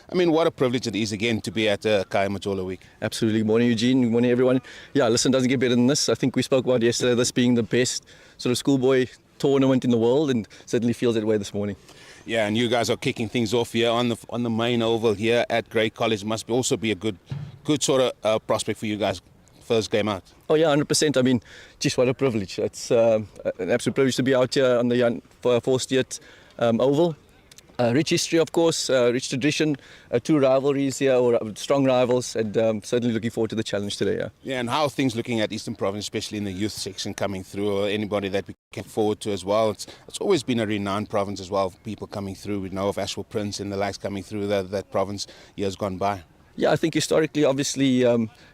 I mean, what a privilege it is again to be at Khaya Majola week. Absolutely. Morning, Eugene. Morning, everyone. Yeah, listen, doesn't get better than this. I think we spoke about yesterday this being the best sort of schoolboy tournament in the world, and certainly feels that way this morning. Yeah, and you guys are kicking things off here on the main oval here at Grey College. Must also be a good sort of prospect for you guys. First game out. Oh yeah, 100%. I mean, just what a privilege. It's an absolute privilege to be out here on the Johan Volstead oval. Rich history, of course, rich tradition, two rivalries here, or strong rivals, and certainly looking forward to the challenge today. Yeah. Yeah, and how are things looking at Eastern Province, especially in the youth section coming through, or anybody that we can forward to as well? It's always been a renowned province as well, people coming through. We know of Ashwell Prince and the likes coming through that province years gone by. Yeah, I think historically, obviously,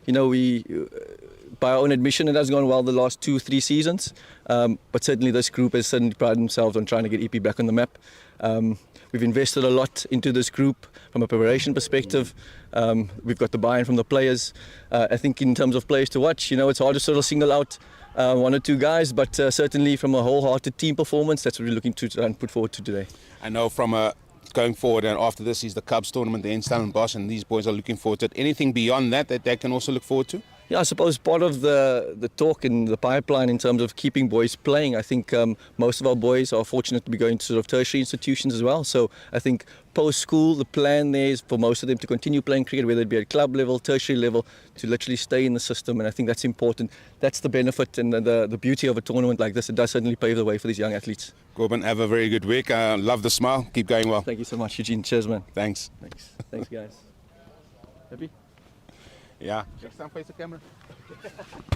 we, by our own admission, it has gone well the last 2-3 seasons. But certainly this group has certainly prided themselves on trying to get EP back on the map. We've invested a lot into this group from a preparation perspective. We've got the buy-in from the players. I think in terms of players to watch, it's hard to sort of single out one or two guys, but certainly from a wholehearted team performance, that's what we're looking to try and put forward to today. I know from going forward, and after this is the Cubs tournament, the Stellenbosch, and these boys are looking forward to it. Anything beyond that they can also look forward to? Yeah, I suppose part of the talk in the pipeline in terms of keeping boys playing, I think most of our boys are fortunate to be going to sort of tertiary institutions as well. So I think post-school, the plan there is for most of them to continue playing cricket, whether it be at club level, tertiary level, to literally stay in the system. And I think that's important. That's the benefit and the beauty of a tournament like this. It does certainly pave the way for these young athletes. Corbin, have a very good week. Love the smile. Keep going well. Thank you so much, Eugene. Cheers, man. Thanks. Thanks, guys. Happy? Yeah. Next time, face the camera.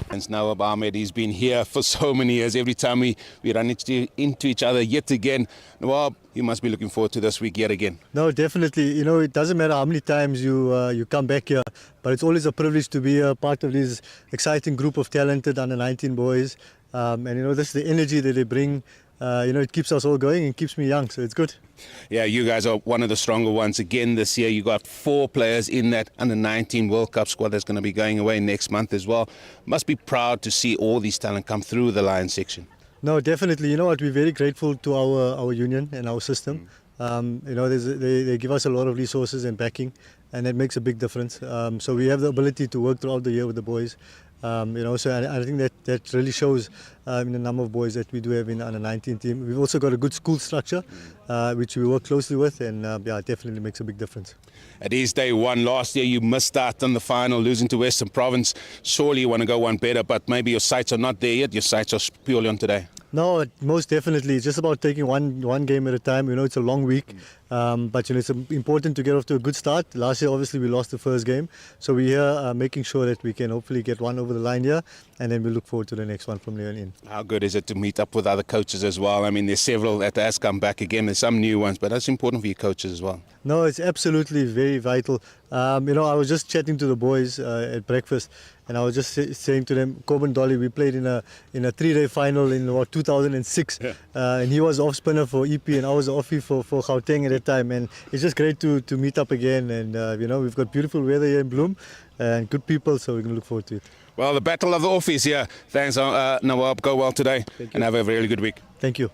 And now Ahmed, he's been here for so many years. Every time we run into each other yet again. Nawab, you must be looking forward to this week yet again. No, definitely. It doesn't matter how many times you come back here, but it's always a privilege to be a part of this exciting group of talented under-19 boys. And this is the energy that they bring. It keeps us all going and keeps me young, so it's good. Yeah, you guys are one of the stronger ones again this year. You got 4 players in that under-19 World Cup squad that's going to be going away next month as well. Must be proud to see all these talent come through the Lions section. No, definitely. You know what? We're very grateful to our union and our system. They give us a lot of resources and backing, and that makes a big difference. So we have the ability to work throughout the year with the boys. So I think that really shows in the number of boys that we do have in the under-19 team. We've also got a good school structure, which we work closely with, and it definitely makes a big difference. It is day one. Last year you missed out on the final, losing to Western Province. Surely you want to go one better, but maybe your sights are not there yet. Your sights are purely on today. No, most definitely. It's just about taking one game at a time. It's a long week, but it's important to get off to a good start. Last year, obviously, we lost the first game, so we're here making sure that we can hopefully get one over the line here, and then we look forward to the next one from there on in. How good is it to meet up with other coaches as well? I mean, there's several that has come back again. There's some new ones, but that's important for your coaches as well. No, it's absolutely very vital. I was just chatting to the boys at breakfast, and I was just saying to them, Corbin Dolly, we played in a 3-day final in 2006, and he was off spinner for EP, and I was offie for Gauteng at that time, and it's just great to meet up again, and we've got beautiful weather here in Bloem, and good people, so we can look forward to it. Well, the battle of the offies here. Thanks, Nawab. Go well today, and have a really good week. Thank you.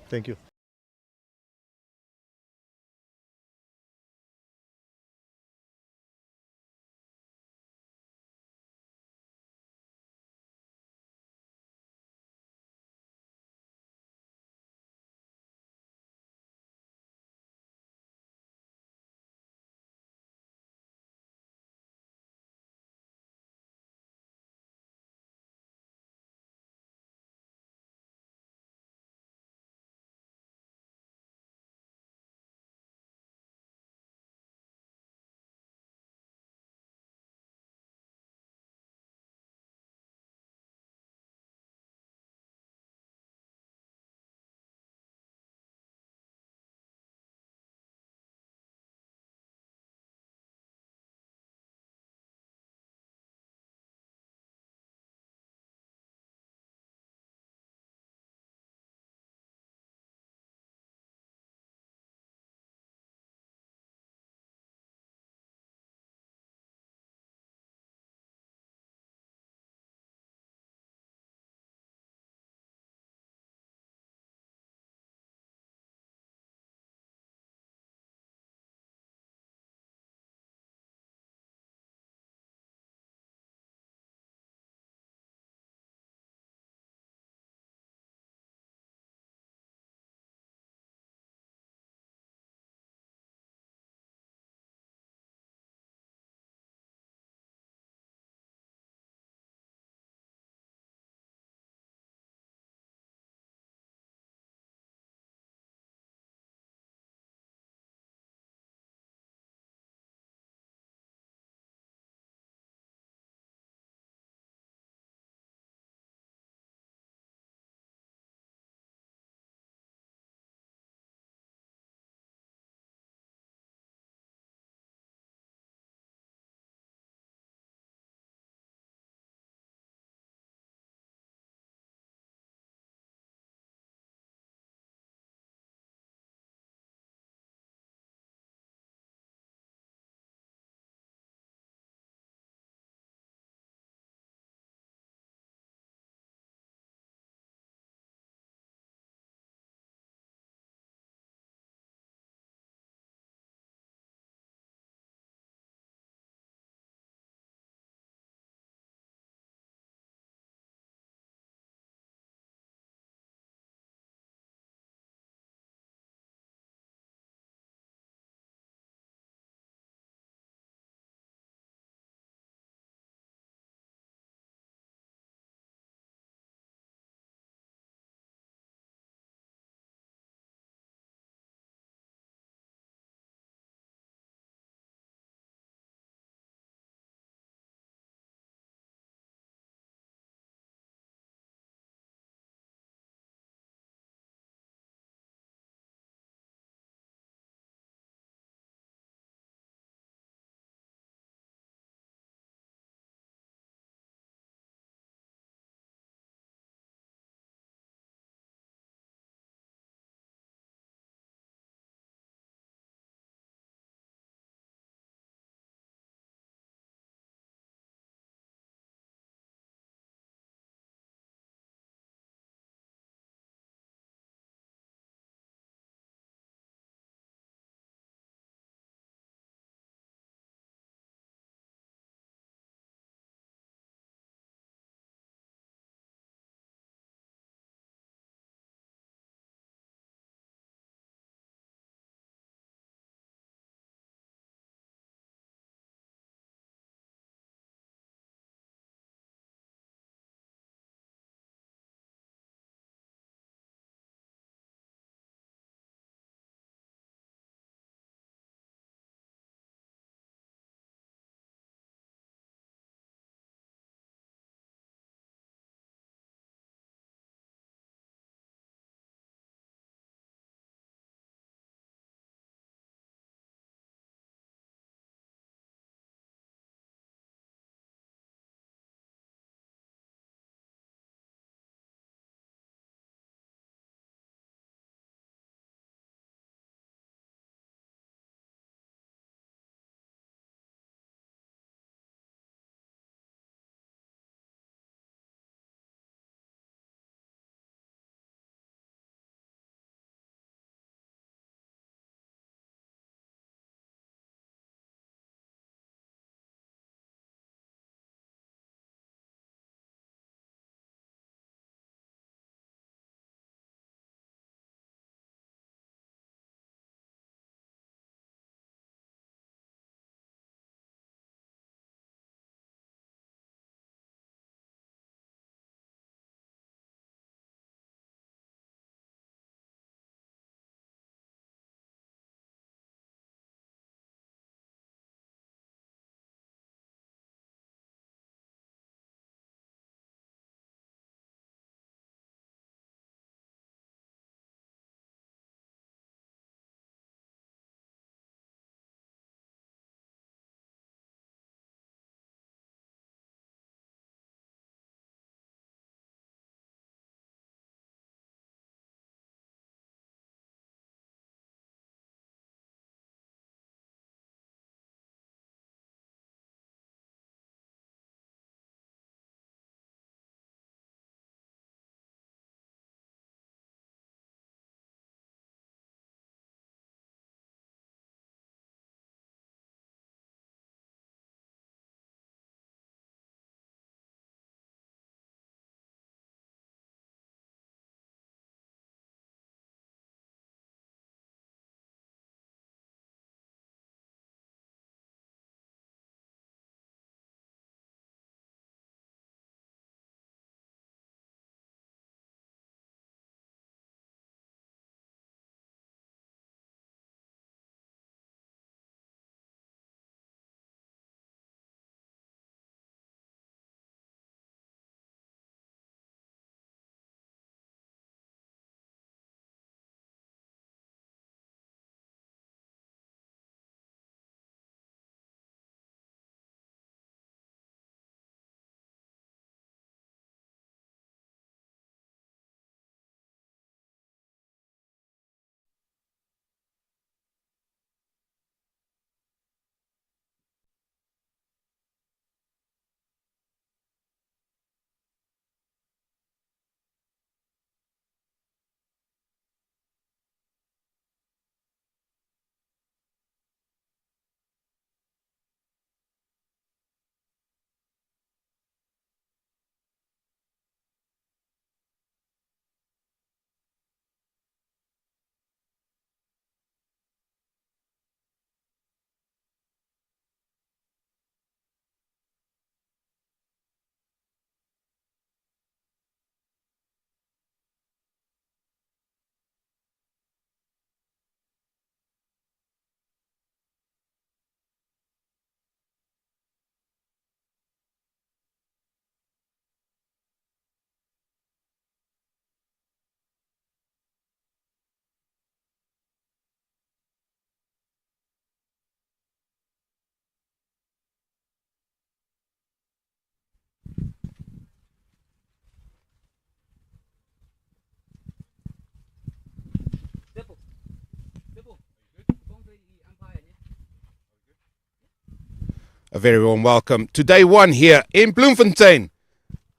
A very warm welcome to day one here in Bloemfontein,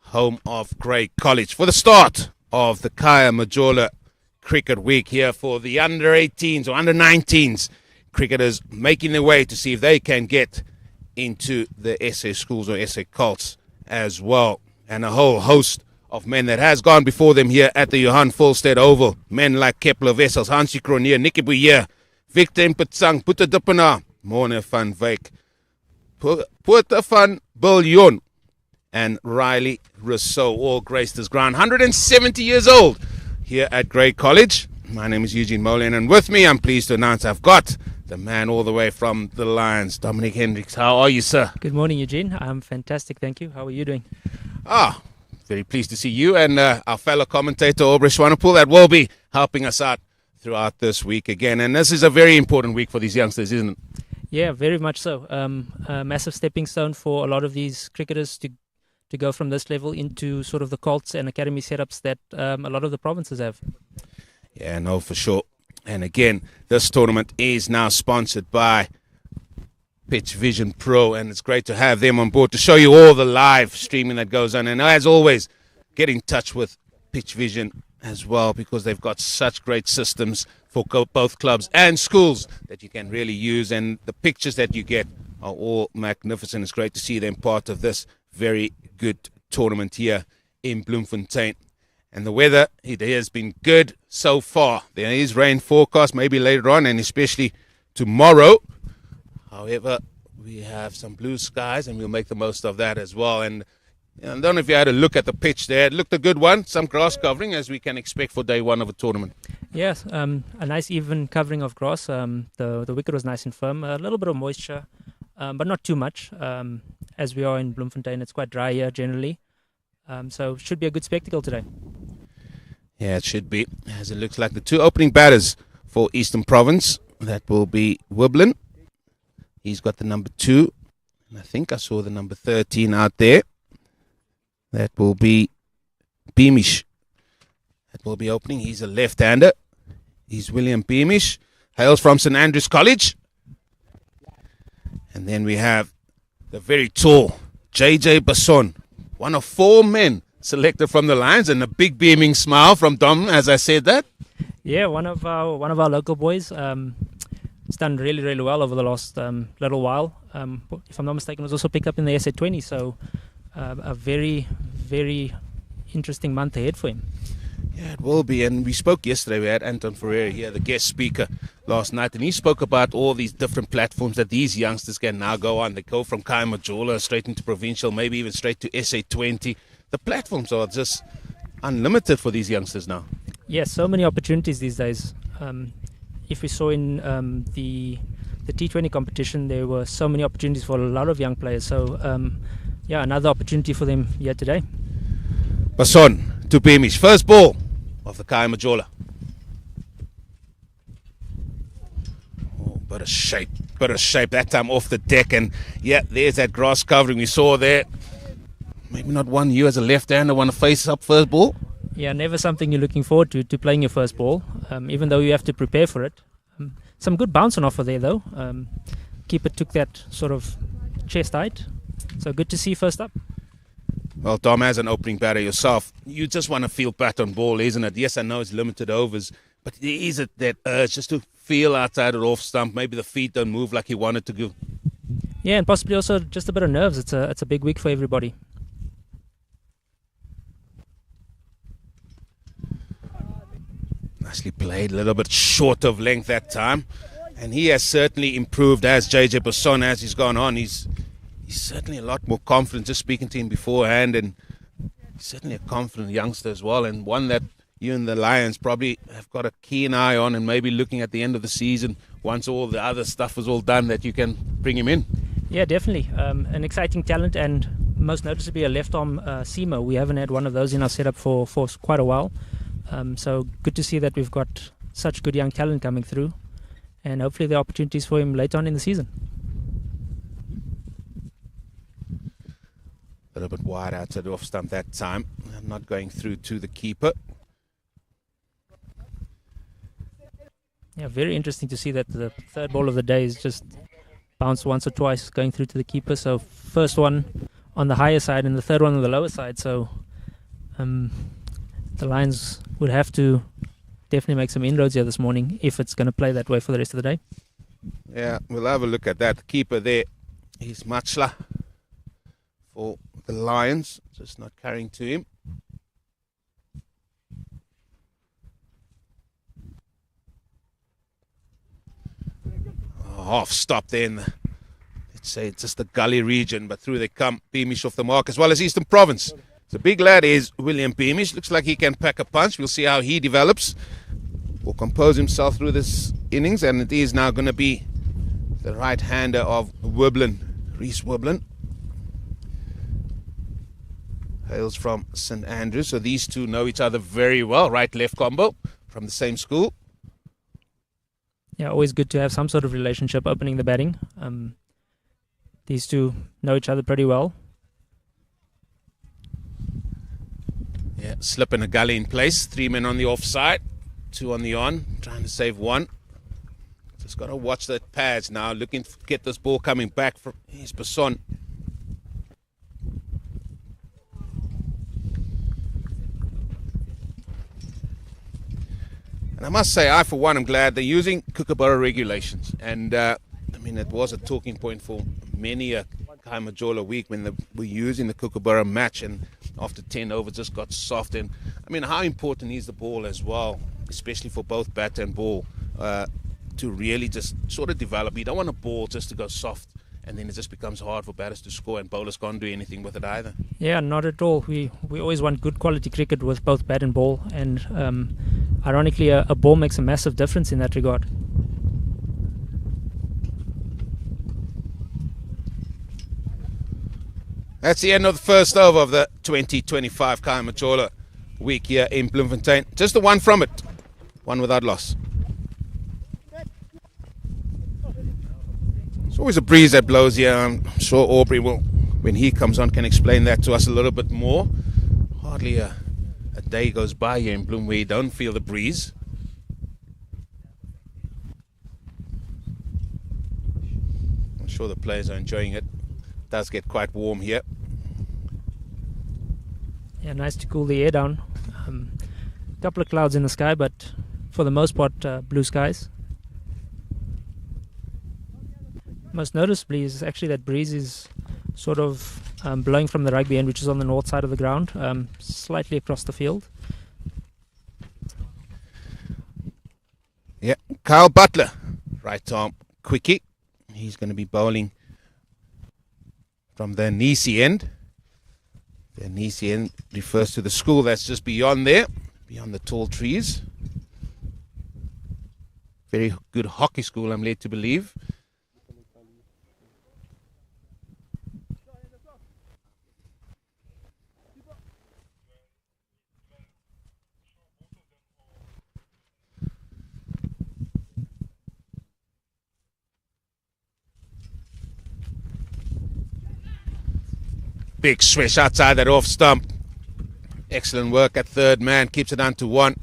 home of Grey College, for the start of the Khaya Majola Cricket Week here for the under 18s or under 19s cricketers making their way to see if they can get into the SA schools or SA Colts as well. And a whole host of men that has gone before them here at the Johan Volstead Oval. Men like Kepler Wessels, Hansie Cronje, Nicky Bouyer, Victor Mpetsang, Puta Dupana, Morne van Wyk, Puerta van Biljon, and Riley Rousseau all graced this ground. 170 years old here at Grey College. My name is Eugene Molen, and with me, I'm pleased to announce I've got the man all the way from the Lions, Dominic Hendricks. How are you, sir? Good morning, Eugene. I'm fantastic, thank you. How are you doing? Very pleased to see you and our fellow commentator, Aubrey Swanepoel, that will be helping us out throughout this week again. And this is a very important week for these youngsters, isn't it? Yeah, very much so. A massive stepping stone for a lot of these cricketers to go from this level into sort of the Colts and academy setups that a lot of the provinces have. Yeah, no, for sure. And again, this tournament is now sponsored by Pitch Vision Pro, and it's great to have them on board to show you all the live streaming that goes on. And as always, get in touch with Pitch Vision as well, because they've got such great systems for both clubs and schools that you can really use, and the pictures that you get are all magnificent. It's great to see them part of this very good tournament here in Bloemfontein. And the weather, it has been good so far. There is rain forecast maybe later on, and especially tomorrow. However, we have some blue skies, and we'll make the most of that as well. And I don't know if you had a look at the pitch there. It looked a good one. Some grass covering, as we can expect for day one of a tournament. Yes, a nice even covering of grass. The wicket was nice and firm. A little bit of moisture, but not too much. As we are in Bloemfontein, it's quite dry here generally. So should be a good spectacle today. Yeah, it should be. As it looks like the two opening batters for Eastern Province, that will be Wiblin. He's got the number 2. And I think I saw the number 13 out there. That will be Beamish. That will be opening. He's a left-hander. He's William Beamish. Hails from St. Andrews College. And then we have the very tall JJ Basson. One of 4 men selected from the Lions, and a big beaming smile from Dom as I said that. Yeah, one of our local boys. It's done really, really well over the last little while. If I'm not mistaken, was also picked up in the SA20. So a very, very interesting month ahead for him. Yeah, it will be. And we spoke yesterday. We had Anton Ferreira here, the guest speaker, last night. And he spoke about all these different platforms that these youngsters can now go on. They go from Khaya Majola straight into provincial, maybe even straight to SA20. The platforms are just unlimited for these youngsters now. Yes, so many opportunities these days. If we saw in the T20 competition, there were so many opportunities for a lot of young players. So, another opportunity for them here today. Basson to Beamish. First ball of the Khaya Majola. Oh, bit of shape. That time off the deck. And, yeah, there's that grass covering we saw there. Maybe not one you as a left-hander want to face up first ball. Yeah, never something you're looking forward to playing your first ball, even though you have to prepare for it. Some good bounce on offer there, though. Keeper took that sort of chest height. So good to see first up. Well, Dom, as an opening batter yourself, you just want to feel bat on ball, isn't it? Yes, I know it's limited overs, but there is that urge just to feel outside or off stump. Maybe the feet don't move like you wanted to go. Yeah, and possibly also just a bit of nerves. It's a big week for everybody. Nicely played, a little bit short of length that time. And he has certainly improved as JJ Basson, as he's gone on. He's certainly a lot more confident, just speaking to him beforehand. And he's certainly a confident youngster as well, and one that you and the Lions probably have got a keen eye on, and maybe looking at the end of the season, once all the other stuff is all done, that you can bring him in. Yeah, definitely. An exciting talent, and most noticeably a left-arm seamer. We haven't had one of those in our setup for quite a while. So good to see that we've got such good young talent coming through, and hopefully there are opportunities for him later on in the season. A little bit wide outside off stump that time. I'm not going through to the keeper. Yeah, very interesting to see that the third ball of the day is just bounced once or twice going through to the keeper. So first one on the higher side and the third one on the lower side. So the Lions would have to definitely make some inroads here this morning if it's going to play that way for the rest of the day. Yeah, we'll have a look at that. The keeper there is Majola for the Lions, just not carrying to him. Half stop there in the, let's say it's just the gully region, but through they come. Beamish off the mark, as well as Eastern Province. The big lad is William Beamish. Looks like he can pack a punch. We'll see how he develops. Will compose himself through this innings, and it is now going to be the right-hander of Wiblin, Reese Wiblin. Hails from St Andrews, so these two know each other very well. Right-left combo from the same school. Yeah, always good to have some sort of relationship opening the batting. These two know each other pretty well. Yeah, slipping a gully in place. 3 men on the offside, 2 on the on, trying to save 1. Just got to watch that pads now, looking to get this ball coming back from his Basson. And I must say, I for one am glad they're using Kookaburra regulations. And I mean, it was a talking point for many a Khaya Majola week when they were using the Kookaburra match, and after 10 overs just got soft. And I mean, how important is the ball as well, especially for both batter and ball, to really just sort of develop. You don't want a ball just to go soft and then it just becomes hard for batters to score, and bowlers can't do anything with it either. Yeah, not at all. We always want good quality cricket with both bat and ball, and ironically a ball makes a massive difference in that regard. That's the end of the first over of the 2025 Khaya Majola week here in Bloemfontein. Just the one from it, one without loss. It's always a breeze that blows here. I'm sure Aubrey will, when he comes on, can explain that to us a little bit more. Hardly a day goes by here in Bloem where you don't feel the breeze. I'm sure the players are enjoying it. It does get quite warm here. Yeah, nice to cool the air down. A couple of clouds in the sky, but for the most part, blue skies. Most noticeably is actually that breeze is sort of blowing from the rugby end, which is on the north side of the ground, slightly across the field. Yeah, Kyle Butler, right arm quickie. He's going to be bowling from the Nisi end. The Nisi end refers to the school that's just beyond there, beyond the tall trees. Very good hockey school, I'm led to believe. Big swish outside that off stump. Excellent work at third man, keeps it down to 1.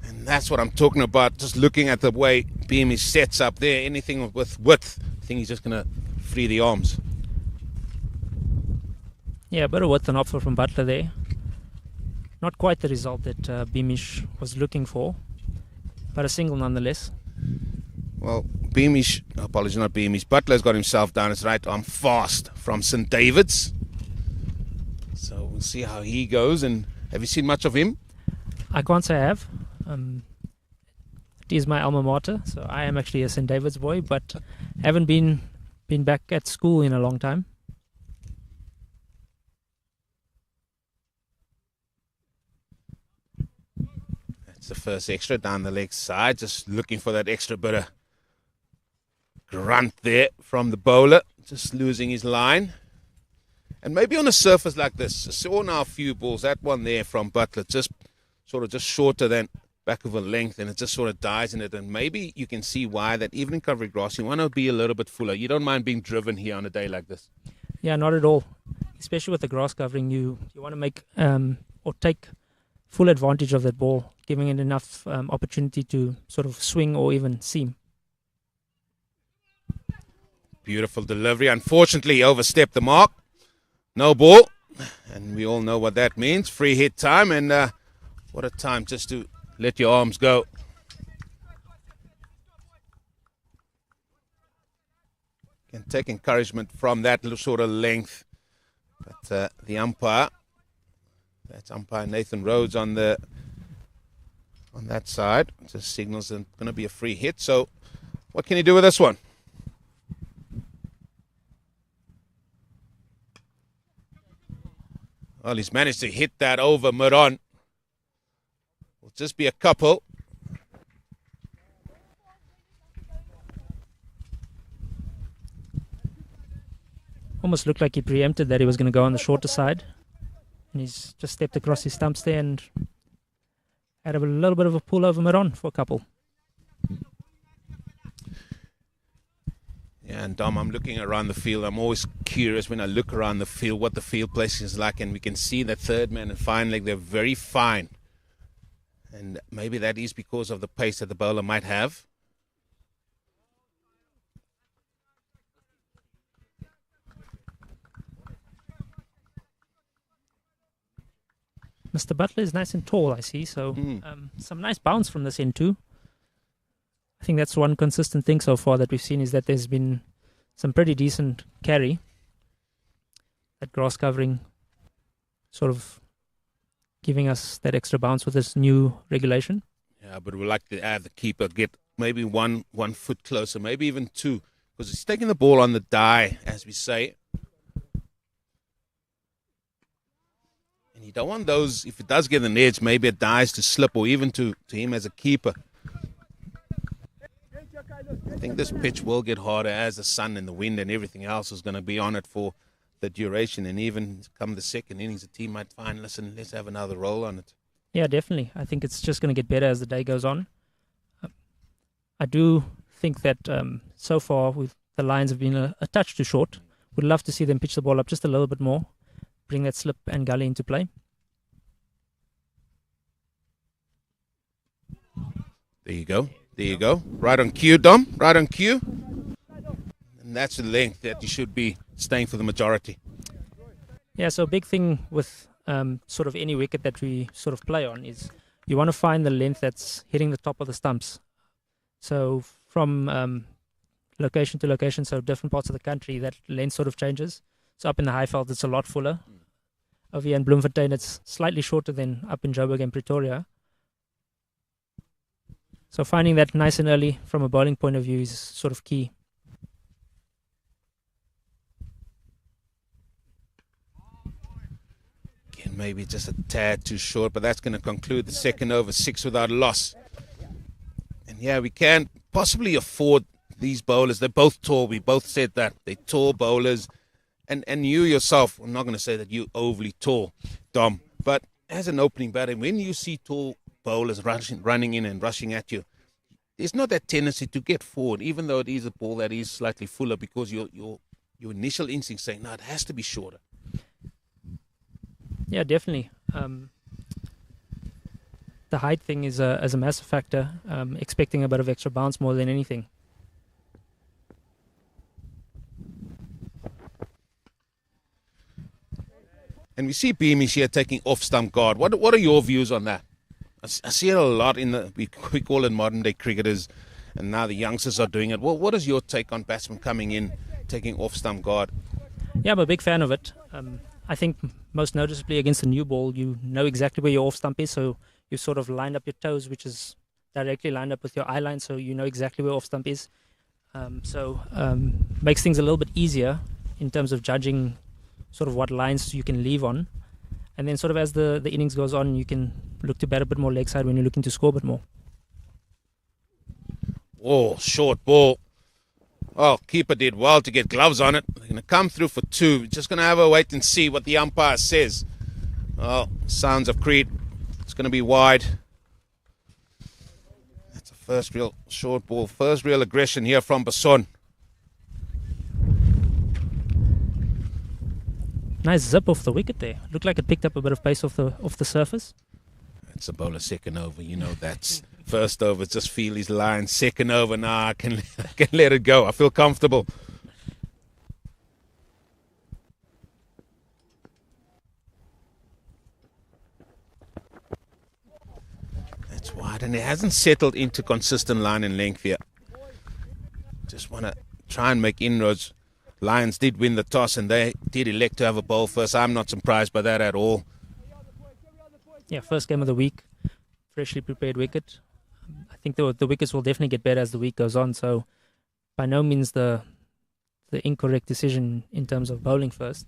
And that's what I'm talking about, just looking at the way Beamish sets up there. Anything with width, I think he's just going to free the arms. Yeah, a bit of width and offer from Butler there. Not quite the result that Beamish was looking for, but a single nonetheless. Well, Beamish, apologies, not Beamish, Butler's got himself down his right arm fast from St David's. So we'll see how he goes. And have you seen much of him? I can't say I have. It is my alma mater, so I am actually a St David's boy, but haven't been back at school in a long time. That's the first extra down the leg side, just looking for that extra bit of grunt there from the bowler, just losing his line. And maybe on a surface like this, I saw now a few balls, that one there from Butler, just shorter than back of a length, and it just sort of dies in it. And maybe you can see why that even in covering grass, you want to be a little bit fuller. You don't mind being driven here on a day like this. Yeah, not at all. Especially with the grass covering, you want to make or take full advantage of that ball, giving it enough opportunity to sort of swing or even seam. Beautiful delivery. Unfortunately, he overstepped the mark. No ball. And we all know what that means. Free hit time. And what a time just to let your arms go. Can take encouragement from that little sort of length. But the umpire, that's umpire Nathan Rhodes on that side, just signals it's going to be a free hit. So what can he do with this one? Well, he's managed to hit that over mid-on. Will just be a couple. Almost looked like he preempted that he was going to go on the shorter side. And he's just stepped across his stumps there and had a little bit of a pull over mid-on for a couple. Yeah, and Dom, I'm looking around the field. I'm always curious when I look around the field what the field placing is like, and we can see that third man and fine leg, they're very fine. And maybe that is because of the pace that the bowler might have. Mr. Butler is nice and tall, I see. So some nice bounce from this end too. I think that's one consistent thing so far that we've seen, is that there's been some pretty decent carry. That grass covering sort of giving us that extra bounce with this new regulation. Yeah, but we'd like to have the keeper get maybe one foot closer, maybe even two, because he's taking the ball on the die, as we say. And you don't want those, if it does get an edge, maybe it dies to slip, or even to him as a keeper. I think this pitch will get harder as the sun and the wind and everything else is going to be on it for the duration. And even come the second innings, the team might find, listen, let's have another roll on it. Yeah, definitely. I think it's just going to get better as the day goes on. I do think that so far the lines have been a touch too short. Would love to see them pitch the ball up just a little bit more, bring that slip and gully into play. There you go. There you go. Right on cue, Dom. Right on cue. And that's the length that you should be staying for the majority. Yeah, so a big thing with sort of any wicket that we sort of play on is you want to find the length that's hitting the top of the stumps. So from location to location, so different parts of the country, that length sort of changes. So up in the Highveld, it's a lot fuller. Over here in Bloemfontein, it's slightly shorter than up in Joburg and Pretoria. So finding that nice and early from a bowling point of view is sort of key. Again, maybe just a tad too short, but that's going to conclude the second over, 6 without a loss. And yeah, we can possibly afford these bowlers. They're both tall. We both said that. They're tall bowlers. And you yourself, I'm not going to say that you're overly tall, Dom, but as an opening batter, when you see tall bowlers running in and rushing at you, there's not that tendency to get forward, even though it is a ball that is slightly fuller, because your initial instinct saying, no, it has to be shorter. Yeah, definitely. The height thing is a massive factor, expecting a bit of extra bounce more than anything. And we see Beamish here taking off-stump guard. What are your views on that? I see it a lot in we call it modern-day cricketers, and now the youngsters are doing it. Well, what is your take on batsmen coming in, taking off-stump guard? Yeah, I'm a big fan of it. I think most noticeably against the new ball, you know exactly where your off-stump is, so you sort of lined up your toes, which is directly lined up with your eye line, so you know exactly where off-stump is. Makes things a little bit easier in terms of judging sort of what lines you can leave on. And then sort of as the innings goes on, you can look to bat a bit more leg side when you're looking to score a bit more. Oh, short ball. Oh, keeper did well to get gloves on it. They're going to come through for 2. We're just going to have a wait and see what the umpire says. Oh, sounds of Creed. It's going to be wide. That's a first real short ball. First real aggression here from Basson. Nice zip off the wicket there. Looked like it picked up a bit of pace off the surface. It's a bowler second over. You know that's first over. Just feel his line. Second over. Nah, I can let it go. I feel comfortable. It's wide and it hasn't settled into consistent line and length here. Just want to try and make inroads. Lions did win the toss and they did elect to have a bowl first. I'm not surprised by that at all. Yeah, first game of the week. Freshly prepared wicket. I think the wickets will definitely get better as the week goes on. So by no means the incorrect decision in terms of bowling first.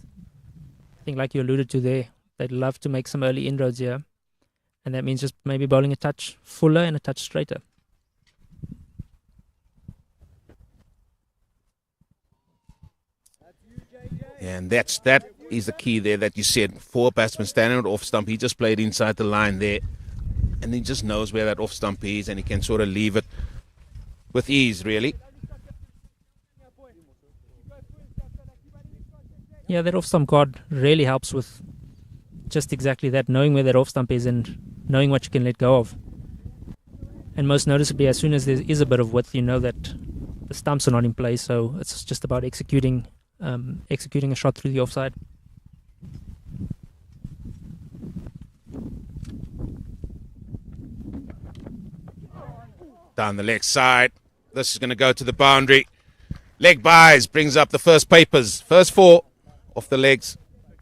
I think like you alluded to there, they'd love to make some early inroads here. And that means just maybe bowling a touch fuller and a touch straighter. Yeah, and that is the key there that you said. 4 batsmen standing at off stump. He just played inside the line there. And he just knows where that off stump is and he can sort of leave it with ease, really. Yeah, that off stump guard really helps with just exactly that, knowing where that off stump is and knowing what you can let go of. And most noticeably, as soon as there is a bit of width, you know that the stumps are not in place, so it's just about executing a shot through the offside. Down the leg side. This is going to go to the boundary. Leg buys, brings up the first papers. First 4 off the legs,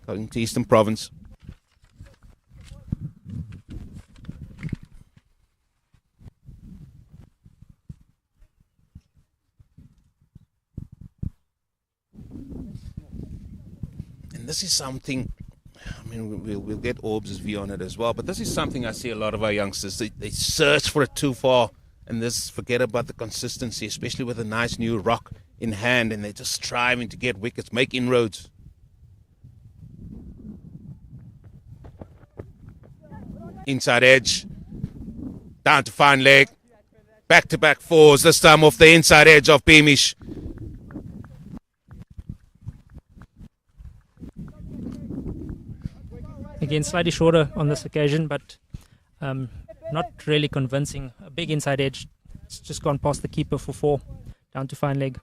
going to Eastern Province. And this is something, I mean, we'll get Orbs' view on it as well, but this is something I see a lot of our youngsters, they search for it too far, and this forget about the consistency, especially with a nice new rock in hand, and they're just striving to get wickets, make inroads. Inside edge, down to fine leg, back-to-back 4s, this time off the inside edge of Beamish. Again, slightly shorter on this occasion, but not really convincing. A big inside edge. It's just gone past the keeper for 4. Down to fine leg.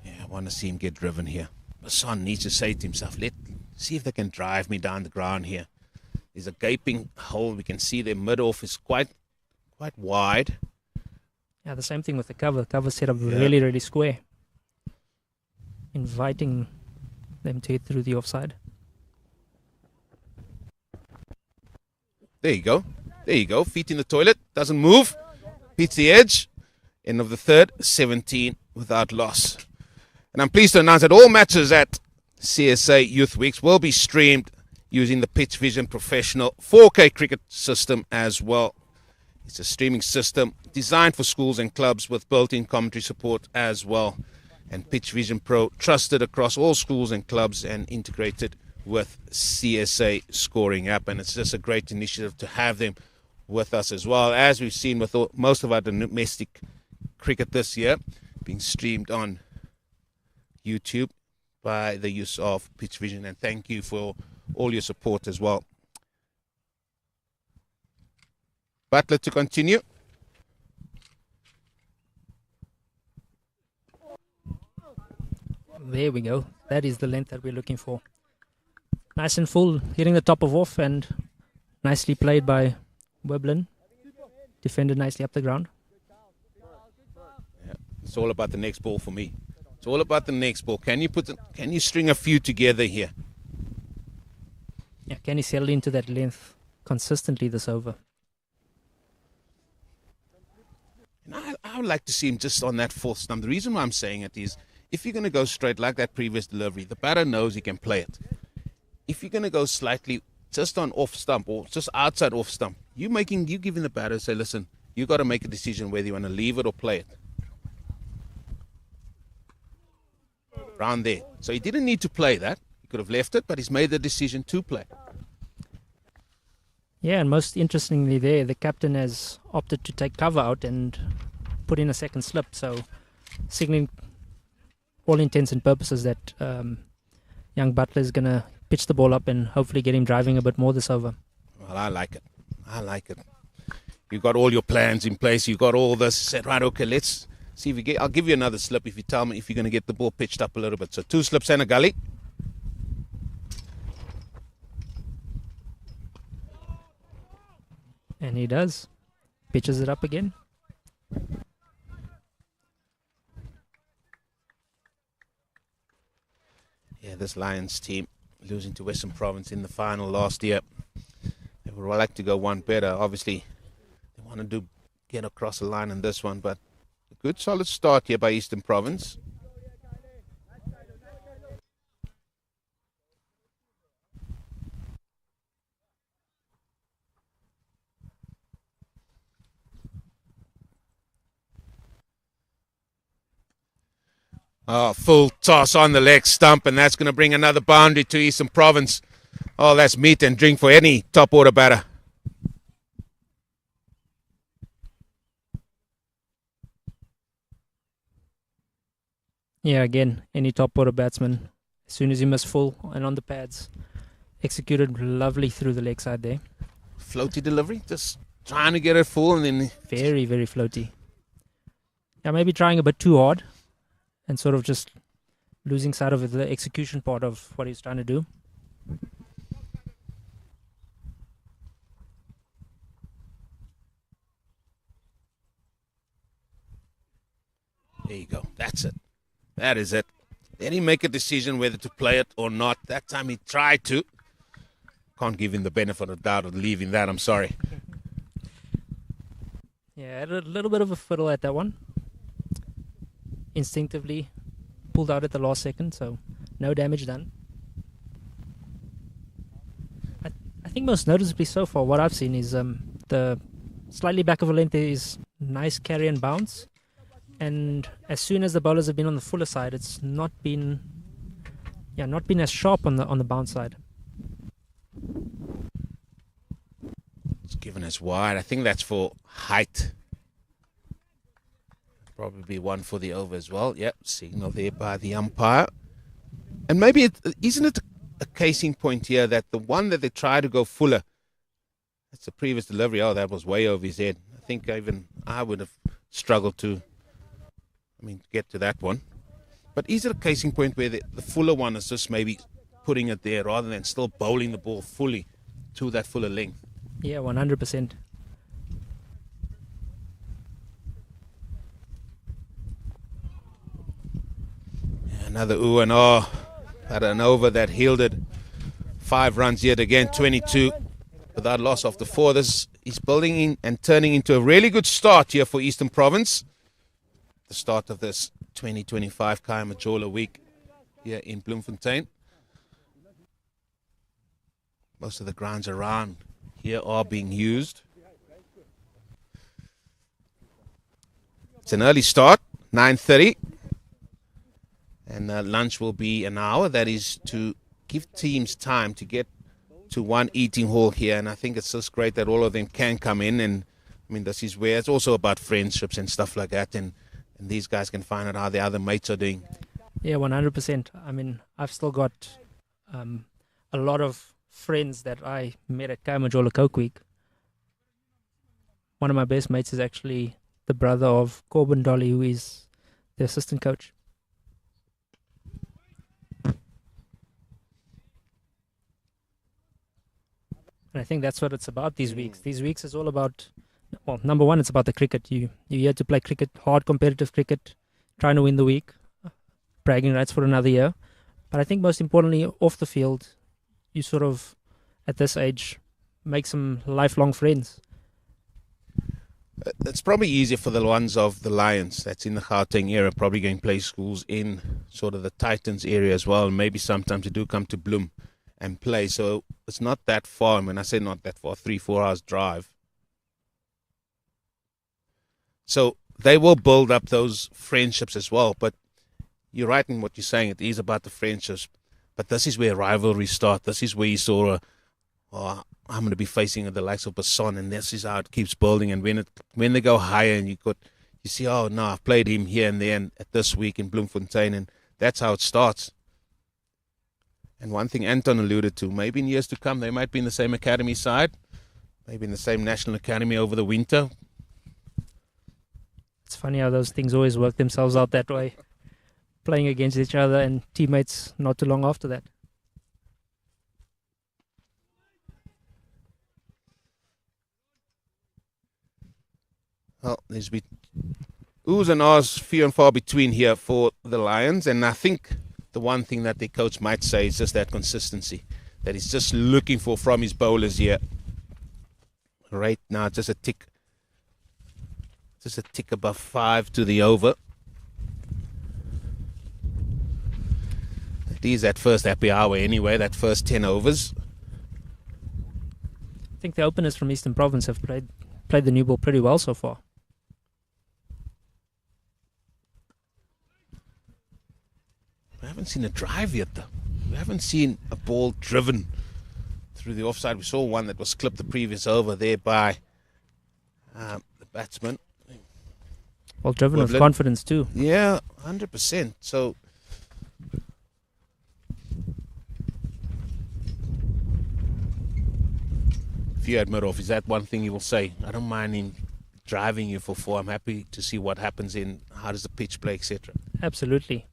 Yeah, I want to see him get driven here. Hassan needs to say to himself, let's see if they can drive me down the ground here. There's a gaping hole. We can see their mid-off is quite wide. Yeah, the same thing with the cover. The cover set up really, really square. Inviting them to hit through the offside. There you go. There you go. Feet in the toilet. Doesn't move. Beats the edge. End of the third. 17 without loss. And I'm pleased to announce that all matches at CSA Youth Weeks will be streamed using the Pitch Vision Professional 4K cricket system as well. It's a streaming system designed for schools and clubs with built-in commentary support as well. And Pitch Vision Pro trusted across all schools and clubs and integrated with CSA scoring app. And it's just a great initiative to have them with us as well, as we've seen with most of our domestic cricket this year being streamed on YouTube by the use of Pitch Vision. And thank you for all your support as well. Butler to continue. There we go. That is the length that we're looking for. Nice and full, hitting the top of off, and nicely played by Weblin. Defended nicely up the ground. Yeah, it's all about the next ball for me. It's all about the next ball. Can you string a few together here? Yeah, can he settle into that length consistently this over? And I would like to see him just on that 4th stump. The reason why I'm saying it is, if you're going to go straight like that previous delivery, the batter knows he can play it. If you're going to go slightly just on off stump or just outside off stump, you giving the batter, say, listen, you got to make a decision whether you want to leave it or play it. Round there. So he didn't need to play that. He could have left it, but he's made the decision to play. Yeah, and most interestingly there, the captain has opted to take cover out and put in a second slip. So signaling all intents and purposes that young Butler is going to pitch the ball up and hopefully get him driving a bit more this over. Well, I like it. I like it. You've got all your plans in place. You've got all this. Said, right, okay, let's see if I'll give you another slip if you tell me if you're going to get the ball pitched up a little bit. So 2 slips and a gully. And he does. Pitches it up again. Yeah, this Lions team losing to Western Province in the final last year. They would like to go one better. Obviously, they want to get across the line in this one, but a good solid start here by Eastern Province. Oh, full toss on the leg stump, and that's going to bring another boundary to Eastern Province. Oh, that's meat and drink for any top order batter. Yeah, again, any top order batsman, as soon as he missed full and on the pads, executed lovely through the leg side there. Floaty delivery, just trying to get it full, and then very, very floaty. Yeah, maybe trying a bit too hard and sort of just losing sight of the execution part of what he's trying to do. There you go. That's it. That is it. Then he make a decision whether to play it or not. That time he tried to. Can't give him the benefit of the doubt of leaving that. I'm sorry. Yeah, had a little bit of a fiddle at that one. Instinctively pulled out at the last second, so no damage done. I think most noticeably so far, what I've seen is the slightly back of a length is nice carry and bounce. And as soon as the bowlers have been on the fuller side, it's not been as sharp on the bounce side. It's given as wide. I think that's for height. Probably one for the over as well. Yep, signal there by the umpire. And maybe isn't it a case in point here that the one that they try to go fuller, that's the previous delivery. Oh, that was way over his head. I think even I would have struggled to get to that one. But is it a case in point where the fuller one is just maybe putting it there rather than still bowling the ball fully to that fuller length? Yeah, 100%. Another ooh and ah at an over that yielded 5 runs yet again, 22 without loss after 4. This is building in and turning into a really good start here for Eastern Province. The start of this 2025 Khaya Majola week here in Bloemfontein. Most of the grounds around here are being used. It's an early start, 9:30. And lunch will be an hour. That is to give teams time to get to one eating hall here. And I think it's just great that all of them can come in. And this is where it's also about friendships and stuff like that. And these guys can find out how the other mates are doing. Yeah, 100%. I've still got a lot of friends that I met at Khaya Majola Coke Week. One of my best mates is actually the brother of Corbin Dolly, who is the assistant coach. And I think that's what it's about these weeks. These weeks is all about, well, number one, it's about the cricket. You're here to play cricket, hard competitive cricket, trying to win the week, bragging rights for another year. But I think most importantly, off the field, you sort of, at this age, make some lifelong friends. It's probably easier for the ones of the Lions that's in the Gauteng area, probably going to play schools in sort of the Titans area as well. Maybe sometimes they do come to Bloem and play. So it's not that far. When I say not that far, 3-4 hours drive. So they will build up those friendships as well. But you're right in what you're saying. It is about the friendships. But this is where rivalries start. This is where you saw I'm going to be facing the likes of Basson, and this is how it keeps building. And when they go higher, and you see, oh no, I've played him here and there, and at this week in Bloemfontein, and that's how it starts. And one thing Anton alluded to, maybe in years to come, they might be in the same academy side, maybe in the same national academy over the winter. It's funny how those things always work themselves out that way, playing against each other and teammates not too long after that. Well, there's been oohs and ahs few and far between here for the Lions, and I think the one thing that their coach might say is just that consistency that he's just looking for from his bowlers here. Right now, just a tick above 5 to the over. It is that first happy hour anyway, that first 10 overs. I think the openers from Eastern Province have played the new ball pretty well so far. We haven't seen a drive yet, though. We haven't seen a ball driven through the offside. We saw one that was clipped the previous over there by the batsman. Well, driven with confidence too. Yeah, 100%. So, if you admit off, is that one thing you will say? I don't mind him driving you for 4. I'm happy to see what happens in how does the pitch play, etc. Absolutely.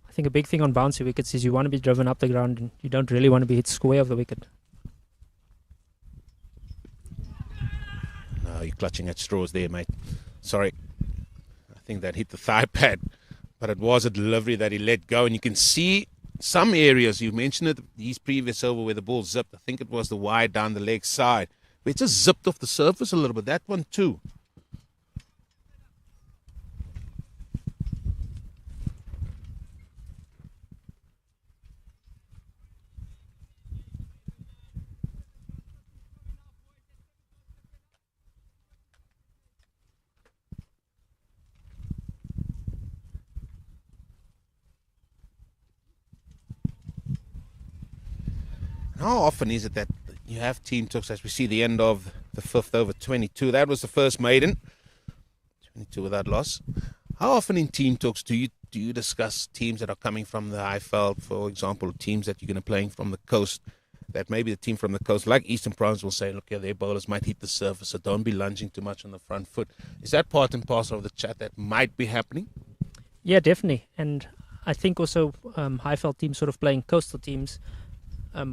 I think a big thing on bouncy wickets is you want to be driven up the ground and you don't really want to be hit square of the wicket. No, you're clutching at straws there, mate. Sorry. I think that hit the thigh pad, but it was a delivery that he let go, and you can see some areas, you mentioned it, his previous over where the ball zipped. I think it was the wide down the leg side, where it just zipped off the surface a little bit. That one too. How often is it that you have team talks, as we see the end of the 5th over 22? That was the first maiden, 22 without loss. How often in team talks do you discuss teams that are coming from the Highveld, for example, teams that you're going to playing from the coast, that maybe the team from the coast, like Eastern Province, will say, look, yeah, their bowlers might hit the surface, so don't be lunging too much on the front foot. Is that part and parcel of the chat that might be happening? Yeah, definitely. And I think also Highveld teams sort of playing coastal teams,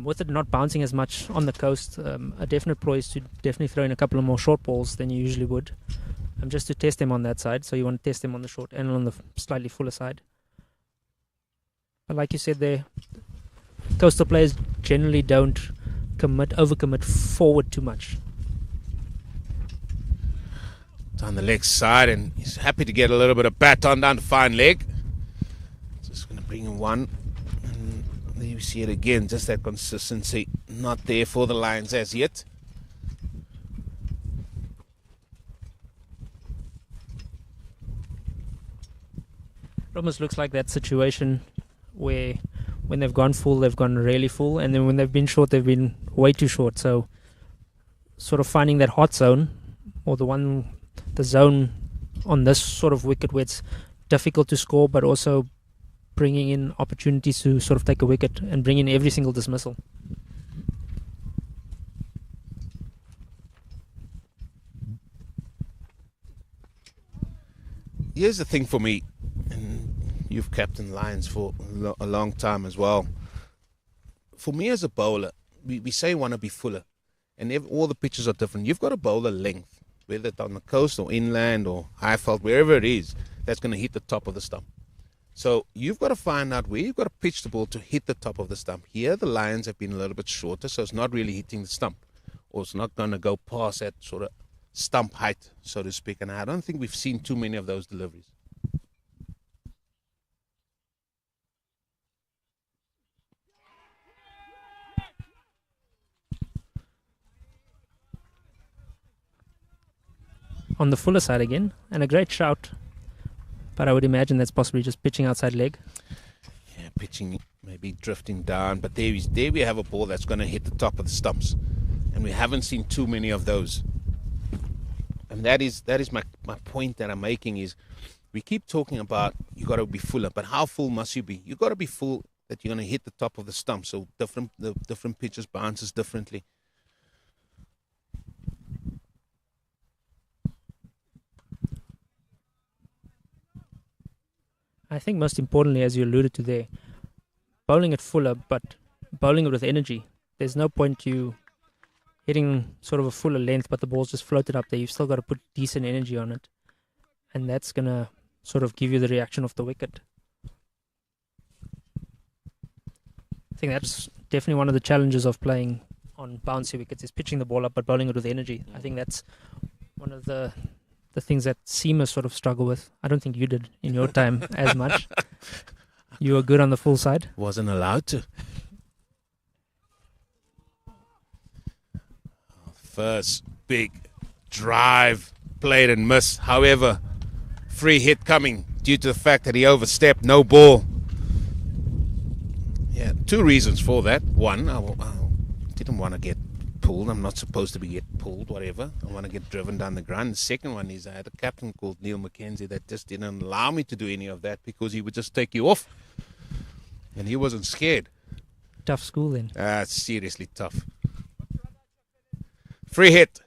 with it not bouncing as much on the coast, a definite ploy is to definitely throw in a couple of more short balls than you usually would, just to test them on that side. So you want to test them on the short and on the slightly fuller side. But like you said there, coastal players generally don't overcommit forward too much. Down the leg side, and he's happy to get a little bit of bat on down to fine leg. Just going to bring in one. There you see it again, just that consistency not there for the Lions as yet. It almost looks like that situation where when they've gone full, they've gone really full, and then when they've been short, they've been way too short. So sort of finding that hot zone, or the zone on this sort of wicket where it's difficult to score, but also bringing in opportunities to sort of take a wicket and bring in every single dismissal. Here's the thing for me, and you've captained Lions for a long time as well. For me as a bowler, we say want to be fuller, and all the pitches are different. You've got to bowl a length, whether it's on the coast or inland or Highveld, wherever it is, that's going to hit the top of the stump. So you've got to find out where you've got to pitch the ball to hit the top of the stump. Here the Lions have been a little bit shorter, so it's not really hitting the stump, or it's not going to go past that sort of stump height, so to speak. And I don't think we've seen too many of those deliveries. On the fuller side again, and a great shout. But I would imagine that's possibly just pitching outside leg. Yeah, pitching, maybe drifting down. But there we have a ball that's going to hit the top of the stumps. And we haven't seen too many of those. And that is my point that I'm making is we keep talking about you got to be fuller. But how full must you be? You got to be full that you're going to hit the top of the stump. So the different pitches bounces differently. I think most importantly, as you alluded to there, bowling it fuller, but bowling it with energy. There's no point you hitting sort of a fuller length, but the ball's just floated up there. You've still got to put decent energy on it. And that's going to sort of give you the reaction of the wicket. I think that's definitely one of the challenges of playing on bouncy wickets, is pitching the ball up but bowling it with energy. I think that's one of the things that seamers sort of struggle with. I don't think you did in your time as much. You were good on the full side. Wasn't allowed to. First big drive, played and missed. However, free hit coming due to the fact that he overstepped, no ball. Yeah, two reasons for that. One, I didn't want to get pulled. I'm not supposed to be get pulled, whatever. I want to get driven down the ground. The second one is I had a captain called Neil McKenzie that just didn't allow me to do any of that because he would just take you off. And he wasn't scared. Tough school then. Seriously tough. Free hit.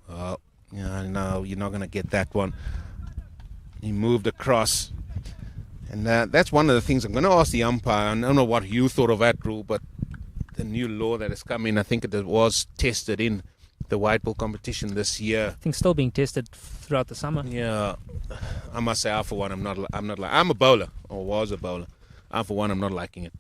Oh, yeah, no, you're not going to get that one. He moved across. And that's one of the things I'm going to ask the umpire. I don't know what you thought of that rule, but the new law that has come in, I think it was tested in the white ball competition this year. I think still being tested throughout the summer. Yeah, I must say, for one, I'm a bowler, or was a bowler. For one, I'm not liking it.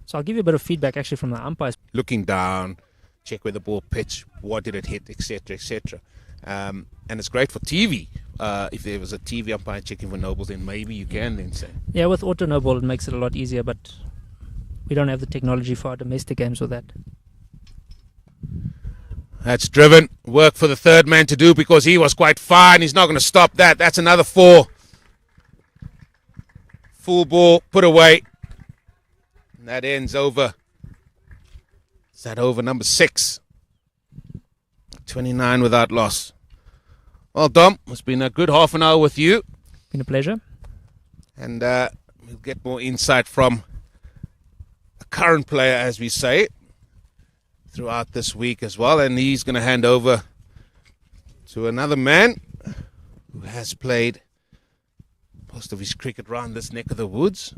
So I'll give you a bit of feedback actually from the umpires. Looking down, check where the ball pitched, what did it hit, etc., etc. And it's great for TV. If there was a TV umpire checking for no balls, then maybe you can then say. Yeah, with auto no ball, it makes it a lot easier, but we don't have the technology for our domestic games with that. That's driven. Work for the third man to do because he was quite fine. He's not going to stop that. That's another 4. Full ball, put away. And that ends over. Is that over number 6? 29 without loss. Well, Dom, it's been a good half an hour with you. Been a pleasure. And we'll get more insight from a current player, as we say, throughout this week as well. And he's going to hand over to another man who has played most of his cricket around this neck of the woods.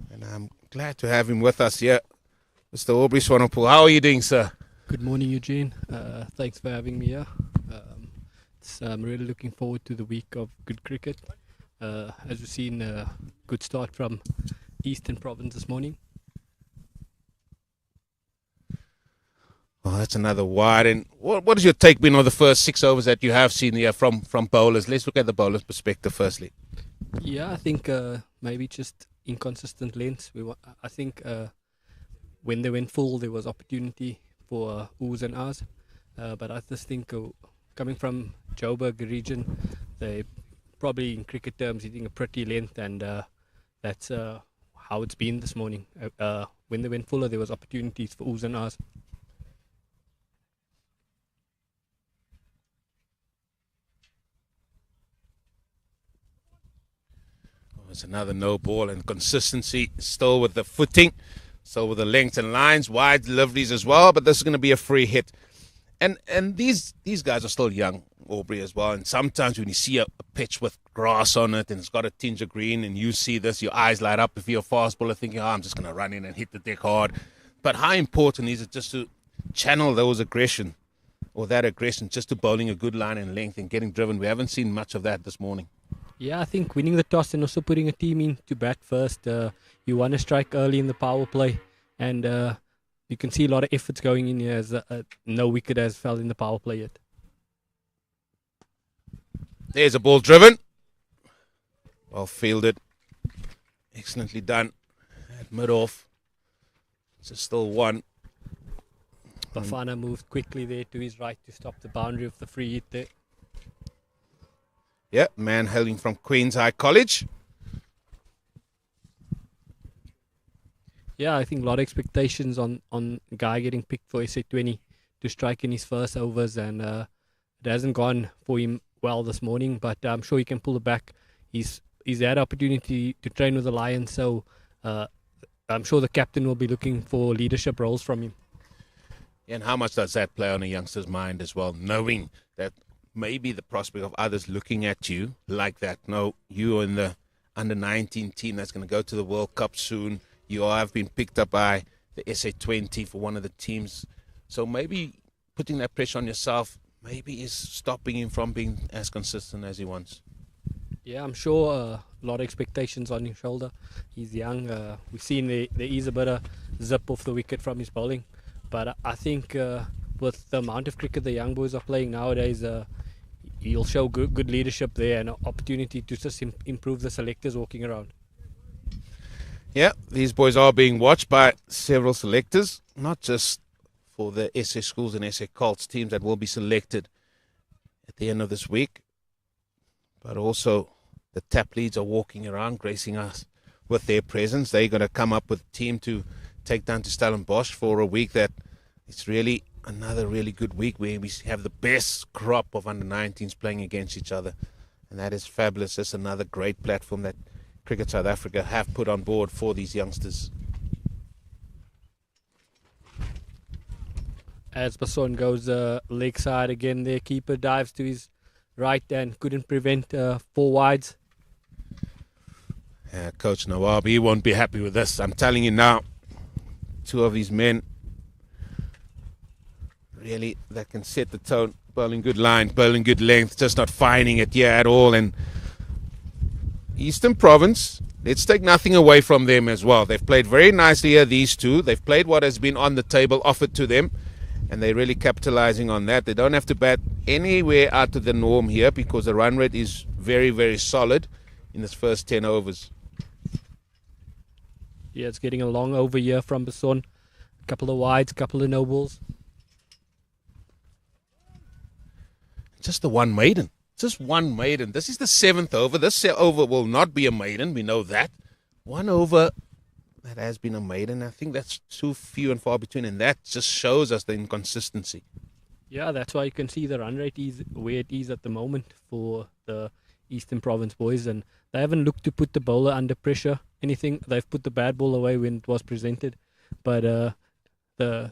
And I'm glad to have him with us here. Mr. Aubrey Swanepoel, how are you doing, sir? Good morning, Eugene. Thanks for having me here. I'm really looking forward to the week of good cricket. As we've seen, a good start from Eastern Province this morning. Well, that's another wide. And what has your take been on the first 6 overs that you have seen here from bowlers? Let's look at the bowlers' perspective firstly. Yeah, I think maybe just inconsistent lengths. I think when they went full, there was opportunity for oohs and ahs. But I just think coming from Joburg region, they probably in cricket terms hitting a pretty length, and that's how it's been this morning. When they went fuller, there was opportunities for oohs and ahs. It's another no ball, and consistency still with the footing, still with the length and lines, wide deliveries as well, but this is going to be a free hit. And these guys are still young, Aubrey, as well, and sometimes when you see a pitch with grass on it and it's got a tinge of green and you see this, your eyes light up if you're a fast bowler thinking, I'm just going to run in and hit the deck hard. But how important is it just to channel that aggression just to bowling a good line and length and getting driven? We haven't seen much of that this morning. Yeah, I think winning the toss and also putting a team in to bat first. You want to strike early in the power play, and you can see a lot of efforts going in here as no wicket has fell in the power play yet. There's a ball driven. Well fielded. Excellently done. At mid-off. It's still 1. Bafana moved quickly there to his right to stop the boundary of the free hit there. Yeah, man hailing from Queen's High College. Yeah, I think a lot of expectations on a guy getting picked for SA20 to strike in his first overs, and it hasn't gone for him well this morning, but I'm sure he can pull it back. He's had opportunity to train with the Lions, so I'm sure the captain will be looking for leadership roles from him. And how much does that play on a youngster's mind as well, knowing that maybe the prospect of others looking at you like that? No, you in the under-19 team that's going to go to the World Cup soon. You have been picked up by the SA20 for one of the teams. So maybe putting that pressure on yourself maybe is stopping him from being as consistent as he wants. Yeah, I'm sure a lot of expectations on his shoulder. He's young. We've seen there is a bit of zip off the wicket from his bowling. But I think with the amount of cricket the young boys are playing nowadays, he'll show good leadership there and an opportunity to just improve the selectors walking around. Yeah, these boys are being watched by several selectors, not just for the SA Schools and SA Colts teams that will be selected at the end of this week, but also the tap leads are walking around, gracing us with their presence. They're going to come up with a team to take down to Stellenbosch for a week that it's really another really good week where we have the best crop of under-19s playing against each other. And that is fabulous. It's another great platform that Cricket South Africa have put on board for these youngsters. As Basson goes leg side again, their keeper dives to his right and couldn't prevent 4 wides. Coach Nawab, he won't be happy with this. I'm telling you now, 2 of these men really that can set the tone, bowling good line, bowling good length, just not finding it here at all. And Eastern Province, let's take nothing away from them as well. They've played very nicely here, these 2. They've played what has been on the table offered to them, and they're really capitalizing on that. They don't have to bat anywhere out of the norm here because the run rate is very, very solid in this first 10 overs. Yeah, it's getting a long over here from Basson. A couple of wides, a couple of no balls. Just the one maiden. Just one maiden. This is the 7th over. This over will not be a maiden. We know that. One over that has been a maiden. I think that's too few and far between, and that just shows us the inconsistency. Yeah, that's why you can see the run rate is where it is at the moment for the Eastern Province boys, and they haven't looked to put the bowler under pressure. Anything, they've put the bad ball away when it was presented, but the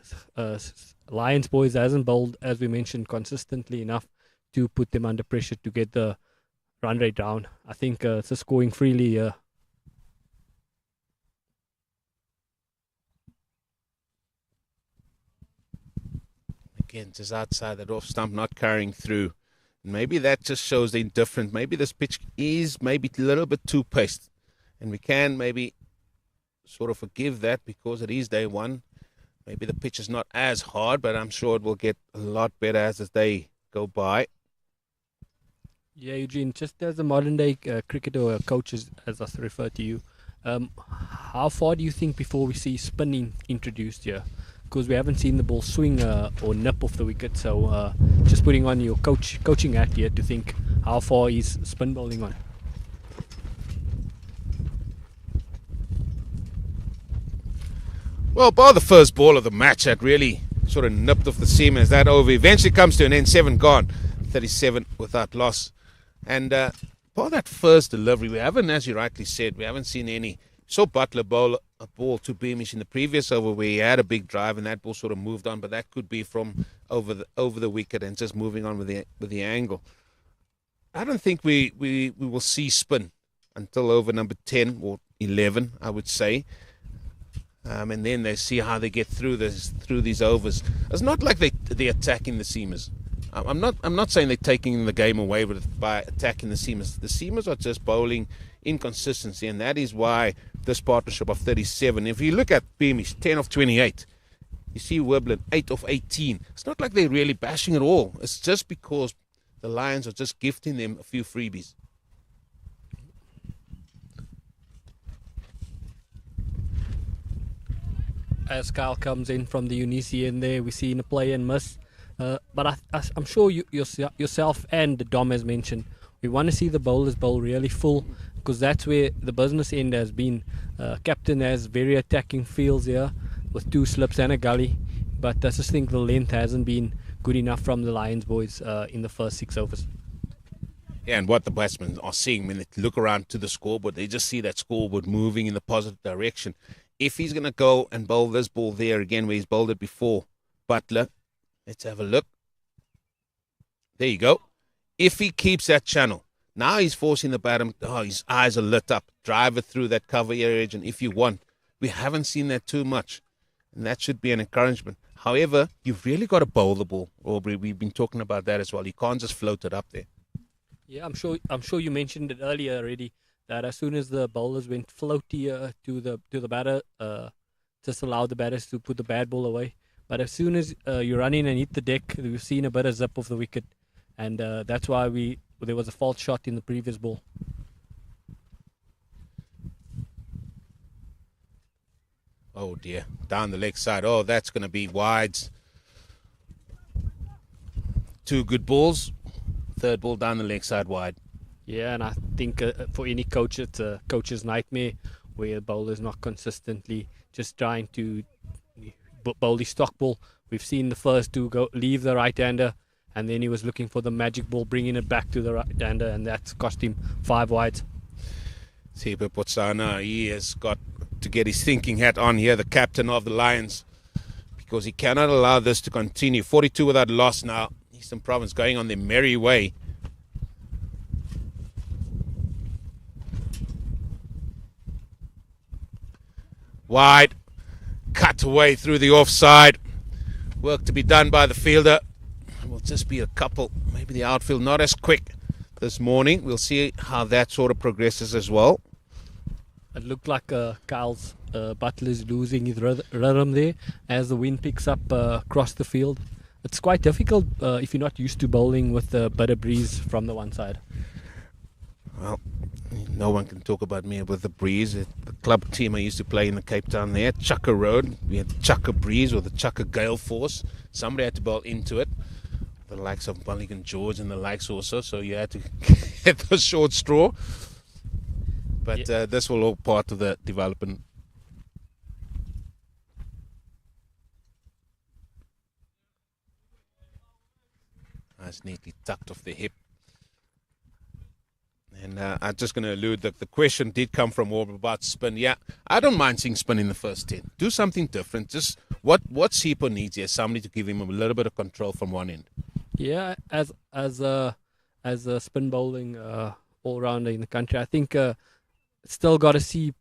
Lions boys hasn't bowled, as we mentioned, consistently enough to put them under pressure to get the run rate down. I think it's just scoring freely here. Again, just outside that off stump, not carrying through. Maybe that just shows the indifference. Maybe this pitch is maybe a little bit too paced. And we can maybe sort of forgive that because it is day one. Maybe the pitch is not as hard, but I'm sure it will get a lot better as the day go by. Yeah, Eugene, just as a modern day cricketer or coach, as I refer to you, how far do you think before we see spinning introduced here? Because we haven't seen the ball swing or nip off the wicket. So just putting on your coaching hat here to think how far is spin bowling on. Well, by the first ball of the match, that really sort of nipped off the seam as that over eventually comes to an end. 7 gone, 37 without loss. And by that first delivery, we haven't, as you rightly said, we haven't seen any. Saw Butler bowl a ball to Beamish in the previous over where he had a big drive and that ball sort of moved on, but that could be from over the wicket and just moving on with the angle. I don't think we will see spin until over number 10 or 11, I would say. And then they see how they get through these overs. It's not like they're attacking the seamers. I'm not saying they're taking the game away by attacking the seamers. The seamers are just bowling inconsistency, and that is why this partnership of 37. If you look at Beamish, 10 of 28. You see Wiblin, 8 of 18. It's not like they're really bashing at all. It's just because the Lions are just gifting them a few freebies. As Kyle comes in from the Unisi in there, we see in a play and miss. But I'm sure yourself and Dom has mentioned, we want to see the bowlers bowl really full because that's where the business end has been. Captain has very attacking fields here with 2 slips and a gully. But I just think the length hasn't been good enough from the Lions boys in the first 6 overs. Yeah, and what the batsmen are seeing when they look around to the scoreboard, they just see that scoreboard moving in the positive direction. If he's going to go and bowl this ball there again where he's bowled it before, Butler, let's have a look. There you go. If he keeps that channel, Now he's forcing the batter. Oh, his eyes are lit up. Drive it through that cover area, and if you want. We haven't seen that too much, and that should be an encouragement. However, you've really got to bowl the ball, Aubrey. We've been talking about that as well. You can't just float it up there. Yeah, I'm sure you mentioned it earlier already that as soon as the bowlers went floaty to the batter, just allow the batters to put the bad ball away. But as soon as you run in and hit the deck, we've seen a bit of zip off the wicket, and that's why there was a false shot in the previous ball. Oh dear, down the leg side. Oh, that's going to be wides. 2 good balls. 3rd ball down the leg side wide. Yeah, and I think for any coach, it's a coach's nightmare where the bowler's not consistently just trying to bowl the stock ball. We've seen the first 2 leave the right-hander, and then he was looking for the magic ball, bringing it back to the right-hander, and that's cost him 5 wides. Sipe Potsana, he has got to get his thinking hat on here, the captain of the Lions, because he cannot allow this to continue. 42 without loss now. Eastern Province going on their merry way. Wide, cut away through the offside. Work to be done by the fielder. It will just be a couple. Maybe the outfield not as quick this morning. We'll see how that sort of progresses as well. It looked like Kyle's Butler's losing his rhythm there as the wind picks up across the field. It's quite difficult if you're not used to bowling with a bit of breeze from the one side. Well, no one can talk about me with the breeze. The club team I used to play in the Cape Town there, Chukka Road, we had Chukka Breeze or the Chukka Gale Force. Somebody had to bowl into it. The likes of Mulligan George and the likes also, so you had to get the short straw. But this will all part of the development. That's neatly tucked off the hip. And I'm just going to allude that the question did come from Aubrey about spin. Yeah, I don't mind seeing spin in the first 10. Do something different. Just what Sipo needs here, somebody to give him a little bit of control from one end. Yeah, as a spin bowling all-rounder in the country, I think still got to see.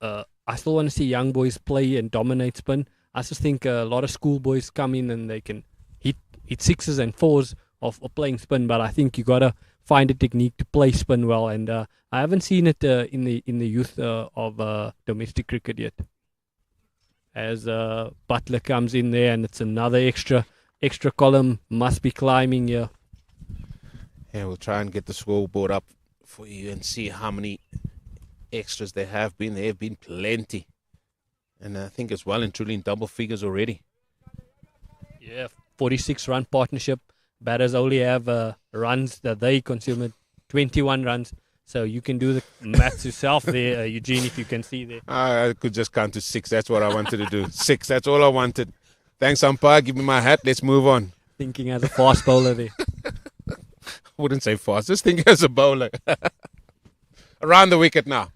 I still want to see young boys play and dominate spin. I just think a lot of schoolboys come in and they can hit 6s and 4s of playing spin, but I think you got to find a technique to play spin well, and I haven't seen it in the youth of domestic cricket yet. As Butler comes in there, and it's another extra column must be climbing here. Yeah, we'll try and get the scoreboard up for you and see how many extras there have been. There have been plenty, and I think it's well and truly in double figures already. Yeah, 46-run partnership. Batters only have runs that they consume at 21 runs. So you can do the maths yourself there, Eugene, if you can see there. I could just count to 6. That's what I wanted to do. 6, that's all I wanted. Thanks, umpire. Give me my hat. Let's move on. Thinking as a fast bowler there. I wouldn't say fast. Just thinking as a bowler. Around the wicket now.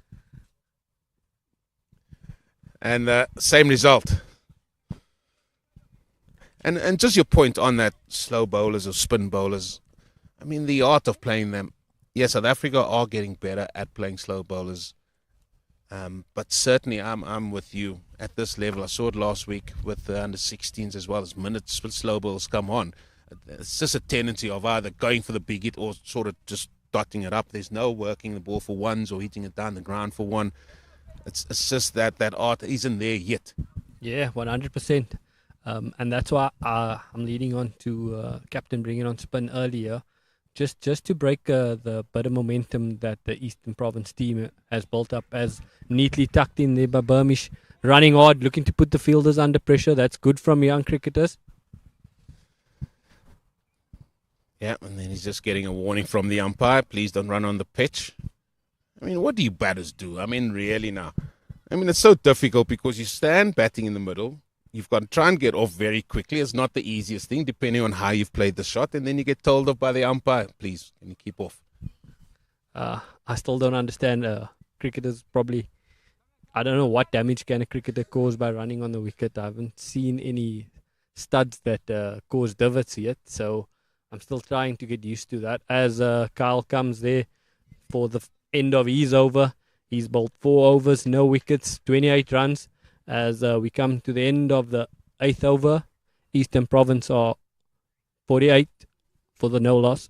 And same result. And just your point on that, slow bowlers or spin bowlers. I mean, the art of playing them. Yes, South Africa are getting better at playing slow bowlers. But certainly I'm with you at this level. I saw it last week with the under-16s as well as minutes with slow bowls come on. It's just a tendency of either going for the big hit or sort of just dotting it up. There's no working the ball for ones or hitting it down the ground for one. It's just that art isn't there yet. Yeah, 100%. And that's why I'm leading on to Captain bringing on spin earlier. Just to break the bit of momentum that the Eastern Province team has built up, as neatly tucked in there by Burmish, running hard, looking to put the fielders under pressure. That's good from young cricketers. Yeah, and then he's just getting a warning from the umpire. Please don't run on the pitch. I mean, what do you batters do? I mean, really now. I mean, it's so difficult because you stand batting in the middle. You've got to try and get off very quickly. It's not the easiest thing, depending on how you've played the shot. And then you get told off by the umpire. Please, can you keep off? I still don't understand. Cricketers probably... I don't know what damage can a cricketer cause by running on the wicket. I haven't seen any studs that cause divots yet. So I'm still trying to get used to that. As Kyle comes there, for the end of his over. He's bowled 4 overs, no wickets, 28 runs. As we come to the end of the 8th over, Eastern Province are 48 for no loss.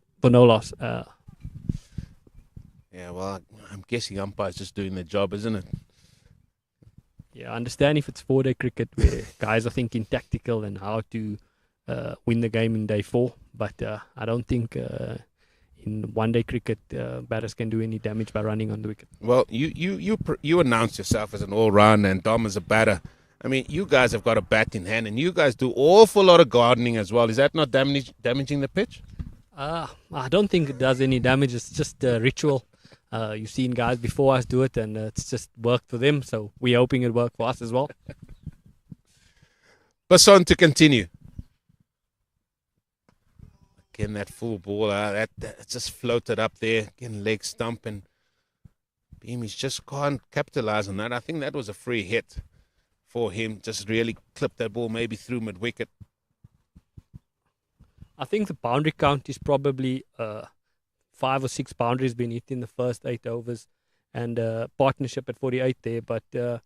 Yeah, well, I'm guessing umpire's just doing their job, isn't it? Yeah, I understand if it's 4-day cricket where guys are thinking tactical and how to win the game in day 4, but I don't think in 1-day cricket batters can do any damage by running on the wicket. Well, you announced yourself as an all-rounder and Dom as a batter. I mean, you guys have got a bat in hand and you guys do awful lot of gardening as well. Is that not damaging the pitch? I don't think it does any damage. It's just a ritual. You've seen guys before us do it, and it's just worked for them. So we're hoping it worked for us as well. Basson to continue. Again, that full ball, that just floated up there. Again, leg stump, and Beamish just can't capitalize on that. I think that was a free hit for him. Just really clipped that ball maybe through mid-wicket. I think the boundary count is probably 5 or 6 boundaries been hit in the first 8 overs, and partnership at 48 there. But the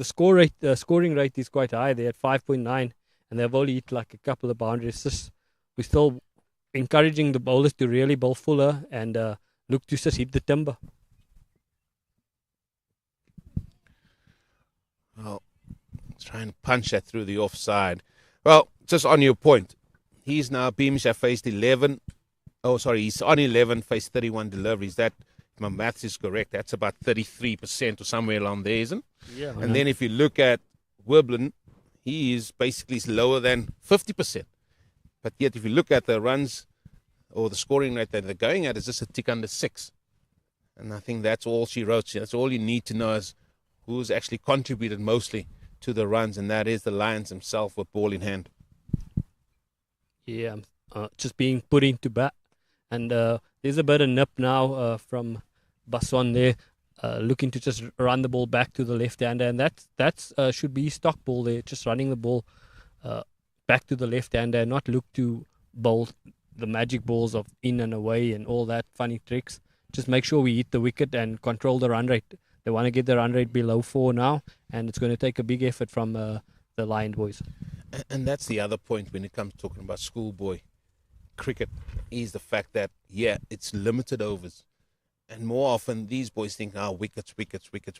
scoring rate is quite high there at 5.9, and they've only hit like a couple of boundaries. We're still encouraging the bowlers to really bowl fuller and look to just hit the timber. Well, trying to punch that through the offside. Well, just on your point, he's now Beamish have faced 11. Oh, sorry, he's on 11, faced 31 deliveries. That, if my maths is correct, that's about 33% or somewhere along there, isn't it? Yeah. And then if you look at Wiblin, he is basically lower than 50%. But yet, if you look at the runs or the scoring rate that they're going at, it's just a tick under 6. And I think that's all she wrote. That's all you need to know is who's actually contributed mostly to the runs, and that is the Lions himself with ball in hand. Yeah, just being put into bat. And there's a bit of nip now from Basson there, looking to just run the ball back to the left-hander. And that's should be stock ball there, just running the ball back to the left-hander, not look to bowl the magic balls of in and away and all that funny tricks. Just make sure we hit the wicket and control the run rate. They want to get the run rate below 4 now, and it's going to take a big effort from the Lion boys. And that's the other point when it comes to talking about schoolboy cricket, is the fact that, yeah, it's limited overs. And more often, these boys think, wickets,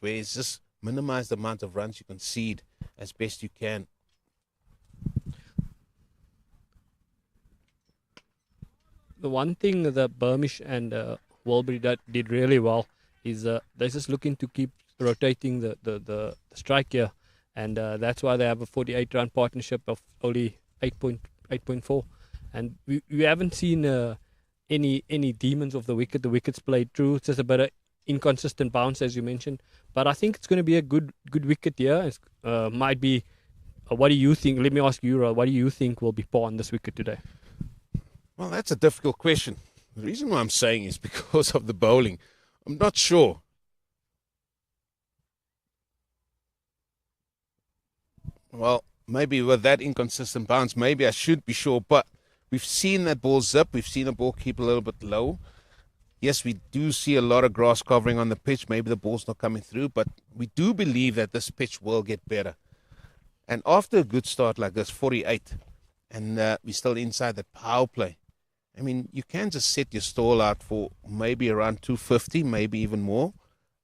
where it's just minimize the amount of runs you concede as best you can. The one thing that Burmish and Walbury did really well is they're just looking to keep rotating the strike here, and that's why they have a 48-run partnership of only 8.4. And we haven't seen any demons of the wicket. The wicket's played through. It's just a bit of inconsistent bounce, as you mentioned. But I think it's going to be a good wicket here. It might be. What do you think? Let me ask you, Ral. What do you think will be par on this wicket today? Well, that's a difficult question. The reason why I'm saying is because of the bowling. I'm not sure. Well, maybe with that inconsistent bounce, maybe I should be sure. But we've seen that ball zip. We've seen the ball keep a little bit low. Yes, we do see a lot of grass covering on the pitch. Maybe the ball's not coming through. But we do believe that this pitch will get better. And after a good start like this, 48, and we're still inside that power play, I mean, you can just set your stall out for maybe around 250, maybe even more.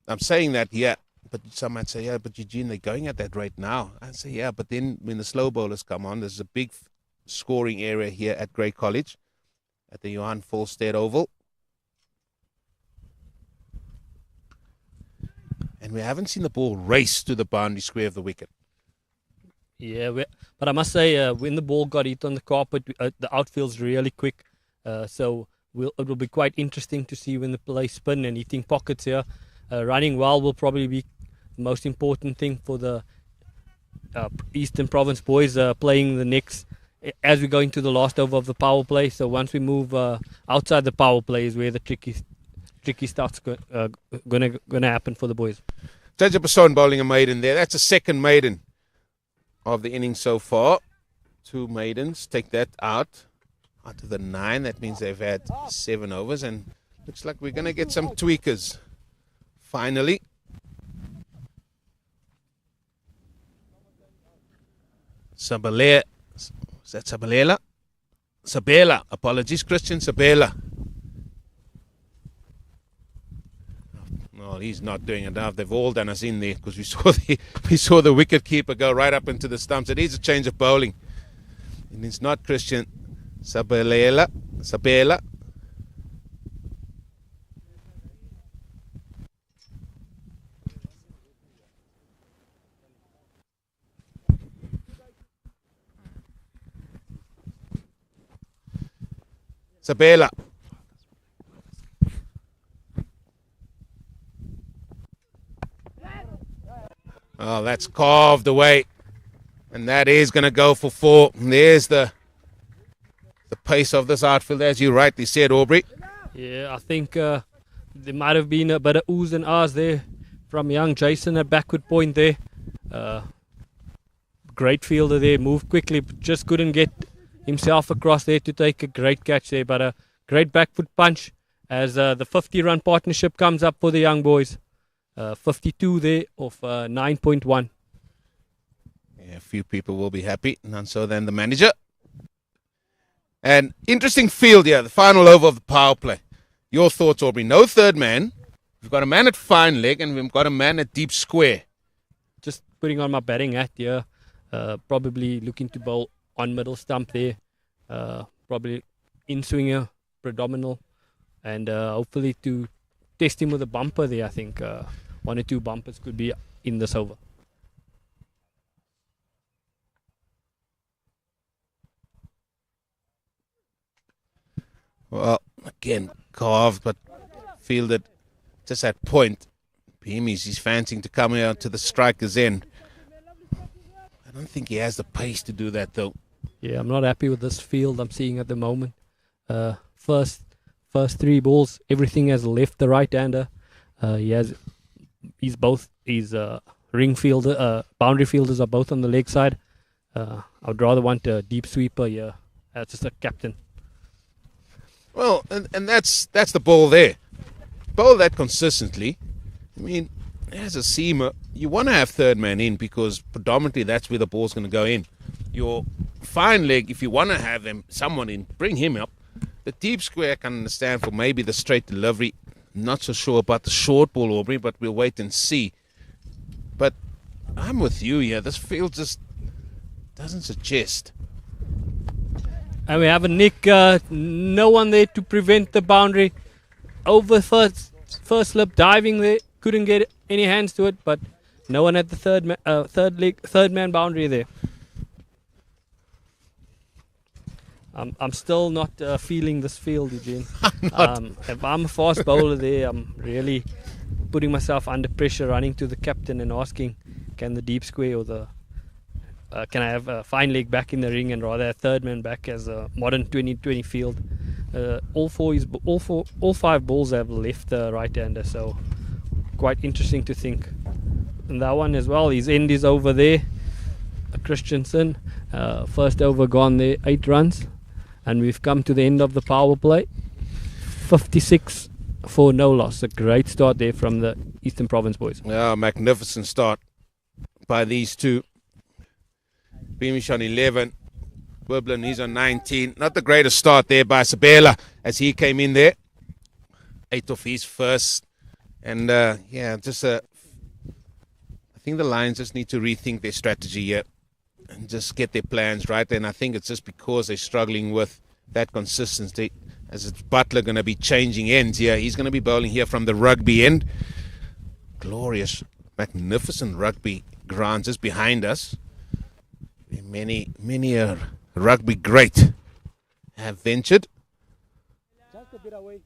I'm saying that, yeah, but some might say, yeah, but Eugene, they're going at that rate now. I say, yeah, but then when the slow bowlers come on, there's a big scoring area here at Grey College, at the Johan Volstead Oval. And we haven't seen the ball race to the boundary square of the wicket. Yeah, but I must say, when the ball got hit on the carpet, the outfield's really quick. So it will be quite interesting to see when the play spin and hitting pockets here. Running well will probably be the most important thing for the Eastern Province boys playing the next as we go into the last over of the power play. So once we move outside the power play is where the tricky stuff's gonna happen for the boys. Jaja Basson bowling a maiden there. That's a second maiden of the innings so far. 2 maidens. Take that out of the 9. That means they've had 7 overs. And Looks like we're going to get some tweakers. Finally. Sabela. Is that Sabela? Sabela. Apologies, Christian Sabela. No, he's not doing enough. They've all done us in there because we saw the wicket keeper go right up into the stumps. It needs a change of bowling. And it's not Christian Sabela. Sabela. Sabela. Oh, that's carved away. And that is going to go for 4. And there's the pace of this outfield, as you rightly said, Aubrey. Yeah, I think there might have been a bit of oohs and ahs there from young Jason at backward point there. Great fielder there, moved quickly, but just couldn't get himself across there to take a great catch there. But a great backfoot punch as the 50-run partnership comes up for the young boys. 52 there of 9.1. Yeah, a few people will be happy, none so than the manager. And interesting field here, the final over of the power play. Your thoughts, Aubrey? No third man. We've got a man at fine leg and we've got a man at deep square. Just putting on my batting hat here. Probably looking to bowl on middle stump there. Probably in swinger, predominant. And hopefully to test him with a bumper there, I think. 1 or 2 bumpers could be in this over. Well, again, carved, but fielded just at point. He's fancying to come out to the striker's end. I don't think he has the pace to do that, though. Yeah, I'm not happy with this field I'm seeing at the moment. First 3 balls, everything has left the right-hander. His ring fielder, boundary fielders are both on the leg side. I would rather want a deep sweeper here as just a captain. Well, and that's the ball there. Bowl that consistently. I mean, as a seamer, you want to have third man in because predominantly that's where the ball's going to go in. Your fine leg, if you want to have someone in, bring him up. The deep square I can understand for maybe the straight delivery. Not so sure about the short ball, Aubrey, but we'll wait and see. But I'm with you here. This field just doesn't suggest. And we have a nick, no one there to prevent the boundary. Over first slip, diving there, couldn't get any hands to it, but no one at the third man boundary there. I'm still not feeling this field, Eugene. If I'm a fast bowler there, I'm really putting myself under pressure, running to the captain and asking, can the deep square or can I have a fine leg back in the ring and rather a third man back as a modern 2020 field? All 5 balls have left the right-hander, so quite interesting to think. And that one as well, his end is over there. Christensen, first over gone there, 8 runs. And we've come to the end of the power play. 56 for no loss. A great start there from the Eastern Province boys. Yeah, magnificent start by these two. Beamish on 11. Wiblin, he's on 19. Not the greatest start there by Sabela as he came in there. 8 off his first. And I think the Lions just need to rethink their strategy here and just get their plans right. And I think it's just because they're struggling with that consistency. As it's Butler going to be changing ends here. He's going to be bowling here from the rugby end. Glorious, magnificent rugby ground just behind us. Many a rugby great have ventured. Just a bit away.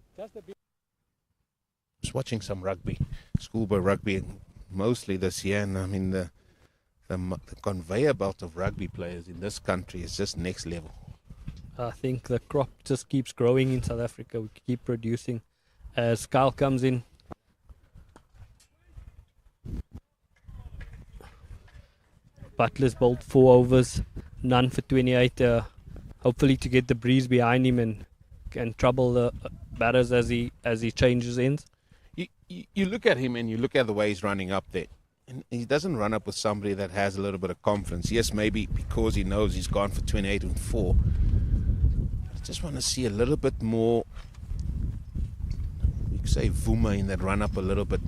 Just watching some rugby, schoolboy rugby, mostly this year. And I mean, the conveyor belt of rugby players in this country is just next level. I think the crop just keeps growing in South Africa. We keep producing. As Kyle comes in. Butler's bowled 4 overs, none for 28. Hopefully to get the breeze behind him and can trouble the batters as he changes ends. You look at him and you look at the way he's running up there. And he doesn't run up with somebody that has a little bit of confidence. Yes, maybe because he knows he's gone for 28 and 4. I just want to see a little bit more, you could say, Vuma in that run up a little bit.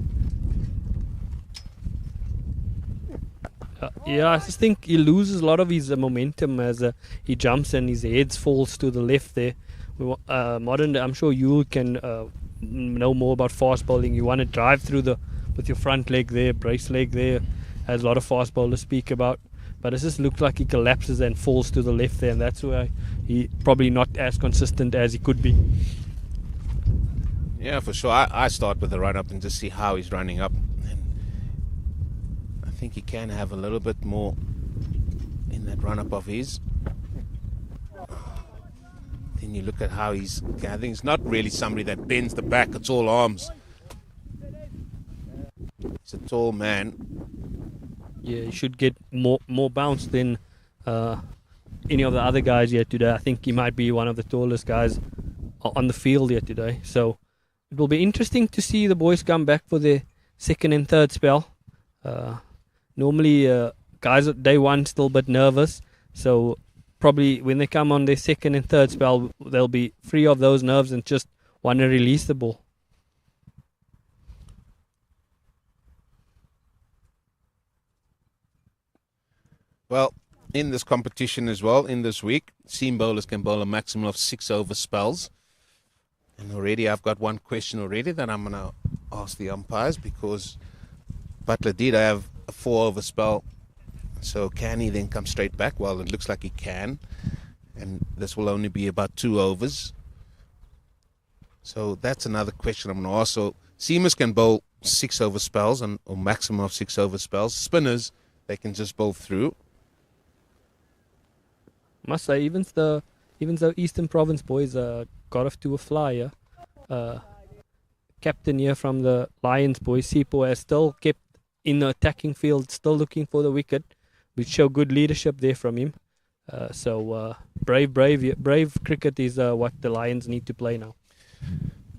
I just think he loses a lot of his momentum as he jumps and his head falls to the left there. Modern, I'm sure you can know more about fast bowling. You want to drive through with your front leg there, brace leg there, as a lot of fast bowlers speak about. But it just looks like he collapses and falls to the left there, and that's why he probably not as consistent as he could be. Yeah, for sure. I start with the run up and just see how he's running up. And I think he can have a little bit more in that run up of his. Then you look at how he's gathering. It's not really somebody that bends the back, it's all arms. He's a tall man. Yeah, he should get more bounce than any of the other guys here today. I think he might be one of the tallest guys on the field here today. So it will be interesting to see the boys come back for their second and third spell. Normally, guys at day one still a bit nervous. So probably when they come on their second and third spell, they'll be free of those nerves and just want to release the ball. Well, in this competition as well, in this week, seam bowlers can bowl a maximum of 6 over spells. And already I've got one question already that I'm going to ask the umpires, because Butler did have a 4 over spell. So can he then come straight back? Well, it looks like he can. And this will only be about 2 overs. So that's another question I'm going to ask. So seamers can bowl 6 over spells, or maximum of 6 over spells. Spinners, they can just bowl through. Must say, even though Eastern Province boys got off to a flyer, captain here from the Lions boys, Sipo, has still kept in the attacking field, still looking for the wicket, which show good leadership there from him. So brave cricket is what the Lions need to play now.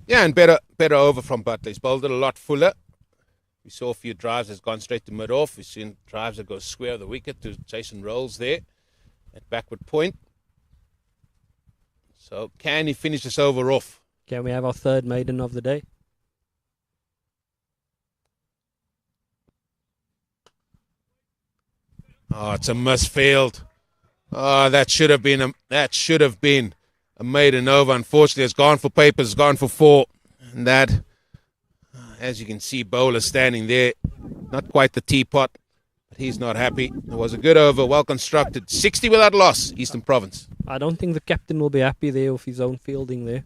Yeah, and better over from Butler. He's bowled it a lot fuller. We saw a few drives that's gone straight to mid-off. We've seen drives that go square of the wicket to Jason Rolls there at backward point. So can he finish this over off? Can we have our third maiden of the day? Oh, it's a misfield. Oh, that should have been a maiden over. Unfortunately, it's gone for papers, it's gone for 4. And that, as you can see, bowler standing there, not quite the teapot, but he's not happy. It was a good over, well constructed. 60 without loss, Eastern Province. I don't think the captain will be happy there with his own fielding there.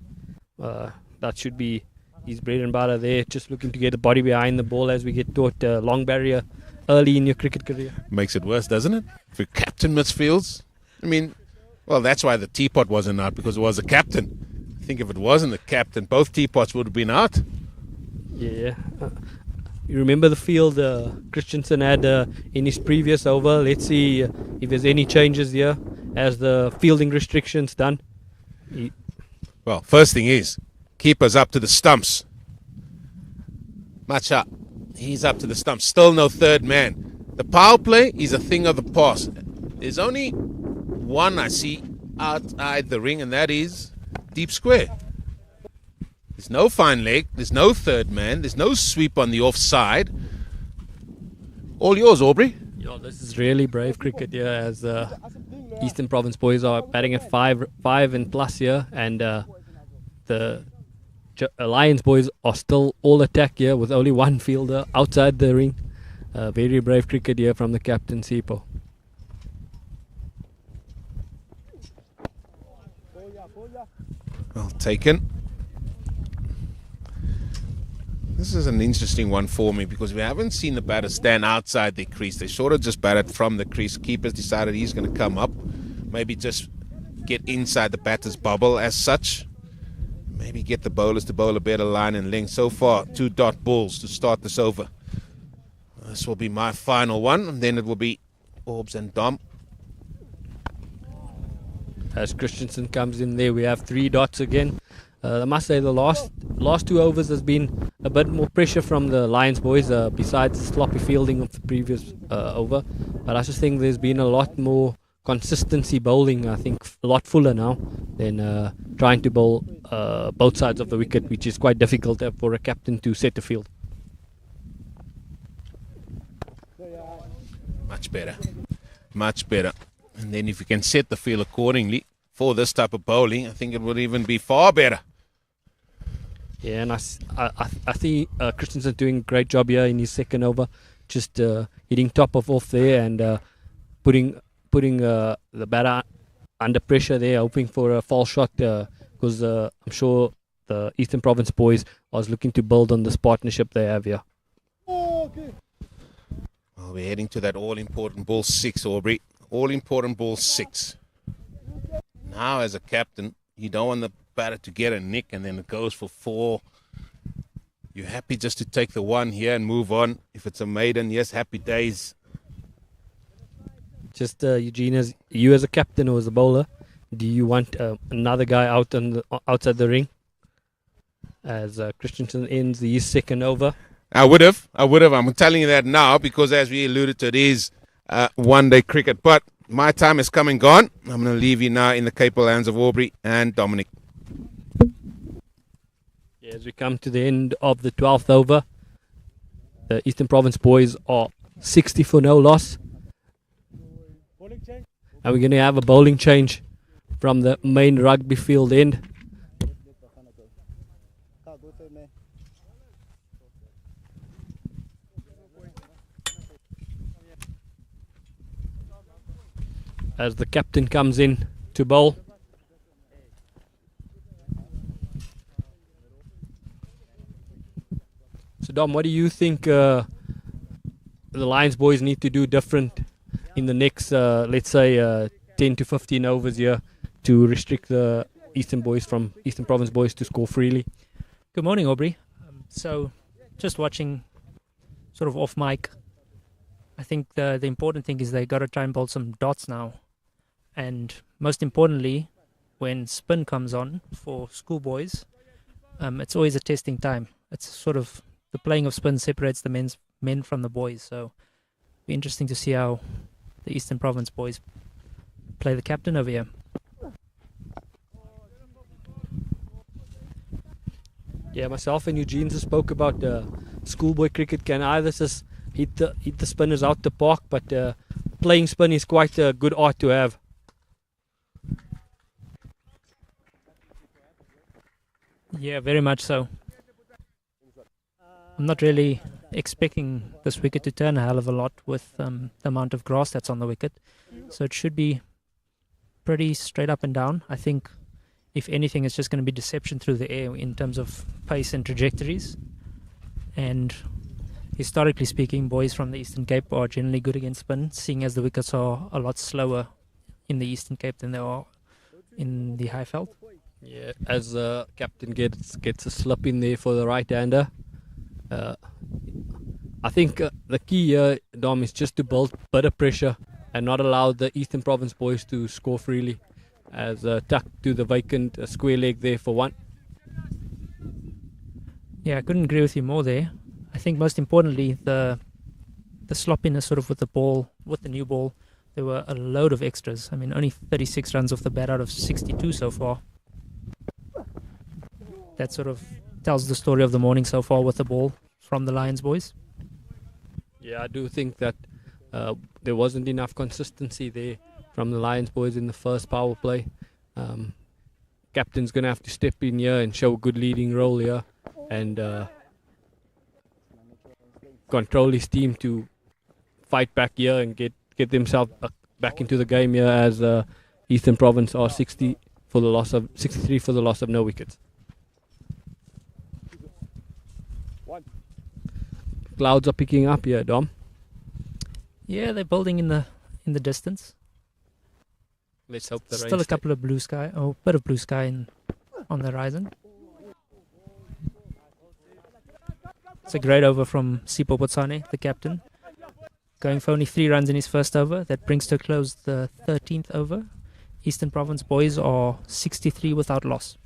That should be his bread and butter there, just looking to get the body behind the ball as we get taught long barrier early in your cricket career. Makes it worse, doesn't it? If your captain misfields. I mean, well, that's why the teapot wasn't out, because it was the captain. I think if it wasn't the captain, both teapots would have been out. Yeah. You remember the field Christensen had in his previous over. Let's see if there's any changes here as the fielding restrictions done. Well, first thing is, keeper's up to the stumps. Macha, he's up to the stumps. Still no third man. The power play is a thing of the past. There's only one I see outside the ring, and that is deep square. There's no fine leg, there's no third man, there's no sweep on the offside. All yours, Aubrey. Yeah, this is really brave cricket here, as Eastern Province boys are batting at 5 and plus here, and the Lions boys are still all attack here with only one fielder outside the ring. Very brave cricket here from the captain, Sipo. Well taken. This is an interesting one for me, because we haven't seen the batter stand outside the crease. They sort of just batted from the crease. Keeper's decided he's going to come up, maybe just get inside the batter's bubble as such. Maybe get the bowlers to bowl a better line and length. So far, 2 dot balls to start this over. This will be my final one, and then it will be Orbs and Dom. as Christensen comes in there. We have 3 dots again. I must say the last 2 overs has been a bit more pressure from the Lions boys, besides the sloppy fielding of the previous over. But I just think there's been a lot more consistency bowling. I think a lot fuller now than trying to bowl both sides of the wicket, which is quite difficult for a captain to set the field. Much better. Much better. And then if you can set the field accordingly for this type of bowling, I think it would even be far better. Yeah, and I think Christensen doing a great job here in his second over, just hitting top of off there and putting the batter under pressure there, hoping for a false shot, because I'm sure the Eastern Province boys are looking to build on this partnership they have here. Well, we're heading to that all-important ball 6, Aubrey. All-important ball 6. Now, as a captain, you don't want the batter to get a nick and then it goes for 4. You're happy just to take the 1 here and move on. If it's a maiden, yes, happy days. Just Eugene, as you as a captain or as a bowler, do you want another guy out outside the ring as Christensen ends the second over? I would have. I'm telling you that now because, as we alluded to, it is one-day cricket. But my time has come and gone. I'm going to leave you now in the capable hands of Aubrey and Dominic. Yeah, as we come to the end of the 12th over, the Eastern Province boys are 60 for no loss. And we're going to have a bowling change from the main rugby field end. As the captain comes in to bowl. So Dom, what do you think the Lions boys need to do different in the next, let's say, 10 to 15 overs here to restrict the Eastern Province boys to score freely? Good morning, Aubrey. So, just watching sort of off mic, I think the important thing is they got to try and bowl some dots now. And most importantly, when spin comes on for schoolboys, it's always a testing time. It's sort of the playing of spin separates the men from the boys. So, it'll be interesting to see how the Eastern Province boys play the captain over here. Yeah, myself and Eugene just spoke about schoolboy cricket can either just hit the spinners out the park, but playing spin is quite a good art to have. Yeah, very much so. I'm not really expecting this wicket to turn a hell of a lot with the amount of grass that's on the wicket. So it should be pretty straight up and down. I think, if anything, it's just going to be deception through the air in terms of pace and trajectories. And historically speaking, boys from the Eastern Cape are generally good against spin, seeing as the wickets are a lot slower in the Eastern Cape than they are in the Highveld. Yeah, as the captain gets a slip in there for the right-hander. I think the key here, Dom, is just to build better pressure and not allow the Eastern Province boys to score freely. As tucked to the vacant square leg there for 1. Yeah, I couldn't agree with you more there. I think most importantly, the sloppiness sort of with the ball, with the new ball, there were a load of extras. I mean, only 36 runs off the bat out of 62 so far. That sort of tells the story of the morning so far with the ball from the Lions boys. Yeah, I do think that there wasn't enough consistency there from the Lions boys in the first power play. Captain's going to have to step in here and show a good leading role here and control his team to fight back here and get themselves back into the game here as Eastern Province are 63 for the loss of no wickets. Clouds are picking up here, Dom. Yeah, they're building in the distance. Let's hope the rain still a couple of blue sky, a bit of blue sky on the horizon. It's a great over from Sipho Botsane, the captain, going for only 3 runs in his first over. That brings to a close the 13th over Eastern Province boys are 63 without loss.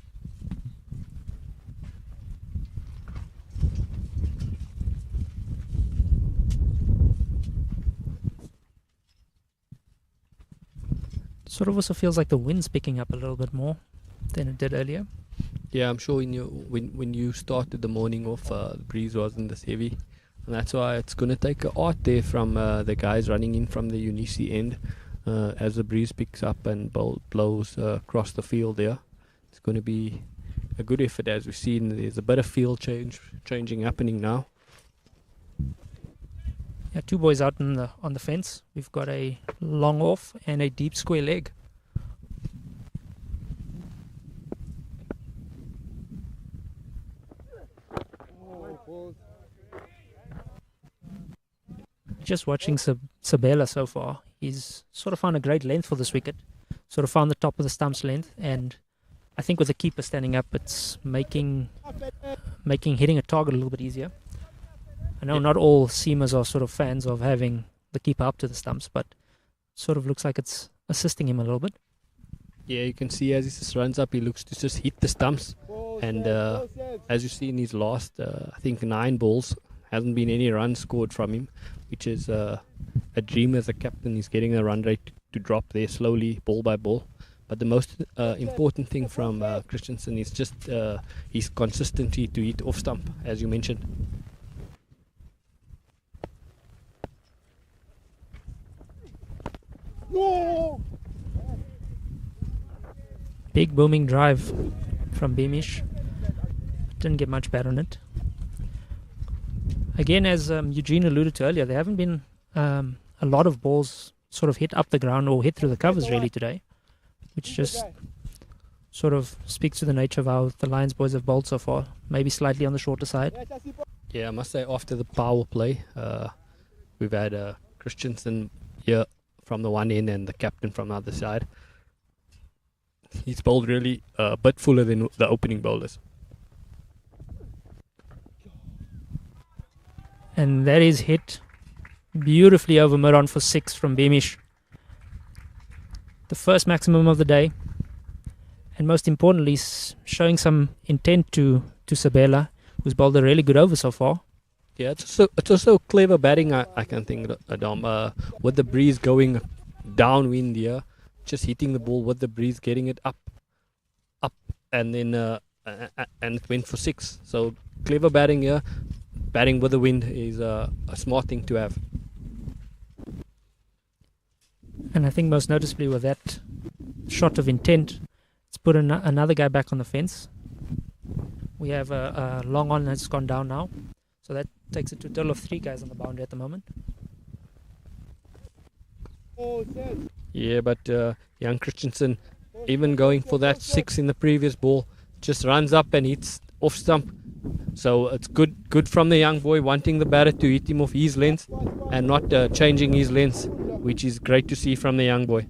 Sort of also feels like the wind's picking up a little bit more than it did earlier. Yeah, I'm sure when you started the morning off, the breeze wasn't this heavy, and that's why it's going to take an art there from the guys running in from the Unisi end. As the breeze picks up and blows across the field there, it's going to be a good effort. As we've seen, there's a bit of field changing happening now. Yeah, two boys out on the fence. We've got a long off and a deep square leg. Just watching Sabela so far, he's sort of found a great length for this wicket. Sort of found the top of the stump's length, and I think with the keeper standing up, it's making hitting a target a little bit easier. I know not all seamers are sort of fans of having the keeper up to the stumps, but sort of looks like it's assisting him a little bit. Yeah, you can see as he just runs up, he looks to just hit the stumps. And as you see in his last, I think 9 balls, hasn't been any runs scored from him, which is a dream as a captain. He's getting the run rate to drop there slowly, ball by ball. But the most important thing from Christensen is just his consistency to hit off stump, as you mentioned. No! Big booming drive from Beamish. Didn't get much bat on it. Again, as Eugene alluded to earlier, there haven't been a lot of balls sort of hit up the ground or hit through the covers really today, which just sort of speaks to the nature of how the Lions boys have bowled so far. Maybe slightly on the shorter side. Yeah, I must say after the power play, we've had Christensen here from the one end and the captain from the other side. He's bowled really a bit fuller than the opening bowlers. And that is hit beautifully over mid-on for 6 from Beamish. The first maximum of the day. And most importantly, showing some intent to Sabela, who's bowled a really good over so far. Yeah, it's also clever batting, I can think, Adam. With the breeze going downwind here, just hitting the ball with the breeze, getting it up, and then and it went for 6. So clever batting here. Batting with the wind is a smart thing to have. And I think most noticeably with that shot of intent, it's put another guy back on the fence. We have a long on that's gone down now. So that takes it to a total of 3 guys on the boundary at the moment. Yeah, but young Christensen, even going for that 6 in the previous ball, just runs up and hits off stump. So it's good from the young boy wanting the batter to hit him off his length and not changing his length, which is great to see from the young boy.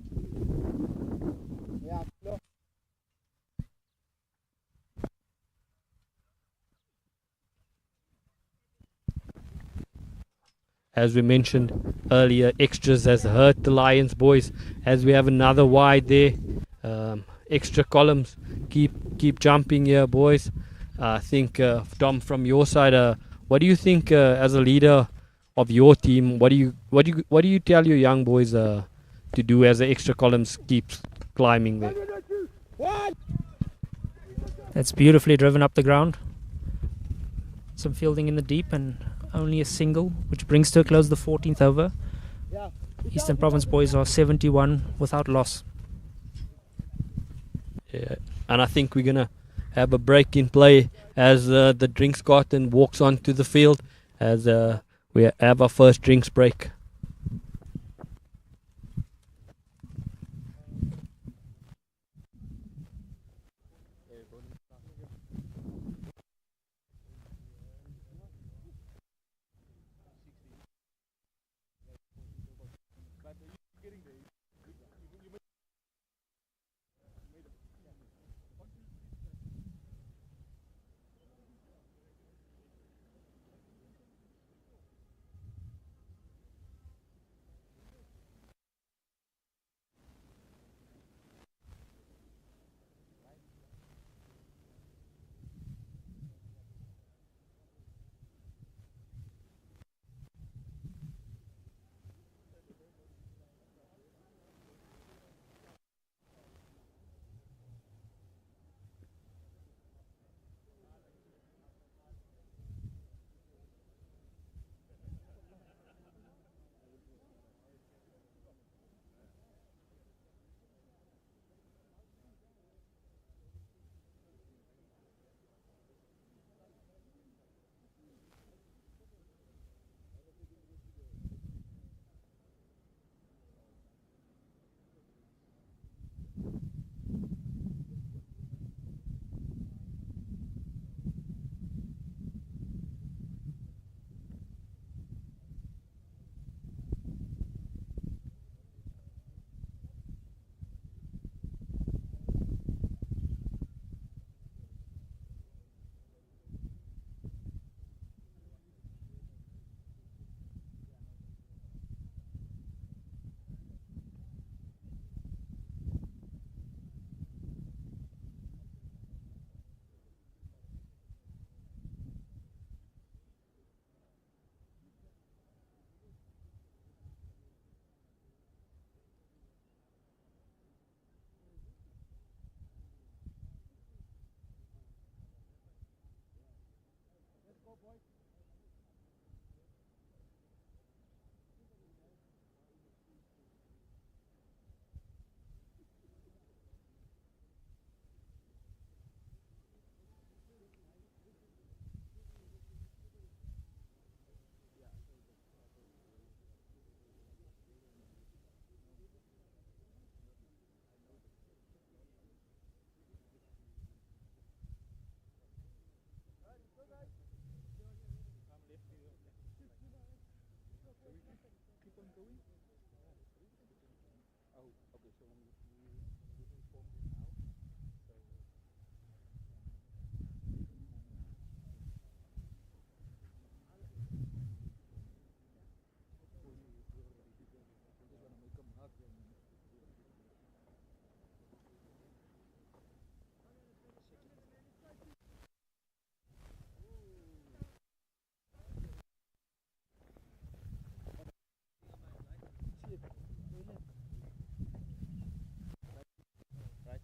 As we mentioned earlier, extras has hurt the Lions boys, as we have another wide there. Extra columns, keep jumping here, boys. I think Tom, from your side, what do you think as a leader of your team? What do you tell your young boys to do as the extra columns keeps climbing there? That's beautifully driven up the ground. Some fielding in the deep and only a single, which brings to a close the 14th over. Eastern Province boys are 71 without loss. Yeah, and I think we're gonna have a break in play as the drinks carton walks onto the field as we have our first drinks break.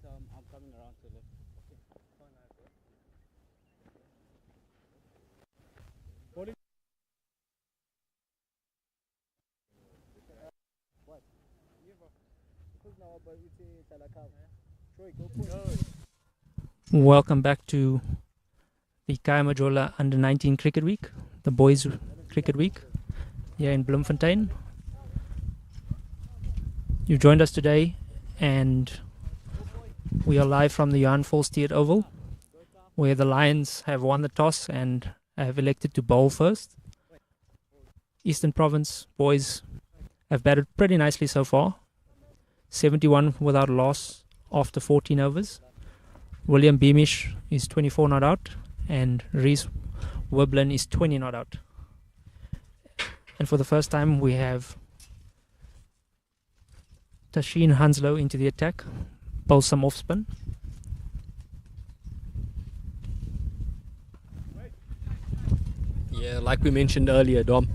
I'm coming around to left. Welcome back to the Khaya Majola Under 19 Cricket Week, the boys' cricket week here in Bloemfontein. You've joined us today, and we are live from the Johan Volstead Oval, where the Lions have won the toss and have elected to bowl first. Eastern Province boys have batted pretty nicely so far. 71 without a loss after 14 overs. William Beamish is 24 not out, and Reese Wiblin is 20 not out. And for the first time, we have Tashin Hanslow into the attack, bowl some off spin. Yeah, like we mentioned earlier, Dom,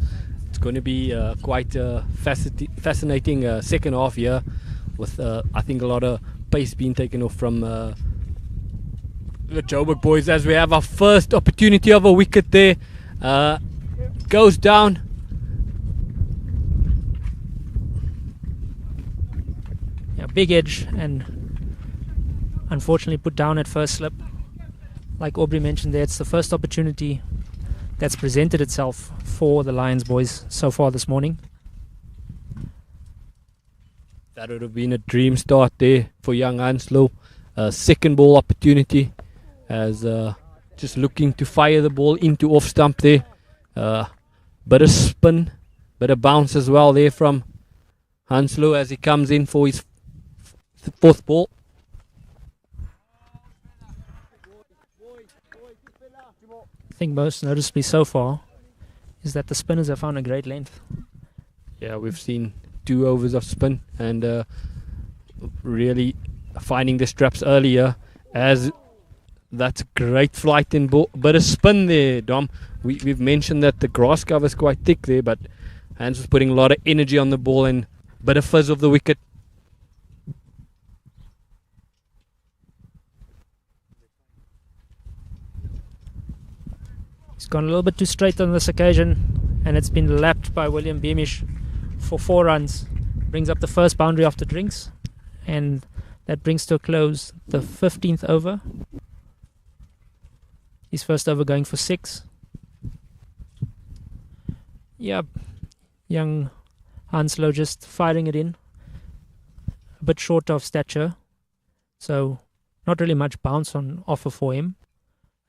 it's going to be quite a fascinating second half here, with I think a lot of pace being taken off from the Joburg boys, as we have our first opportunity of a wicket there. Goes down. Yeah, big edge, and unfortunately put down at first slip. Like Aubrey mentioned there, it's the first opportunity that's presented itself for the Lions boys so far this morning. That would have been a dream start there for young Hanslow. Second ball opportunity, as just looking to fire the ball into off stump there. Bit of spin, bit of bounce as well there from Hanslow as he comes in for his fourth ball. I think most noticeably so far is that the spinners have found a great length. Yeah, we've seen 2 overs of spin, and really finding the straps earlier, as that's great flight and bit of spin there, Dom. We've mentioned that the grass cover is quite thick there, but Hans was putting a lot of energy on the ball and bit of fuzz of the wicket. He's gone a little bit too straight on this occasion, and it's been lapped by William Beamish for 4 runs. Brings up the first boundary after drinks, and that brings to a close the 15th over. His first over going for 6. Yeah, young Hanslow just firing it in. A bit short of stature, so not really much bounce on offer for him.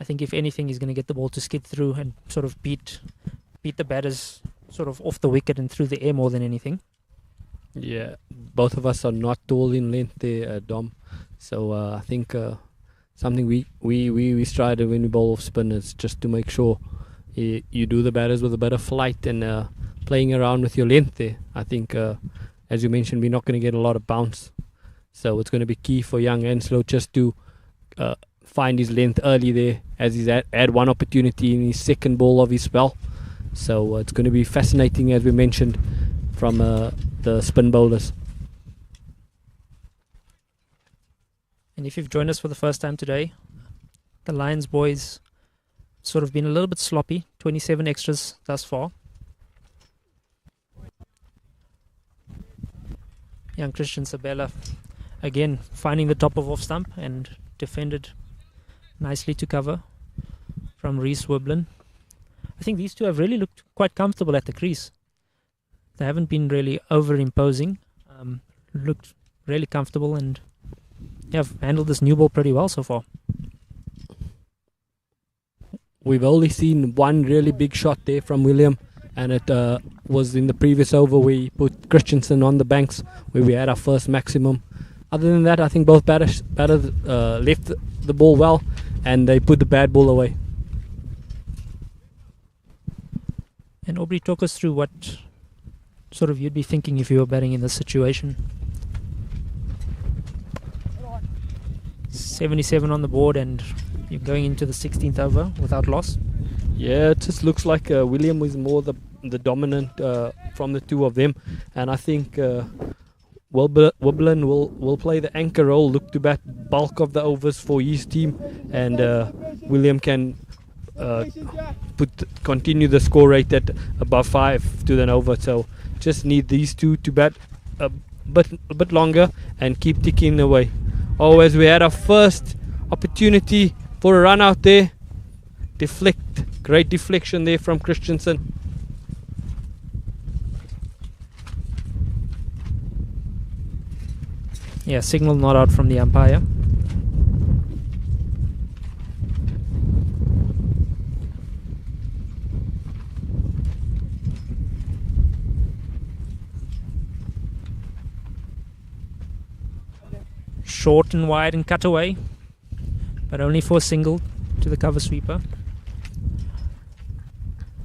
I think if anything, he's going to get the ball to skid through and sort of beat the batters sort of off the wicket and through the air more than anything. Yeah, both of us are not tall in length there, Dom. So I think something we strive when we bowl off spin is just to make sure you do the batters with a bit of flight and playing around with your length there. I think, as you mentioned, we're not going to get a lot of bounce. So it's going to be key for young Hanslow just to find his length early there, as he's had one opportunity in his second ball of his spell. So it's going to be fascinating, as we mentioned, from the spin bowlers. And if you've joined us for the first time today, the Lions boys sort of been a little bit sloppy. 27 extras thus far. Young Christian Sabella again finding the top of off stump and defended nicely to cover from Reese Wiblin. I think these two have really looked quite comfortable at the crease. They haven't been really over-imposing. Looked really comfortable and have handled this new ball pretty well so far. We've only seen one really big shot there from William, and it was in the previous over we put Christensen on the banks where we had our first maximum. Other than that, I think both batters left the ball well, and they put the bad ball away. And Aubrey, talk us through what sort of you'd be thinking if you were batting in this situation. 77 on the board and you're going into the 16th over without loss. Yeah, it just looks like William was more the dominant from the two of them, and I think Wiblin will play the anchor role, look to bat bulk of the overs for his team, and William can continue the score rate at above 5 to the over. So just need these two to bat a bit longer and keep ticking away. Oh, as we had our first opportunity for a run out there, great deflection there from Christensen. Yeah, signal not out from the umpire. Short and wide and cut away, but only for a single to the cover sweeper.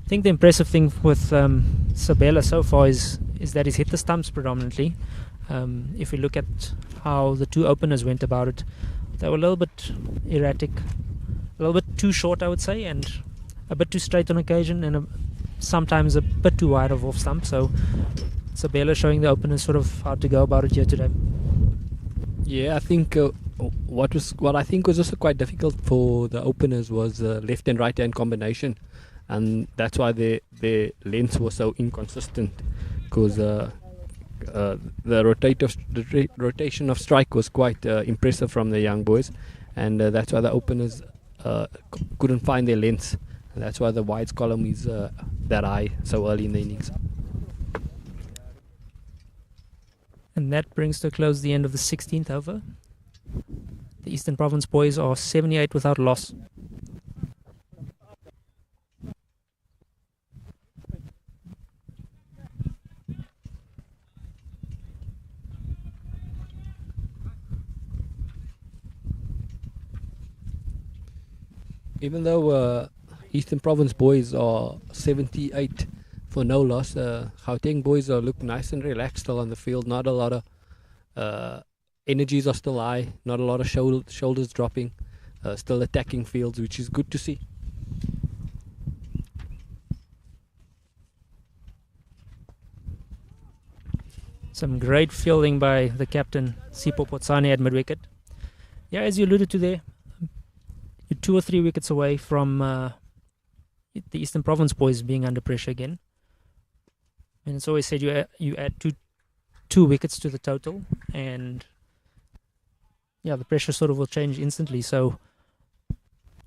I think the impressive thing with Sabela so far is that he's hit the stumps predominantly. If we look at how the two openers went about it, they were a little bit erratic, a little bit too short, I would say, and a bit too straight on occasion, and sometimes a bit too wide of off stump. So Sabela showing the openers sort of how to go about it here today. Yeah, I think what I think was also quite difficult for the openers was the left and right hand combination, and that's why their lengths were so inconsistent, because the rotation of strike was quite impressive from the young boys, and that's why the openers couldn't find their lengths, and that's why the wides column is that high so early in the innings. And that brings to a close the end of the 16th over. The Eastern Province boys are 78 without loss. Even though Eastern Province boys are 78 for no loss, Gauteng boys look nice and relaxed still on the field. Not a lot of energies are still high, not a lot of shoulders dropping, still attacking fields, which is good to see. Some great fielding by the captain, Sipho Potsane, at mid-wicket. Yeah, as you alluded to there, you're 2 or 3 wickets away from the Eastern Province boys being under pressure again. And it's always said you add two wickets to the total, and yeah, the pressure sort of will change instantly. So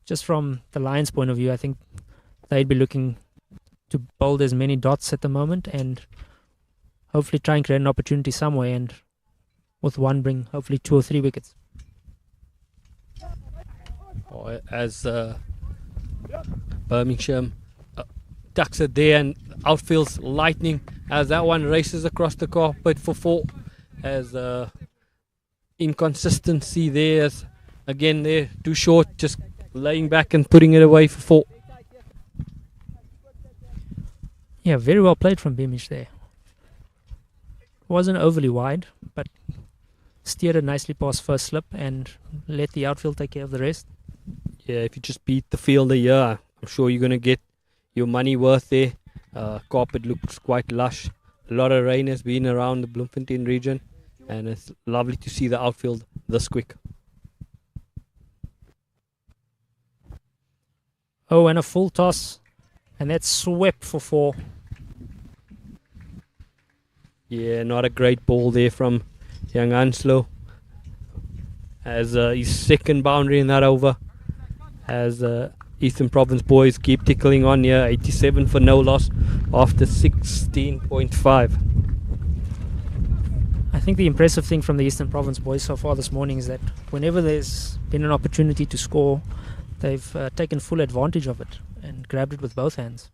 just from the Lions' point of view, I think they'd be looking to bowl as many dots at the moment and hopefully try and create an opportunity somewhere, and with one bring hopefully 2 or 3 wickets. As Birmingham tucks it there, and outfield's lightning as that one races across the carpet for 4. As inconsistency there, as again there, too short, just laying back and putting it away for 4. Yeah, very well played from Beamish there. Wasn't overly wide, but steered it nicely past first slip and let the outfield take care of the rest. Yeah, if you just beat the fielder here, I'm sure you're going to get your money worth there. Carpet looks quite lush. A lot of rain has been around the Bloemfontein region, and it's lovely to see the outfield this quick. Oh, and a full toss, and that's swept for 4. Yeah, not a great ball there from young Anslow. As his second boundary in that over. As Eastern Province boys keep tickling on here, 87 for no loss after 16.5. I think the impressive thing from the Eastern Province boys so far this morning is that whenever there's been an opportunity to score, they've taken full advantage of it and grabbed it with both hands.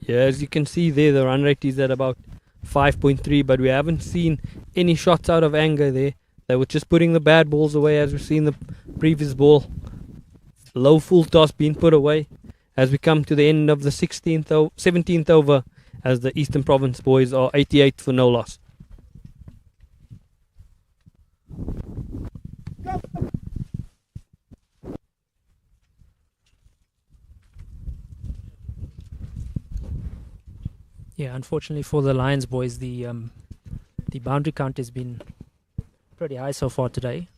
Yeah, as you can see there, the run rate is at about 5.3, but we haven't seen any shots out of anger there. They were just putting the bad balls away, as we've seen the previous ball. Low full toss being put away as we come to the end of the 17th over, as the Eastern Province boys are 88 for no loss. Yeah, unfortunately for the Lions boys, the boundary count has been pretty high so far today.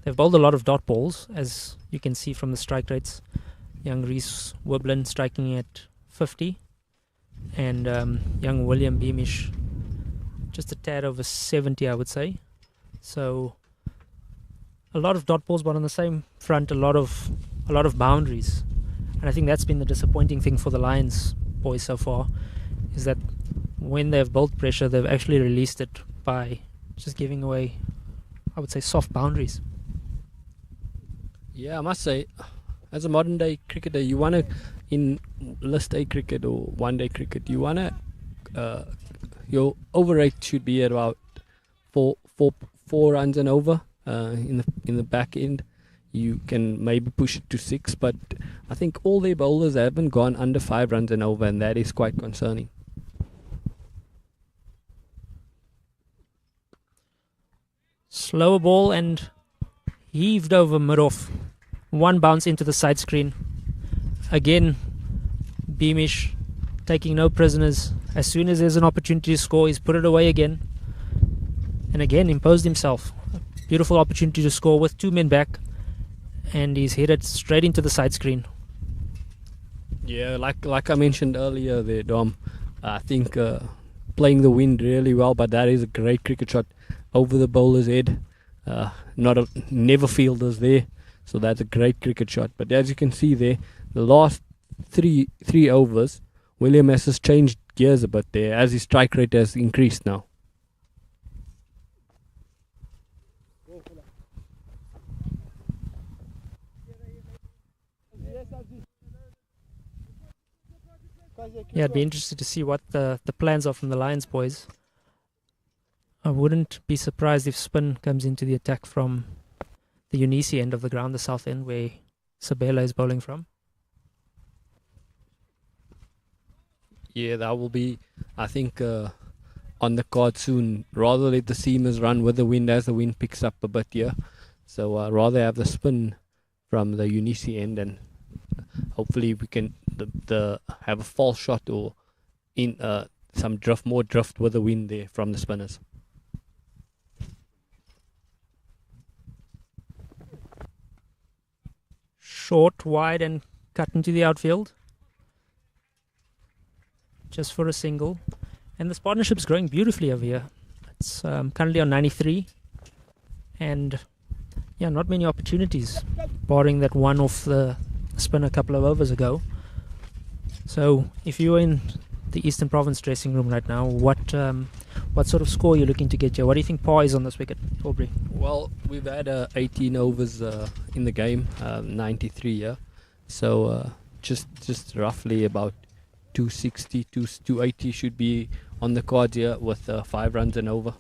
They've bowled a lot of dot balls, as you can see from the strike rates. Young Reese Wiblin striking at 50, and young William Beamish just a tad over 70, I would say. So a lot of dot balls, but on the same front, a lot of boundaries. And I think that's been the disappointing thing for the Lions boys so far, is that when they've built pressure, they've actually released it by just giving away, I would say, soft boundaries. Yeah, I must say, as a modern day cricketer, you want to, in list A cricket or one day cricket, you want to, your over rate should be at about four runs and over. In the back end, you can maybe push it to 6, but I think all their bowlers haven't gone under 5 runs and over, and that is quite concerning. Slower ball and heaved over mid-off. One bounce into the side screen. Again, Beamish taking no prisoners. As soon as there's an opportunity to score, he's put it away again. And again, imposed himself. Beautiful opportunity to score with 2 men back. And he's headed straight into the side screen. Yeah, like I mentioned earlier there, Dom, I think playing the wind really well, but that is a great cricket shot over the bowler's head. Never fielders there, so that's a great cricket shot. But as you can see there, the last three overs, William has changed gears a bit there as his strike rate has increased now. Yeah, I'd be interested to see what the plans are from the Lions boys. I wouldn't be surprised if spin comes into the attack from the Unisi end of the ground, the south end, where Sabela is bowling from. Yeah, that will be, I think, on the card soon. Rather let the seamers run with the wind as the wind picks up a bit here. So rather have the spin from the Unisi end, and hopefully we can have a false shot or in some more drift with the wind there from the spinners. Short, wide, and cut into the outfield. Just for a single. And this partnership's growing beautifully over here. It's currently on 93. And yeah, not many opportunities, barring that one off the spin a couple of overs ago. So if you're in the Eastern Province dressing room right now, what sort of score are you looking to get here? What do you think par is on this wicket, Aubrey? Well, we've had 18 overs in the game, 93, yeah. So just roughly about 260, 280 should be on the cards here with 5 runs and over.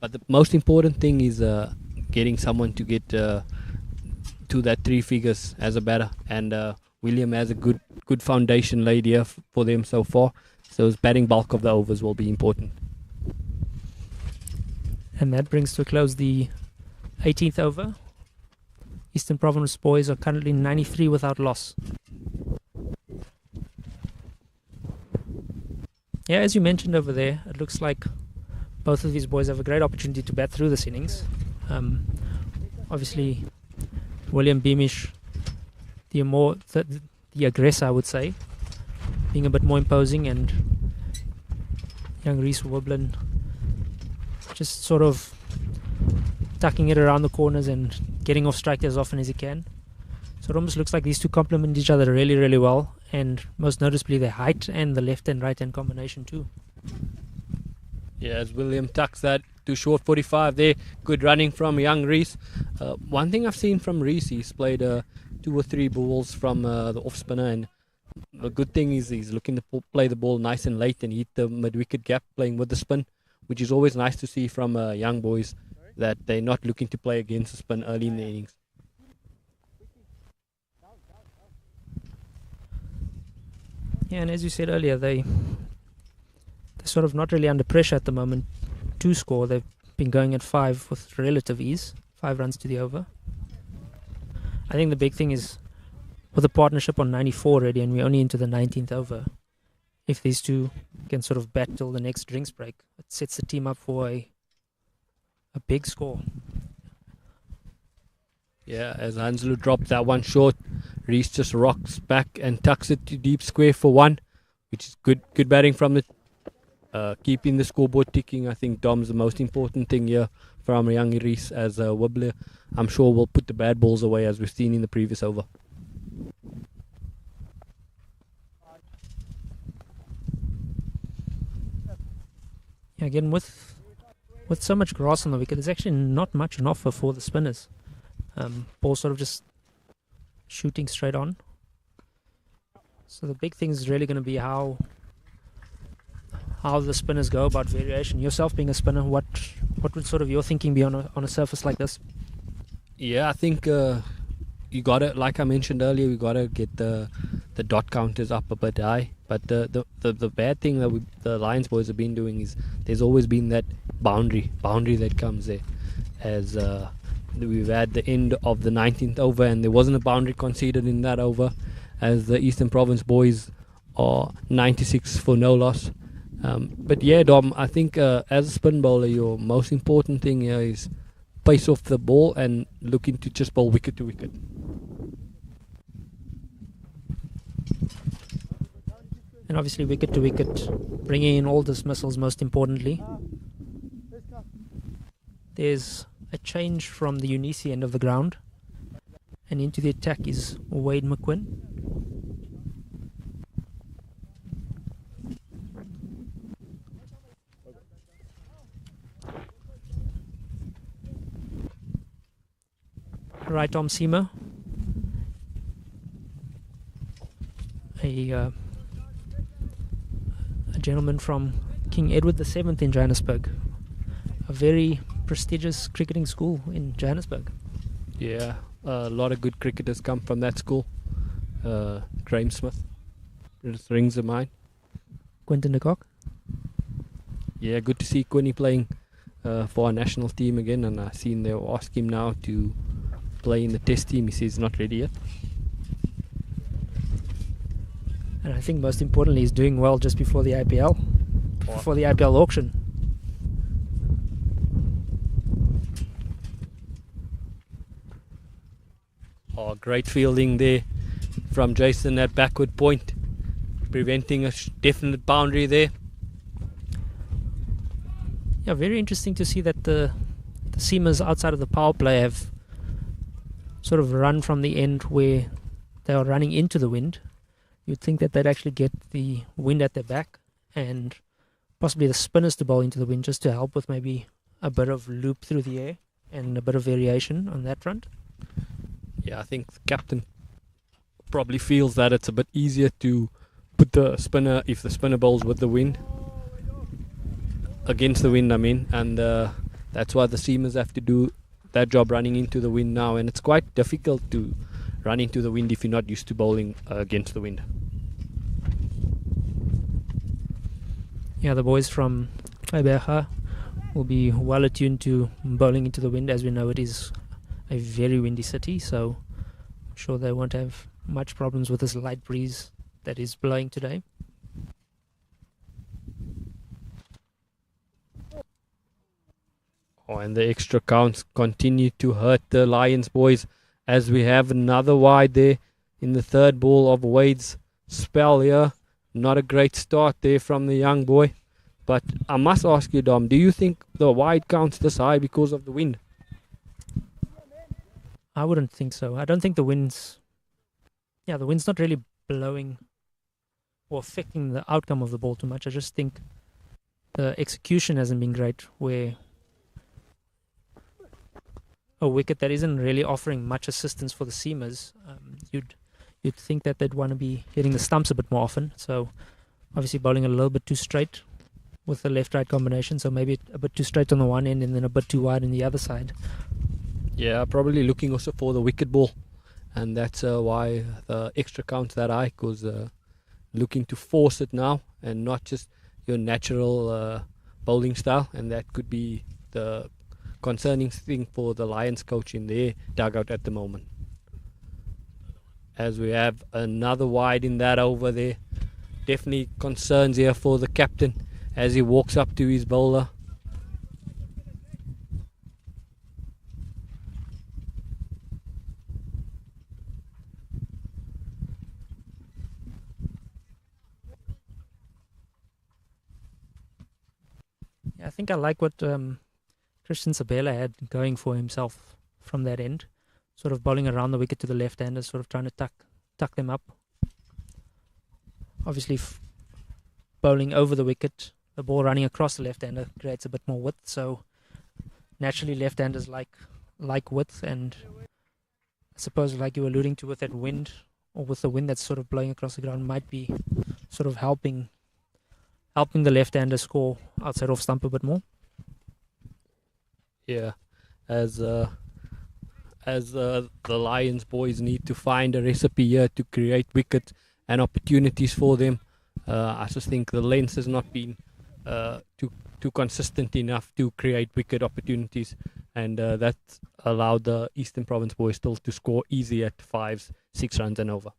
But the most important thing is getting someone to get to that 3 figures as a batter, and William has a good foundation laid here for them so far, so his batting bulk of the overs will be important. And that brings to a close the 18th over. Eastern Province boys are currently 93 without loss. Yeah, as you mentioned over there, it looks like both of these boys have a great opportunity to bat through this innings. Obviously, William Beamish, the aggressor, I would say, being a bit more imposing, and young Reese Wiblin just sort of tucking it around the corners and getting off strike as often as he can. So it almost looks like these two complement each other really, really well, and most noticeably their height and the left and right hand combination too. Yeah, as William tucks that to short 45 there, good running from young Reese. One thing I've seen from Reese, he's played 2 or 3 balls from the off spinner, and the good thing is he's looking to play the ball nice and late and hit the mid-wicket gap, playing with the spin, which is always nice to see from young boys, that they're not looking to play against the spin early in the innings. Yeah, and as you said earlier, they're sort of not really under pressure at the moment to score. They've been going at 5 with relative ease, 5 runs to the over. I think the big thing is, with a partnership on 94 already, and we're only into the 19th over, if these two can sort of bat till the next drinks break, it sets the team up for a big score. Yeah, as Hanslu dropped that one short, Reese just rocks back and tucks it to deep square for 1, which is good batting from the keeping the scoreboard ticking. I think Dom's the most important thing here from young Reese as a wobbler. I'm sure we'll put the bad balls away as we've seen in the previous over. Yeah, again, with so much grass on the wicket, there's actually not much an offer for the spinners. Ball sort of just shooting straight on. So the big thing is really going to be how the spinners go about variation. Yourself being a spinner, what would sort of your thinking be on a surface like this? Yeah, I think you got to, like I mentioned earlier, we got to get the dot counters up a bit high. But the bad thing that the Lions boys have been doing is there's always been that boundary that comes there. As we've had the end of the 19th over and there wasn't a boundary conceded in that over, as the Eastern Province boys are 96 for no loss. But yeah, Dom, I think as a spin bowler, your most important thing here is pace off the ball and looking to just bowl wicket to wicket. And obviously wicket to wicket, bringing in all dismissals most importantly. There's a change from the Unisi end of the ground, and into the attack is Wade McQuinn. Right arm seamer, a gentleman from King Edward VII in Johannesburg, a very prestigious cricketing school in Johannesburg. Yeah, a lot of good cricketers come from that school. Graham Smith, just rings a mind. Quinton de Kock. Yeah, good to see Quinny playing for our national team again, and I've seen they'll ask him now to play in the test team. He says he's not ready yet. And I think most importantly, he's doing well just before the IPL, before the IPL auction. Oh, great fielding there from Jason at backward point, preventing a definite boundary there. Yeah, very interesting to see that the seamers outside of the power play have sort of run from the end where they are running into the wind. You'd think that they'd actually get the wind at their back and possibly the spinners to bowl into the wind just to help with maybe a bit of loop through the air and a bit of variation on that front. Yeah, I think the captain probably feels that it's a bit easier to put the spinner, if the spinner bowls with the wind, against the wind, and that's why the seamers have to do that job running into the wind now, and it's quite difficult to run into the wind if you're not used to bowling against the wind. Yeah, the boys from Khaya will be well attuned to bowling into the wind. As we know, it is a very windy city, so I'm sure they won't have much problems with this light breeze that is blowing today. Oh, and the extra counts continue to hurt the Lions boys as we have another wide there in the third ball of Wade's spell here. Not a great start there from the young boy. But I must ask you, Dom, do you think the wide counts this high because of the wind? I wouldn't think so. I don't think the wind's not really blowing or affecting the outcome of the ball too much. I just think the execution hasn't been great, where a wicket that isn't really offering much assistance for the seamers, you'd you'd think that they'd want to be hitting the stumps a bit more often. So obviously bowling a little bit too straight with the left-right combination. So maybe a bit too straight on the one end and then a bit too wide on the other side. Yeah, probably looking also for the wicket ball. And that's why the extra count's that high, because looking to force it now and not just your natural bowling style. And that could be the concerning thing for the Lions coach in their dugout at the moment. As we have another wide in that over there. Definitely concerns here for the captain as he walks up to his bowler. Yeah, I think I like what Christian Sabela had going for himself from that end. Sort of bowling around the wicket to the left-hander, sort of trying to tuck them up. Obviously, bowling over the wicket, the ball running across the left-hander creates a bit more width. So naturally, left-handers like width, and I suppose, like you were alluding to, with that wind or with the wind that's sort of blowing across the ground, might be sort of helping the left-hander score outside off stump a bit more. Yeah, as the Lions boys need to find a recipe here to create wickets and opportunities for them. I just think the length has not been too consistent enough to create wicket opportunities, and that allowed the Eastern Province boys still to score easy at 5, 6 runs and over.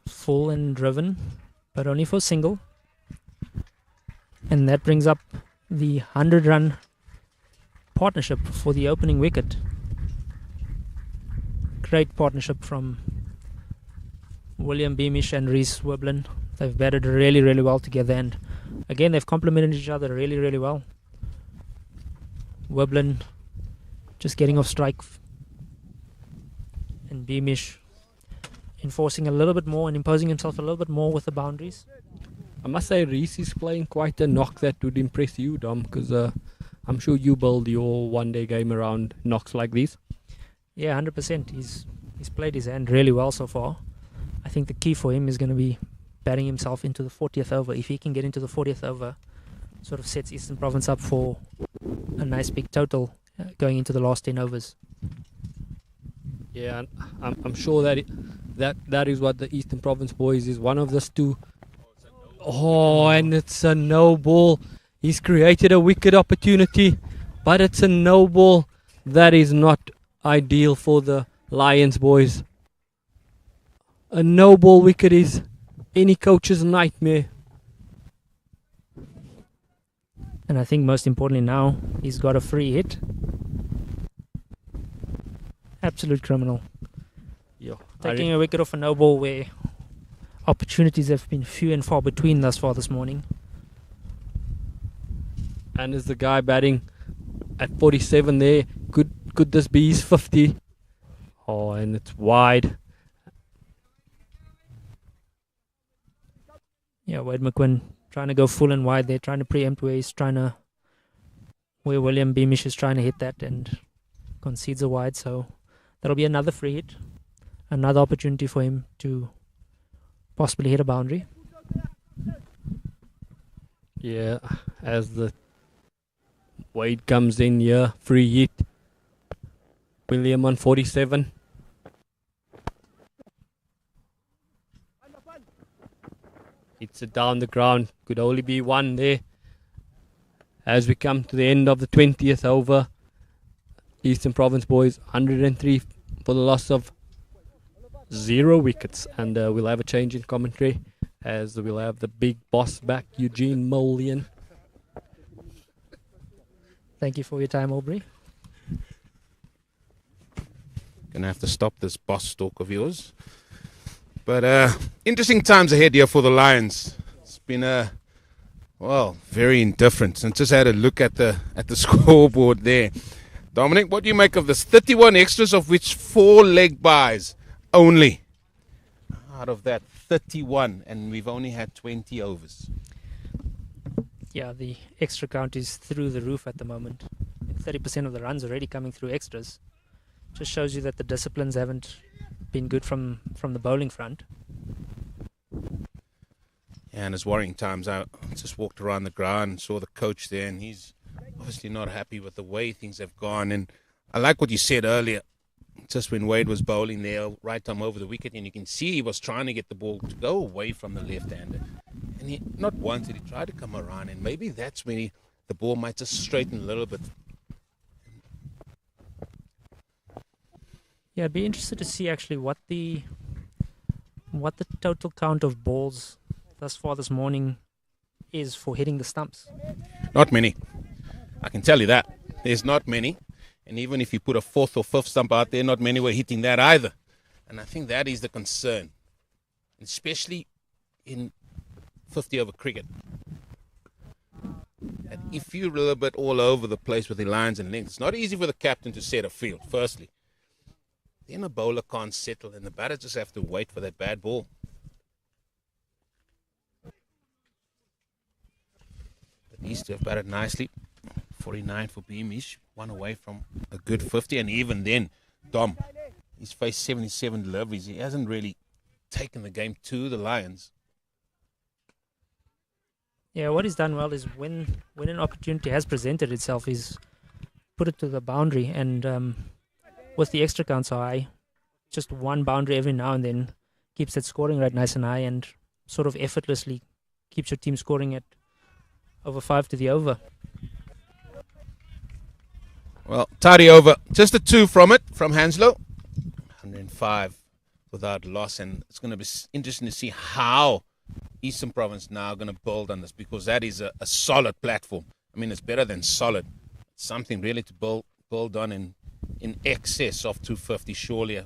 Full and driven, but only for single. And that brings up the 100-run partnership for the opening wicket. Great partnership from William Beamish and Reece Wiblin. They've batted really, really well together, and again, they've complemented each other really, really well. Wiblin just getting off strike, and Beamish enforcing a little bit more and imposing himself a little bit more with the boundaries. I must say Reece is playing quite a knock that would impress you, Dom, because I'm sure you build your one-day game around knocks like these. Yeah, 100%. He's played his hand really well so far. I think the key for him is going to be batting himself into the 40th over. If he can get into the 40th over, sort of sets Eastern Province up for a nice big total going into the last 10 overs. Yeah, I'm sure that is what the Eastern Province boys is. One of those two. Oh, and it's a no ball. He's created a wicket opportunity, but it's a no ball. That is not ideal for the Lions boys. A no ball wicket is any coach's nightmare. And I think most importantly now, he's got a free hit. Absolute criminal. Yeah, Taking a wicket off a no ball where opportunities have been few and far between thus far this morning. And is the guy batting at 47 there? Could this be his 50? Oh, and it's wide. Yeah, Wade McQuinn trying to go full and wide there, trying to preempt where William Beamish is trying to hit that and concedes a wide. So that'll be another free hit, another opportunity for him to possibly hit a boundary. Yeah, as the Wade comes in here, free hit. William on 47. Hits it down the ground. Could only be one there. As we come to the end of the 20th over, Eastern Province boys 103 for the loss of 0 wickets. And we'll have a change in commentary as we'll have the big boss back, Eugene Mullion. Thank you for your time, Aubrey. Gonna have to stop this boss talk of yours. But interesting times ahead here for the Lions. It's been very indifferent. And just had a look at the scoreboard there. Dominic, what do you make of this? 31 extras, of which 4 leg byes only. Out of that 31, and we've only had 20 overs. Yeah, the extra count is through the roof at the moment. 30% of the runs already coming through extras. Just shows you that the disciplines haven't been good from the bowling front. Yeah, and it's worrying times. I just walked around the ground and saw the coach there, and he's obviously not happy with the way things have gone. And I like what you said earlier, just when Wade was bowling there, right time over the wicket, and you can see he was trying to get the ball to go away from the left-hander. And he, not once did he try to come around, and maybe that's when the ball might just straighten a little bit. Yeah, I'd be interested to see actually what the total count of balls thus far this morning is for hitting the stumps. Not many. I can tell you that. There's not many. And even if you put a fourth or fifth stump out there, not many were hitting that either. And I think that is the concern, especially in 50-over cricket. And if you're a little bit all over the place with the lines and lengths, it's not easy for the captain to set a field, firstly. Then a bowler can't settle, and the batter just have to wait for that bad ball. But these two have batted nicely. 49 for Beamish, one away from a good 50, and even then, Dom, he's faced 77 deliveries. He hasn't really taken the game to the Lions. Yeah, what he's done well is when an opportunity has presented itself, he's put it to the boundary, and with the extra count so high, just one boundary every now and then keeps that scoring rate nice and high, and sort of effortlessly keeps your team scoring at over 5 to the over. Well, tidy over. Just a 2 from Hanslow. 105 without loss, and it's going to be interesting to see how Eastern Province now going to build on this, because that is a solid platform. I mean, it's better than solid. It's something really to build on in excess of 250, surely.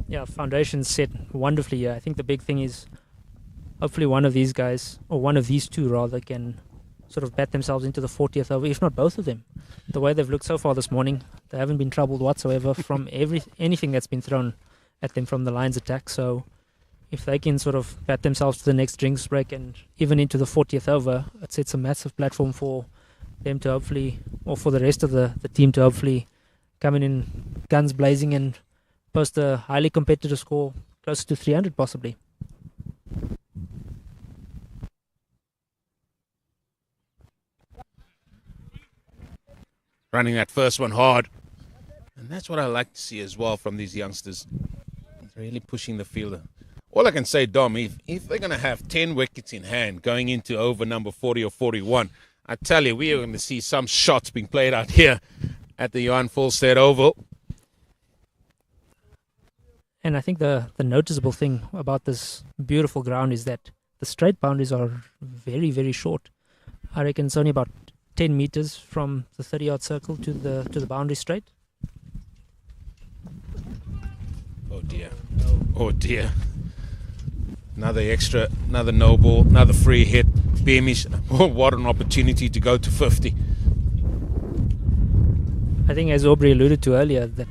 Yeah, foundation's set wonderfully here. I think the big thing is hopefully one of these guys, or one of these two rather, can sort of bat themselves into the 40th over, if not both of them. The way they've looked so far this morning, they haven't been troubled whatsoever from anything that's been thrown at them from the Lions attack. So if they can sort of bat themselves to the next drinks break and even into the 40th over, it sets a massive platform for them to hopefully, or for the rest of the team to hopefully come in guns blazing and post a highly competitive score closer to 300 possibly. Running that first one hard. And that's what I like to see as well from these youngsters. Really pushing the fielder. All I can say, Dom, if they're going to have 10 wickets in hand going into over number 40 or 41, I tell you, we are going to see some shots being played out here at the Johan Volstead Oval. And I think the noticeable thing about this beautiful ground is that the straight boundaries are very, very short. I reckon it's only about 10 meters from the 30-yard circle to the boundary straight. Oh dear. Oh dear. Another extra, another no ball, another free hit. Beamish, what an opportunity to go to 50. I think, as Aubrey alluded to earlier, that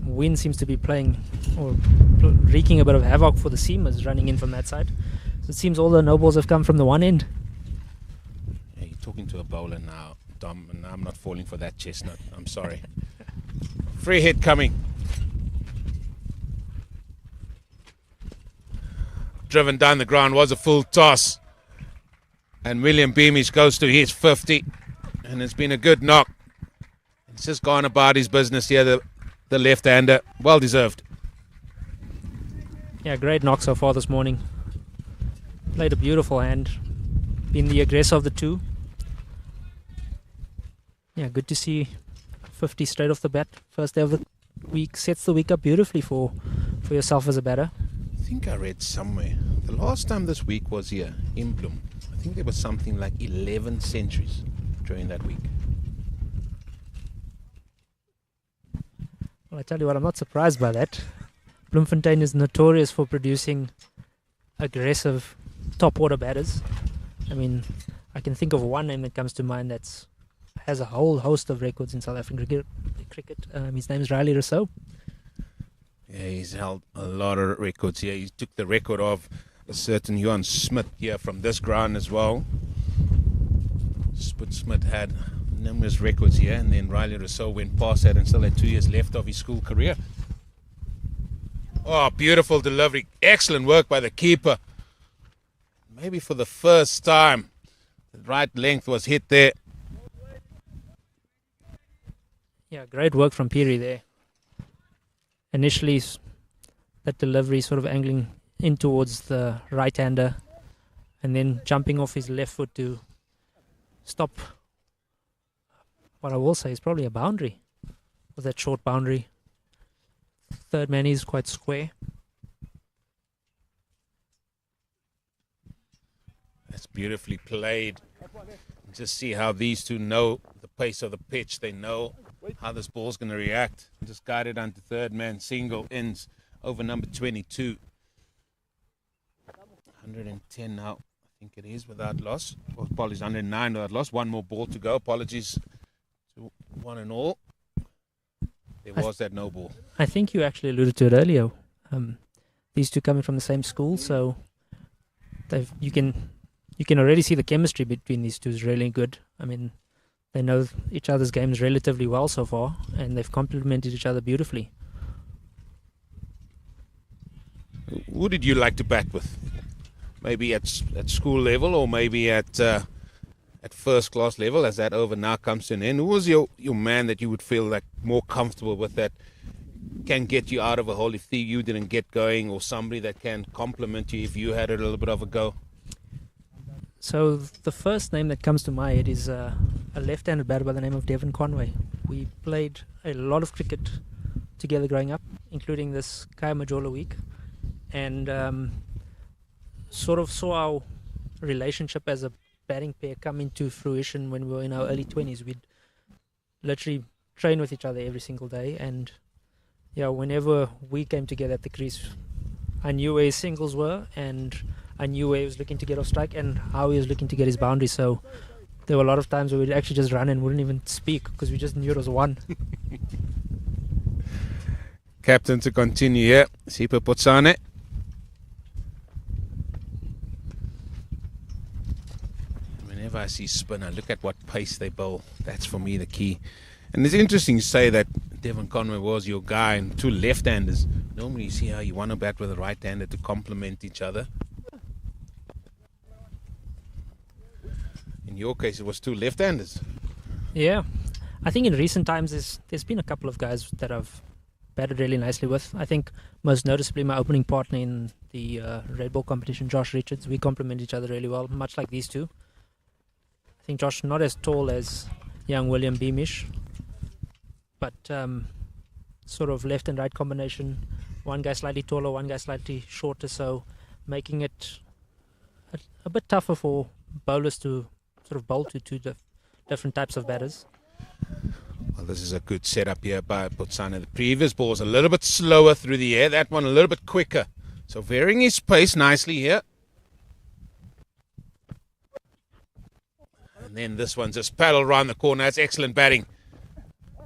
wind seems to be playing or wreaking a bit of havoc for the seamers running in from that side. So it seems all the no balls have come from the one end. Yeah, you're talking to a bowler now, Dom, and I'm not falling for that chestnut. I'm sorry. Free hit coming. Driven down the ground, was a full toss. And William Beamish goes to his 50. And it's been a good knock. He's just gone about his business here, the left-hander. Well deserved. Yeah, great knock so far this morning. Played a beautiful hand. Been the aggressor of the two. Yeah, good to see 50 straight off the bat. First day of the week. Sets the week up beautifully for yourself as a batter. I think I read somewhere, the last time this week was here in Bloem, I think there was something like 11 centuries during that week. Well, I tell you what, I'm not surprised by that. Bloemfontein is notorious for producing aggressive top order batters. I mean, I can think of one name that comes to mind that has a whole host of records in South African cricket. His name is Riley Rousseau. Yeah, he's held a lot of records here. He took the record of a certain Johan Smith here from this ground as well. Smith had numerous records here, and then Riley Rousseau went past that and still had 2 years left of his school career. Oh, beautiful delivery. Excellent work by the keeper. Maybe for the first time, the right length was hit there. Yeah, great work from Piri there. Initially, that delivery sort of angling in towards the right-hander and then jumping off his left foot to stop what I will say is probably a boundary. Was that short boundary? Third man is quite square. That's beautifully played. Just see how these two know the pace of the pitch. They know how this ball's going to react. Just guided onto third man. Single ends over number 22. 110 now. I think it is without loss. Well, apologies, 109 without loss. One more ball to go. Apologies to one and all. There was that no ball. I think you actually alluded to it earlier. These two coming from the same school, so you can already see the chemistry between these two is really good. I mean, they know each other's games relatively well so far, and they've complemented each other beautifully. Who did you like to bat with? Maybe at school level, or maybe at first class level, as that over now comes to an end. Who was your man that you would feel like more comfortable with, that can get you out of a hole if you didn't get going, or somebody that can complement you if you had a little bit of a go? So the first name that comes to my head is a left-handed batter by the name of Devon Conway. We played a lot of cricket together growing up, including this Khaya Majola week, and sort of saw our relationship as a batting pair come into fruition when we were in our early 20s. We'd literally train with each other every single day, and yeah, whenever we came together at the crease, I knew where his singles were, and I knew where he was looking to get off strike and how he was looking to get his boundary. So there were a lot of times where we'd actually just run and wouldn't even speak because we just knew it was one. Captain to continue here, Sipa Potsane. Whenever I see spinner, look at what pace they bowl. That's for me the key. And it's interesting to say that Devon Conway was your guy and two left-handers. Normally you see how you want to bat with a right-hander to complement each other. In your case, it was two left-handers. Yeah, I think in recent times there's been a couple of guys that I've batted really nicely with. I think most noticeably my opening partner in the red ball competition, Josh Richards. We complement each other really well, much like these two. I think Josh not as tall as young William Beamish, but sort of left and right combination. One guy slightly taller, one guy slightly shorter, so making it a bit tougher for bowlers to sort of bowl to two different types of batters. Well, this is a good setup here by Potsane. The previous ball was a little bit slower through the air. That one a little bit quicker. So varying his pace nicely here. And then this one just paddled around the corner. That's excellent batting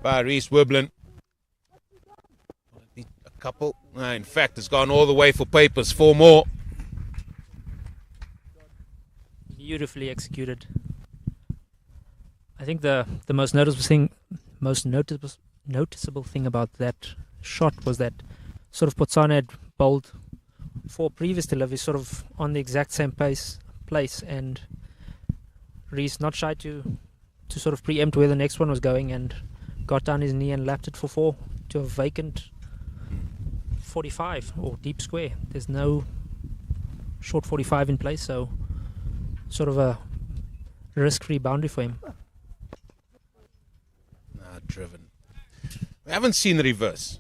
by Reese Wiblin. A couple. In fact, it's gone all the way for papers. 4 more. Beautifully executed. I think the most noticeable thing about that shot was that sort of Potsane had bowled 4 previous deliveries sort of on the exact same place, and Reese not shy to sort of preempt where the next one was going and got down his knee and lapped it for 4 to a vacant 45 or deep square. There's no short 45 in place, so sort of a risk-free boundary for him. Driven. We haven't seen the reverse.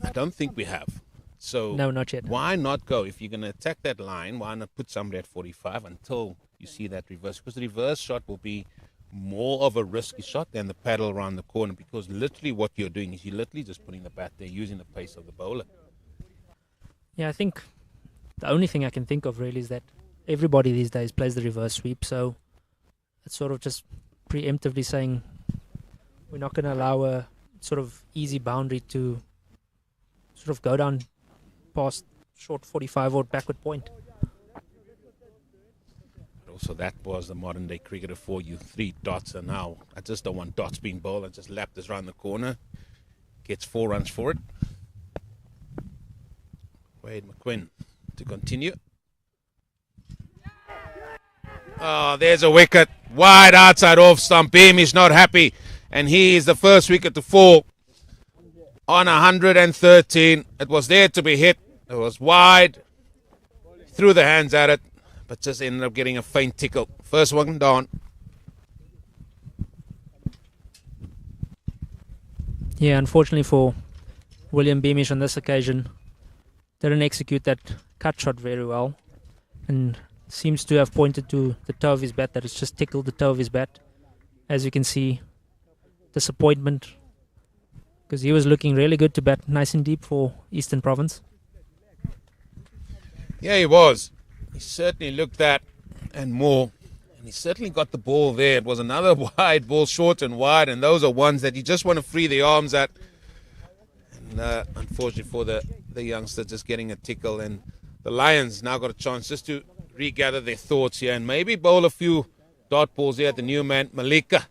I don't think we have. So no, not yet. Why not go? If you're going to attack that line, why not put somebody at 45 until you see that reverse? Because the reverse shot will be more of a risky shot than the paddle around the corner, because literally what you're doing is you're literally just putting the bat there using the pace of the bowler. Yeah, I think the only thing I can think of really is that everybody these days plays the reverse sweep, so it's sort of just preemptively saying we're not going to allow a sort of easy boundary to sort of go down past short 45 or backward point. It So that was the modern day cricketer for you. 3 dots, and now I just don't want dots being bowled. I just lap this round the corner. Gets 4 runs for it. Wade McQuinn to continue. Oh, there's a wicket. Wide outside off stump. Beamish not happy. And he is the first wicket to fall on 113. It was there to be hit. It was wide. Threw the hands at it, but just ended up getting a faint tickle. First one down. Yeah, unfortunately for William Beamish on this occasion, didn't execute that cut shot very well, and seems to have pointed to the toe of his bat, that it's just tickled the toe of his bat. As you can see, disappointment, because he was looking really good to bat nice and deep for Eastern Province. Yeah, he was. He certainly looked that and more. And he certainly got the ball there. It was another wide ball, short and wide, and those are ones that you just want to free the arms at. And unfortunately for the youngster, just getting a tickle. And the Lions now got a chance just to regather their thoughts here and maybe bowl a few dot balls here at the new man, Malika,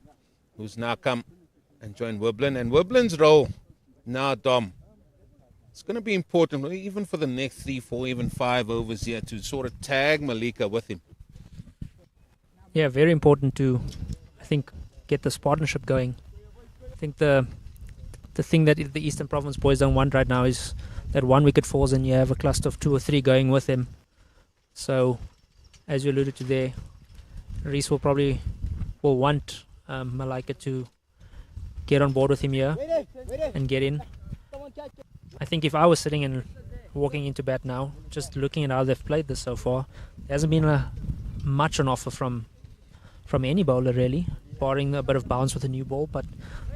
who's now come and joined Wiblin. And Wiblin's role now, Dom, it's going to be important, even for the next 3, 4, even 5 overs here, to sort of tag Malika with him. Yeah, very important to, I think, get this partnership going. I think the thing that the Eastern Province boys don't want right now is that one wicket falls and you have a cluster of 2 or 3 going with him. So, as you alluded to there, Reese will want Malika to get on board with him here and get in. I think if I was sitting and walking into bat now, just looking at how they've played this so far, there hasn't been much on offer from any bowler really, barring a bit of bounce with a new ball, but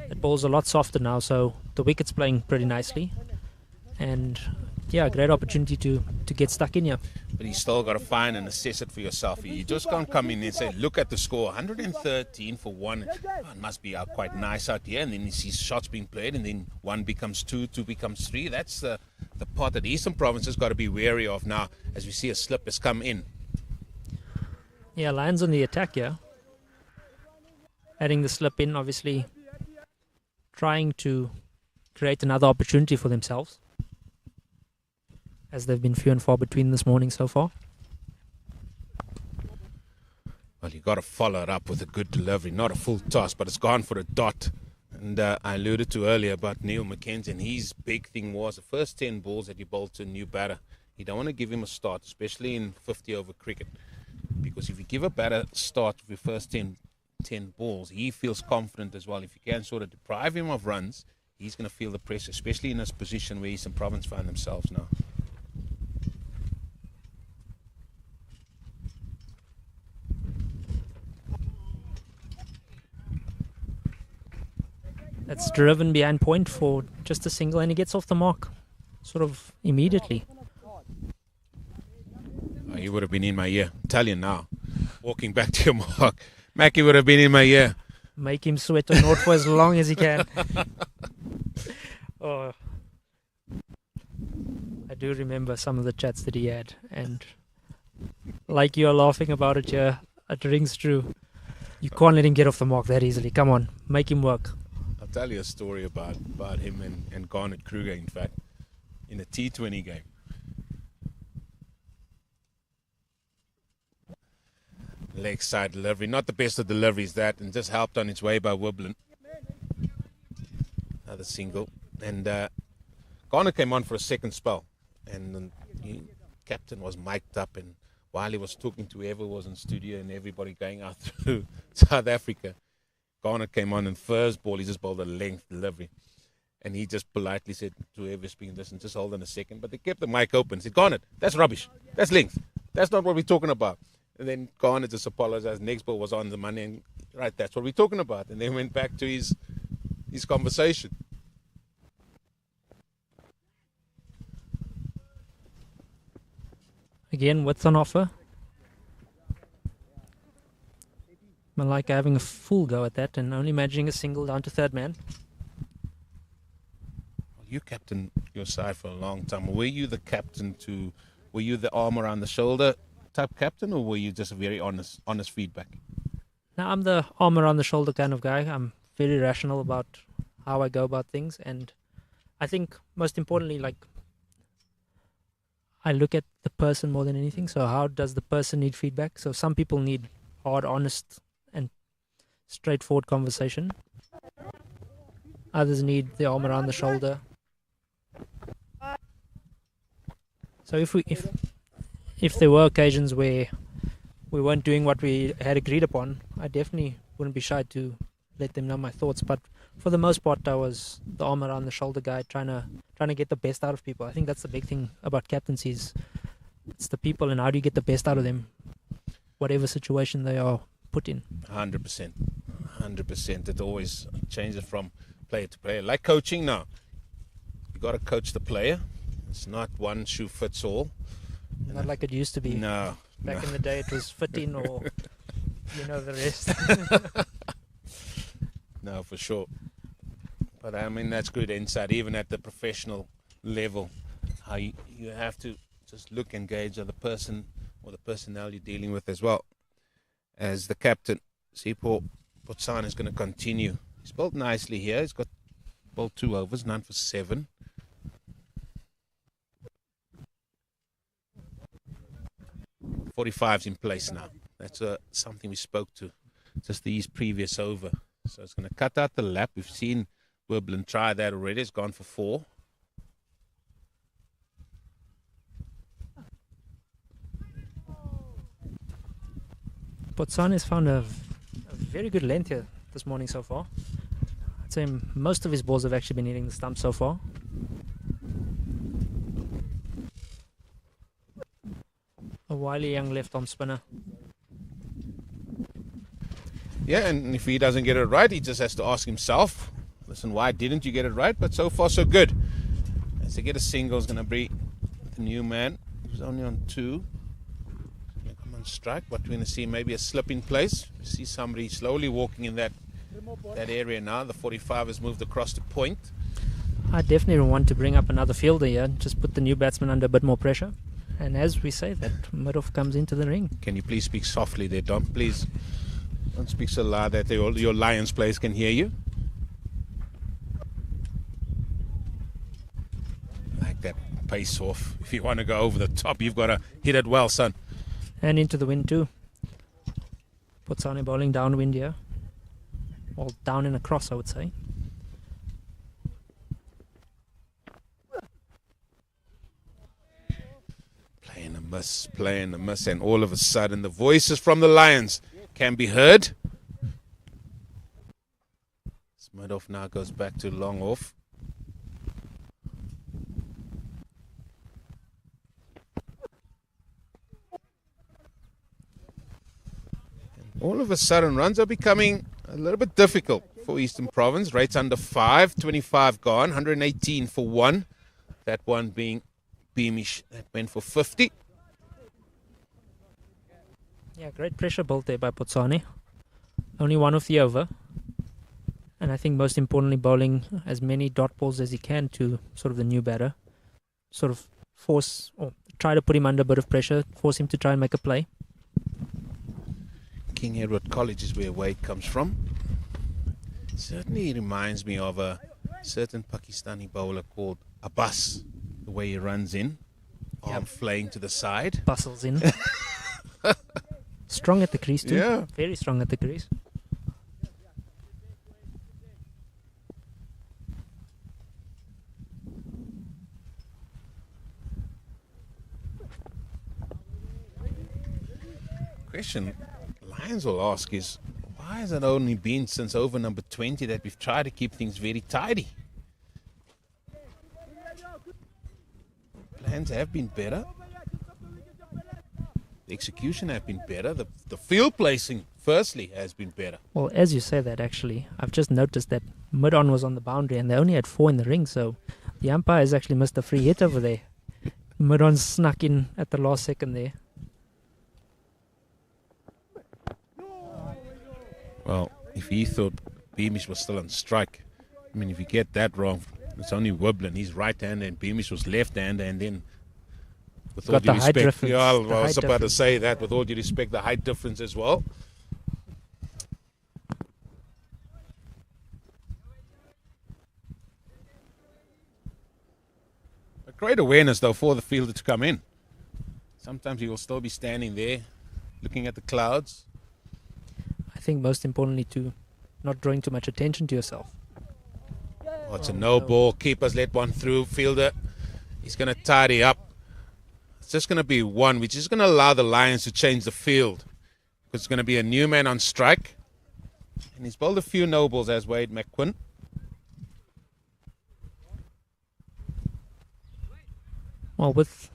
it bowl's a lot softer now, so the wicket's playing pretty nicely. And yeah, great opportunity to get stuck in here. But you still got to find and assess it for yourself. You just can't come in and say, look at the score, 113 for 1. Oh, it must be out quite nice out here. And then you see shots being played, and then 1 becomes 2, 2 becomes 3. That's the part that the Eastern Province has got to be wary of now, as we see a slip has come in. Yeah, Lions on the attack here. Adding the slip in, obviously trying to create another opportunity for themselves, as they've been few and far between this morning so far. Well, you got to follow it up with a good delivery, not a full toss, but it's gone for a dot. And I alluded to earlier about Neil McKenzie, and his big thing was the first 10 balls that he bowled to a new batter. You don't want to give him a start, especially in 50 over cricket, because if you give a batter a start with your first 10 balls, he feels confident as well. If you can sort of deprive him of runs, he's going to feel the pressure, especially in this position where Eastern Province find themselves now. That's driven behind point for just a single, and he gets off the mark sort of immediately. Oh, you would have been in my ear. I'm telling you now. Walking back to your mark, Mackie would have been in my ear. Make him sweat on North for as long as he can. Oh, I do remember some of the chats that he had, and like you're laughing about it here, it rings true. You can't let him get off the mark that easily. Come on, make him work. I'll tell you a story about him and Garnet Kruger, in fact, in a T20 game. Leg side delivery, not the best of deliveries that, and just helped on its way by Wiblin. Another single. And Garnet came on for a second spell, and the captain was mic'd up, and while he was talking to whoever was in studio and everybody going out through South Africa, Garnet came on, and first ball he just bowled a length delivery, and he just politely said to whoever's speaking, listen, just hold on a second. But they kept the mic open. He said, Garnet, that's rubbish, that's length, that's not what we're talking about. And then Garnet just apologized. Next ball was on the money, and right, that's what we're talking about. And then went back to his conversation. Again, what's on offer? Malika having a full go at that and only managing a single down to third man. Well, you captained your side for a long time. Were you the captain were you the arm around the shoulder type captain, or were you just a very honest feedback? Now, I'm the arm around the shoulder kind of guy. I'm very rational about how I go about things, and I think most importantly, like, I look at the person more than anything. So how does the person need feedback? So some people need hard, honest, and straightforward conversation. Others need the arm around the shoulder. So if there were occasions where we weren't doing what we had agreed upon, I definitely wouldn't be shy to let them know my thoughts. But for the most part, I was the arm around the shoulder guy, trying to get the best out of people. I think that's the big thing about captaincies. It's the people, and how do you get the best out of them, whatever situation they are put in. 100%. It always changes from player to player. Like coaching now, you got to coach the player. It's not one shoe fits all. Not like it used to be. No. Back in the day, it was fitting, or you know the rest. No, for sure. But I mean, that's good insight, even at the professional level. How you have to just look and gauge the person or the personnel you're dealing with as well. As the captain, Sipho Botsana is going to continue. He's bowled nicely here. He's got bowled 2 overs, none for 7. .45's in place now. That's something we spoke to just the previous over. So it's going to cut out the lap. We've seen Wirblen try that already. It's gone for 4. Botsana has found a very good length here this morning so far. I'd say most of his balls have actually been hitting the stump so far. A wily young left-arm spinner. Yeah, and if he doesn't get it right, he just has to ask himself, listen, why didn't you get it right? But so far, so good. As they get a single, is going to be the new man. He was only on 2. Going to come on strike, but we're going to see maybe a slip in place. We see somebody slowly walking in that area now. The 45 has moved across the point. I definitely want to bring up another fielder here, just put the new batsman under a bit more pressure. And as we say, that mid-off comes into the ring. Can you please speak softly there, Dom? Please don't speak so loud that your Lions players can hear you. Like that pace off. If you want to go over the top, you've got to hit it well, son. And into the wind too. Botsana bowling downwind here. Well, down and across, I would say. Playing a miss, and all of a sudden the voices from the Lions can be heard. Mid-off now goes back to long off. And all of a sudden runs are becoming a little bit difficult for Eastern Province. Rates under 5, 25 gone, 118 for 1. That one being Beamish, that went for 50. Yeah, great pressure built there by Botsana. Only 1 off the over. And I think most importantly, bowling as many dot balls as he can to sort of the new batter. Sort of force, or try to put him under a bit of pressure, force him to try and make a play. King Edward College is where Wade comes from. Certainly reminds me of a certain Pakistani bowler called Abbas. The way he runs in, arm flaying to the side. Bustles in. Strong at the crease too. Yeah. Very strong at the crease. Question Lions will ask is, why has it only been since over number 20 that we've tried to keep things very tidy? Plans have been better. The execution have been better. The field placing, firstly, has been better. Well, as you say that, actually, I've just noticed that mid-on was on the boundary and they only had 4 in the ring, so the umpire has actually missed a free hit over there. Mid-on snuck in at the last second there. Well, if he thought Beamish was still on strike, I mean, if you get that wrong, it's only Wirblen. He's right-hander and Beamish was left-hander, and then with Got all the due height respect. difference. Yeah, I The was height about to difference. say that. With all due respect, the height difference as well. A great awareness, though, for the fielder to come in. Sometimes he will still be standing there, looking at the clouds. I think most importantly to not drawing too much attention to yourself. Oh, it's a no ball. Keepers let one through. Fielder, he's going to tidy up. It's just going to be one. We're just going to allow the Lions to change the field. Because it's going to be a new man on strike. And he's bowled a few no balls as Wade McQuinn. Well, with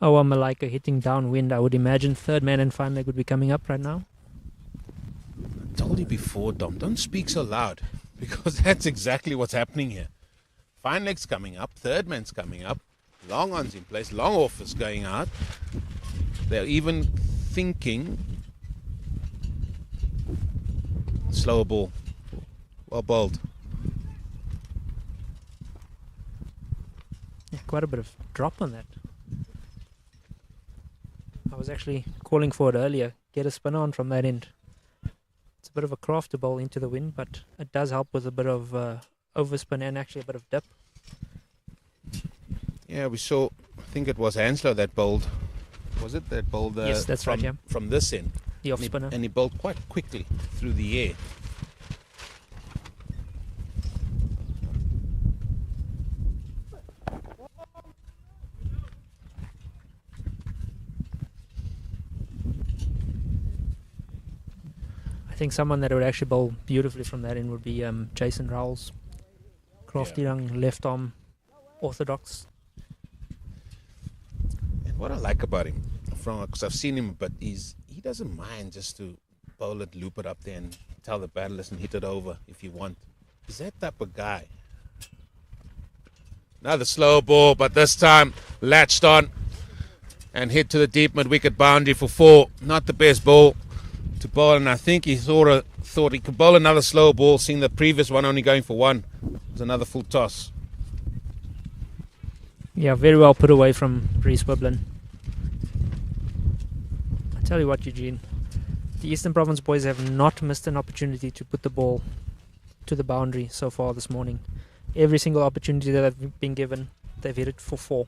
our Malika hitting downwind, I would imagine third man and fine leg would be coming up right now. I told you before, Dom, don't speak so loud. Because that's exactly what's happening here. Fine leg's coming up. Third man's coming up. Long on's in place. Long off is going out. They're even thinking slower ball. Well bowled. Yeah, quite a bit of drop on that. I was actually calling for it earlier. Get a spin on from that end. It's a bit of a craft to bowl into the wind, but it does help with a bit of overspin and actually a bit of dip. Yeah, we saw, I think it was Hanslow that bowled. Was it that bowled Yes, that's from, right, yeah. from this end? The off spinner. And he bowled quite quickly through the air. I think someone that would actually bowl beautifully from that end would be Jason Rowles. Crafty young left arm orthodox. And what I like about him, because I've seen him, but he doesn't mind just to bowl it, loop it up there and tell the batter, listen, hit it over if you want. He's that type of guy. Another slow ball, but this time latched on and hit to the deep mid-wicket boundary for 4. Not the best ball to bowl, and I think he thought he could bowl another slow ball, seeing the previous one only going for 1. It was another full toss. Yeah, very well put away from Reece Wiblin. I tell you what, Eugene, the Eastern Province boys have not missed an opportunity to put the ball to the boundary so far this morning. Every single opportunity that they've been given, they've hit it for 4.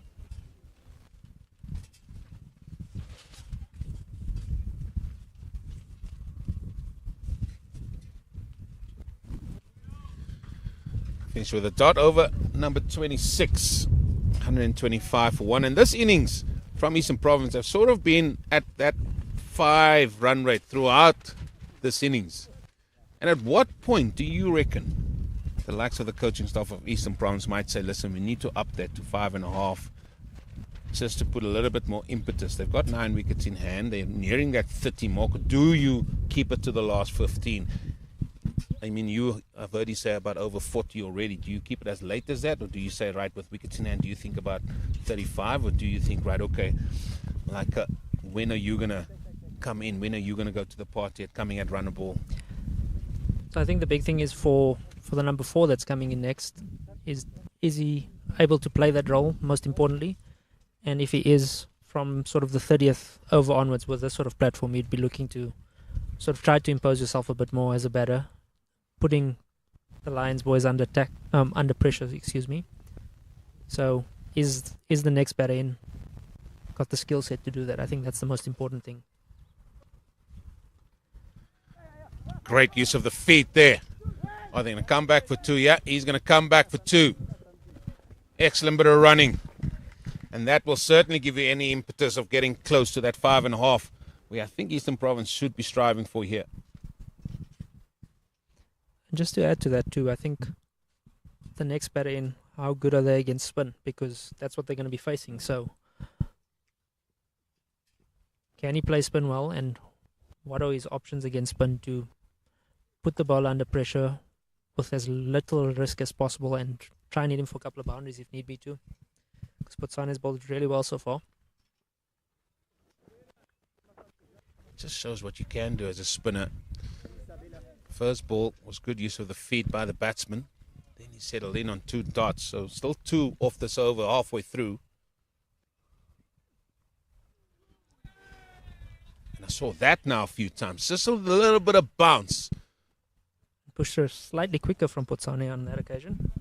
Finish with a dot over number 26. 125 for 1. And this innings from Eastern Province have sort of been at that 5 run rate throughout this innings. And at what point do you reckon the likes of the coaching staff of Eastern Province might say, listen, we need to up that to 5.5 just to put a little bit more impetus? They've got 9 wickets in hand. They're nearing that 30 mark. Do you keep it to the last 15? I mean, I've heard you say about over 40 already. Do you keep it as late as that? Or do you say, right, with wickets in hand, do you think about 35? Or do you think, right, okay, like, when are you going to come in? When are you going to go to the party at coming at run a ball? So I think the big thing is for the number 4 that's coming in next, is he able to play that role, most importantly? And if he is, from sort of the 30th over onwards, with this sort of platform, you'd be looking to sort of try to impose yourself a bit more as a batter, putting the Lions boys under pressure, excuse me. So is the next batter in got the skill set to do that? I think that's the most important thing. Great use of the feet there. Are they going to come back for 2? Yeah, he's going to come back for 2. Excellent bit of running. And that will certainly give you any impetus of getting close to that 5.5, where I think Eastern Province should be striving for here. And just to add to that too, I think the next batter in, how good are they against spin? Because that's what they're going to be facing. So can he play spin well? And what are his options against spin to put the ball under pressure with as little risk as possible and try and hit him for a couple of boundaries if need be too? Because Botswana has bowled really well so far. Just shows what you can do as a spinner. First ball was good use of the feet by the batsman. Then he settled in on 2 dots. So still 2 off this over halfway through. saw that now a few times. Just a little bit of bounce. Pushed her slightly quicker from Potsane on that occasion.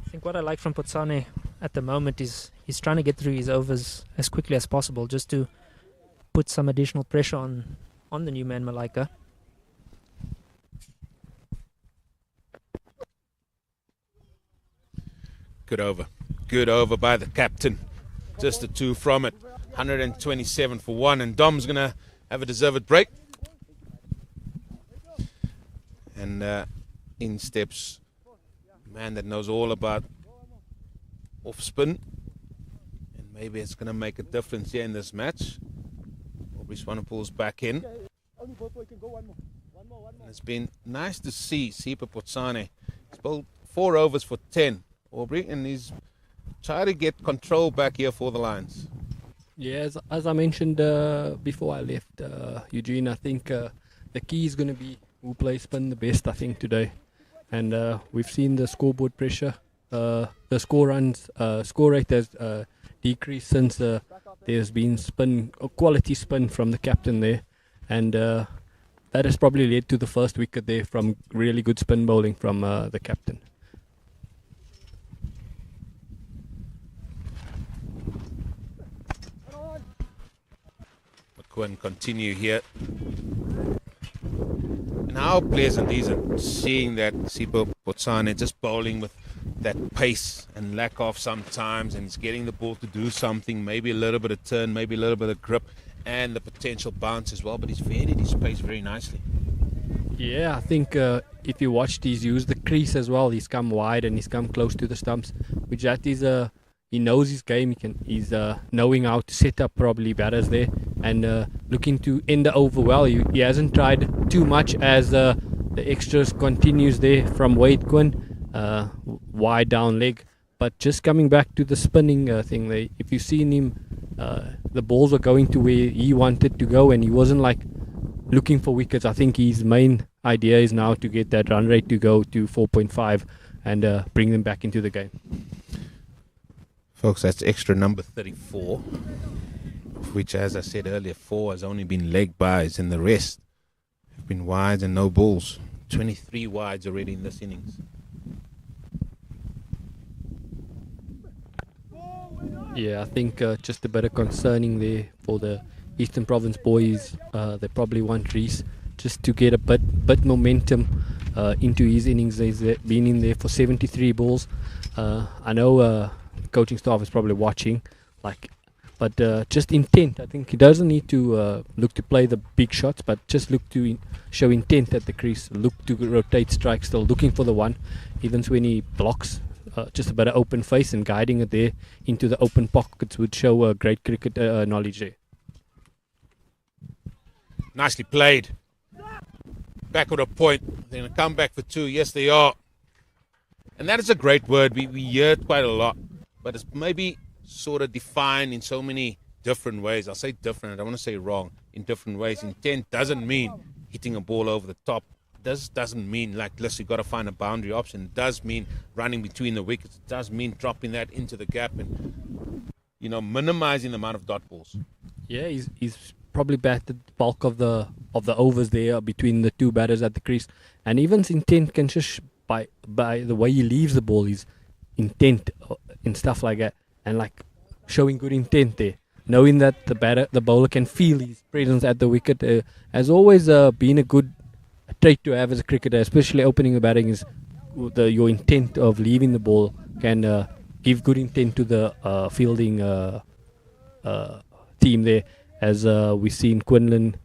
I think what I like from Potsane at the moment is he's trying to get through his overs as quickly as possible, just to put some additional pressure on the new man Malaika. Good over by the captain. Just a 2 from it. 127 for 1, and Dom's going to have a deserved break. And in steps man that knows all about off spin, and maybe it's going to make a difference here in this match. Aubrey Swanepoel's back in. And it's been nice to see Sipa Potsane. He's bowled 4 overs for 10, Aubrey, and he's trying to get control back here for the Lions. Yeah, as I mentioned before I left, Eugene, I think the key is going to be who plays spin the best, I think, today. And we've seen the scoreboard pressure. The score rate has decreased since there's been quality spin from the captain there. And that has probably led to the first wicket there from really good spin bowling from the captain. And continue here. And how pleasant is it seeing that Sipa Potsane just bowling with that pace and lack of sometimes, and he's getting the ball to do something, maybe a little bit of turn, maybe a little bit of grip, and the potential bounce as well, but he's varied his pace very nicely. Yeah, I think if you watched, he's used the crease as well. He's come wide and he's come close to the stumps, which that is he knows his game. He's knowing how to set up probably batters there and looking to end the over well. He hasn't tried too much as the extras continues there from Wade Quinn, wide down leg. But just coming back to the spinning thing there, if you've seen him, the balls were going to where he wanted to go, and he wasn't like looking for wickets. I think his main idea is now to get that run rate to go to 4.5 and bring them back into the game. Folks, that's extra number 34, of which, as I said earlier, 4 has only been leg byes, and the rest have been wides and no balls. 23 wides already in this innings. Yeah, I think just a bit of concerning there for the Eastern Province boys. They probably want Reece just to get a bit momentum into his innings. He's been in there for 73 balls. I know coaching staff is probably watching, but just intent. I think he doesn't need to look to play the big shots, but just look to show intent at the crease, look to rotate strikes, still looking for the one, even when he blocks. Just a bit of open face and guiding it there into the open pockets would show a great cricket knowledge there. Nicely played. Back with a point. They're going to come back for 2. Yes, they are. And that is a great word. We hear it quite a lot. But it's maybe sort of defined in so many different ways. I'll say different. I don't want to say wrong. In different ways. Intent doesn't mean hitting a ball over the top. This doesn't mean like, listen, you've got to find a boundary option. It does mean running between the wickets. It does mean dropping that into the gap and, minimizing the amount of dot balls. Yeah, he's probably batted the bulk of the overs there between the two batters at the crease. And even his intent can just, by the way he leaves the ball, his intent and stuff like that. And like showing good intent there. Knowing that the bowler can feel his presence at the wicket has always been a good trait to have as a cricketer, especially opening the batting, is your intent of leaving the ball can give good intent to the fielding team there, as we've seen Quinlan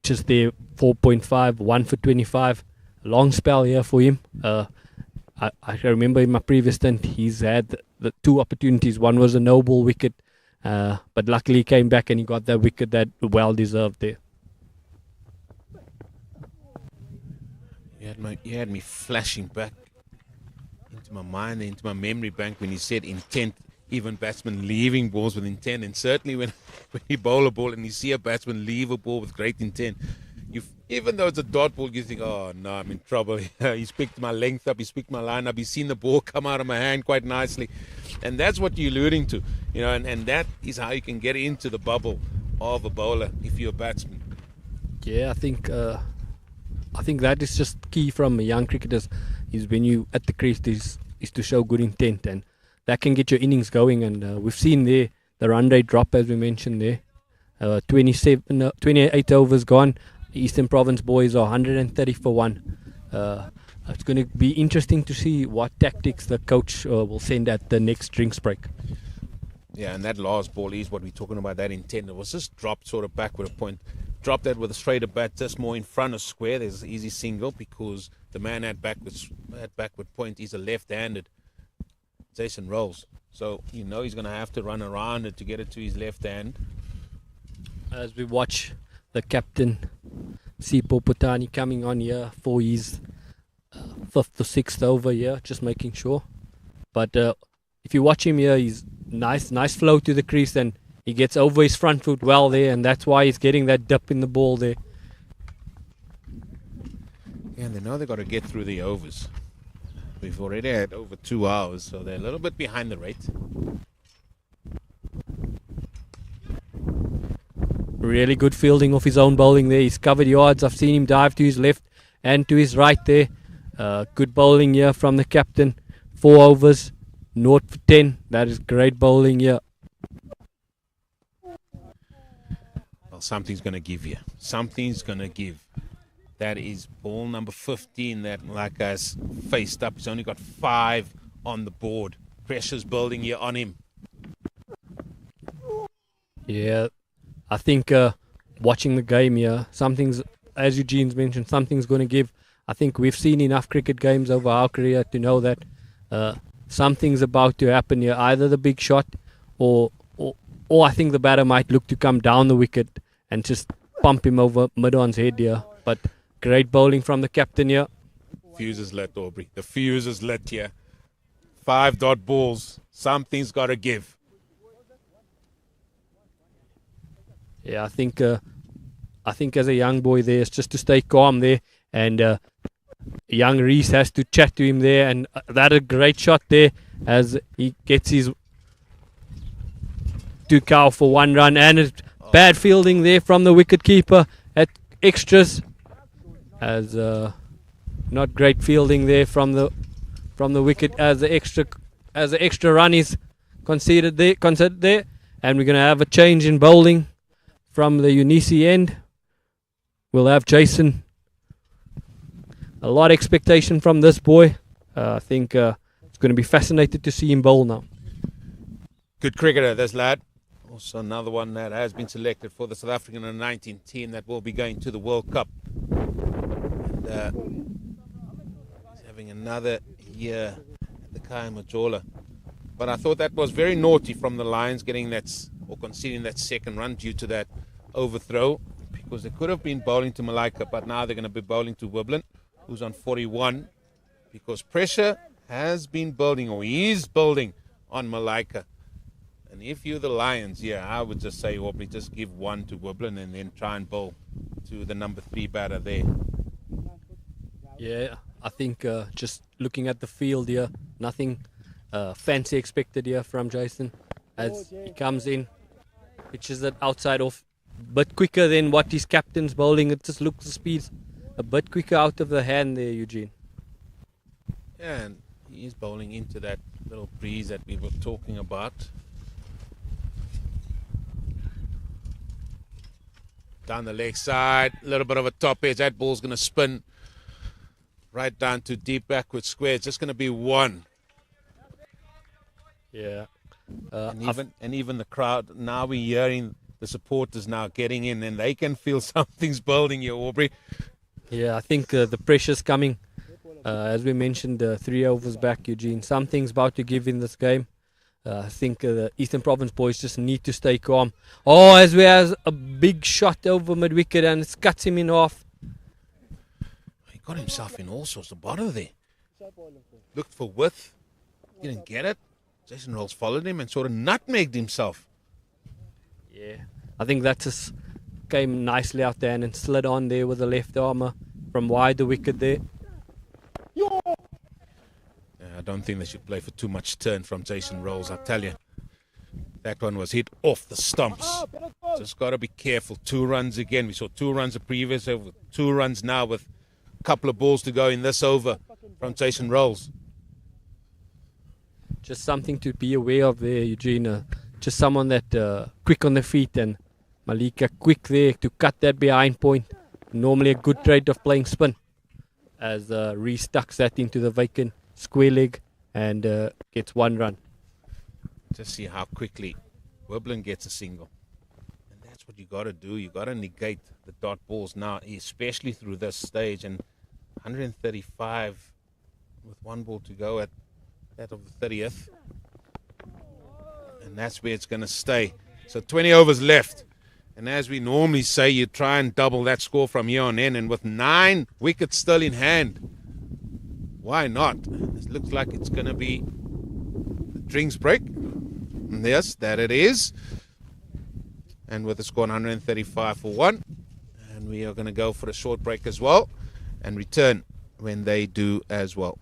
just there 4.5, 1 for 25, long spell here for him. I remember in my previous stint he's had the 2 opportunities. One was a no-ball wicket, but luckily he came back and he got that wicket that well deserved there. You had me flashing back into my mind, into my memory bank when you said intent. Even batsmen leaving balls with intent, and certainly when you bowl a ball and you see a batsman leave a ball with great intent, Even though it's a dot ball, you think, oh no, I'm in trouble. He's picked my length up, he's picked my line up, he's seen the ball come out of my hand quite nicely. And that's what you're alluding to, and that is how you can get into the bubble of a bowler if you're a batsman. Yeah, I think that is just key from young cricketers, is when you at the crease is to show good intent, and that can get your innings going. And we've seen there the run rate drop, as we mentioned there. 28 overs gone. Eastern Province boys are 130 for 1. It's going to be interesting to see what tactics the coach will send at the next drinks break. Yeah, and that last ball is what we're talking about, that intent. It was just dropped sort of back with a point. Drop that with a straighter bat, just more in front of square. There's an easy single because the man at backward point is a left-handed Jason Rolls. So he's going to have to run around it to get it to his left hand. As we watch the captain, Sipho Putani, coming on here for his 5th or 6th over here, just making sure. But if you watch him here, he's nice flow to the crease, and he gets over his front foot well there, and that's why he's getting that dip in the ball there. Yeah, and they know they've got to get through the overs. We've already had over 2 hours, so they're a little bit behind the rate. Really good fielding off his own bowling there. He's covered yards. I've seen him dive to his left and to his right there. Good bowling here from the captain. 4 overs, 0 for 10. That is great bowling here. Well, something's going to give you. Something's going to give. That is ball number 15 that Malaka's faced up. He's only got 5 on the board. Pressure's building here on him. Yeah, I think watching the game here, as Eugene's mentioned, something's going to give. I think we've seen enough cricket games over our career to know that something's about to happen here. Either the big shot or I think the batter might look to come down the wicket and just pump him over mid-on's head here. But great bowling from the captain here. Fuse is lit, Aubrey. The fuse is lit here. 5 dot balls. Something's got to give. Yeah, I think as a young boy there, it's just to stay calm there, and young Reese has to chat to him there, and that a great shot there as he gets his 2 cow for 1 run, and it's bad fielding there from the wicket keeper at extras, as not great fielding there from the wicket as the extra run is considered there, and we're going to have a change in bowling. From the Unisi end, we'll have Jason. A lot of expectation from this boy. I think it's going to be fascinating to see him bowl now. Good cricketer, this lad. Also another one that has been selected for the South African U19 team that will be going to the World Cup. And he's having another year at the Khaya Majola. But I thought that was very naughty from the Lions getting that or conceding that second run due to that overthrow, because they could have been bowling to Malika, but now they're going to be bowling to Wiblin, who's on 41, because pressure has been building, or he is building, on Malika. And if you're the Lions, I would just say, Aubrey, just give 1 to Wiblin and then try and bowl to the number 3 batter there. Yeah, I think just looking at the field here, nothing fancy expected here from Jason. As he comes in, pitches that outside off a bit quicker than what his captain's bowling. It just looks the speed's a bit quicker out of the hand there, Eugene. Yeah, and he's bowling into that little breeze that we were talking about. Down the leg side, a little bit of a top edge. That ball's going to spin right down to deep backward square. It's just going to be 1. Yeah. And even the crowd, now we're hearing the supporters now getting in, and they can feel something's building here, Aubrey. Yeah, I think the pressure's coming. As we mentioned 3 overs back, Eugene, something's about to give in this game. I think the Eastern Province boys just need to stay calm. Oh, as we have a big shot over mid-wicket, and it cuts him in half. He got himself in all sorts of bother there. Looked for width, didn't get it. Jason Rolls followed him and sort of nutmegged himself. Yeah, I think that's a came nicely out there and slid on there with the left armour from wide the wicket there. I don't think they should play for too much turn from Jason Rolls, I tell you. That one was hit off the stumps. Just got to be careful. 2 runs again. We saw 2 runs the previous over, 2 runs now with a couple of balls to go in this over from Jason Rolls. Just something to be aware of there, Eugene. Just someone that quick on the feet, and Malika quick there to cut that behind point. Normally a good trait of playing spin, as Reese tucks that into the vacant square leg and gets 1 run. Just see how quickly Wiblin gets a single. And that's what you got to do. You got to negate the dot balls now, especially through this stage. And 135 with 1 ball to go at that of the 30th. And that's where it's going to stay. So 20 overs left. And as we normally say, you try and double that score from here on in. And with 9 wickets still in hand, why not? It looks like it's going to be a drinks break. Yes, that it is. And with the score 135 for 1. And we are going to go for a short break as well and return when they do as well.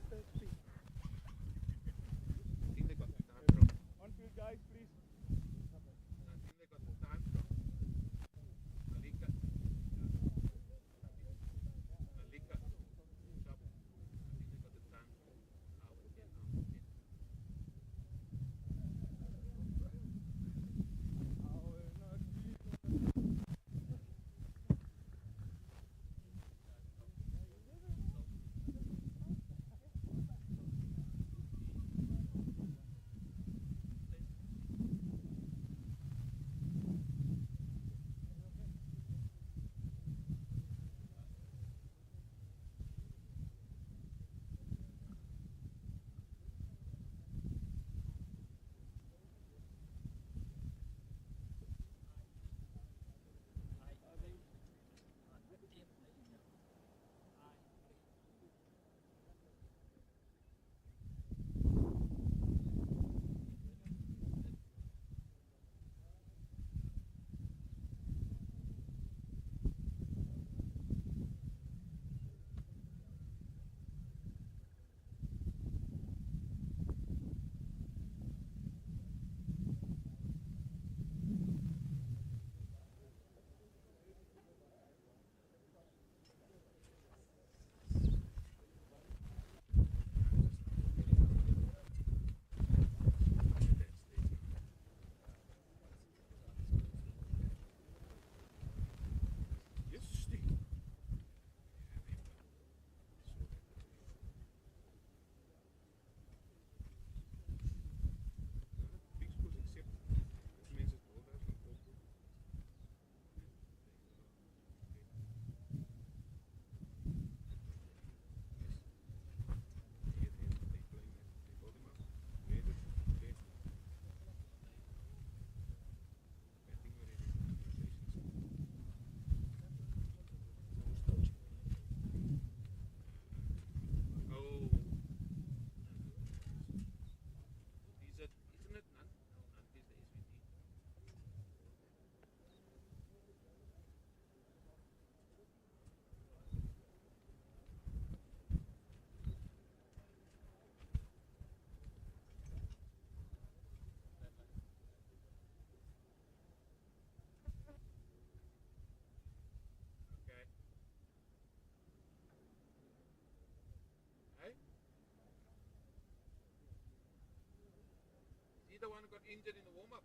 The one who got injured in the warm-up.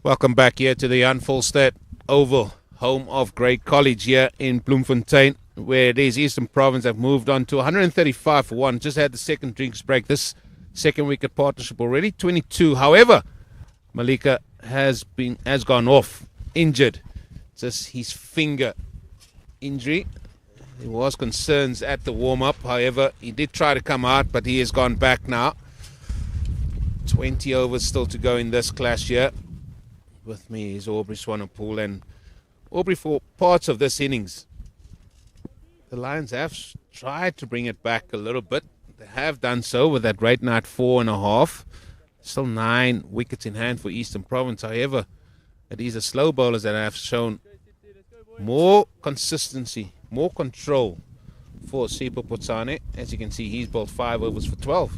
Welcome back here to the Johan Volstead Oval, home of Grey College here in Bloemfontein, where it is Eastern Province have moved on to 135 for 1. Just had the second drinks break. This second wicket partnership already 22. However, Malika has gone off injured. Just his finger injury. There was concerns at the warm-up. However, he did try to come out, but he has gone back now. 20 overs still to go in this clash here. With me is Aubrey Swanepoel, and Aubrey, for parts of this innings, the Lions have tried to bring it back a little bit. They have done so with that rate now at 4.5. Still 9 wickets in hand for Eastern Province. However, it is the slow bowlers that have shown more consistency, more control for Sipho Potsane. As you can see, he's bowled 5 overs for 12.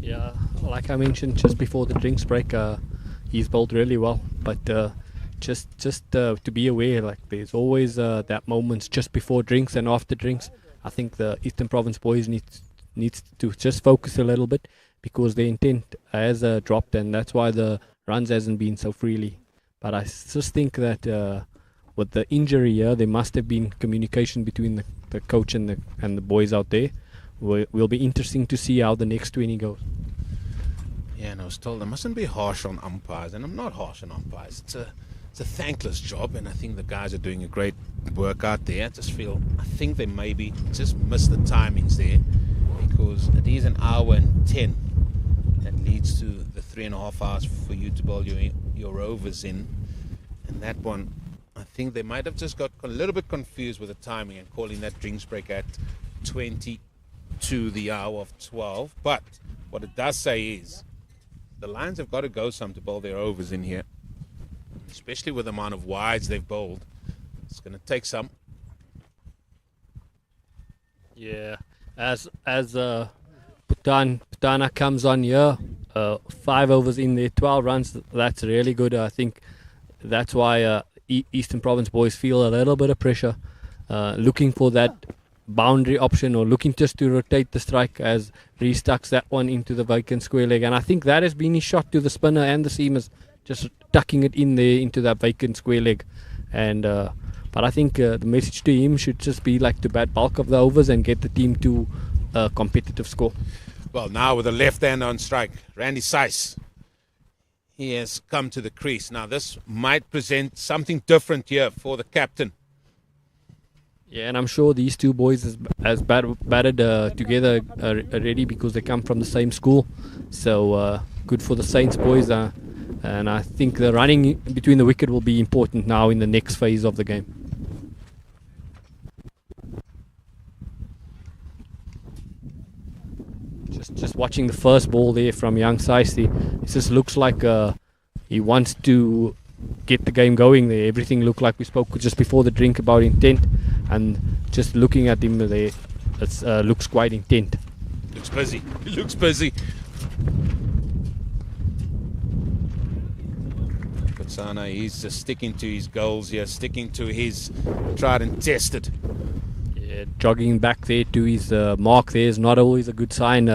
Yeah, like I mentioned just before the drinks break, he's bowled really well. But just to be aware, like there's always that moments just before drinks and after drinks. I think the Eastern Province boys needs to just focus a little bit, because their intent has dropped, and that's why the runs hasn't been so freely. But I just think that with the injury here, there must have been communication between the coach and the boys out there. Will be interesting to see how the next 20 goes. Yeah, and I was told I mustn't be harsh on umpires, and I'm not harsh on umpires. It's a thankless job, and I think the guys are doing a great work out there. I think they maybe just missed the timings there, because it is an hour and 10 that leads to the 3.5 hours for you to bowl your overs in. And that one, I think they might have just got a little bit confused with the timing and calling that drinks break at 20 to the hour of 12. But what it does say is the Lions have got to go some to bowl their overs in here, especially with the amount of wides they've bowled. It's going to take some. Yeah, as Putana comes on here, 5 overs in there, 12 runs. That's really good. I think that's why Eastern Province boys feel a little bit of pressure, looking for that boundary option, or looking just to rotate the strike, as Reece tucks that one into the vacant square leg. And I think that has been his shot to the spinner and the seamers, just tucking it in there into that vacant square leg. And but I think the message to him should just be like to bat bulk of the overs and get the team to a competitive score. Well, now with the left hand on strike, Randy Seiss, he has come to the crease. Now this might present something different here for the captain. Yeah, and I'm sure these two boys has batted together already, because they come from the same school. So good for the Saints boys. And I think the running between the wicket will be important now in the next phase of the game. Just watching the first ball there from young Seiss, it just looks like he wants to get the game going there. Everything looked like we spoke just before the drink about intent, and just looking at him there, it looks quite intent. Looks busy. He looks busy. Potsane, he's just sticking to his goals here, sticking to his tried and tested. Yeah, jogging back there to his mark there is not always a good sign.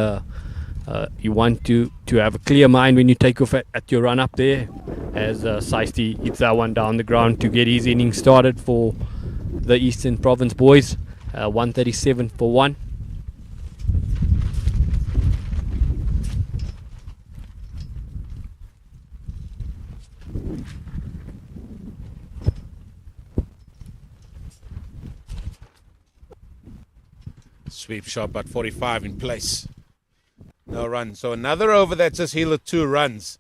You want to have a clear mind when you take off at your run up there, as Seiss hits that one down the ground to get his innings started for the Eastern Province boys. 137 for 1. Sweep shot, but 45 in place. No run. So another over that just yielded 2 runs.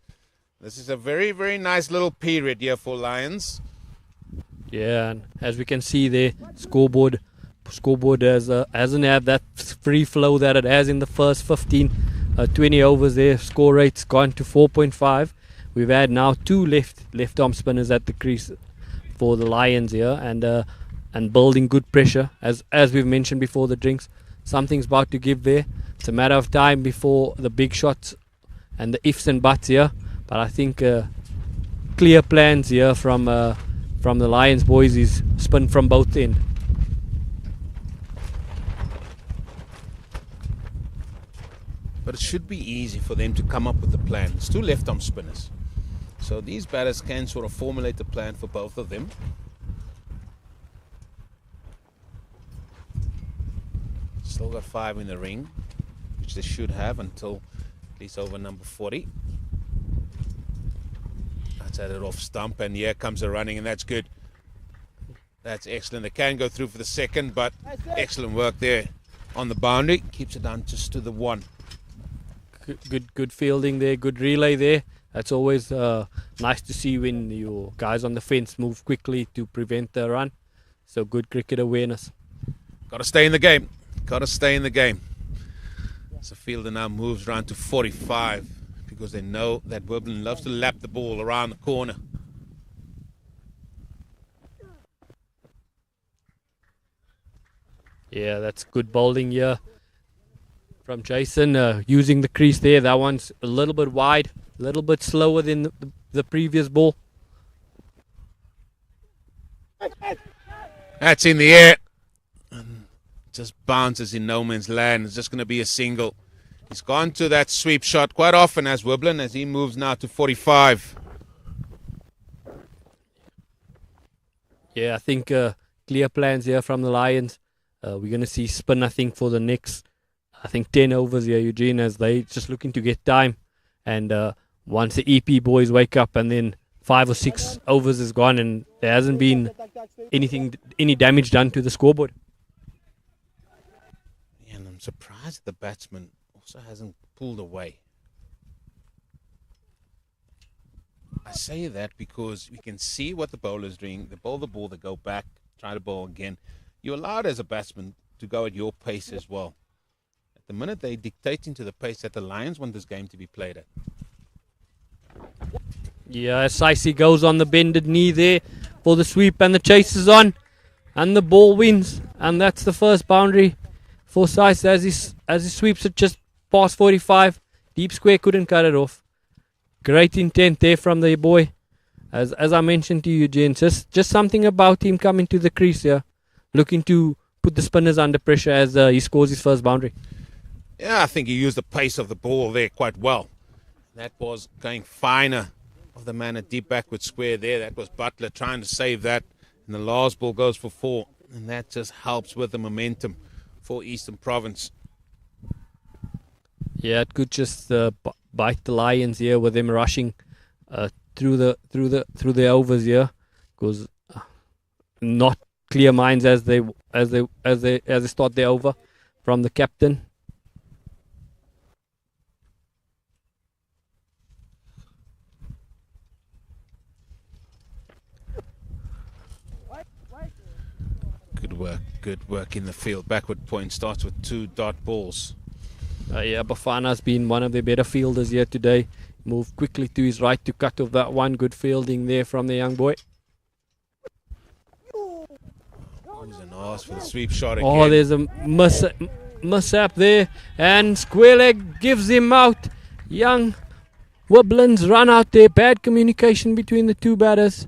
This is a very, very nice little period here for Lions. Yeah, and as we can see there, scoreboard hasn't had that free flow that it has in the first 15, 20 overs there. Score rate's gone to 4.5. We've had now 2 left arm spinners at the crease for the Lions here, and building good pressure. As we've mentioned before the drinks, something's about to give there. It's a matter of time before the big shots and the ifs and buts here. But I think clear plans here from the Lions boys is spin from both ends. But it should be easy for them to come up with a plan. It's 2 left arm spinners, so these batters can sort of formulate a plan for both of them. Still got 5 in the ring, which they should have until at least over number 40. That's at it off stump, and here comes the running, and that's good. That's excellent. They can go through for the second, but excellent work there on the boundary. Keeps it down just to the 1. Good fielding there, good relay there. That's always nice to see when your guys on the fence move quickly to prevent the run. So good cricket awareness. Got to stay in the game. Got to stay in the game. So fielder now moves round to 45 because they know that Wibblen loves to lap the ball around the corner. Yeah, that's good bowling here from Jason. Using the crease there. That one's a little bit wide, a little bit slower than the previous ball. That's in the air. And just bounces in no man's land. It's just going to be a single. He's gone to that sweep shot quite often as Wibblen as he moves now to 45. Yeah, I think clear plans here from the Lions. We're going to see spin, I think, for the next, 10 overs here, Eugene, as they just looking to get time. And once the EP boys wake up and then 5 or 6 overs is gone and there hasn't been any damage done to the scoreboard. Yeah, and I'm surprised the batsman also hasn't pulled away. I say that because we can see what the bowler's doing. They bowl the ball, they go back, try to bowl again. You're allowed as a batsman to go at your pace as well. At the minute, they're dictating to the pace that the Lions want this game to be played at. Yeah, Saisi goes on the bended knee there for the sweep and the chase is on. And the ball wins. And that's the first boundary for Saisi as he sweeps it just past 45. Deep square couldn't cut it off. Great intent there from the boy. As I mentioned to you, Eugene, just something about him coming to the crease here. Looking to put the spinners under pressure as he scores his first boundary. Yeah, I think he used the pace of the ball there quite well. That was going finer of the man at deep backward square there. That was Butler trying to save that. And the last ball goes for 4. And that just helps with the momentum for Eastern Province. Yeah, it could just bite the Lions here with them rushing through the overs here, because not clear minds as they start their over from the captain. Good work in the field. Backward point starts with 2 dot balls. Yeah, Bafana's been one of the better fielders here today. Moved quickly to his right to cut off that one. Good fielding there from the young boy. He's an arse for the sweep shot again. Oh, there's a mishap there. And square leg gives him out. Young Wibblen's run out there. Bad communication between the two batters.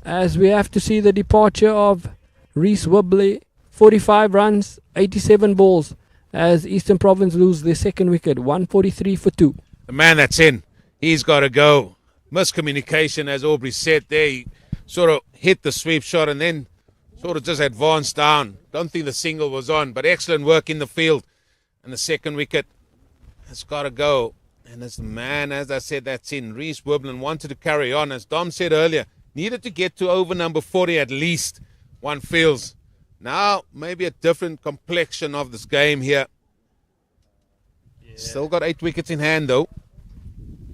As we have to see the departure of Reese Wibbley. 45 runs, 87 balls. As Eastern Province lose their second wicket. 143 for 2. The man that's in, he's got to go. Miscommunication, as Aubrey said there. He sort of hit the sweep shot and then sort of just advanced down. Don't think the single was on, but excellent work in the field. And the second wicket has got to go. And as the man, as I said, that's in. Reese Wibblen wanted to carry on. As Dom said earlier, needed to get to over number 40 at least, one feels. Now, maybe a different complexion of this game here. Yeah. Still got 8 wickets in hand, though.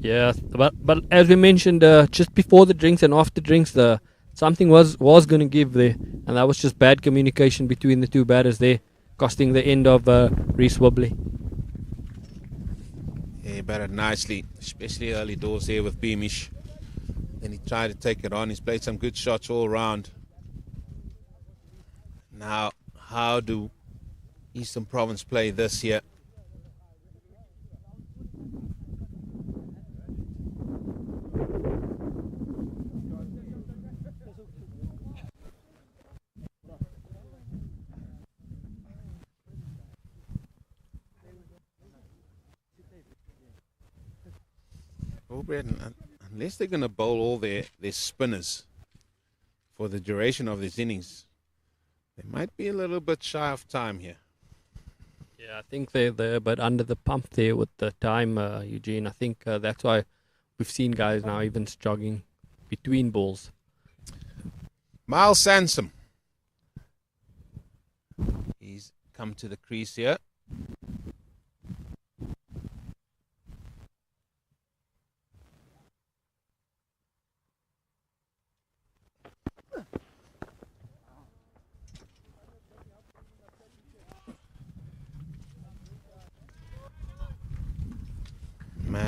Yeah, but as we mentioned, just before the drinks and after drinks, something was going to give there. And that was just bad communication between the two batters there, costing the end of Reese Wibbley. Yeah, he batted nicely, especially early doors here with Beamish. Then he tried to take it on. He's played some good shots all round. Now, how do Eastern Province play this year? Unless they're going to bowl all their spinners for the duration of this innings, they might be a little bit shy of time here. Yeah, I think they're there, but under the pump there with the time, Eugene. I think that's why we've seen guys now even jogging between balls. Miles Sansom. He's come to the crease here.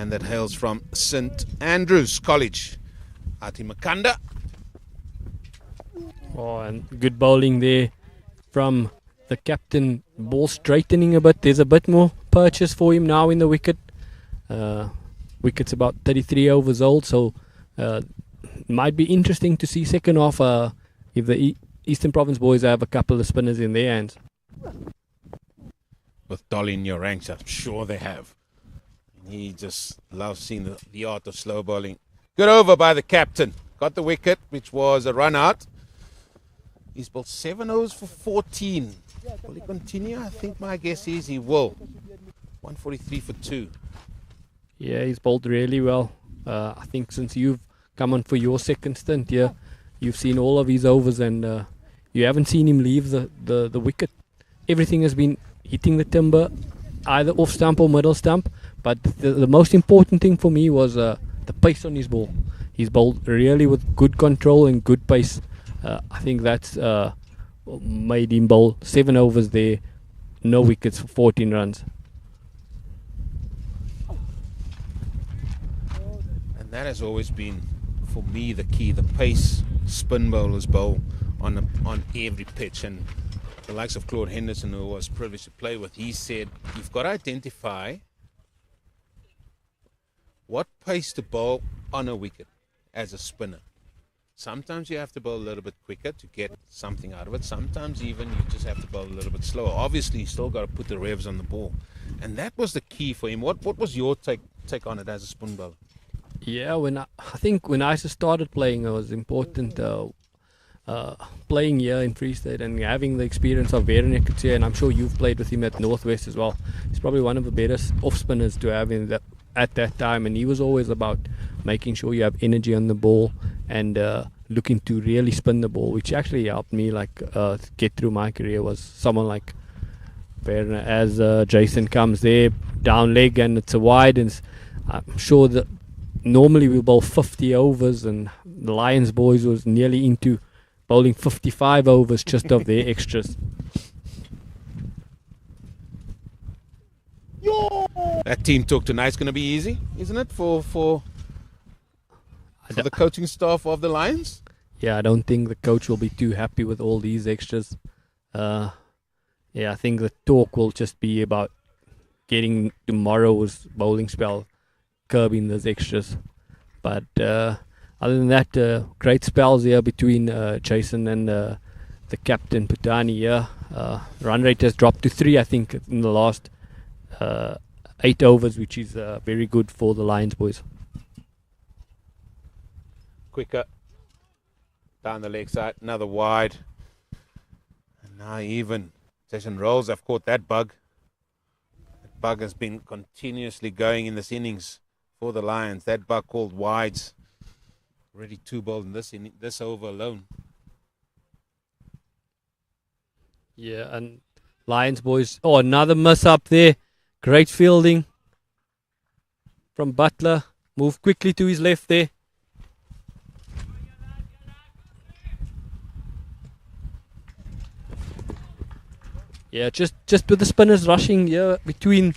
man that hails from St Andrews College. Ati Makanda. Oh, and good bowling there from the captain. Ball straightening a bit. There's a bit more purchase for him now in the wicket. Wicket's about 33 overs old, so might be interesting to see second half if the Eastern Province boys have a couple of spinners in their hands. With Dolly in your ranks, I'm sure they have. He just loves seeing the art of slow bowling. Good over by the captain. Got the wicket, which was a run out. He's bowled 7 overs for 14. Will he continue? I think my guess is he will. 143 for 2. Yeah, he's bowled really well. I think since you've come on for your second stint here, you've seen all of his overs and you haven't seen him leave the wicket. Everything has been hitting the timber, either off stump or middle stump. But the most important thing for me was the pace on his ball. He's bowled really with good control and good pace. I think that's made him bowl 7 overs there, no wickets for 14 runs. And that has always been, for me, the key. The pace spin bowlers bowl on every pitch. And the likes of Claude Henderson, who I was privileged to play with, he said, you've got to identify what pace to bowl on a wicket as a spinner. Sometimes you have to bowl a little bit quicker to get something out of it. Sometimes even you just have to bowl a little bit slower. Obviously, you still got to put the revs on the ball. And that was the key for him. What was your take on it as a spin bowler? Yeah, I think when I started playing, it was important playing here in Free State and having the experience of Veronica here, and I'm sure you've played with him at Northwest as well. He's probably one of the better off spinners to have at that time, and he was always about making sure you have energy on the ball and looking to really spin the ball, which actually helped me get through my career. Was someone like where as Jason comes there down leg and it's a wide, and I'm sure that normally we bowl 50 overs, and the Lions boys was nearly into bowling 55 overs just of their extras. That team talk tonight's going to be easy, isn't it, for the coaching staff of the Lions? Yeah, I don't think the coach will be too happy with all these extras. I think the talk will just be about getting tomorrow's bowling spell, curbing those extras. But other than that, great spells here between Jason and the captain Putani here. Run rate has dropped to 3, I think, in the last 8 overs, which is very good for the Lions boys. Quicker down the leg side, another wide, and now even Jason Rolls have caught that bug. That bug has been continuously going in this innings for the Lions. That bug called wides, already 2 bowled in this over alone. Yeah, and Lions boys, another miss up there. Great fielding from Butler. Move quickly to his left there. Yeah, just with the spinners rushing between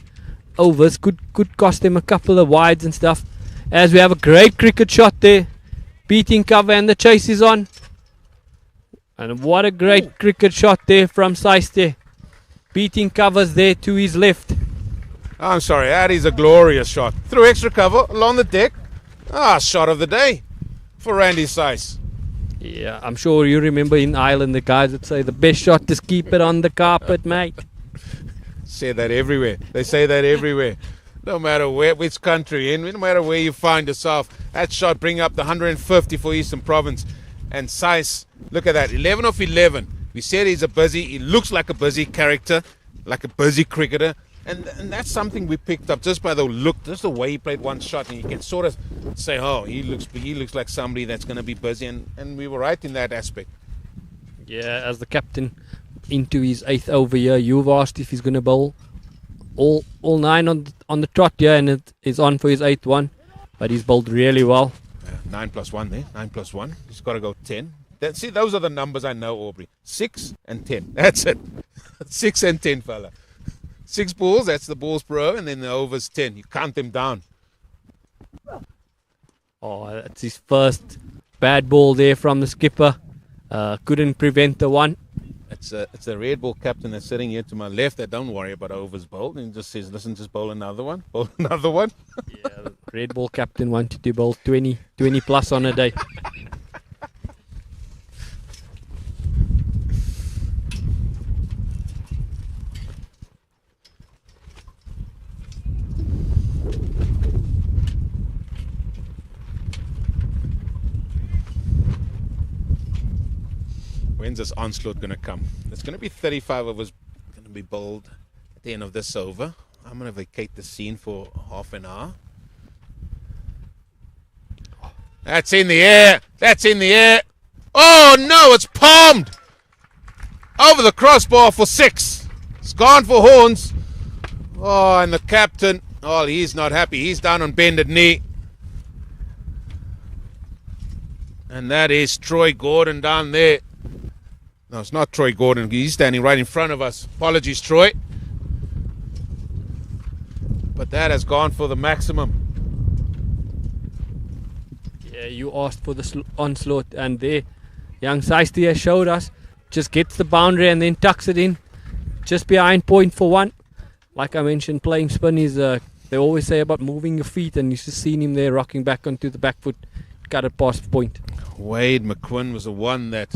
overs could cost them a couple of wides and stuff. As we have a great cricket shot there, beating cover and the chase is on. And what a great cricket shot there from Saiste. Beating covers there to his left. I'm sorry, that is a glorious shot. Through extra cover, along the deck. Shot of the day for Randy Sice. Yeah, I'm sure you remember in Ireland the guys that say the best shot is keep it on the carpet, mate. Say that everywhere. They say that everywhere. No matter which country, no matter where you find yourself, that shot bring up the 150 for Eastern Province. And Sice, look at that, 11 off 11. We said he looks like a busy character, like a busy cricketer. And that's something we picked up just by the look, just the way he played one shot, and you can sort of say, he looks like somebody that's going to be busy, and we were right in that aspect. Yeah, as the captain into his 8th over here, you've asked if he's going to bowl all 9 on the trot here, and it is on for his 8th one, but he's bowled really well. 9 plus 1 there, 9 plus 1. He's got to go 10. See, those are the numbers I know, Aubrey. 6 and 10. That's it. 6 and 10, fella. 6 balls, that's the balls per over, and then the over's 10. You count them down. Oh, that's his first bad ball there from the skipper. Couldn't prevent the one. It's a red ball captain that's sitting here to my left that don't worry about overs bowled and just says, listen, just bowl another one. Bowl another one. Yeah, the red ball captain wanted to bowl 20 plus on a day. When's this onslaught going to come? It's going to be 35 overs going to be bowled at the end of this over. I'm going to vacate the scene for half an hour. That's in the air. That's in the air. Oh no, it's palmed. Over the crossbar for 6. It's gone for horns. Oh, and the captain, oh, he's not happy. He's down on bended knee. And that is Troy Gordon down there. No, it's not Troy Gordon. He's standing right in front of us. Apologies, Troy. But that has gone for the maximum. Yeah, you asked for the onslaught, and there, young Seisty has showed us. Just gets the boundary and then tucks it in, just behind point for 1. Like I mentioned, playing spin is, they always say about moving your feet, and you just seen him there rocking back onto the back foot, cut it past point. Wade McQuinn was the one that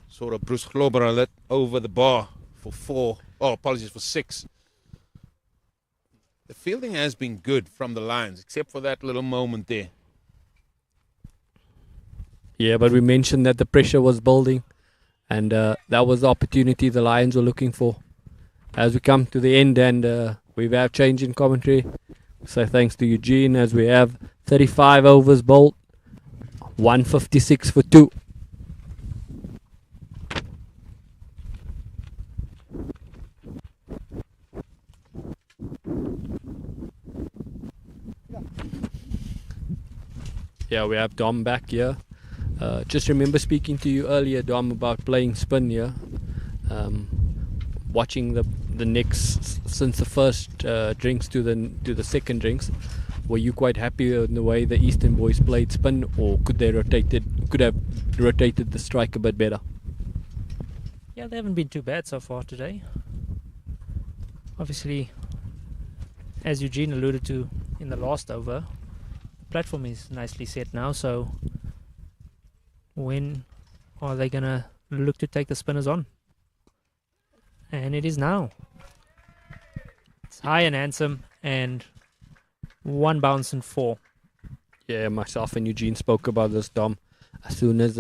sort of Bruce Globera lit over the bar for 4. Oh, apologies, for 6. The fielding has been good from the Lions, except for that little moment there. Yeah, but we mentioned that the pressure was building, and that was the opportunity the Lions were looking for. As we come to the end, and we have change in commentary, so thanks to Eugene, as we have 35 overs bowled, 156 for 2. Yeah, we have Dom back here. Just remember speaking to you earlier, Dom, about playing spin here. Watching the necks since the first drinks to the second drinks. Were you quite happy in the way the Eastern boys played spin, or could have rotated the strike a bit better? Yeah, they haven't been too bad so far today. Obviously, as Eugene alluded to in the last over, platform is nicely set now, so when are they gonna look to take the spinners on? And it is now. It's high and handsome, and 1 bounce and 4. Yeah, myself and Eugene spoke about this, Dom. As soon as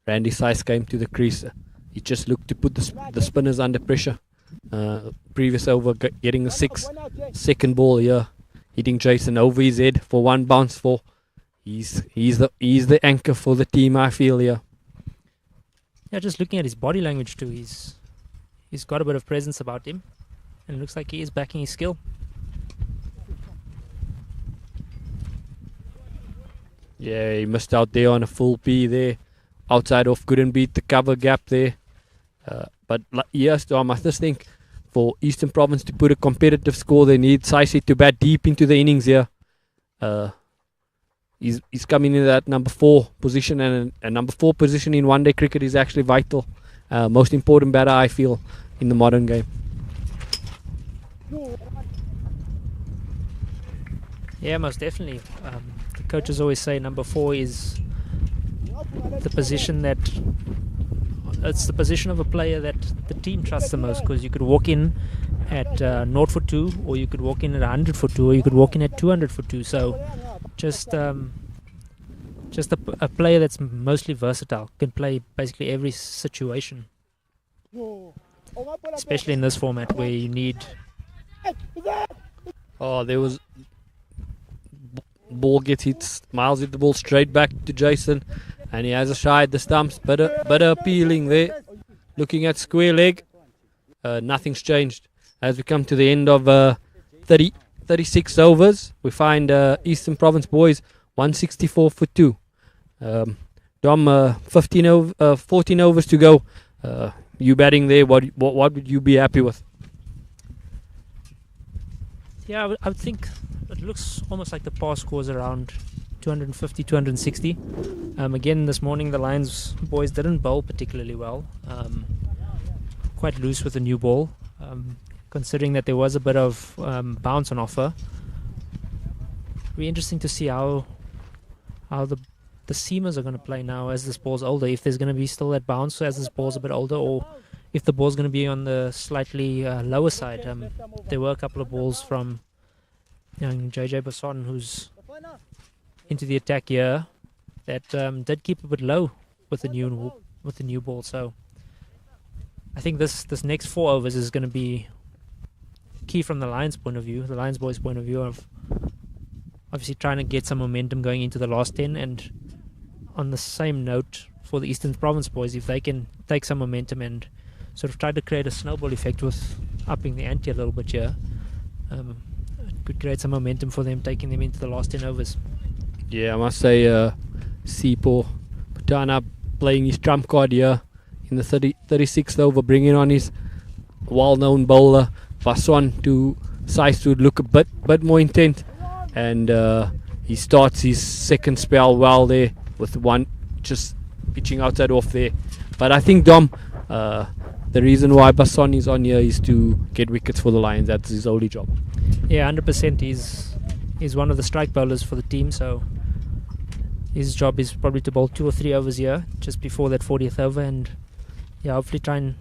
Randy Sice came to the crease, he just looked to put the spinners under pressure. Previous over getting a 6, second ball here, hitting Jason over his head for 1 bounce 4. He's the anchor for the team, I feel here. Yeah, just looking at his body language too, he's got a bit of presence about him, and it looks like he is backing his skill. Yeah, he missed out there on a full P there. Outside off, couldn't beat the cover gap there. But yes, Dom, I just think for Eastern Province to put a competitive score, they need Saisi to bat deep into the innings here. He's coming in that number 4 position, and a number 4 position in one-day cricket is actually vital. Most important batter, I feel, in the modern game. Yeah, most definitely. The coaches always say number 4 is the position that it's the position of a player that the team trusts the most, because you could walk in at 0 for 2, or you could walk in at 100 for 2, or you could walk in at 200 for 2. So just a player that's mostly versatile, can play basically every situation, especially in this format where you need. Oh, there was ball gets hit. Miles hit the ball straight back to Jason, and he has a shy at the stumps. Better appealing there. Looking at square leg, nothing's changed. As we come to the end of 36 overs, we find Eastern Province boys 164 for 2. Dom, 14 overs to go. You batting there. What would you be happy with? Yeah, I would think it looks almost like the past scores around 250, 260. Again, this morning the Lions boys didn't bowl particularly well. Quite loose with the new ball, considering that there was a bit of bounce on offer. It'll be interesting to see how the seamers are going to play now as this ball's older. If there's going to be still that bounce as this ball's a bit older, or if the ball's going to be on the slightly lower side. There were a couple of balls from young JJ Basson, who's into the attack here, that did keep a bit low with the new ball. So I think this next 4 overs is going to be key from the Lions point of view, the Lions boys' point of view, of obviously trying to get some momentum going into the last 10. And on the same note, for the Eastern Province boys, if they can take some momentum and sort of try to create a snowball effect with upping the ante a little bit here, it could create some momentum for them, taking them into the last 10 overs. Yeah, I must say, Sipo Patana playing his trump card here in the 36th over, bringing on his well-known bowler Basson to size to look a bit more intent, and he starts his second spell well there with one just pitching outside off there. But I think Dom, the reason why Basson is on here is to get wickets for the Lions. That's his only job. Yeah, 100%. He's one of the strike bowlers for the team, so his job is probably to bowl 2 or 3 overs here just before that 40th over, and hopefully try and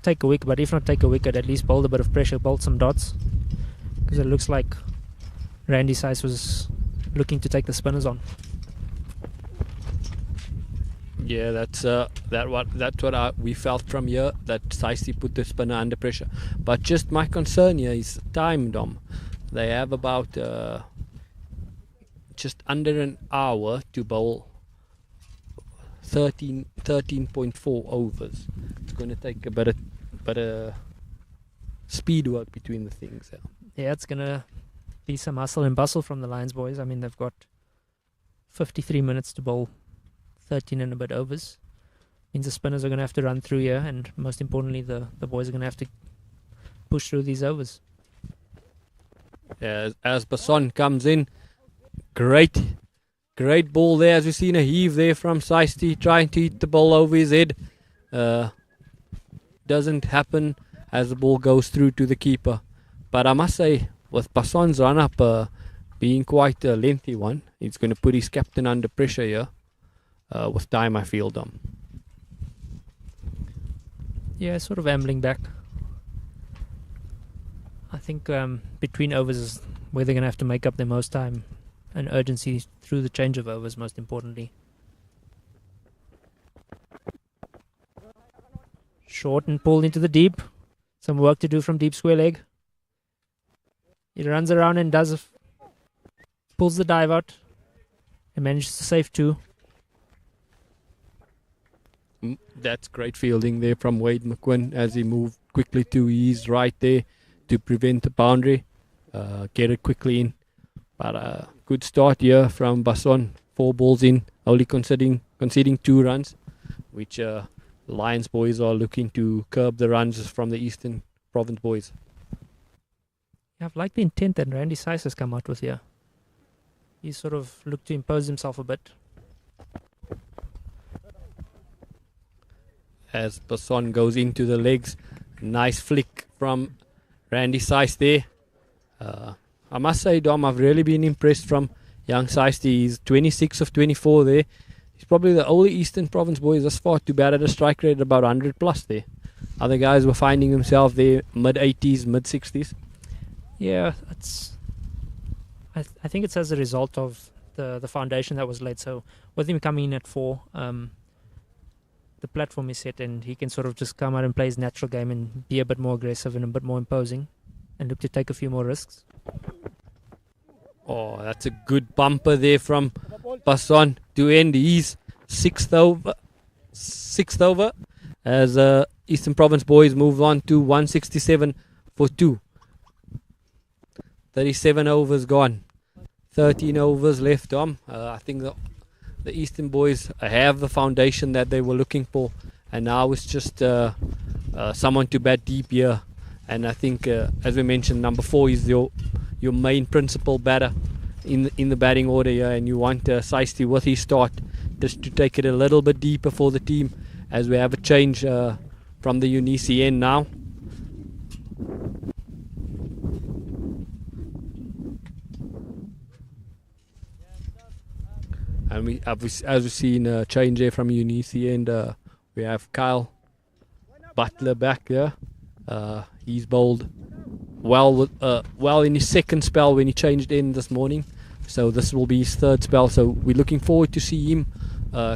take a wicket. But if not take a wicket, at least bowl a bit of pressure, bowl some dots, because it looks like Randy Sice was looking to take the spinners on. Yeah, that's what we felt from here, that Sice put the spinner under pressure. But just my concern here is time, Dom. They have about just under an hour to bowl 13.4 overs. It's going to take a bit of speed work between the things. Yeah, it's going to be some hustle and bustle from the Lions boys. I mean, they've got 53 minutes to bowl 13 and a bit overs. Means the spinners are going to have to run through here, and most importantly, the boys are going to have to push through these overs. As Basson comes in, great ball there. As we've seen a heave there from Sice trying to hit the ball over his head. Doesn't happen as the ball goes through to the keeper. But I must say, with Basson's run up being quite a lengthy one, he's going to put his captain under pressure here. With time, I feel, Dom. Yeah, sort of ambling back. I think between overs is where they're going to have to make up their most time and urgency through the change of overs, most importantly. Short and pulled into the deep. Some work to do from deep square leg. He runs around and pulls the dive out and manages to save 2. That's great fielding there from Wade McQuinn as he moved quickly to his right there to prevent the boundary. Get it quickly in. But good start here from Basson. 4 balls in, only conceding 2 runs, which Lions boys are looking to curb the runs from the Eastern Province boys. Yeah, I've liked the intent that Randy Sice has come out with here. He sort of looked to impose himself a bit. As Basson goes into the legs, nice flick from Randy Sice there. I must say, Dom, I've really been impressed from young Sice. He's 26 of 24 there. He's probably the only Eastern Province boys thus far to bat at a strike rate about 100 plus there. Other guys were finding themselves there mid-80s, mid-60s. Yeah, I think it's as a result of the foundation that was laid. So with him coming in at 4, the platform is set, and he can sort of just come out and play his natural game and be a bit more aggressive and a bit more imposing and look to take a few more risks. Oh, that's a good bumper there from Basson to end his 6th over as Eastern Province boys move on to 167 for 2. 37 overs gone. 13 overs left, Dom. I think the Eastern boys have the foundation that they were looking for, and now it's just someone to bat deep here. And I think, as we mentioned, number 4 is your main principal batter, in the batting order here, and you want Seisty with his start just to take it a little bit deeper for the team, as we have a change from the U19 end now. And as we've seen a change there from U19 end, we have Kyle Butler back here. He's bowled well in his second spell when he changed in this morning. So this will be his third spell. So we're looking forward to see him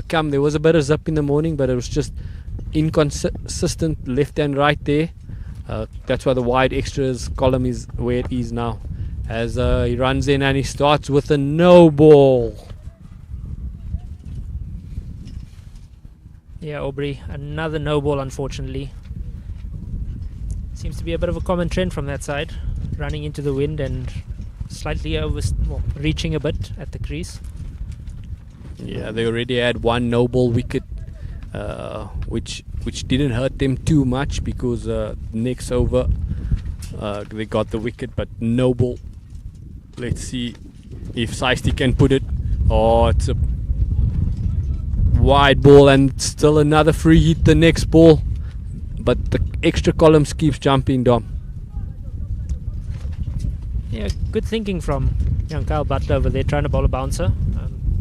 come. There was a bit of zip in the morning, but it was just inconsistent left and right there. That's why the wide extras column is where it is now. As he runs in and he starts with a no ball. Yeah, Aubrey, another no ball, unfortunately. Seems to be a bit of a common trend from that side, running into the wind and slightly reaching a bit at the crease. Yeah, they already had one no ball wicket, which didn't hurt them too much, because next over they got the wicket, but no ball. Let's see if Seisty can put it. Oh, it's a wide ball, and still another free hit the next ball, but the extra columns keeps jumping, Dom. Yeah, good thinking from young Kyle Butler over there, trying to bowl a bouncer.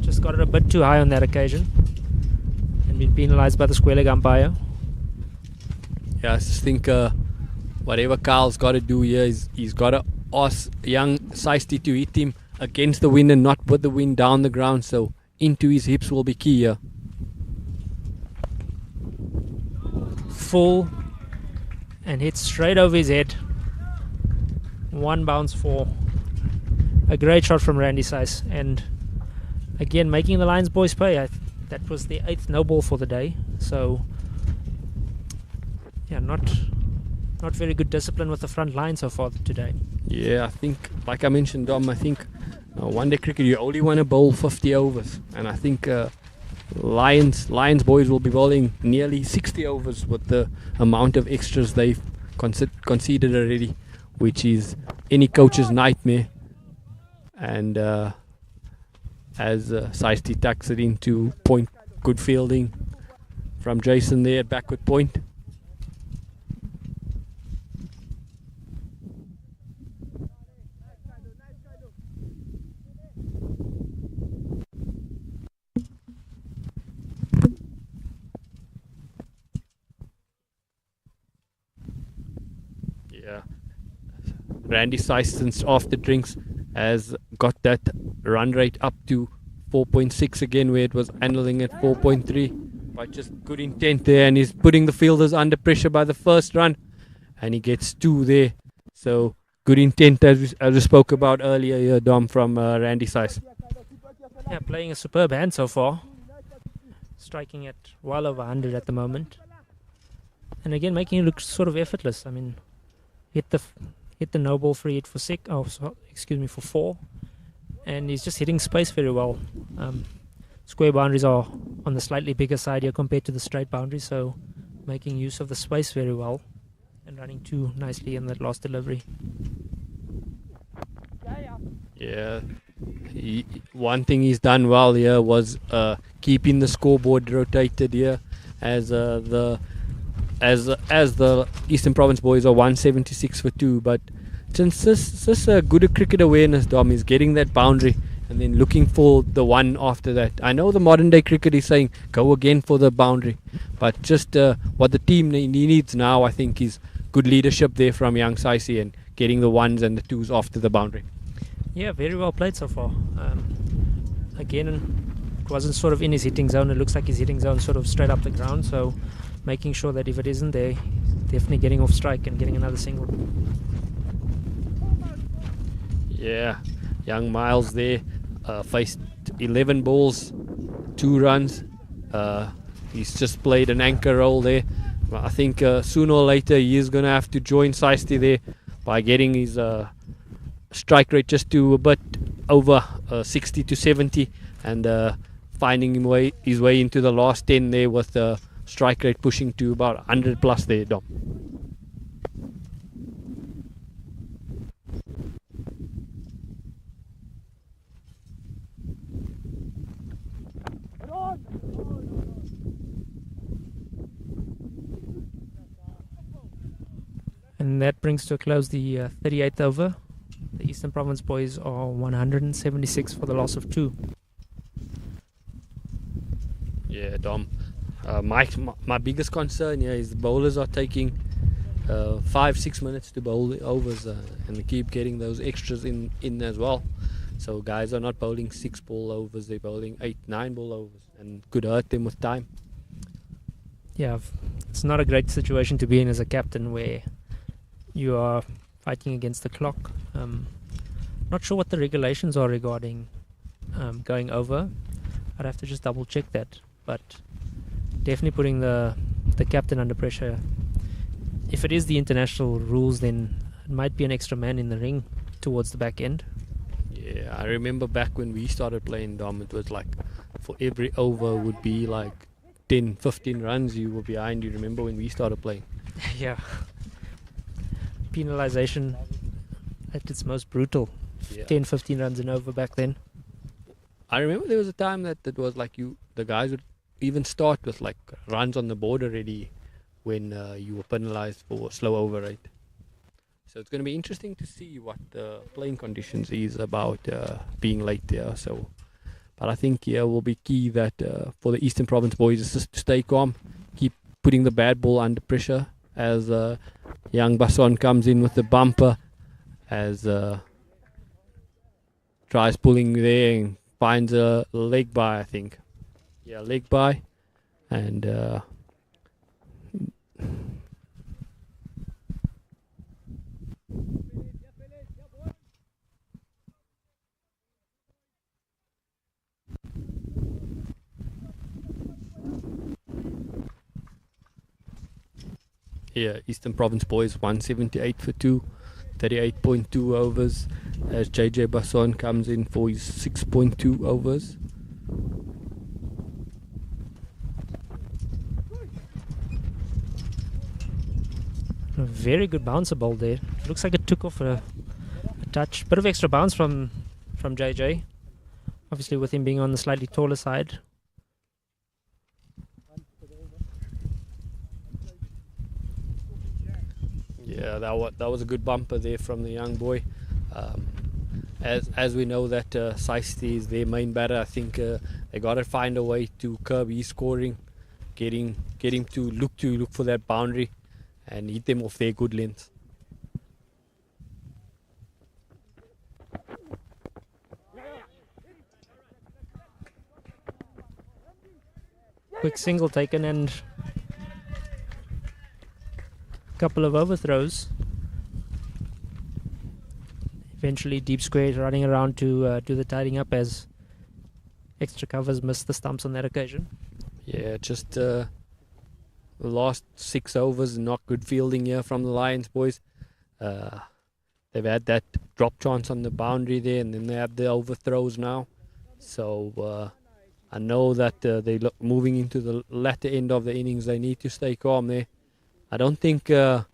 Just got it a bit too high on that occasion and been penalised by the square leg umpire. Yeah, I just think whatever Kyle's got to do here is he's got to ask young Seisty to hit him against the wind and not with the wind down the ground, so into his hips will be key here. Full and hit straight over his head. One bounce for a great shot from Randy Sice, and again making the Lions boys pay. That was the 8th no ball for the day, so yeah, not very good discipline with the front line so far today. Yeah, I think, like I mentioned, Dom, I think one day cricket you only want to bowl 50 overs, and I think Lions boys will be bowling nearly 60 overs with the amount of extras they've conceded already, which is any coach's nightmare. And as Seisty tucks it into point, good fielding from Jason there at backward point. Yeah, Randy Sysons after drinks has got that run rate up to 4.6 again, where it was handling at 4.3, but just good intent there, and he's putting the fielders under pressure by the first run, and he gets 2 there. So good intent, as we spoke about earlier here, Dom, from Randy Sys. Yeah, playing a superb hand so far, striking at well over 100 at the moment, and again making it look sort of effortless. I mean, hit the no ball free hit for 4, and he's just hitting space very well. Square boundaries are on the slightly bigger side here compared to the straight boundaries, so making use of the space very well and running 2 nicely in that last delivery. Yeah, one thing he's done well here was keeping the scoreboard rotated here, as the Eastern Province boys are 176 for 2, but since this good cricket awareness, Dom, is getting that boundary and then looking for the one after that. I know the modern day cricket is saying go again for the boundary, but just what the team needs now, I think, is good leadership there from young Saisi and getting the 1s and the 2s after the boundary. Yeah, very well played so far. Again, it wasn't sort of in his hitting zone. It looks like his hitting zone sort of straight up the ground, so making sure that if it isn't there, definitely getting off strike and getting another single. Yeah, young Miles there faced 11 balls, 2 runs. He's just played an anchor role there. I think sooner or later he is going to have to join Seisty there by getting his strike rate just to a bit over 60 to 70, and finding his way into the last 10 there with the strike rate pushing to about 100 plus there, Dom. And that brings to a close the 38th over. The Eastern Province boys are 176 for the loss of 2. Yeah, Dom. My biggest concern here is the bowlers are taking 5-6 minutes to bowl the overs, and they keep getting those extras in as well. So guys are not bowling 6 ball overs, they're bowling 8-9 ball overs, and could hurt them with time. Yeah, it's not a great situation to be in as a captain where you are fighting against the clock. Not sure what the regulations are regarding going over. I'd have to just double check that, but definitely putting the captain under pressure. If it is the international rules, then it might be an extra man in the ring towards the back end. Yeah, I remember back when we started playing, Dom, it was like for every over would be like 10-15 runs you were behind. You remember when we started playing? Yeah. Penalization at its most brutal. Yeah. 10-15 runs and over back then. I remember there was a time that it was like the guys would even start with like runs on the board already when you were penalized for slow over rate. So it's going to be interesting to see what the playing conditions is about being late there. So, but I think will be key that for the Eastern Province boys is just to stay calm, keep putting the bad ball under pressure as young Basson comes in with the bumper, as tries pulling there and finds a leg by, I think. Yeah, leg by, and yeah, Eastern Province boys 178 for 2, 38.2 overs, as JJ Basson comes in for his 6.2 overs. A very good bouncer ball there. Looks like it took off a touch. Bit of extra bounce from JJ. Obviously with him being on the slightly taller side. Yeah, that was a good bumper there from the young boy. As we know that Saisti is their main batter, I think they got to find a way to curb his scoring, get him to look for that boundary and hit them off their good length. Quick single taken and a couple of overthrows. Eventually deep square running around to do the tidying up as extra covers missed the stumps on that occasion. Yeah, just the last 6 overs, not good fielding here from the Lions boys. They've had that drop chance on the boundary there, and then they have the overthrows now. So I know that they're moving into the latter end of the innings. They need to stay calm there. I don't think that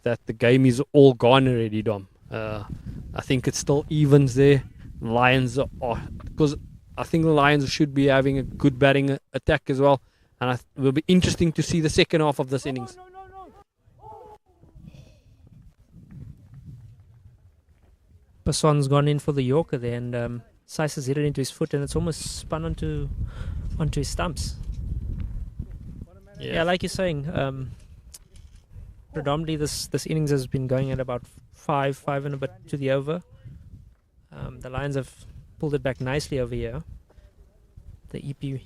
the game is all gone already, Dom. I think it's still evens there. Lions are, because I think the Lions should be having a good batting attack as well. And it will be interesting to see the second half of this innings. Basson's gone in for the Yorker there, and Saiz has hit it into his foot, and it's almost spun onto his stumps. Yeah, like you're saying, predominantly this innings has been going at about 5 and a bit to the over. The Lions have pulled it back nicely over here. The EP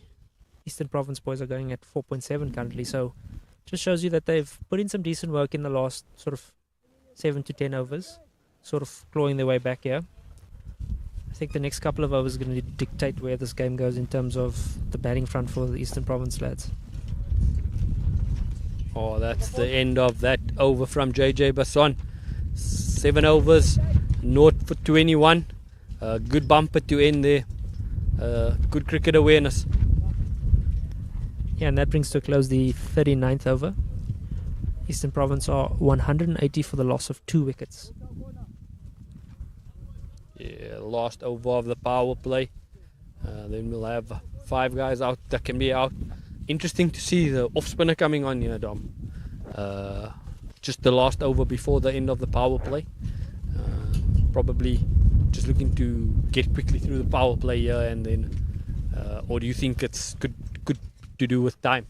Eastern Province boys are going at 4.7 currently, so just shows you that they've put in some decent work in the last sort of 7 to 10 overs, sort of clawing their way back here. I think the next couple of overs are going to dictate where this game goes in terms of the batting front for the Eastern Province lads. Oh, that's the end of that over from JJ Basson. 7 overs, 0 for 21. Good bumper to end there. Good cricket awareness. Yeah, and that brings to a close the 39th over. Eastern Province are 180 for the loss of 2 wickets. Yeah, last over of the power play. Then we'll have 5 guys out that can be out. Interesting to see the off spinner coming on here, Dom. just the last over before the end of the power play. Probably just looking to get quickly through the power play here, and then, or do you think it's good to do with time?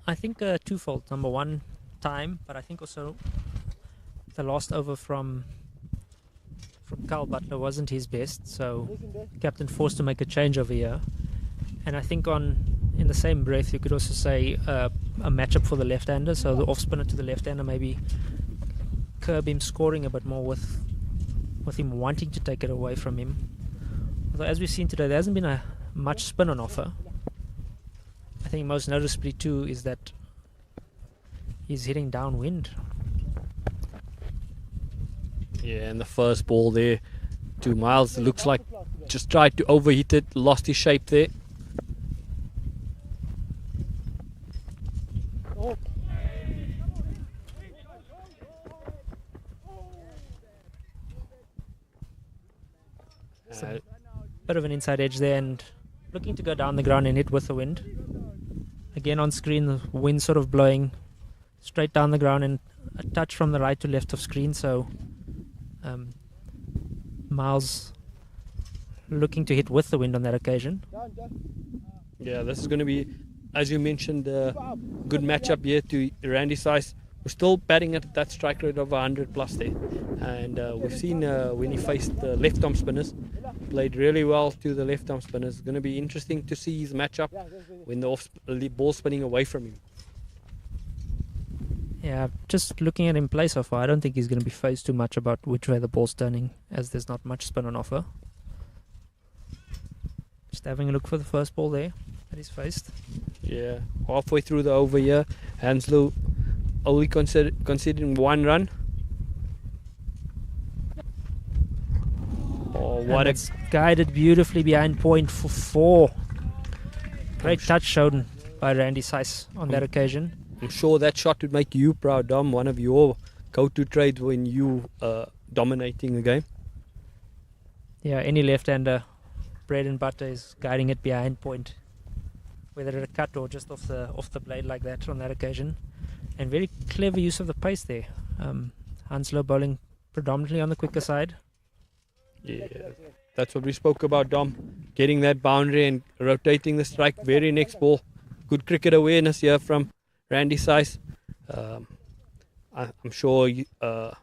I think twofold. Number one, time, but I think also the last over from Carl Butler wasn't his best, so captain forced to make a change over here. And I think in the same breath you could also say a matchup for the left-hander, so the off-spinner to the left-hander, maybe curb him scoring a bit more with him wanting to take it away from him. Although as we've seen today, there hasn't been much spin on offer. I think most noticeably too is that he's hitting downwind. Yeah, and the first ball there to Miles, looks like just tried to overhit it, lost his shape there. Bit of an inside edge there, and looking to go down the ground and hit with the wind. Again on screen, the wind sort of blowing straight down the ground and a touch from the right to left of screen, so Miles looking to hit with the wind on that occasion. Yeah, this is going to be, as you mentioned, a good matchup here to Randy Sice. We're still batting at that strike rate of 100 plus there, and we've seen when he faced the left arm spinners, played really well to the left arm spinners. It's going to be interesting to see his matchup when the ball spinning away from him. Yeah, just looking at him play so far, I don't think he's going to be phased too much about which way the ball's turning, as there's not much spin on offer. Just having a look for the first ball there that he's faced. Yeah, halfway through the over here, Hanslow only considering one run. Oh, what it's guided beautifully behind point for 4. Great touch shown by Randy Sice on that occasion. I'm sure that shot would make you proud, Dom. One of your go-to trades when you dominating the game. Yeah, any left-hander, bread and butter, is guiding it behind point, whether at a cut or just off the blade like that on that occasion. And very clever use of the pace there. Hanslow bowling predominantly on the quicker side. Yeah, that's what we spoke about, Dom. Getting that boundary and rotating the strike. Very next ball. Good cricket awareness here from Randy Sice. I'm sure the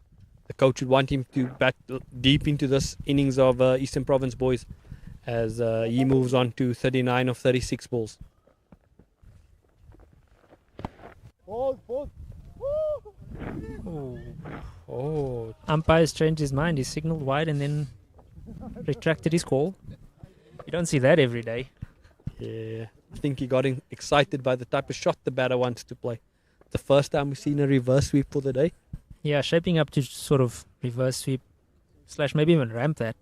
coach would want him to bat deep into this innings of Eastern Province boys as he moves on to 39 of 36 balls. Oh. Umpire's changed his mind. He signalled wide and then retracted his call. You don't see that every day. Yeah, I think he got excited by the type of shot the batter wants to play. The first time we've seen a reverse sweep for the day. Yeah, shaping up to sort of reverse sweep / maybe even ramp that.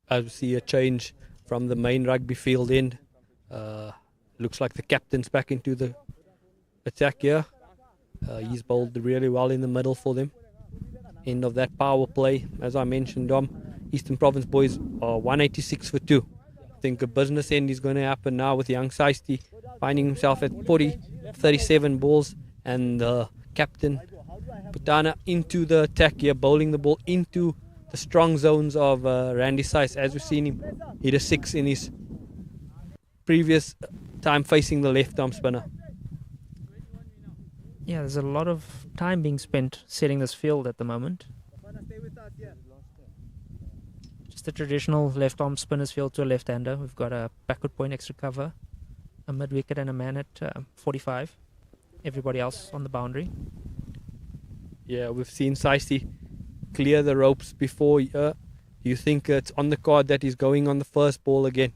I see a change from the main rugby field end. Looks like the captain's back into the attack here. He's bowled really well in the middle for them. End of that power play, as I mentioned, Dom. Eastern Province boys are 186 for 2. I think a business end is going to happen now with young Saisty finding himself at 37 balls, and the captain Putana into the attack here, bowling the ball into the strong zones of Randy Sice. As we've seen him hit a 6 in his previous time facing the left arm spinner. Yeah, there's a lot of time being spent setting this field at the moment. Just a traditional left arm spinner's field to a left-hander. We've got a backward point extra cover, a mid-wicket and a man at 45. Everybody else on the boundary. Yeah, we've seen Saisty clear the ropes before. Do you think it's on the card that he's going on the first ball again?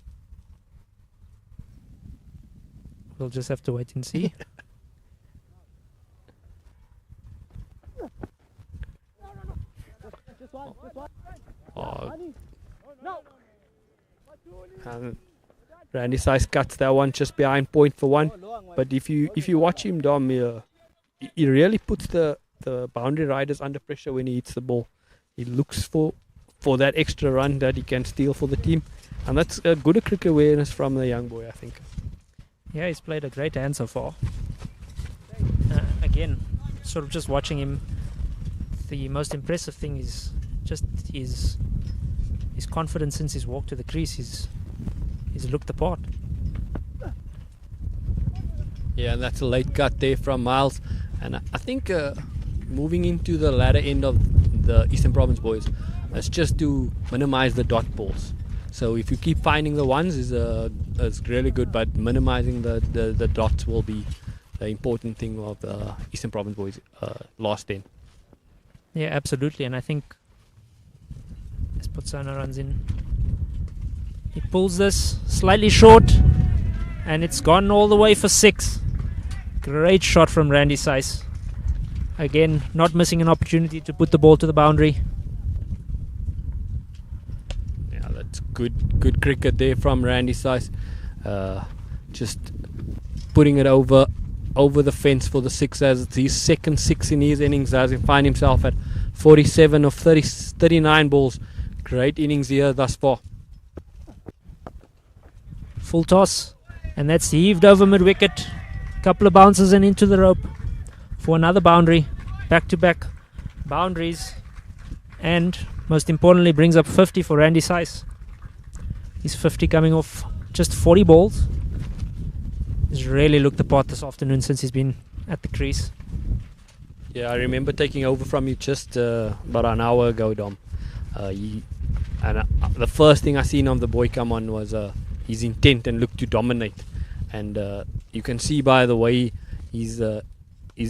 We'll just have to wait and see. Randy Sice cuts that one just behind point for 1. But if you watch him, Dom, he really puts the boundary riders under pressure when he hits the ball. He looks for that extra run that he can steal for the team, and that's a good cricket awareness from the young boy, I think. Yeah, he's played a great hand so far. Again, sort of just watching him, the most impressive thing is just his confidence since his walk to the crease. He's looked the part. Yeah, and that's a late cut there from Miles. And I think moving into the latter end of the Eastern Province boys, it's just to minimize the dot balls. So if you keep finding the ones is really good, but minimizing the dots will be the important thing of the Eastern Province boys last 10. Yeah, absolutely. And I think as Botswana runs in, he pulls this slightly short, and it's gone all the way for 6. Great shot from Randy Seiss. Again, not missing an opportunity to put the ball to the boundary. Yeah, that's good cricket there from Randy Seiss. Just putting it over the fence for the 6 as it's his second 6 in his innings, as he finds himself at 47 of 39 balls. Great innings here thus far. Full toss, and that's heaved over mid-wicket. Couple of bounces and into the rope for another boundary. Back-to-back boundaries, and most importantly brings up 50 for Randy Seiss. He's 50 coming off just 40 balls. He's really looked the part this afternoon since he's been at the crease. Yeah, I remember taking over from you just about an hour ago, Dom. The first thing I seen of the boy come on was his intent and look to dominate. And you can see by the way his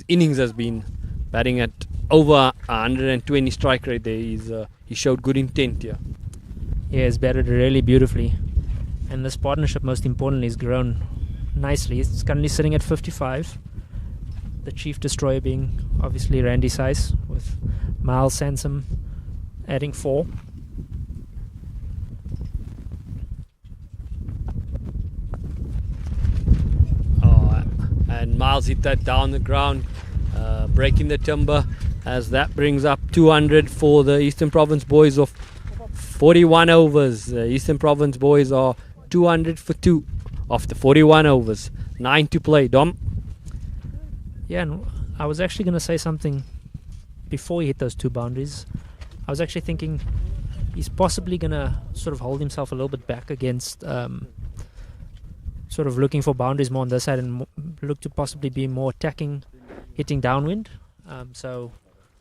innings has been batting at over 120 strike rate there. He showed good intent here. Yeah, he's batted really beautifully. And this partnership, most importantly, has grown nicely. It's currently sitting at 55. The chief destroyer being obviously Randy Seiss, with Miles Sansom adding 4. And Miles hit that down the ground, breaking the timber, as that brings up 200 for the Eastern Province boys of 41 overs. The Eastern Province boys are 200 for 2 after 41 overs. 9 to play. Dom? Yeah, and I was actually going to say something before he hit those 2 boundaries. I was actually thinking he's possibly going to sort of hold himself a little bit back against sort of looking for boundaries more on this side, and look to possibly be more attacking, hitting downwind. So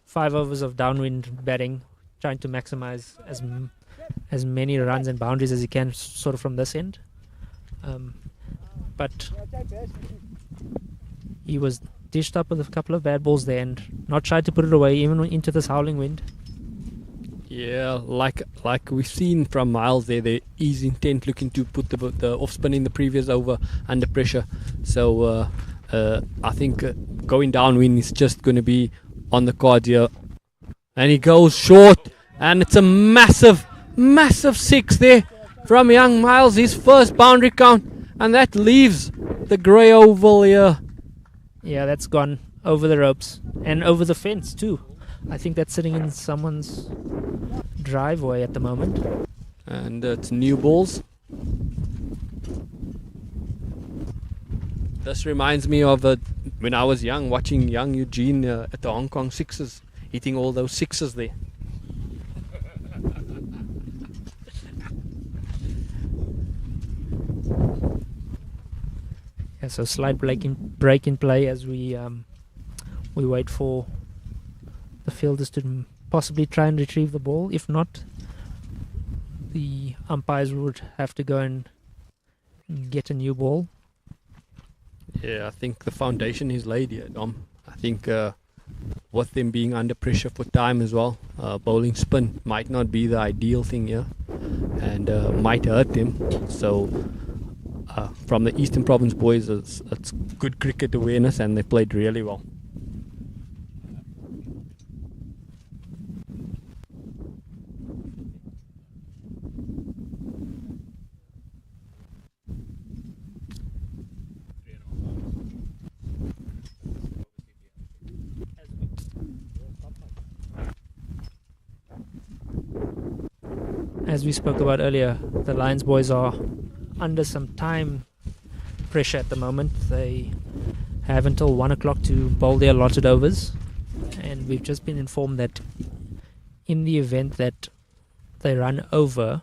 5 overs of downwind batting, trying to maximize as many runs and boundaries as he can sort of from this end. But he was dished up with a couple of bad balls there and not tried to put it away even into this howling wind. Yeah, like we've seen from Miles there is intent looking to put the off spin in the previous over under pressure. So I think going downwind is just going to be on the cards here. And he goes short, and it's a massive 6 there from young Miles, his first boundary count, and that leaves the grey oval here. Yeah, that's gone over the ropes and over the fence too. I think that's sitting in someone's driveway at the moment. And it's new balls. This reminds me of when I was young, watching young Eugene at the Hong Kong Sixers, hitting all those sixes there. Yeah, so slight break in play as we wait for the fielders to possibly try and retrieve the ball. If not, the umpires would have to go and get a new ball. Yeah, I think the foundation is laid here, Dom. I think with them being under pressure for time as well, bowling spin might not be the ideal thing here, and might hurt them. So from the Eastern Province boys, it's good cricket awareness, and they played really well. As we spoke about earlier, the Lions boys are under some time pressure at the moment. They have until 1 o'clock to bowl their allotted overs, and we've just been informed that in the event that they run over,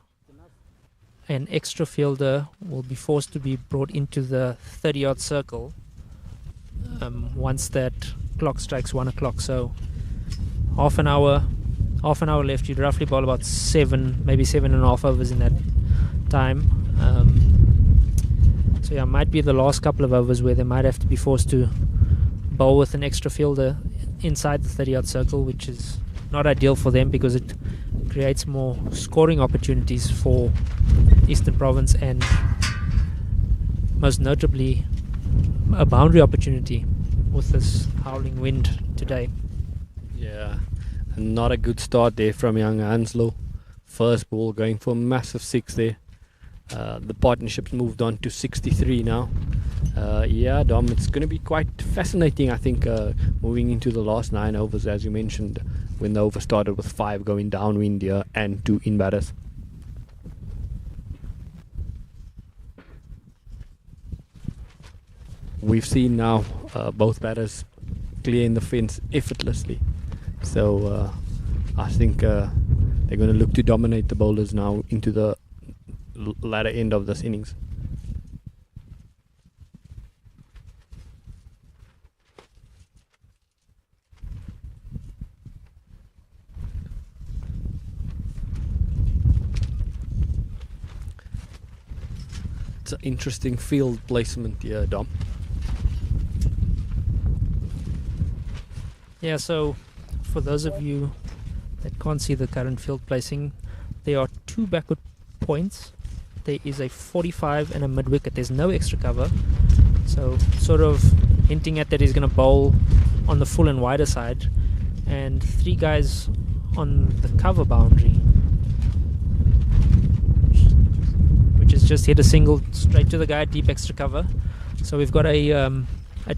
an extra fielder will be forced to be brought into the 30-yard circle once that clock strikes 1 o'clock. So half an hour left. You'd roughly bowl about 7, maybe 7.5 overs in that time. So yeah, might be the last couple of overs where they might have to be forced to bowl with an extra fielder inside the 30-yard circle, which is not ideal for them because it creates more scoring opportunities for Eastern Province, and most notably a boundary opportunity with this howling wind today. Yeah, and not a good start there from young Hanslow. First ball going for a massive 6 there. The partnership's moved on to 63 now. Yeah, Dom, it's going to be quite fascinating, I think, moving into the last 9 overs, as you mentioned, when the over started with 5 going downwind here and 2 in batters. We've seen now both batters clearing the fence effortlessly. So I think they're going to look to dominate the bowlers now into the latter end of this innings. It's an interesting field placement here, Dom. Yeah, so for those of you that can't see the current field placing, there are 2 backward points. There is a 45 and a mid-wicket. There's no extra cover, so sort of hinting at that he's going to bowl on the full and wider side, and 3 guys on the cover boundary, which has just hit a single straight to the guy, deep extra cover. So we've got a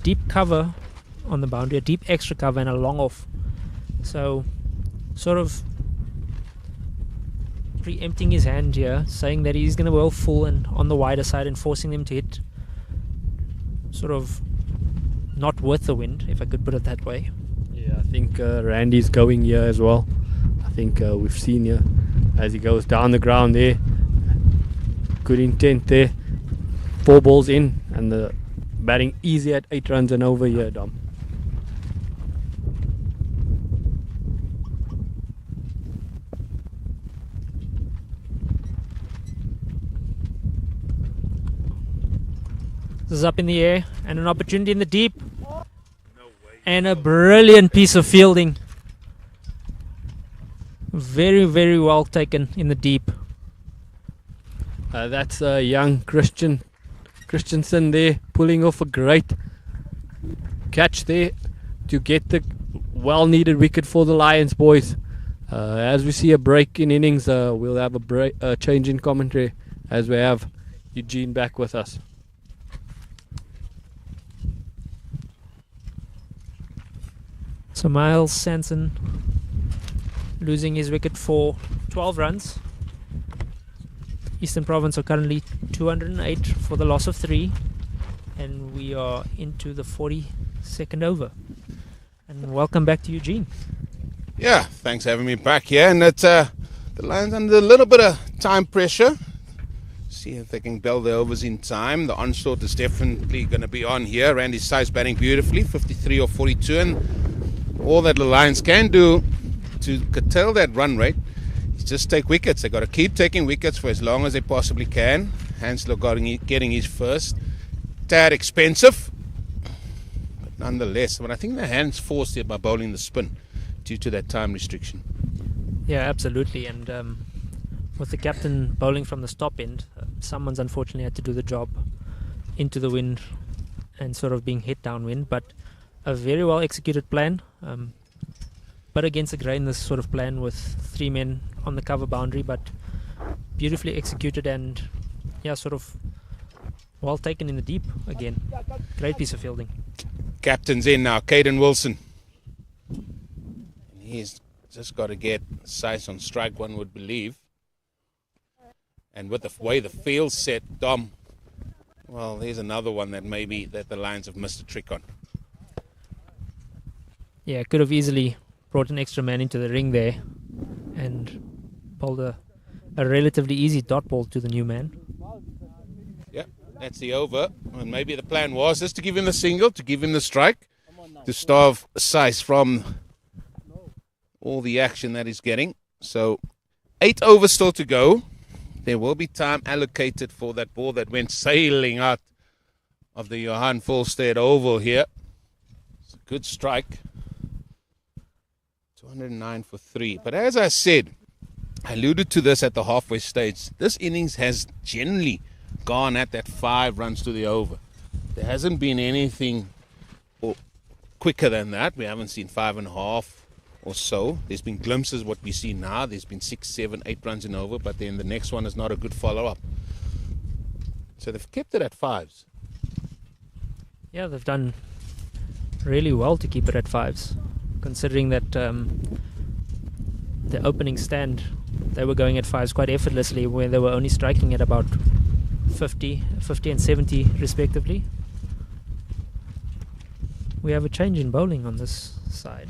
deep cover on the boundary, a deep extra cover, and a long off. So sort of preempting his hand here, saying that he's going to bowl full and on the wider side and forcing them to hit sort of not with the wind, if I could put it that way. Yeah, I think Randy's going here as well. I think we've seen here as he goes down the ground there. Good intent there. 4 balls in, and the batting easy at 8 runs and over here, Dom. This is up in the air, and an opportunity in the deep, and a brilliant piece of fielding. Very, very well taken in the deep. That's young Christensen there, pulling off a great catch there to get the well-needed wicket for the Lions, boys. As we see a break in innings, we'll have a change in commentary as we have Eugene back with us. So Miles Sanson losing his wicket for 12 runs. Eastern Province are currently 208 for the loss of 3, and we are into the 42nd over. And welcome back to Eugene. Yeah, thanks for having me back here. And it's the Lions under a little bit of time pressure. See if they can bell the overs in time. The onslaught is definitely going to be on here. Randy Size batting beautifully, 53 or 42, and all that the Lions can do to curtail that run rate is just take wickets. They've got to keep taking wickets for as long as they possibly can. Hanslow getting his first. Tad expensive, but nonetheless. But I think the hands forced here by bowling the spin due to that time restriction. Yeah, absolutely. And with the captain bowling from the stop end, someone's unfortunately had to do the job into the wind and sort of being hit downwind. But a very well executed plan, but against the grain, this sort of plan with 3 men on the cover boundary, but beautifully executed and sort of well taken in the deep again. Great piece of fielding. Captain's in now, Caden Wilson. He's just got to get size on strike, one would believe. And with the way the field's set, Dom, Well, there's another one that maybe that the Lions have missed a trick on. Yeah, could have easily brought an extra man into the ring there and bowled a relatively easy dot ball to the new man. Yeah, that's the over. And maybe the plan was just to give him the single, to give him the strike, to starve Saiz from all the action that he's getting. So 8 overs still to go. There will be time allocated for that ball that went sailing out of the Johan Volstead oval here. It's a good strike. 209 for 3. But as I said, I alluded to this at the halfway stage. This innings has generally gone at that 5 runs to the over. There hasn't been anything quicker than that. We haven't seen 5.5 or so. There's been glimpses what we see now. There's been 6, 7, 8 runs in over, but then the next one is not a good follow-up. So they've kept it at 5s. Yeah, they've done really well to keep it at 5s, considering that the opening stand, they were going at 5s quite effortlessly, where they were only striking at about 50 and 70 respectively. We have a change in bowling on this side.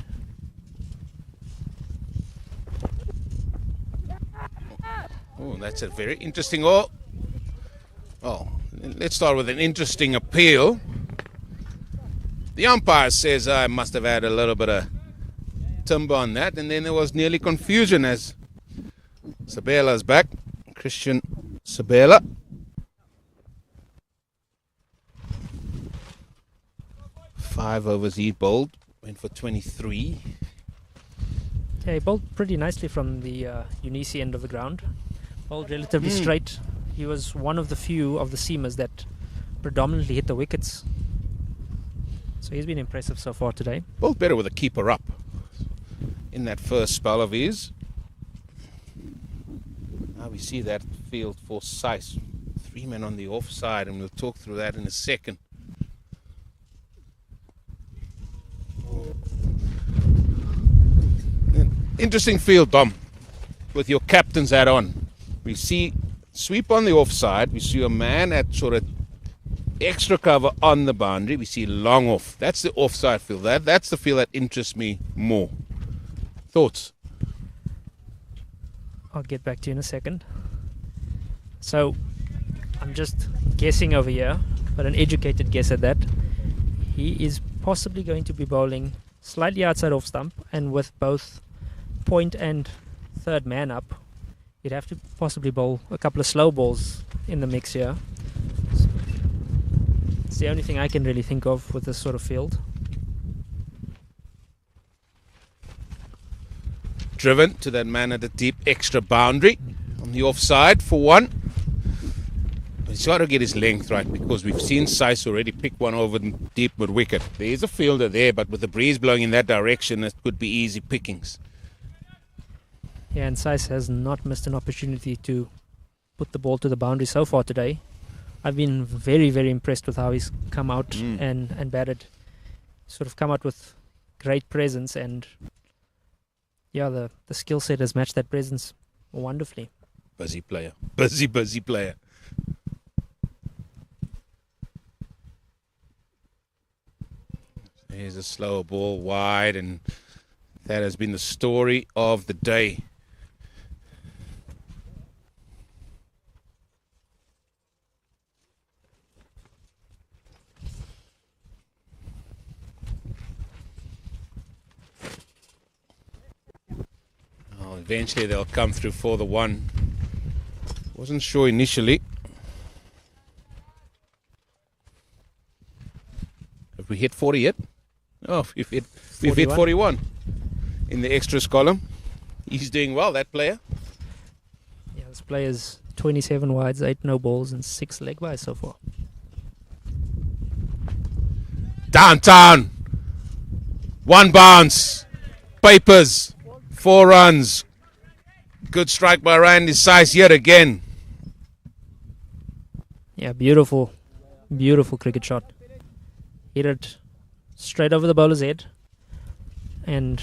Oh, that's a very interesting. Oh, let's start with an interesting appeal. The umpire says I must have had a little bit of timber on that, and then there was nearly confusion as Sabela's back. Christian Sabela. Five overs he bowled, went for 23. Yeah, he bowled pretty nicely from the Unisi end of the ground. Bowled relatively straight. He was one of the few of the seamers that predominantly hit the wickets. So he's been impressive so far today. Bowled better with a keeper up in that first spell of his. Now we see that field for Saiz. 3 men on the offside, and we'll talk through that in a second. Interesting field, Dom, with your captain's hat on. We see sweep on the offside. We see a man at sort of extra cover on the boundary. We see long off. That's the offside field. That's the field that interests me more. Thoughts? I'll get back to you in a second. So, I'm just guessing over here, but an educated guess at that. He is possibly going to be bowling slightly outside off stump, and with both point and third man up, you'd have to possibly bowl a couple of slow balls in the mix here. It's the only thing I can really think of with this sort of field. Driven to that man at the deep extra boundary on the offside for one. But he's got to get his length right, because we've seen Saiz already pick one over deep with Wicket. There is a fielder there, but with the breeze blowing in that direction, it could be easy pickings. Yeah, and Saiz has not missed an opportunity to put the ball to the boundary so far today. I've been very, very impressed with how he's come out and batted. Sort of come out with great presence, and yeah, the skill set has matched that presence wonderfully. Busy player. Busy player. Here's a slower ball wide, and that has been the story of the day. Eventually they'll come through for the one. Wasn't sure initially. Have we hit 40 yet? Oh, we've hit 41 in the extras column. He's doing well, that player. Yeah, this player's 27 wides, 8 no balls, and 6 leg byes so far. Downtown. 1 bounce. Papers. 4 runs. Good strike by Randy Saiz yet again. Yeah, beautiful cricket shot. Hit it straight over the bowler's head, and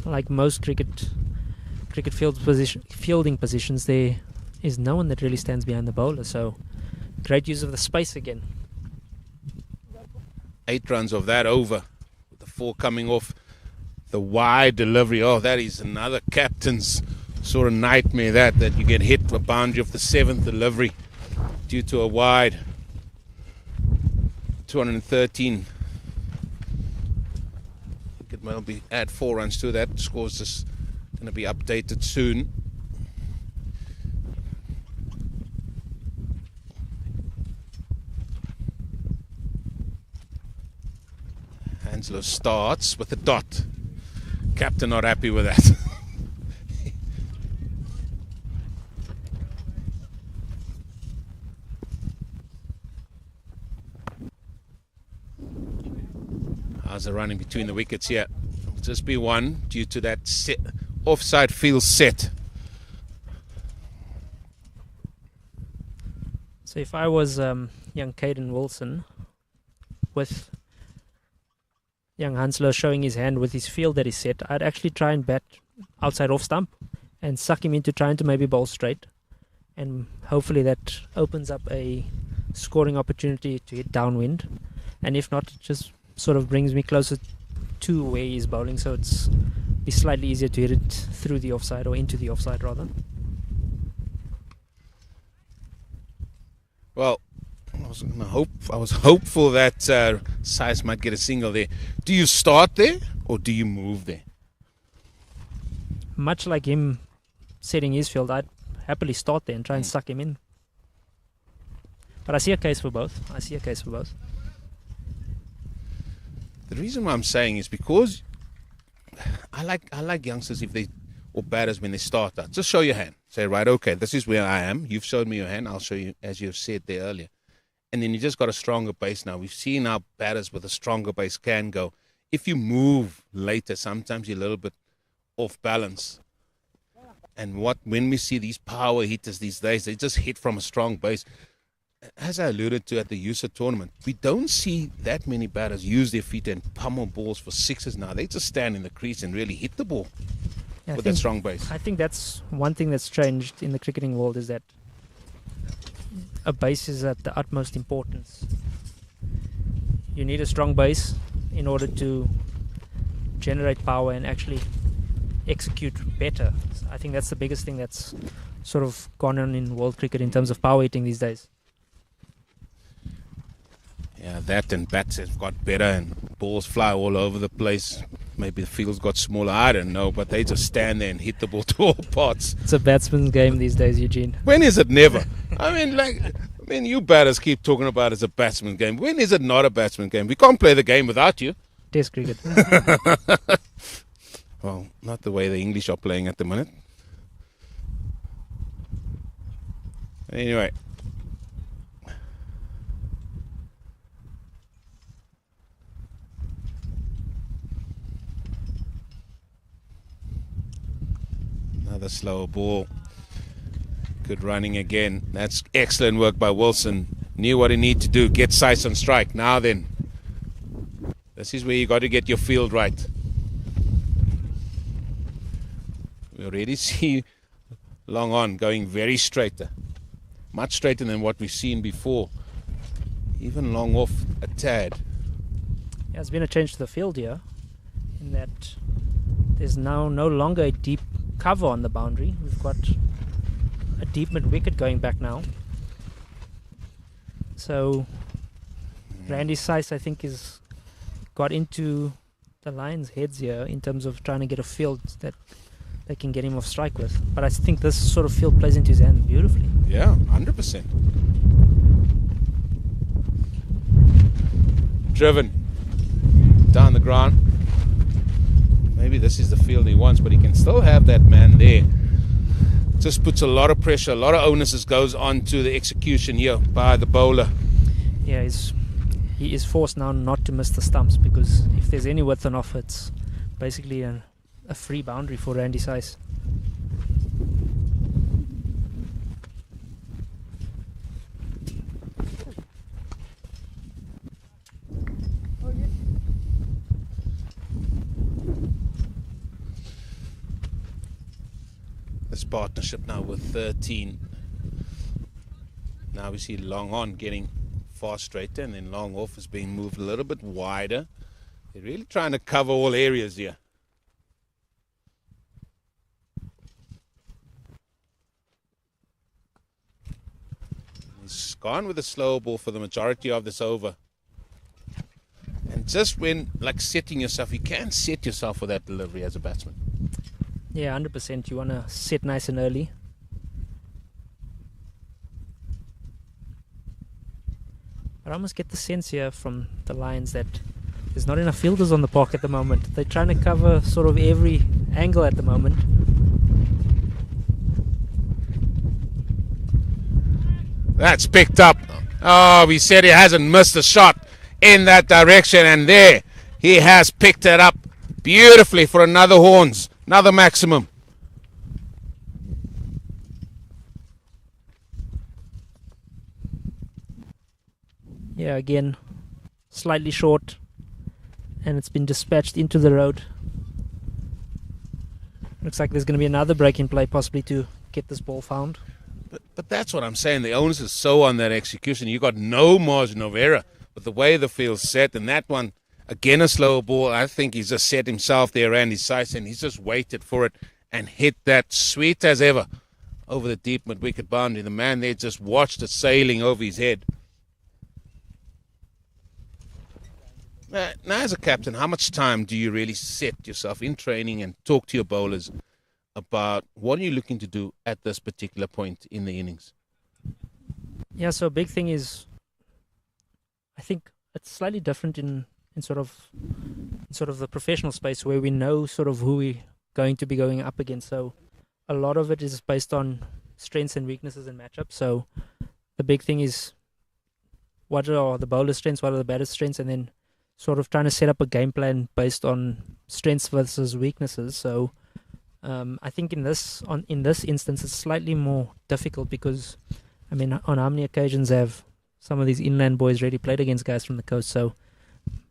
like most cricket fielding positions, there is no one that really stands behind the bowler. So great use of the space again. 8 runs of that over, with the 4 coming off the wide delivery. Oh, that is another captain's sort of nightmare, that you get hit the boundary of the 7th delivery due to a wide. 213. It will be add 4 runs to that. Scores is going to be updated soon. Hanslow starts with a dot. Captain not happy with that. How's the running between the wickets here? It'll just be 1 due to that offside field set. So if I was young Caden Wilson, with young Hanslow showing his hand with his field that is set, I'd actually try and bat outside off stump and suck him into trying to maybe bowl straight, and hopefully that opens up a scoring opportunity to hit downwind, and if not, it just sort of brings me closer to where he's bowling, so it's be slightly easier to hit it through the offside, or into the offside rather. Well, I was hopeful that Size might get a single there. Do you start there or do you move there? Much like him setting his field, I'd happily start there and try and suck him in. But I see a case for both. The reason why I'm saying is because I like youngsters or batters when they start out. Just show your hand. Say, right, okay, this is where I am. You've showed me your hand. I'll show you, as you've said there earlier. And then you just got a stronger base now. We've seen how batters with a stronger base can go. If you move later, sometimes you're a little bit off balance. And when we see these power hitters these days, they just hit from a strong base. As I alluded to at the USA tournament, we don't see that many batters use their feet and pummel balls for 6s now. They just stand in the crease and really hit the ball with that strong base. I think that's one thing that's changed in the cricketing world, is that a base is at the utmost importance. You need a strong base in order to generate power and actually execute better. I think that's the biggest thing that's sort of gone on in world cricket in terms of power hitting these days. Yeah, that and bats have got better and balls fly all over the place. Maybe the field's got smaller, I don't know, but they just stand there and hit the ball to all parts. It's a batsman's game these days, Eugene. When is it never? I mean, you batters keep talking about it as a batsman's game. When is it not a batsman's game? We can't play the game without you. Test cricket. Well, not the way the English are playing at the minute. Anyway. Another slower ball. Good running again. That's excellent work by Wilson. Knew what he needed to do. Get Sice on strike. Now then. This is where you got to get your field right. We already see long on going very straighter. Much straighter than what we've seen before. Even long off a tad. Yeah, there's been a change to the field here, in that there's now no longer a deep cover on the boundary. We've got a deep mid wicket going back now. So Randy Sice, I think, is got into the Lions' heads here in terms of trying to get a field that they can get him off strike with. But I think this sort of field plays into his hand beautifully. Yeah, 100%. Driven down the ground. Maybe this is the field he wants, but he can still have that man there. Just puts a lot of pressure, a lot of onus goes on to the execution here by the bowler. Yeah, he is forced now not to miss the stumps, because if there's any width on offer, it's basically a free boundary for Randy Sice. This partnership now with 13. Now we see long on getting far straighter, and then long off is being moved a little bit wider. They're really trying to cover all areas here. He's gone with a slow ball for the majority of this over. And just when, like, setting yourself, you can set yourself for that delivery as a batsman. Yeah, 100%. You want to set nice and early. I almost get the sense here from the Lions that there's not enough fielders on the park at the moment. They're trying to cover sort of every angle at the moment. That's picked up. Oh, we said he hasn't missed a shot in that direction, and there he has picked it up beautifully for another horns, another maximum. Yeah, again, slightly short, and it's been dispatched into the road. Looks like there's going to be another break in play possibly to get this ball found. But that's what I'm saying. The onus is so on that execution. You got no margin of error with the way the field's set. And that one, again, a slow ball. I think he's just set himself there, Randy Seiss, and he's just waited for it and hit that sweet as ever over the deep mid-wicket boundary. The man there just watched it sailing over his head. Now, as a captain, how much time do you really set yourself in training and talk to your bowlers about what are you looking to do at this particular point in the innings? Yeah, so a big thing is, I think it's slightly different in sort of the professional space where we know sort of who we're going to be going up against. So a lot of it is based on strengths and weaknesses in matchups. So the big thing is what are the bowler's strengths, what are the batter's strengths, and then sort of trying to set up a game plan based on strengths versus weaknesses. So I think in this instance it's slightly more difficult because, I mean, on how many occasions have some of these inland boys already played against guys from the coast? So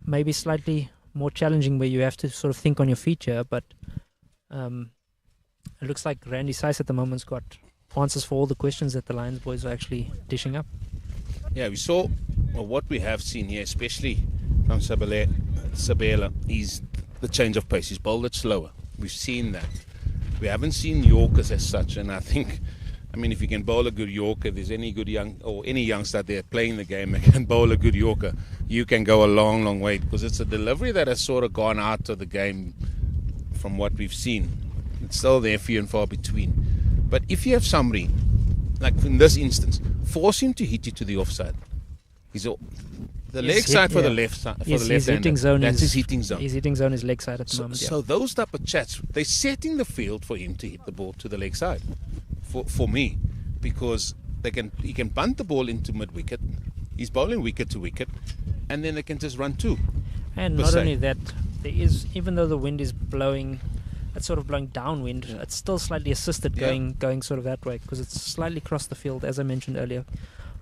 maybe slightly more challenging where you have to sort of think on your feet here. But it looks like Randy Seiss at the moment's got answers for all the questions that the Lions boys are actually dishing up. Yeah, we saw, well, what we have seen here, especially from Sabela, is the change of pace. He's bowled it slower. We've seen that. We haven't seen Yorkers as such, and I think, I mean, if you can bowl a good Yorker, if there's any good any youngster there playing the game that can bowl a good Yorker, you can go a long, long way, because it's a delivery that has sort of gone out of the game from what we've seen. It's still there, few and far between. But if you have somebody, like in this instance, force him to hit you to the offside. The leg side for the left side, for the left hander. That's his hitting zone. His hitting zone is leg side at the moment. So those type of chats, they're setting the field for him to hit the ball to the leg side. For me, because he can bunt the ball into mid wicket. He's bowling wicket to wicket, and then they can just run two. And not only that, there is, even though the wind is blowing, it's sort of blowing downwind. Yeah. It's still slightly assisted going sort of that way because it's slightly across the field, as I mentioned earlier.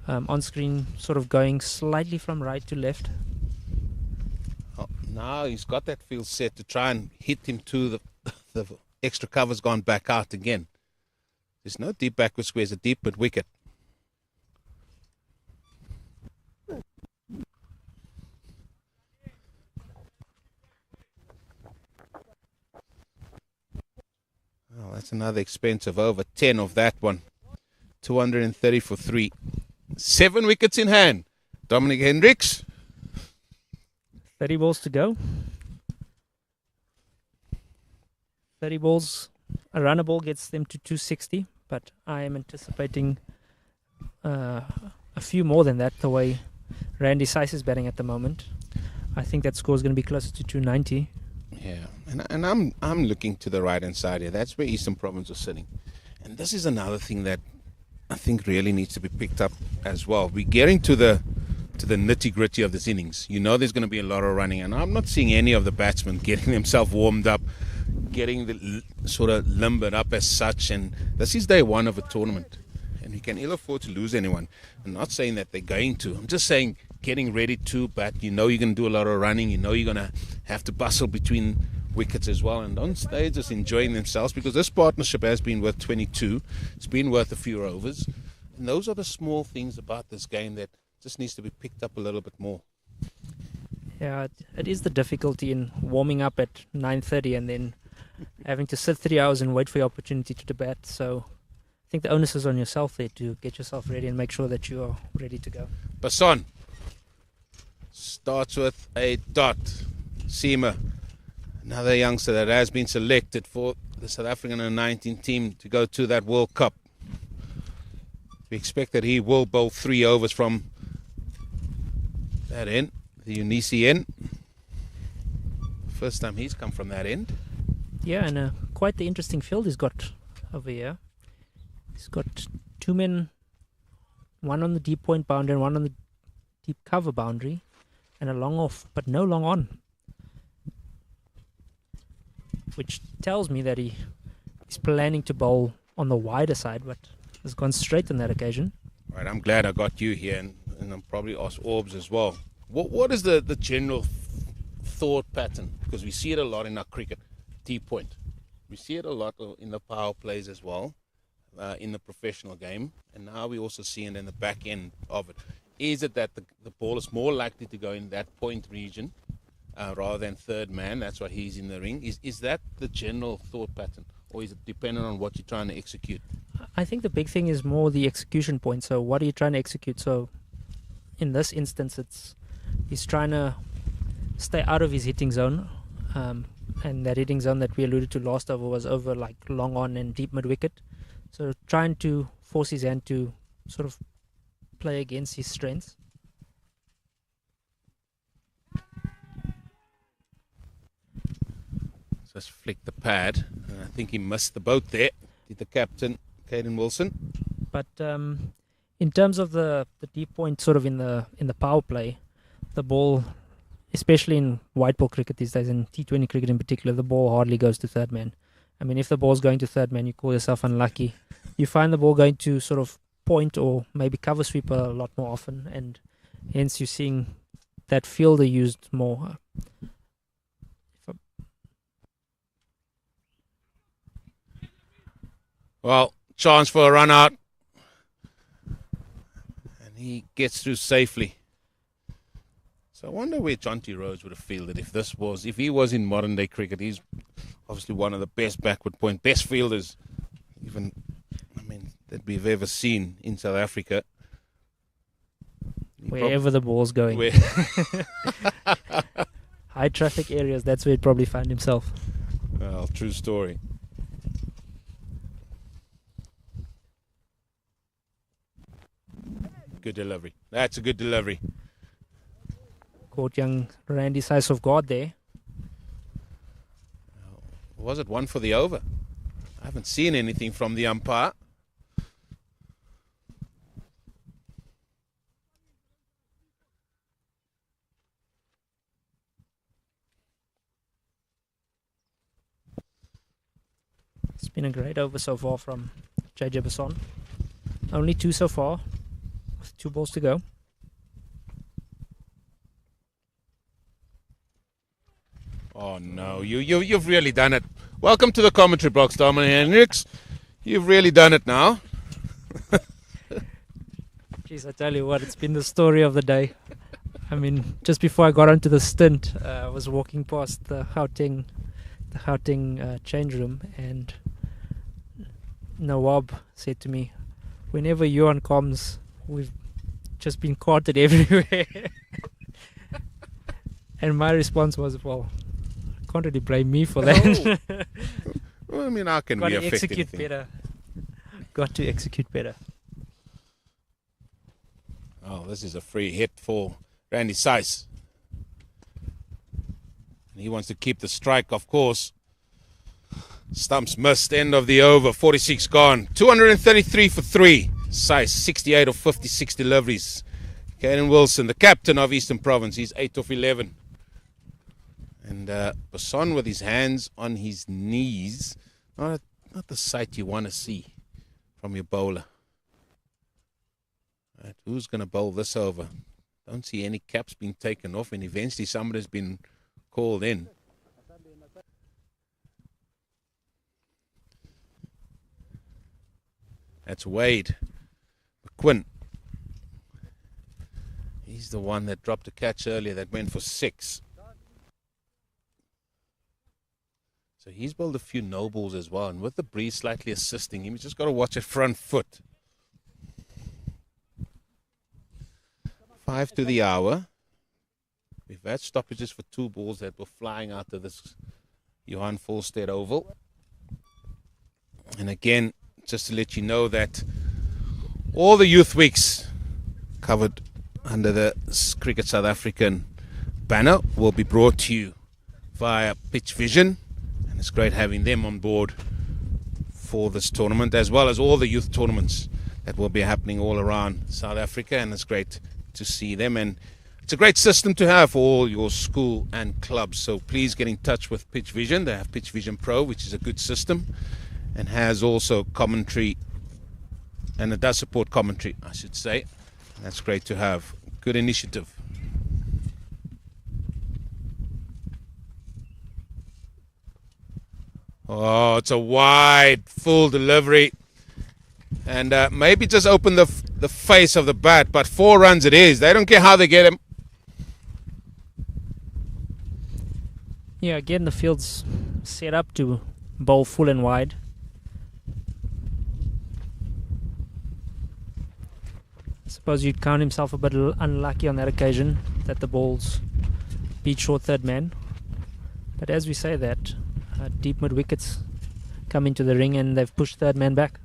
On screen, sort of going slightly from right to left. Oh, now he's got that field set to try and hit him to the extra cover's gone back out again. There's no deep backward squares, a deep mid wicket. Oh, that's another expensive over. 10 of that one. 230 for 3. 7 wickets in hand. Dominic Hendricks. 30 balls to go. 30 balls. A runner ball gets them to 260, but I am anticipating a few more than that the way Randy Seiss is batting at the moment. I think that score is going to be closer to 290. Yeah, and I'm looking to the right-hand side here. That's where Eastern Province is sitting. And this is another thing that I think really needs to be picked up as well. We're getting to the nitty-gritty of this innings. You know there's going to be a lot of running, and I'm not seeing any of the batsmen getting themselves warmed up, getting the sort of limbered up as such. And this is day one of a tournament, and we can ill afford to lose anyone. I'm not saying that they're going to. I'm just saying getting ready to bat. You know you're going to do a lot of running. You know you're going to have to bustle between wickets as well, and don't stay just enjoying themselves, because this partnership has been worth 22. It's been worth a few overs. And those are the small things about this game that just needs to be picked up a little bit more. Yeah, it is the difficulty in warming up at 9:30 and then having to sit 3 hours and wait for your opportunity to bat. So I think the onus is on yourself there to get yourself ready and make sure that you are ready to go. Basson starts with a dot. Seema, another youngster that has been selected for the South African U19 team to go to that World Cup. We expect that he will bowl 3 overs from that end, the Unisi end. First time he's come from that end. Yeah, and quite the interesting field he's got over here. He's got 2 men, one on the deep point boundary and one on the deep cover boundary, and a long off, but no long on. Which tells me that he's planning to bowl on the wider side, but has gone straight on that occasion. Right, I'm glad I got you here, and I'll probably ask Orbs as well. What is the general thought pattern? Because we see it a lot in our cricket, deep point. We see it a lot in the power plays as well, in the professional game, and now we also see it in the back end of it. Is it that the ball is more likely to go in that point region rather than third man? That's why he's in the ring. Is that the general thought pattern, or is it dependent on what you're trying to execute? I think the big thing is more the execution point. So what are you trying to execute? So in this instance, he's trying to stay out of his hitting zone, and that hitting zone that we alluded to last over was over like long on and deep mid wicket. So trying to force his hand to sort of play against his strengths. Just flick the pad, and I think he missed the boat there. Did the captain, Caden Wilson? But in terms of the deep point, sort of in the power play, the ball, especially in white ball cricket these days, and T20 cricket in particular, the ball hardly goes to third man. I mean, if the ball's going to third man, you call yourself unlucky. You find the ball going to sort of point or maybe cover sweeper a lot more often, and hence you're seeing that fielder used more. Well, chance for a run out, and he gets through safely. So I wonder where Jonty Rhodes would have fielded if he was in modern day cricket. He's obviously one of the best backward point, best fielders, that we've ever seen in South Africa. Wherever the ball's going. High traffic areas, that's where he'd probably find himself. Well, true story. Good delivery. That's a good delivery. Caught young Randy Size of God there. Was it one for the over? I haven't seen anything from the umpire. It's been a great over so far from JJ Basson. Only 2 so far, with 2 balls to go. Oh no, you've really done it. Welcome to the commentary box, Dominic Hendricks. You've really done it now. Jeez, I tell you what, it's been the story of the day. I mean, just before I got onto the stint, I was walking past the Gauteng change room, and Nawab said to me, "Whenever you're on comms, we've just been carted everywhere." And my response was, well, I can't really blame me for that. Oh. Well, I mean, how can Got we to affect execute anything? better. Got to execute better. Oh, this is a free hit for Randy Sice. He wants to keep the strike, of course. Stumps missed, end of the over, 46 gone. 233 for 3. Sice, 68 of 56 deliveries. Caden Wilson, the captain of Eastern Province, he's 8 of 11. And Basson with his hands on his knees. Not the sight you want to see from your bowler. Right, who's going to bowl this over? Don't see any caps being taken off, and eventually somebody's been called in. That's Wade. McQuinn. He's the one that dropped a catch earlier that went for 6. So he's bowled a few no balls as well, and with the breeze slightly assisting him, he's just got to watch his front foot. 5 to the hour. We've had stoppages for 2 balls that were flying out of this Johan Volstead oval. And again, just to let you know that all the youth weeks covered under the Cricket South African banner will be brought to you via Pitch Vision. And it's great having them on board for this tournament, as well as all the youth tournaments that will be happening all around South Africa. And it's great to see them. And it's a great system to have for all your school and clubs. So please get in touch with Pitch Vision. They have Pitch Vision Pro, which is a good system, and has also commentary, and it does support commentary, I should say. That's great to have. Good initiative. Oh, it's a wide, full delivery. And maybe just open the face of the bat, but 4 runs it is. They don't care how they get him. Yeah, again, the field's set up to bowl full and wide. I suppose you'd count himself a bit unlucky on that occasion that the ball's beat short third man. But as we say that, deep mid wickets come into the ring and they've pushed third man back.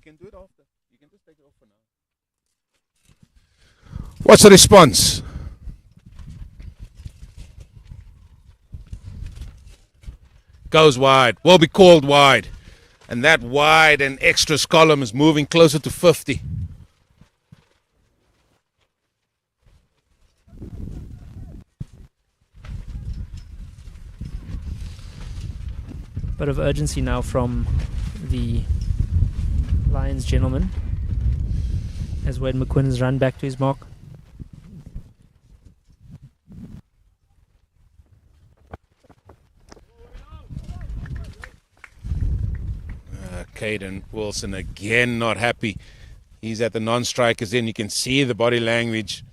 Can do it after. You can just take it off for now. What's the response? Goes wide. Will be called wide. And that wide and extras column is moving closer to 50. Bit of urgency now from the Lions gentleman as Wade McQuinn has run back to his mark. Caden Wilson again not happy. He's at the non-strikers end. You can see the body language.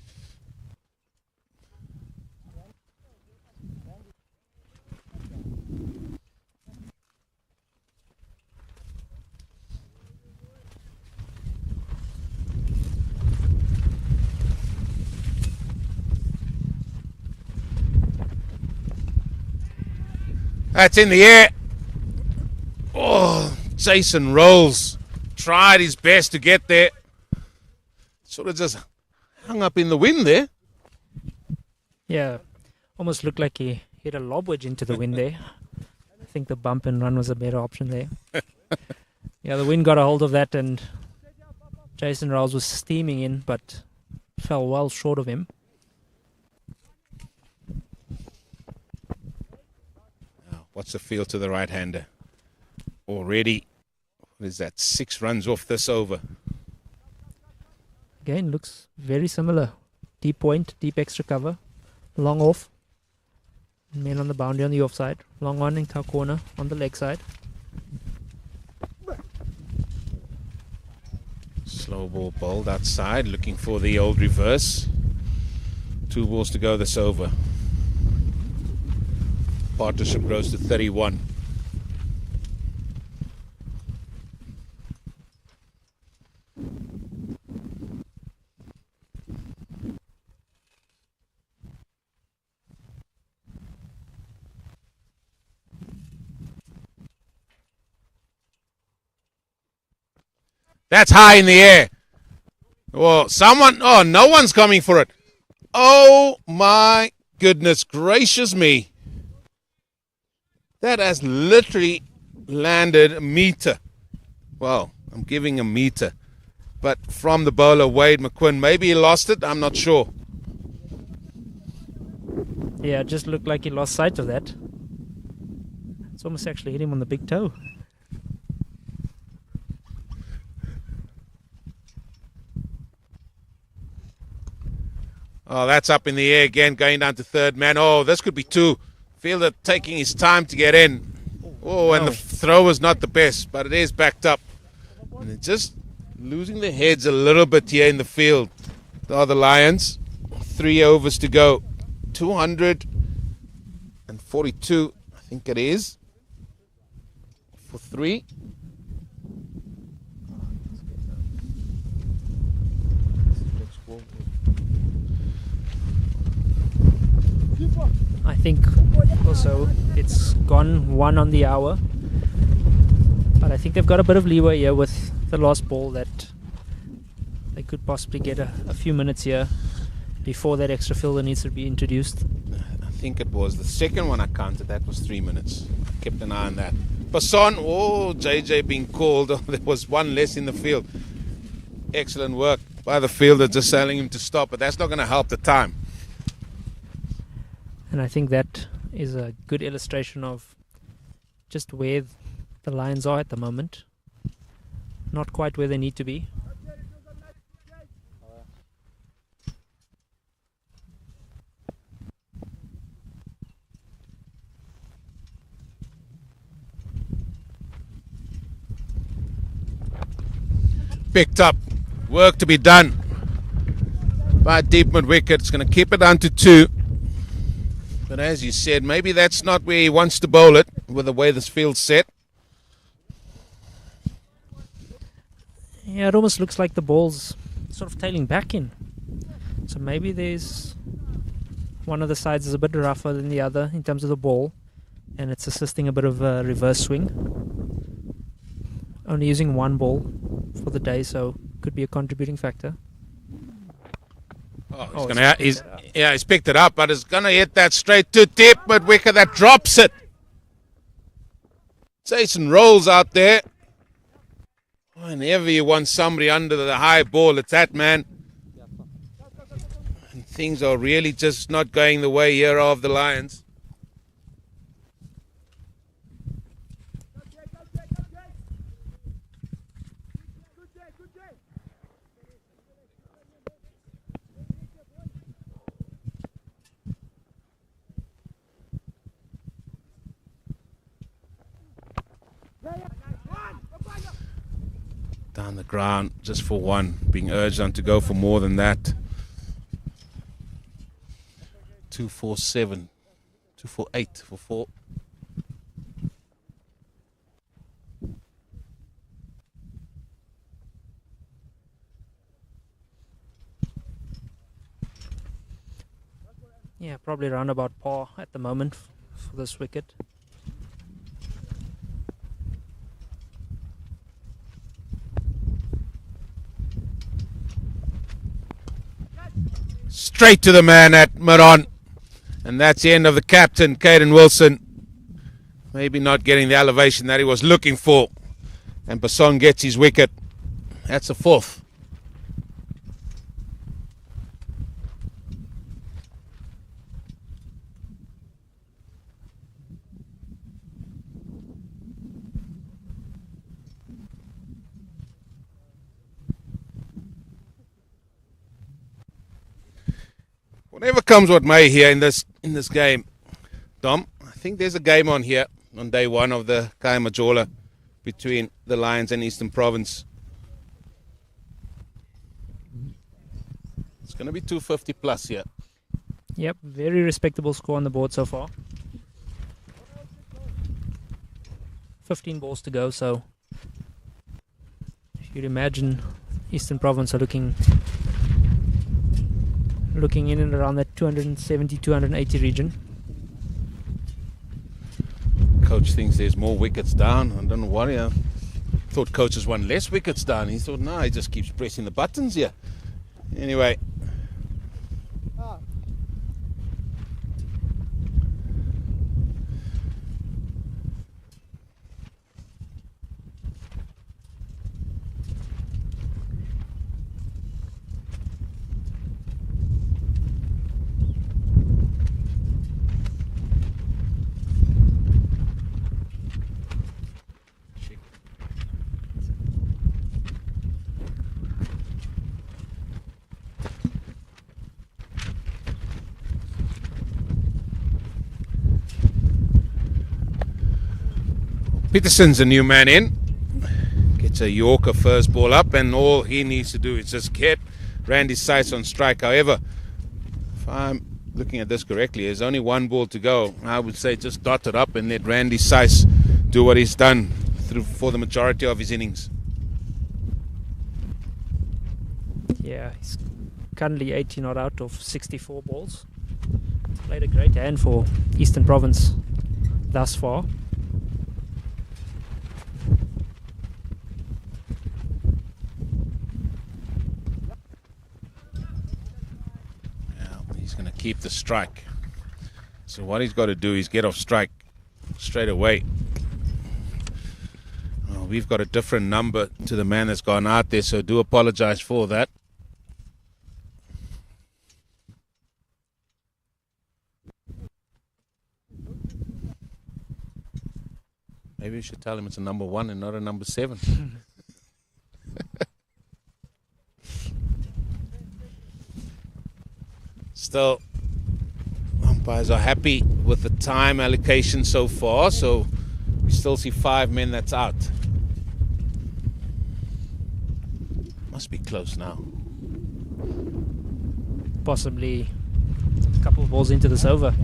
That's in the air. Oh, Jason Rolls tried his best to get there. Sort of just hung up in the wind there. Yeah, almost looked like he hit a lob wedge into the wind there. I think the bump and run was a better option there. Yeah, the wind got a hold of that and Jason Rolls was steaming in but fell well short of him. What's the field to the right-hander? Already, what is that, 6 runs off this over. Again, looks very similar. Deep point, deep extra cover, long off. Men on the boundary on the offside. Long on in cow corner on the leg side. Slow ball bowled outside, looking for the old reverse. 2 balls to go this over. Partnership grows to 31. That's high in the air. Oh, no one's coming for it. Oh my goodness gracious me. That has literally landed a meter. Well, I'm giving a meter. But from the bowler, Wade McQuinn. Maybe he lost it. I'm not sure. Yeah, it just looked like he lost sight of that. It's almost actually hit him on the big toe. Oh, that's up in the air again, going down to third man. Oh, this could be two. Fielder taking his time to get in. Oh, and the throw was not the best, but it is backed up. And they're just losing their heads a little bit here in the field. Are the Lions. 3 overs to go. 242, I think it is. For 3. I think also it's gone 1 on the hour, but I think they've got a bit of leeway here with the last ball that they could possibly get a few minutes here before that extra fielder needs to be introduced. I think it was the second one I counted, that was 3 minutes. I kept an eye on that. Basson, JJ being called. There was one less in the field. Excellent work by the fielder, just telling him to stop, but that's not going to help the time. And I think that is a good illustration of just where the Lions are at the moment. Not quite where they need to be. Picked up. Work to be done by deep mid-wicket. It's going to keep it down to 2. But as you said, maybe that's not where he wants to bowl it, with the way this field's set. Yeah, it almost looks like the ball's sort of tailing back in. So maybe there's one of the sides is a bit rougher than the other in terms of the ball, and it's assisting a bit of a reverse swing. Only using 1 ball for the day, so could be a contributing factor. He's picked it up, but it's going to hit that straight to deep mid-wicket that drops it. Jason rolls out there. Whenever you want somebody under the high ball, it's that man. And things are really just not going the way here of the Lions. Down the ground just for 1, being urged on to go for more than that. 247, 248 for 4. Yeah, probably around about par at the moment for this wicket. Straight to the man at mid-on. And that's the end of the captain, Caden Wilson. Maybe not getting the elevation that he was looking for. And Basson gets his wicket. That's a 4th. Whatever comes what may here in this game, Dom, I think there's a game on here on day 1 of the Khaya Majola between the Lions and Eastern Province. It's going to be 250 plus here. Yep, very respectable score on the board so far. 15 balls to go, so you'd imagine Eastern Province are looking in and around that 270, 280 region. Coach thinks there's more wickets down. I don't know what. I thought coaches won less wickets down. He thought, no, he just keeps pressing the buttons here. Anyway. Peterson's a new man in. Gets a Yorker first ball up, and all he needs to do is just get Randy Seiss on strike. However, if I'm looking at this correctly, there's only one ball to go. I would say just dot it up and let Randy Seiss do what he's done for the majority of his innings. Yeah, he's currently 80 not out of 64 balls. Played a great hand for Eastern Province thus far. He's going to keep the strike. So what he's got to do is get off strike straight away. Oh, we've got a different number to the man that's gone out there, so do apologize for that. Maybe we should tell him it's a number 1 and not a number 7. Still, umpires are happy with the time allocation so far, so we still see 5 men that's out. Must be close now. Possibly a couple of balls into this over.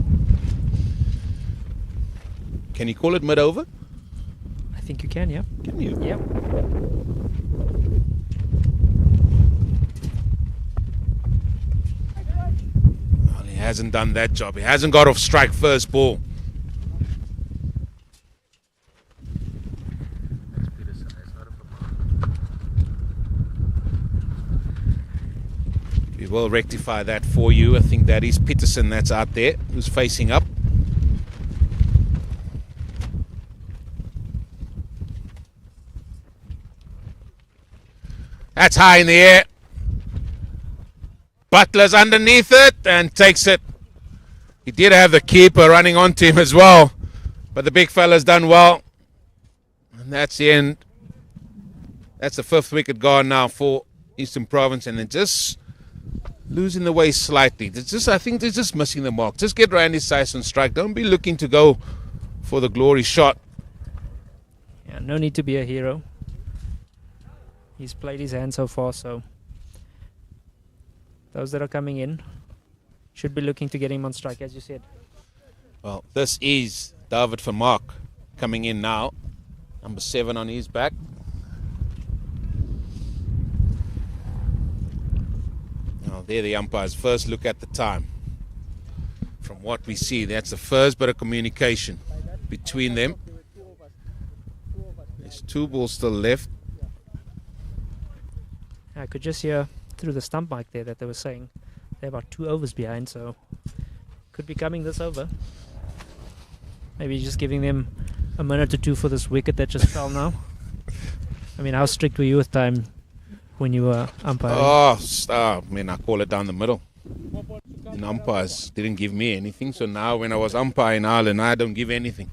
Can you call it mid-over? I think you can, yeah. Can you? Yep. Well, he hasn't done that job. He hasn't got off strike first ball. We will rectify that for you. I think that is Peterson that's out there, who's facing up. That's high in the air. Butler's underneath it and takes it. He did have the keeper running onto him as well, but the big fella's done well. And that's the end. That's the 5th wicket gone now for Eastern Province, and then just losing the way slightly. I think they're just missing the mark. Just get Randy Seiss on strike. Don't be looking to go for the glory shot. Yeah, no need to be a hero. He's played his hand so far, so those that are coming in should be looking to get him on strike, as you said. Well, this is David van Mark coming in now. Number 7 on his back. Now, there the umpires first look at the time. From what we see, that's the first bit of communication between them. There's 2 balls still left. I could just hear through the stump mic there that they were saying they're about 2 overs behind, so could be coming this over. Maybe just giving them a minute or 2 for this wicket that just fell now. I mean, how strict were you with time when you were umpiring? I call it down the middle. And umpires didn't give me anything, so now when I was umpiring Ireland, I don't give anything.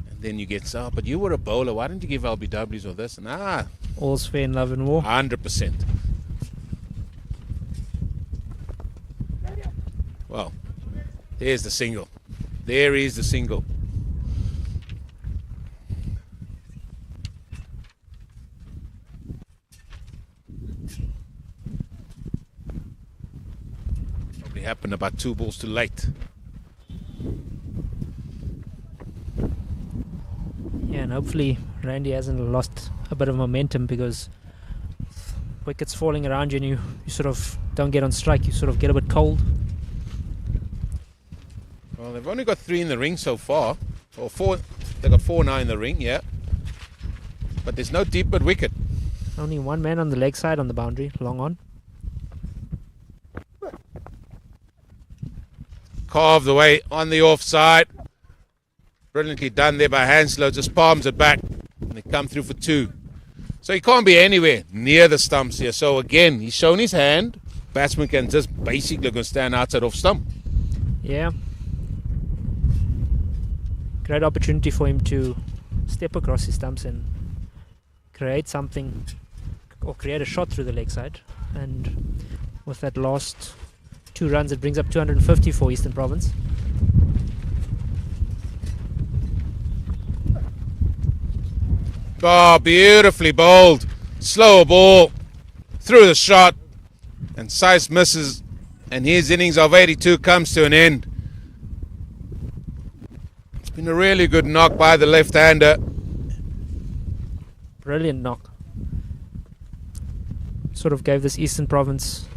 And then you get, but you were a bowler, why didn't you give LBWs or this? And all's fair in love and war. 100%. Well, there's the single. There is the single. Probably happened about 2 balls too late. Yeah, and hopefully Randy hasn't lost a bit of momentum, because wickets falling around you and you sort of don't get on strike, you sort of get a bit cold. Well, they've only got 3 in the ring so far, or 4. They've got 4 now in the ring, yeah. But there's no deep mid wicket. Only 1 man on the leg side on the boundary, long on. Carved away on the offside. Brilliantly done there by Hanslow, just palms it back. And they come through for 2. So he can't be anywhere near the stumps here. So again, he's shown his hand. Batsman can just basically go stand outside off stump. Yeah. Great opportunity for him to step across his stumps and create something, or create a shot through the leg side. And with that last 2 runs, it brings up 250 for Eastern Province. Oh, beautifully bowled. Slower ball. Through the shot. And Saiz misses. And his innings of 82 comes to an end. It's been a really good knock by the left-hander. Brilliant knock. Sort of gave this Eastern Province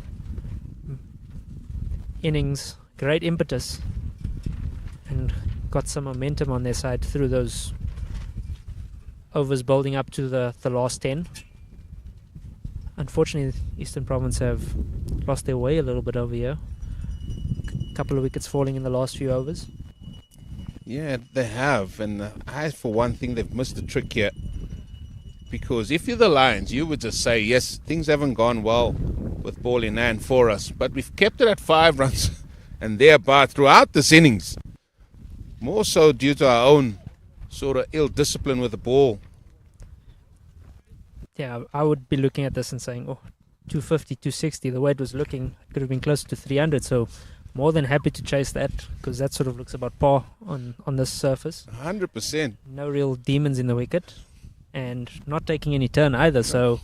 innings great impetus and got some momentum on their side through those overs building up to the last 10. Unfortunately, Eastern Province have lost their way a little bit over here. A couple of wickets falling in the last few overs. Yeah, they have. And I, for one thing, they've missed the trick here. Because if you're the Lions, you would just say, yes, things haven't gone well with ball in hand for us. But we've kept it at 5 runs and thereby throughout this innings. More so due to our own sort of ill discipline with the ball. Yeah, I would be looking at this and saying, oh, 250, 260. The way it was looking, it could have been close to 300. So more than happy to chase that because that sort of looks about par on this surface. 100%. No real demons in the wicket. And not taking any turn either, so...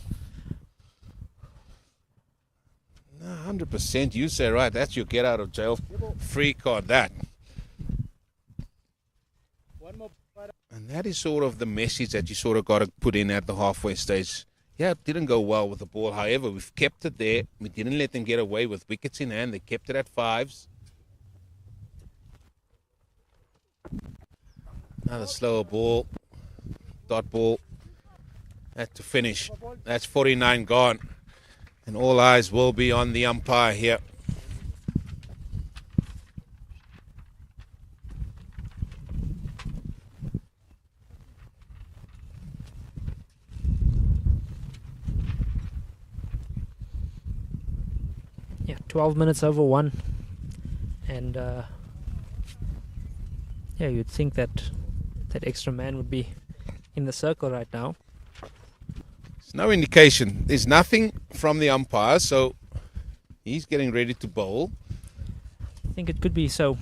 No, 100%, you say right. That's your get out of jail free card, that. And that is sort of the message that you sort of got to put in at the halfway stage. Yeah, it didn't go well with the ball. However, we've kept it there. We didn't let them get away with wickets in hand. They kept it at 5s. Another slower ball. Dot ball. That to finish. That's 49 gone. And all eyes will be on the umpire here. Yeah, 12 minutes over 1. And yeah, you'd think that that extra man would be in the circle right now. No indication. There's nothing from the umpire, so he's getting ready to bowl. I think it could be so.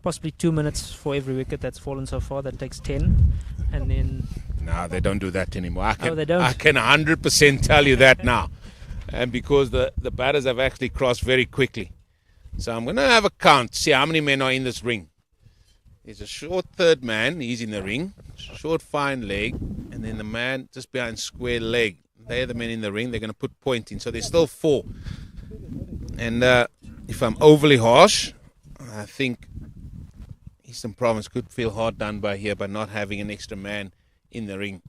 Possibly 2 minutes for every wicket that's fallen so far. That takes 10, and then. No, they don't do that anymore. They don't. I can 100% tell you that now, and because the batters have actually crossed very quickly. So I'm going to have a count. See how many men are in this ring. There's a short third man. He's in the ring. Short fine leg, and then the man just behind square leg. They're the men in the ring. They're going to put point in. So there's still 4. And if I'm overly harsh, I think Eastern Province could feel hard done by here by not having an extra man in the ring.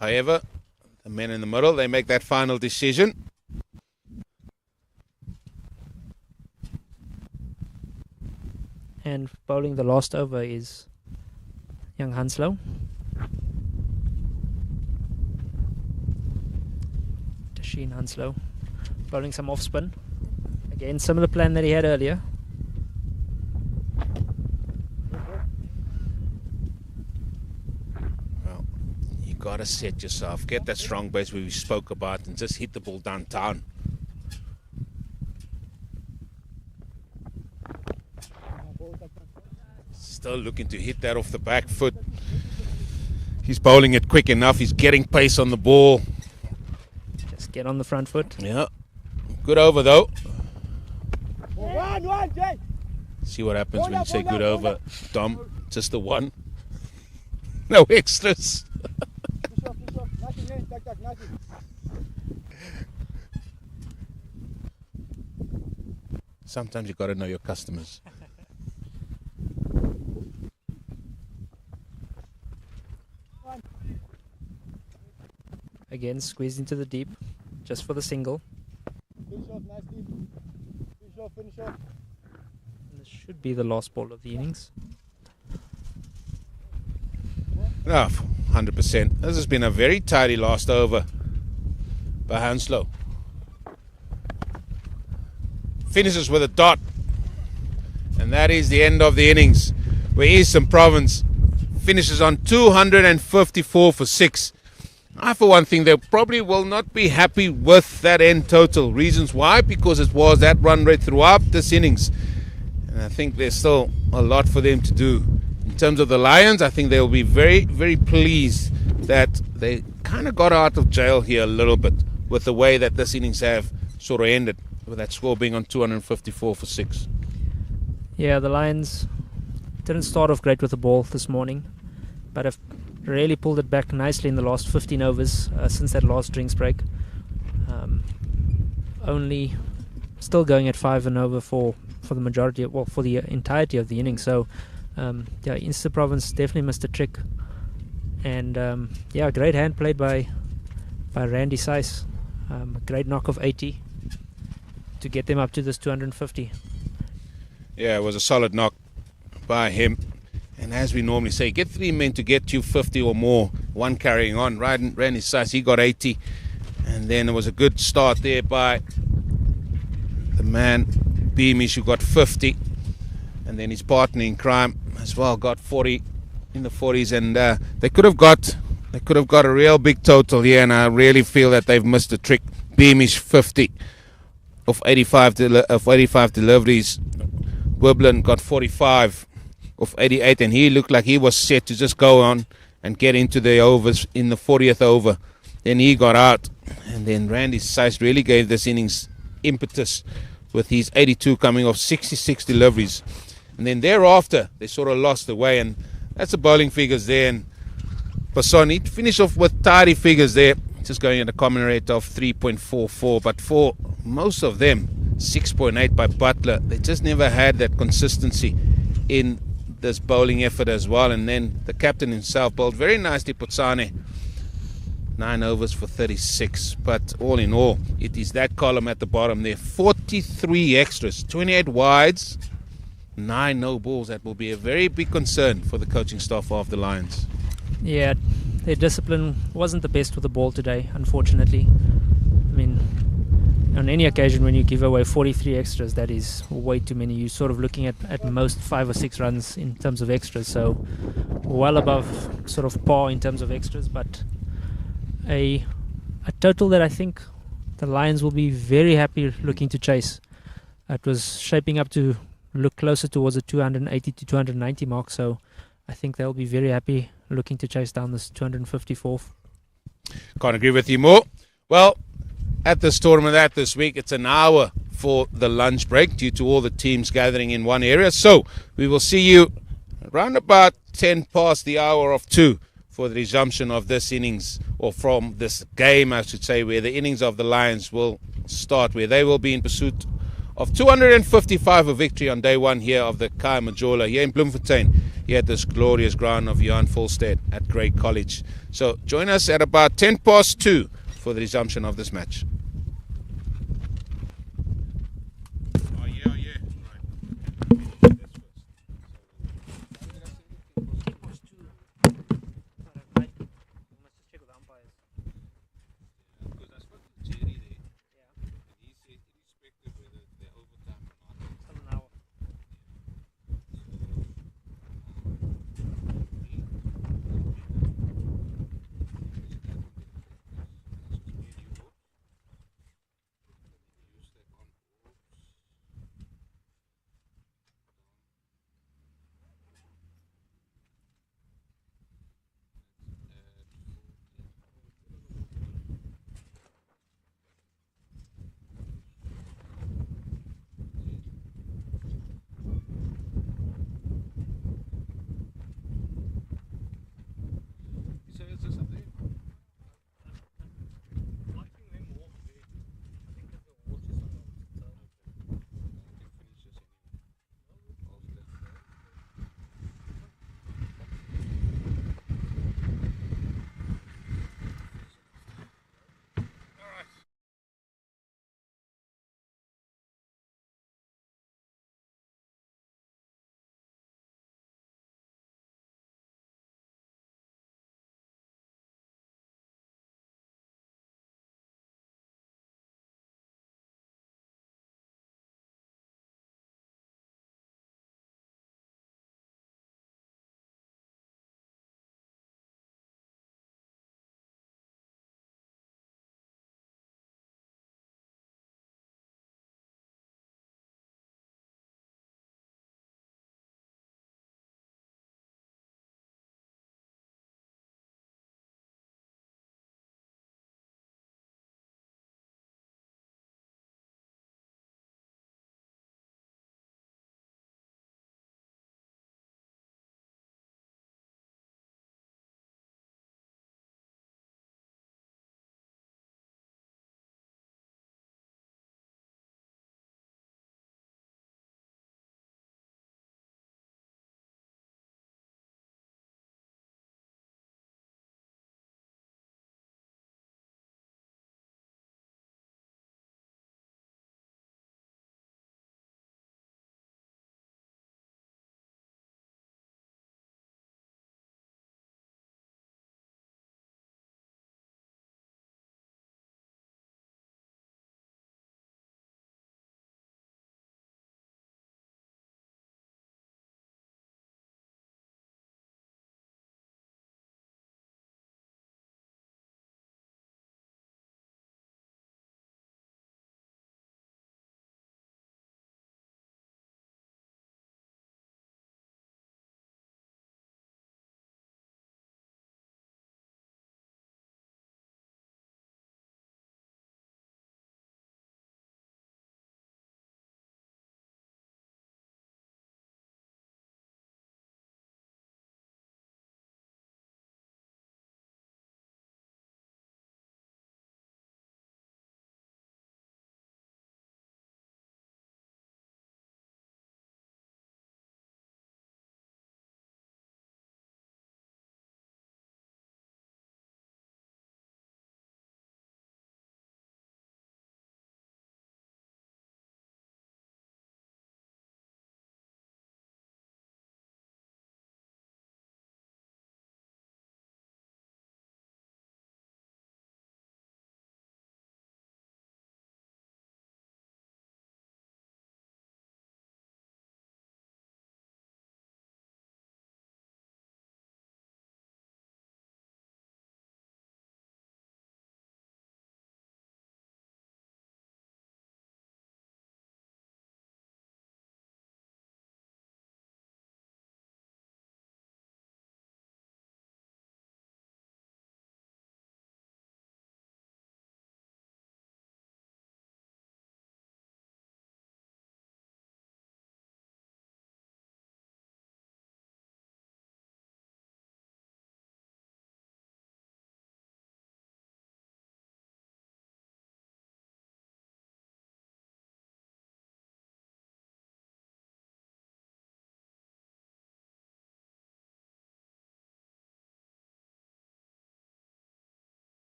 However, the men in the middle, they make that final decision. And bowling the last over is young Hanslow. Sheen Hanslow bowling some off spin. Again, similar plan that he had earlier. Well, you got to set yourself. Get that strong base we spoke about and just hit the ball downtown. Still looking to hit that off the back foot. He's bowling it quick enough. He's getting pace on the ball. Get on the front foot. Yeah. Good over though. See what happens when you say good over, Dom. Just the 1. No extras. Sometimes you got to know your customers. Again, squeezed into the deep. Just for the single. Finish off, nicely. Finish off. And this should be the last ball of the innings. No, 100%. This has been a very tidy last over by Hanslow. Finishes with a dot. And that is the end of the innings, where Eastern Province finishes on 254 for 6. I, for one thing, they probably will not be happy with that end total. Reasons why? Because it was that run rate throughout this innings. And I think there's still a lot for them to do In terms of the Lions, I think they'll be very, very pleased that they kind of got out of jail here a little bit with the way that this innings have sort of ended, with that score being on 254 for 6. Yeah, the Lions didn't start off great with the ball this morning, but have really pulled it back nicely in the last 15 overs since that last drinks break. Only still going at 5 and over for the majority, for the entirety of the inning. So, yeah, Insta Province definitely missed a trick. And, yeah, great hand played by Randy Seiss. Great knock of 80 to get them up to this 250. Yeah, it was a solid knock by him. And as we normally say, get 3 men to get you 50 or more, one carrying on. Randy Seiss, he got 80. And then it was a good start there by the man Beamish, who got 50. And then his partner in crime as well got 40 in the 40s. And they could have got a real big total here. And I really feel that they've missed a trick. Beamish 50 of 85 deliveries. Wiblin got 45 of 88, and he looked like he was set to just go on and get into the overs in the 40th over. Then he got out, and then Randy Seiss really gave this innings impetus with his 82 coming off 66 deliveries. And then thereafter, they sort of lost the way, and that's the bowling figures there. And Basson, he finished off with tidy figures there, just going at a common rate of 3.44, but for most of them, 6.8 by Butler. They just never had that consistency in this bowling effort as well. And then the captain himself bowled very nicely, Potsane, 9 overs for 36. But all in all, it is that column at the bottom there, 43 extras, 28 wides, 9 no balls. That will be a very big concern for the coaching staff of the Lions. Yeah, their discipline wasn't the best with the ball today, unfortunately. I mean, on any occasion when you give away 43 extras, that is way too many. You're sort of looking at most 5 or 6 runs in terms of extras, so well above sort of par in terms of extras, but a total that I think the Lions will be very happy looking to chase. It was shaping up to look closer towards the 280 to 290 mark, so I think they'll be very happy looking to chase down this 254th. Can't agree with you more. Well, at this tournament this week, it's an hour for the lunch break due to all the teams gathering in one area. So we will see you around about 10 past the hour of 2 for the resumption of this innings, or from this game, I should say, where the innings of the Lions will start, where they will be in pursuit of 255, a victory on day 1 here of the Khaya Majola here in Bloemfontein, here at this glorious ground of Johan Volstead at Grey College. So join us at about 10 past 2 for the resumption of this match.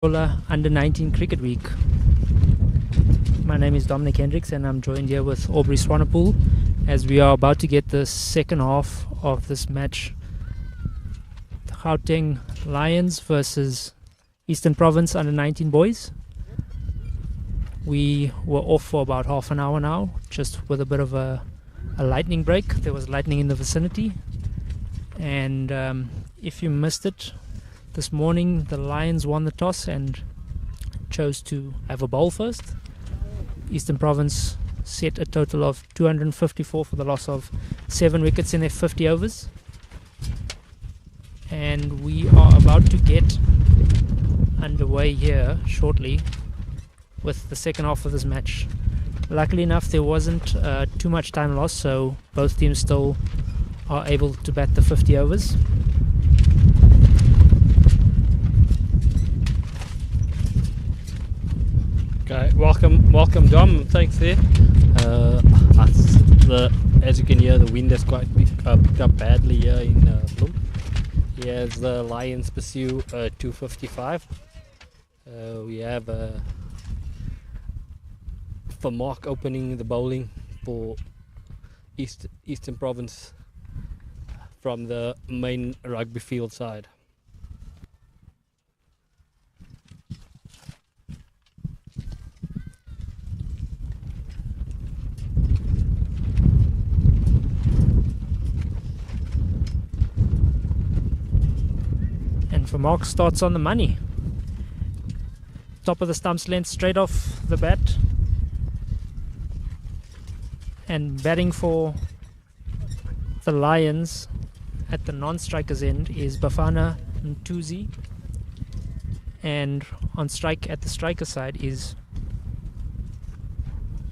Majola Under-19 Cricket Week. My name is Dominic Hendricks and I'm joined here with Aubrey Swanepoel as we are about to get the second half of this match. The Gauteng Lions versus Eastern Province Under-19 boys. We were off for about half an hour now, just with a bit of a lightning break. There was lightning in the vicinity, and if you missed it, this morning the Lions won the toss and chose to have a bowl first. Eastern Province set a total of 254 for the loss of 7 wickets in their 50 overs, and we are about to get underway here shortly with the second half of this match. Luckily enough, there wasn't too much time lost, so both teams still are able to bat the 50 overs. Okay, welcome Dom, thanks there. As you can hear, the wind has quite picked up badly here in Bloem. Here's the Lions pursue 255. We have for Mark opening the bowling for Eastern Province from the main rugby field side. And for Mark starts on the money. Top of the stumps length straight off the bat. And batting for the Lions at the non-striker's end is Bafana Ntuzi. And on strike at the striker side is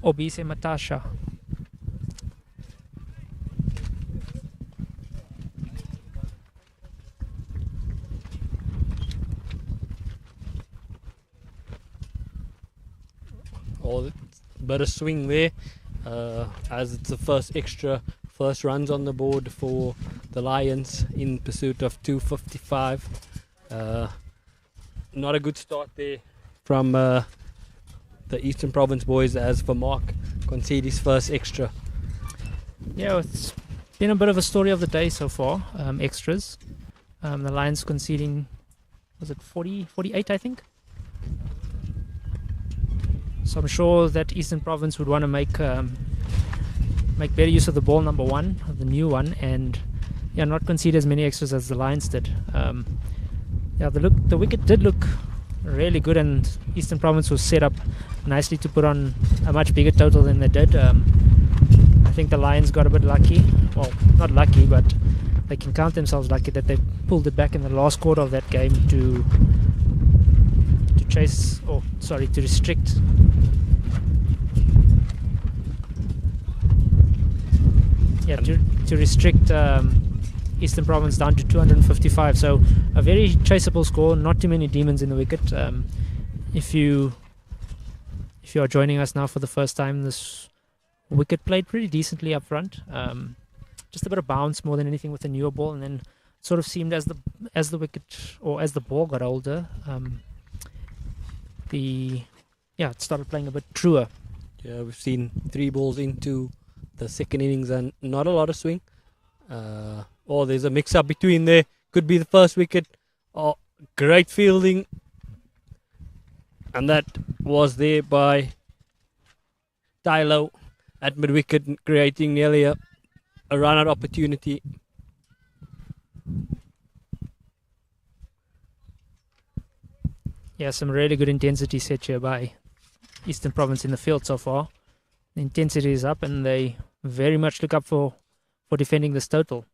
Obise Matasha. Bit of swing there, as it's the first runs on the board for the Lions in pursuit of 255. Not a good start there from the Eastern Province boys, as for Mark concede his first extra. Yeah, it's been a bit of a story of the day so far. Extras. The Lions conceding, was it 48 I think? So I'm sure that Eastern Province would want to make better use of the ball number 1, the new one, and not concede as many extras as the Lions did. The wicket did look really good, and Eastern Province was set up nicely to put on a much bigger total than they did. I think the Lions got a bit lucky. Well, not lucky, but they can count themselves lucky that they pulled it back in the last quarter of that game to restrict to restrict Eastern Province down to 255. So a very traceable score, not too many demons in the wicket. If you are joining us now for the first time, this wicket played pretty decently up front. Just a bit of bounce more than anything with the newer ball, and then sort of seemed as the wicket or as the ball got older, it started playing a bit truer. Yeah, we've seen 3 balls into the second innings and not a lot of swing. There's a mix-up between there. Could be the first wicket. Great fielding. And that was there by Tylo at mid-wicket, creating nearly a run-out opportunity. Yeah, some really good intensity set here by Eastern Province in the field so far. The intensity is up and they very much look up for defending this total.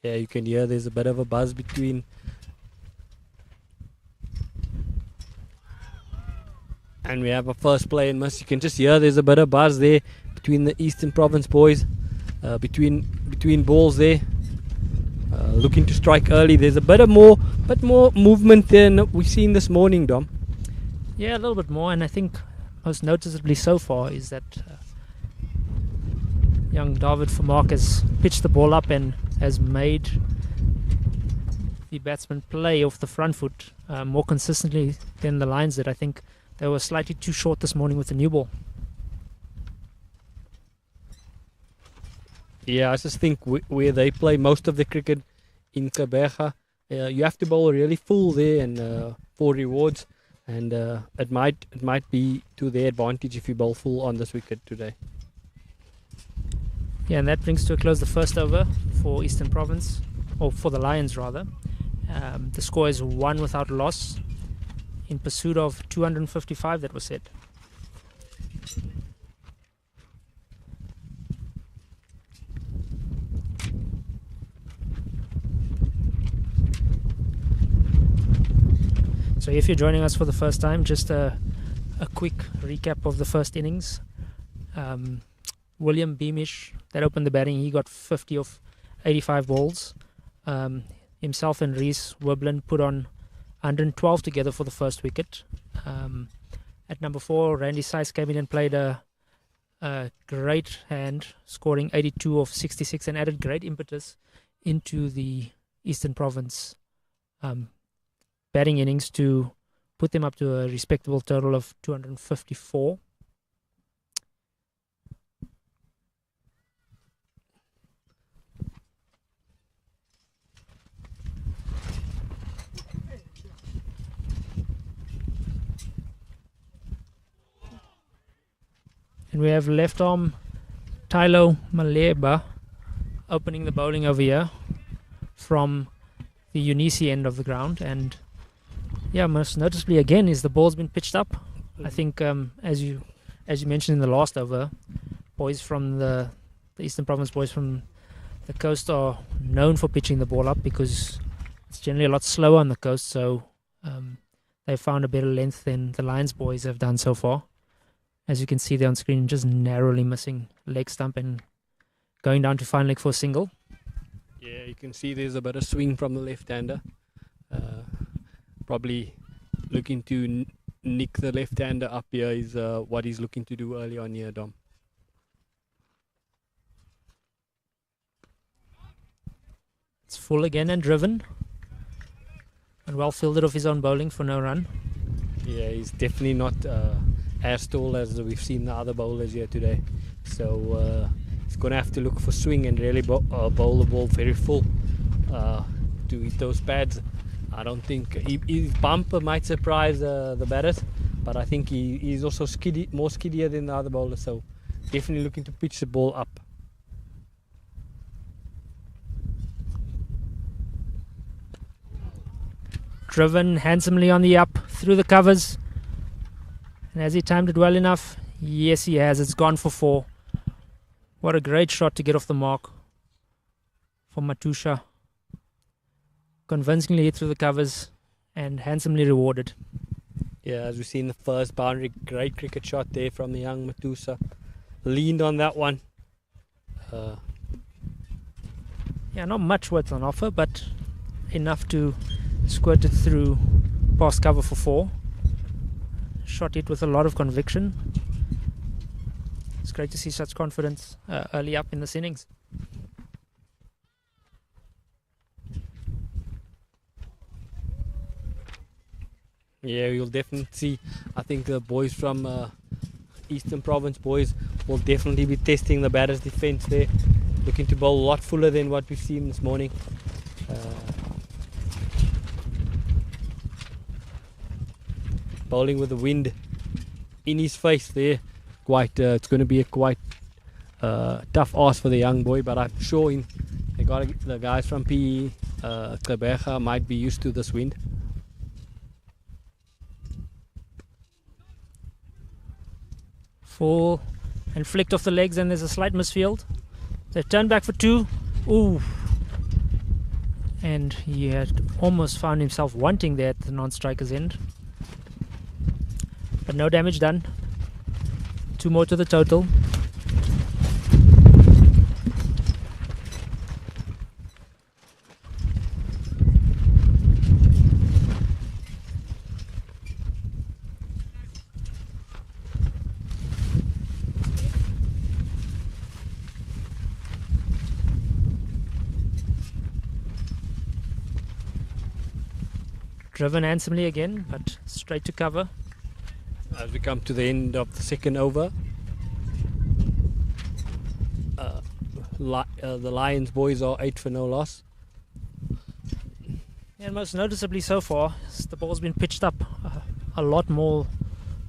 Yeah, you can hear there's a bit of a buzz between and we have a first play and miss. You can just hear there's a bit of buzz there between the Eastern Province boys, between balls there. Looking to strike early. There's a bit more movement than we've seen this morning, Dom. Yeah, a little bit more, and I think most noticeably so far is that young David Vermaak has pitched the ball up and has made the batsmen play off the front foot more consistently than the Lions did. I think they were slightly too short this morning with the new ball. Yeah, I just think where they play most of the cricket in Khaya, you have to bowl really full there and for rewards, and it might be to their advantage if you bowl full on this wicket today. Yeah, and that brings to a close the first over for Eastern Province, or for the Lions rather. The score is 1 without loss in pursuit of 255 that was set. So if you're joining us for the first time, just a quick recap of the first innings. William Beamish, that opened the batting, he got 50 of 85 balls. Himself and Reese Wiblin put on 112 together for the first wicket. At number 4, Randy Sykes came in and played a great hand, scoring 82 of 66 and added great impetus into the Eastern Province batting innings to put them up to a respectable total of 254. And we have left arm Tylo Maleba opening the bowling over here from the Unisi end of the ground. And yeah, most noticeably again is the ball's been pitched up. I think as you mentioned in the last over, boys from the Eastern Province boys from the coast are known for pitching the ball up because it's generally a lot slower on the coast, so they found a better length than the Lions boys have done so far. As you can see there on screen, just narrowly missing leg stump and going down to fine leg for a single. Yeah, you can see there's a bit of swing from the left-hander. Probably looking to nick the left-hander up here is what he's looking to do early on here, Dom. It's full again and driven. And well fielded off his own bowling for no run. Yeah, he's definitely not as tall as we've seen the other bowlers here today. So he's going to have to look for swing and really bowl the ball very full to hit those pads. I don't think his bumper might surprise the batters, but I think he's also more skiddier than the other bowlers, so definitely looking to pitch the ball up. Driven handsomely on the up through the covers. And has he timed it well enough? Yes, he has. It's gone for 4. What a great shot to get off the mark from Matusha. Convincingly hit through the covers and handsomely rewarded. Yeah, as we see in the first boundary, great cricket shot there from the young Matusa. Leaned on that one. Yeah, not much width on offer, but enough to squirt it through past cover for 4. Shot it with a lot of conviction. It's great to see such confidence early up in this innings. Yeah, you'll definitely see. I think the boys from Eastern Province boys will definitely be testing the batter's defence there. Looking to bowl a lot fuller than what we've seen this morning. Bowling with the wind in his face there. It's going to be a quite tough ask for the young boy, but I'm sure the guys from PE Khaya might be used to this wind. Full and flicked off the legs, and there's a slight misfield. They turn back for 2. Ooh. And he had almost found himself wanting there at the non-striker's end. But no damage done. 2 more to the total. driven handsomely again, but straight to cover. As we come to the end of the second over, the Lions boys are 8 for no loss. And most noticeably so far, the ball's been pitched up a lot more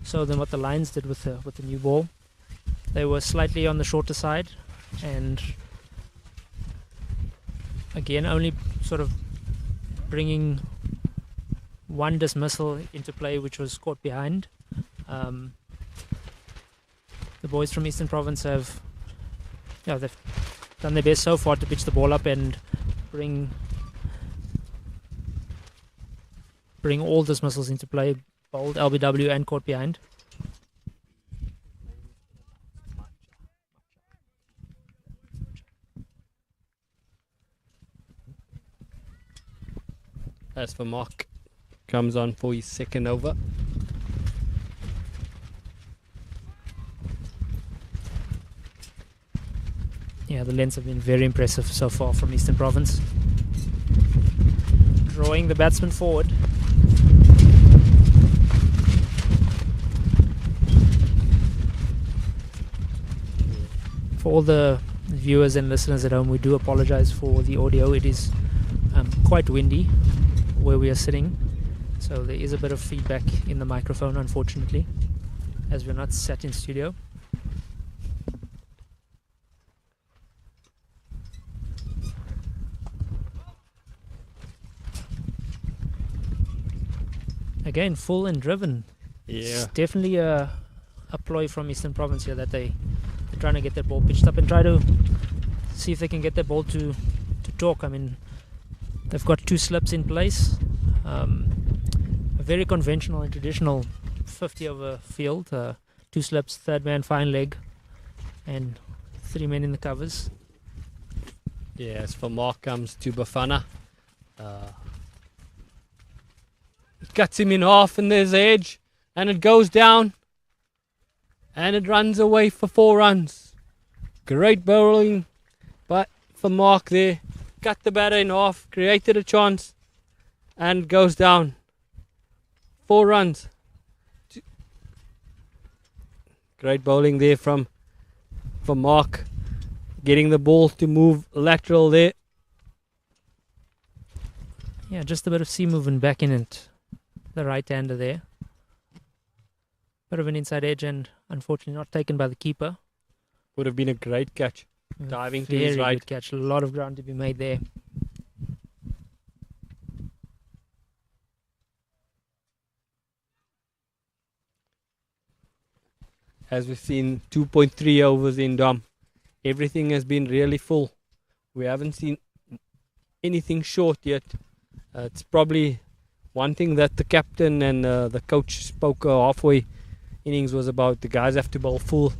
so than what the Lions did with the new ball. They were slightly on the shorter side, and again only sort of bringing one dismissal into play, which was caught behind. The boys from Eastern Province they've done their best so far to pitch the ball up and bring all dismissals into play, bowled LBW and caught behind. As for Mark, comes on for his second over. Yeah, the lengths have been very impressive so far from Eastern Province. Drawing the batsman forward. For all the viewers and listeners at home, we do apologize for the audio. It is quite windy where we are sitting, so there is a bit of feedback in the microphone, unfortunately, as we're not sat in studio. Again, full and driven. Yeah. It's definitely a ploy from Eastern Province here that they're trying to get that ball pitched up and try to see if they can get that ball to talk. I mean, they've got 2 slips in place. A very conventional and traditional 50 over field. 2 slips, third man, fine leg, and 3 men in the covers. Yes, for Mark comes to Bafana. It cuts him in half and there's the edge, and it goes down and it runs away for 4 runs. Great bowling but for Mark there. Cut the batter in half, created a chance, and goes down. 4 runs. Great bowling there from Mark, getting the ball to move lateral there. Yeah, just a bit of sea movement back in it. The right-hander there. Bit of an inside edge and unfortunately not taken by the keeper. Would have been a great catch. Diving to his Very right. good catch. A lot of ground to be made there. As we've seen, 2.3 overs in Dom. Everything has been really full. We haven't seen anything short yet. It's probably one thing that the captain and the coach spoke halfway innings was about. The guys have to bowl full,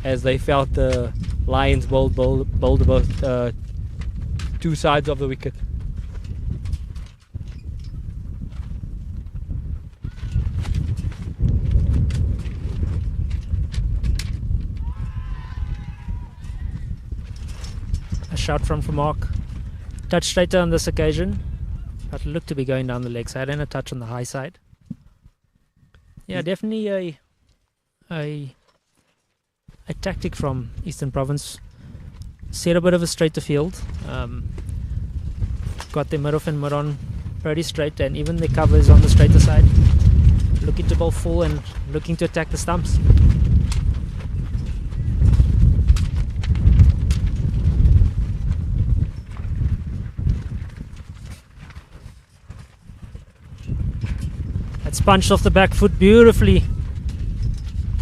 as they felt the Lions bowled about 2 sides of the wicket. A shot from Mark. Touch straighter on this occasion, but looked to be going down the leg side and a touch on the high side. Yeah, definitely a tactic from Eastern Province. Set a bit of a straighter field. Got their mid-off and mid-on pretty straight, and even their covers on the straighter side. Looking to bowl full and looking to attack the stumps. It's punched off the back foot beautifully,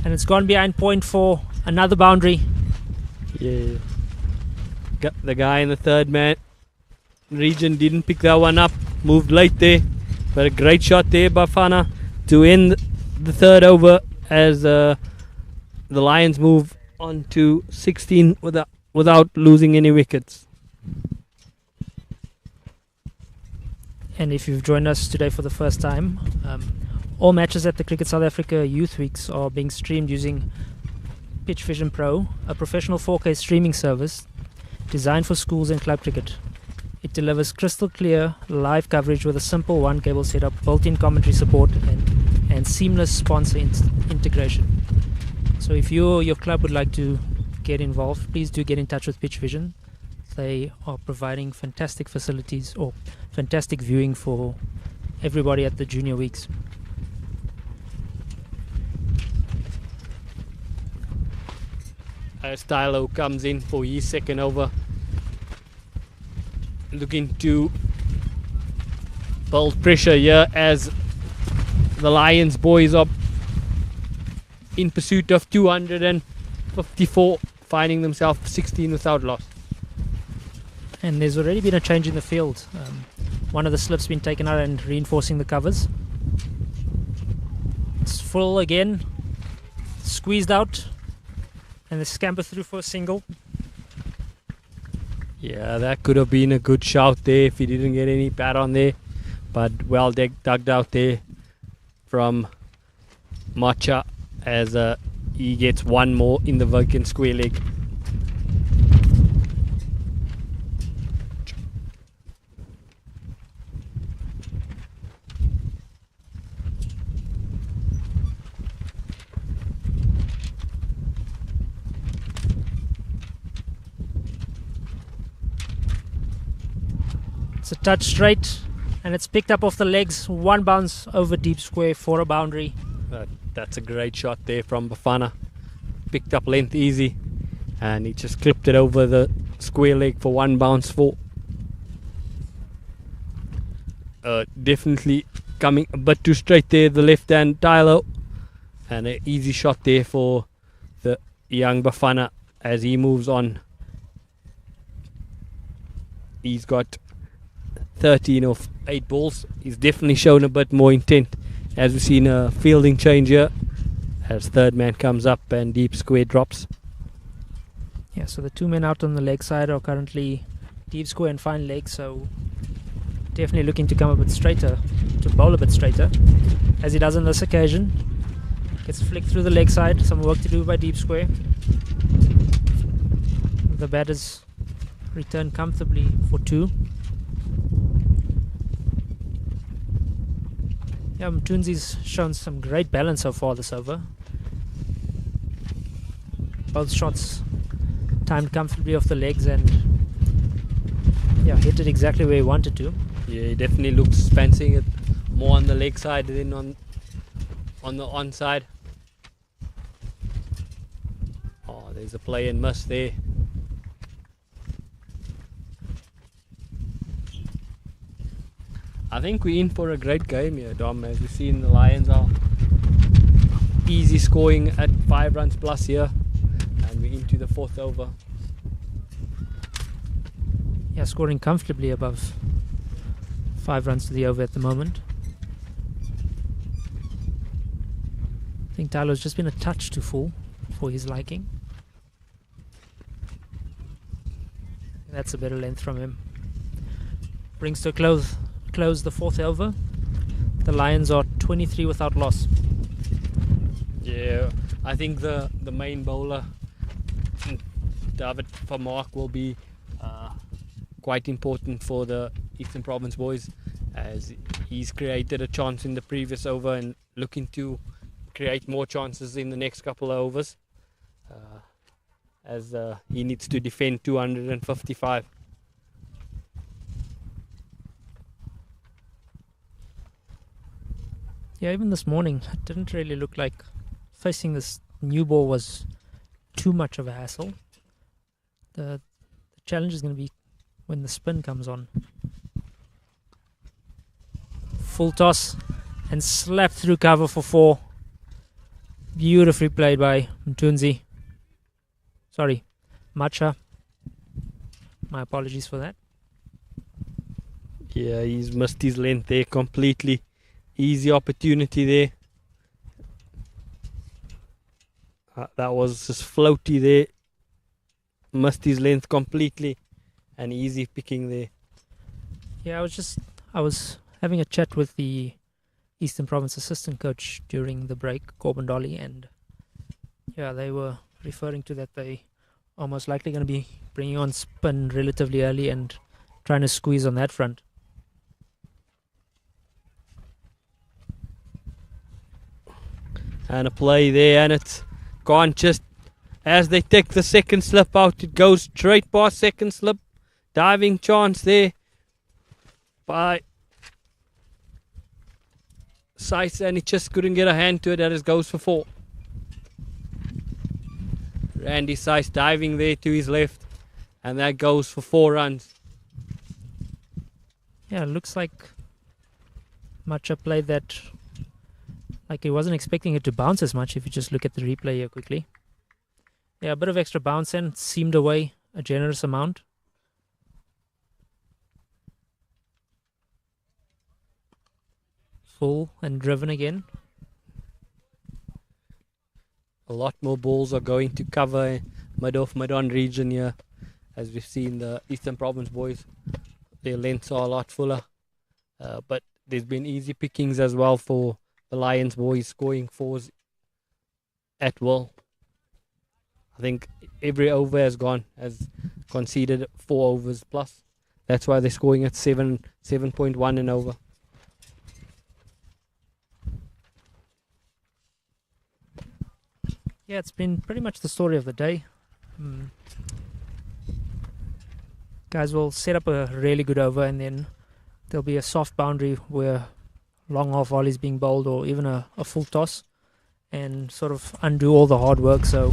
and it's gone behind point for another boundary. Yeah. The guy in the third man region didn't pick that one up. Moved late there, but a great shot there by Fana to end the third over as the Lions move on to 16 without losing any wickets. And if you've joined us today for the first time, all matches at the Cricket South Africa Youth Weeks are being streamed using Pitch Vision Pro, a professional 4K streaming service designed for schools and club cricket. It delivers crystal clear live coverage with a simple one cable setup, built-in commentary support, and seamless sponsor integration. So if your club would like to get involved, please do get in touch with Pitch Vision. They are providing fantastic facilities or fantastic viewing for everybody at the junior weeks. As Tylo comes in for his second over, looking to build pressure here as the Lions boys are in pursuit of 254, finding themselves 16 without loss. And there's already been a change in the field. One of the slips been taken out and reinforcing the covers. It's full again, squeezed out, and they scamper through for a single. Yeah, that could have been a good shout there if he didn't get any bat on there. But well dug out there from Macha as he gets one more in the vacant square leg. It's a touch straight, and it's picked up off the legs. One bounce over deep square for a boundary. That's a great shot there from Bafana. Picked up length easy, and he just clipped it over the square leg for one bounce for. Definitely coming a bit too straight there, the left hand Tylo, and an easy shot there for the young Bafana as he moves on. He's got 13 of 8 balls. He's definitely shown a bit more intent, as we've seen a fielding change here as third man comes up and deep square drops. Yeah, so the two men out on the leg side are currently deep square and fine leg, so definitely looking to come a bit straighter, to bowl a bit straighter, as he does on this occasion. Gets flicked through the leg side, some work to do by deep square. The batters return comfortably for 2. Yeah, Mtunzi's shown some great balance so far this over. Both shots timed comfortably off the legs and yeah, hit it exactly where he wanted to. Yeah, he definitely looks fancying it more on the leg side than on the on side. Oh, there's a play and miss there. I think we're in for a great game here, Dom. As we've seen, the Lions are easy scoring at 5 runs plus here, and we're into the 4th over. Yeah, scoring comfortably above 5 runs to the over at the moment. I think Tyler's just been a touch too full for his liking. That's a better length from him. Brings to a close the 4th over. The Lions are 23 without loss. Yeah, I think the main bowler, David Vermaak, will be quite important for the Eastern Province boys, as he's created a chance in the previous over and looking to create more chances in the next couple of overs, as he needs to defend 255. Yeah, even this morning, it didn't really look like facing this new ball was too much of a hassle. The challenge is going to be when the spin comes on. Full toss and slapped through cover for 4. Beautifully played by Mtunzi. Sorry, Macha. My apologies for that. Yeah, he's missed his length there completely. Easy opportunity there. That was just floaty there. Missed his length completely, and easy picking there. Yeah, I was having a chat with the Eastern Province assistant coach during the break, Corbin Dolly, and yeah, they were referring to that they are most likely going to be bringing on spin relatively early and trying to squeeze on that front. And a play there, and it's gone just as they take the second slip out. It goes straight past second slip. Diving chance there by Sykes, and he just couldn't get a hand to it. That is goes for 4. Randy Sykes diving there to his left, and that goes for 4 runs. Yeah, it looks like Macha played that like he wasn't expecting it to bounce as much if you just look at the replay here quickly. Yeah, a bit of extra bounce and seamed away a generous amount. Full and driven again. A lot more balls are going to cover mid-on region here. As we've seen, the Eastern Province boys, their lengths are a lot fuller. But there's been easy pickings as well for the Lions boys, scoring 4s at will. I think every over has conceded 4 overs plus. That's why they're scoring at 7.1 and over. Yeah, it's been pretty much the story of the day. Guys will set up a really good over, and then there'll be a soft boundary where long half volley is being bowled, or even a full toss, and sort of undo all the hard work. So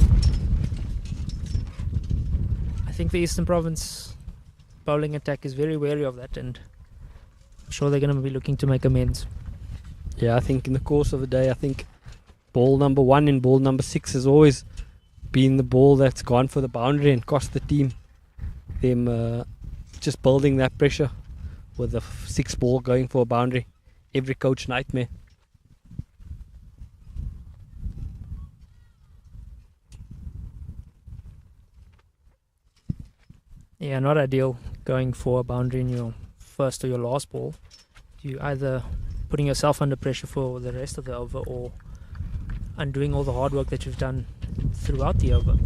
I think the Eastern Province bowling attack is very wary of that, and I'm sure they're going to be looking to make amends. Yeah, I think in the course of the day, I think ball number 1 and ball number 6 has always been the ball that's gone for the boundary and cost the team them just building that pressure with the 6 ball going for a boundary. Every coach nightmare. Yeah, not ideal going for a boundary in your first or your last ball. You either putting yourself under pressure for the rest of the over, or undoing all the hard work that you've done throughout the over.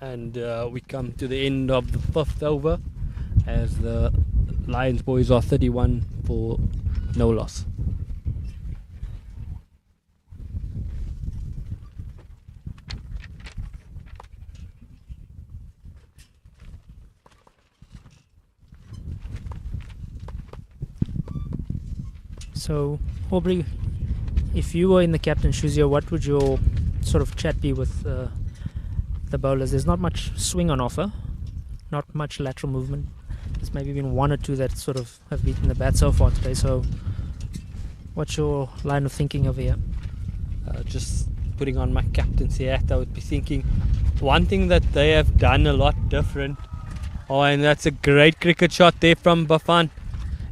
And we come to the end of the 5th over as the Lions boys are 31 for no loss. So, Aubrey, if you were in the captain's shoes here, what would your sort of chat be with the bowlers? There's not much swing on offer, not much lateral movement. There's maybe been 1 or 2 that sort of have beaten the bat so far today. So, what's your line of thinking over here? Just putting on my captaincy hat, I would be thinking one thing that they have done a lot different. Oh, and that's a great cricket shot there from Bafan,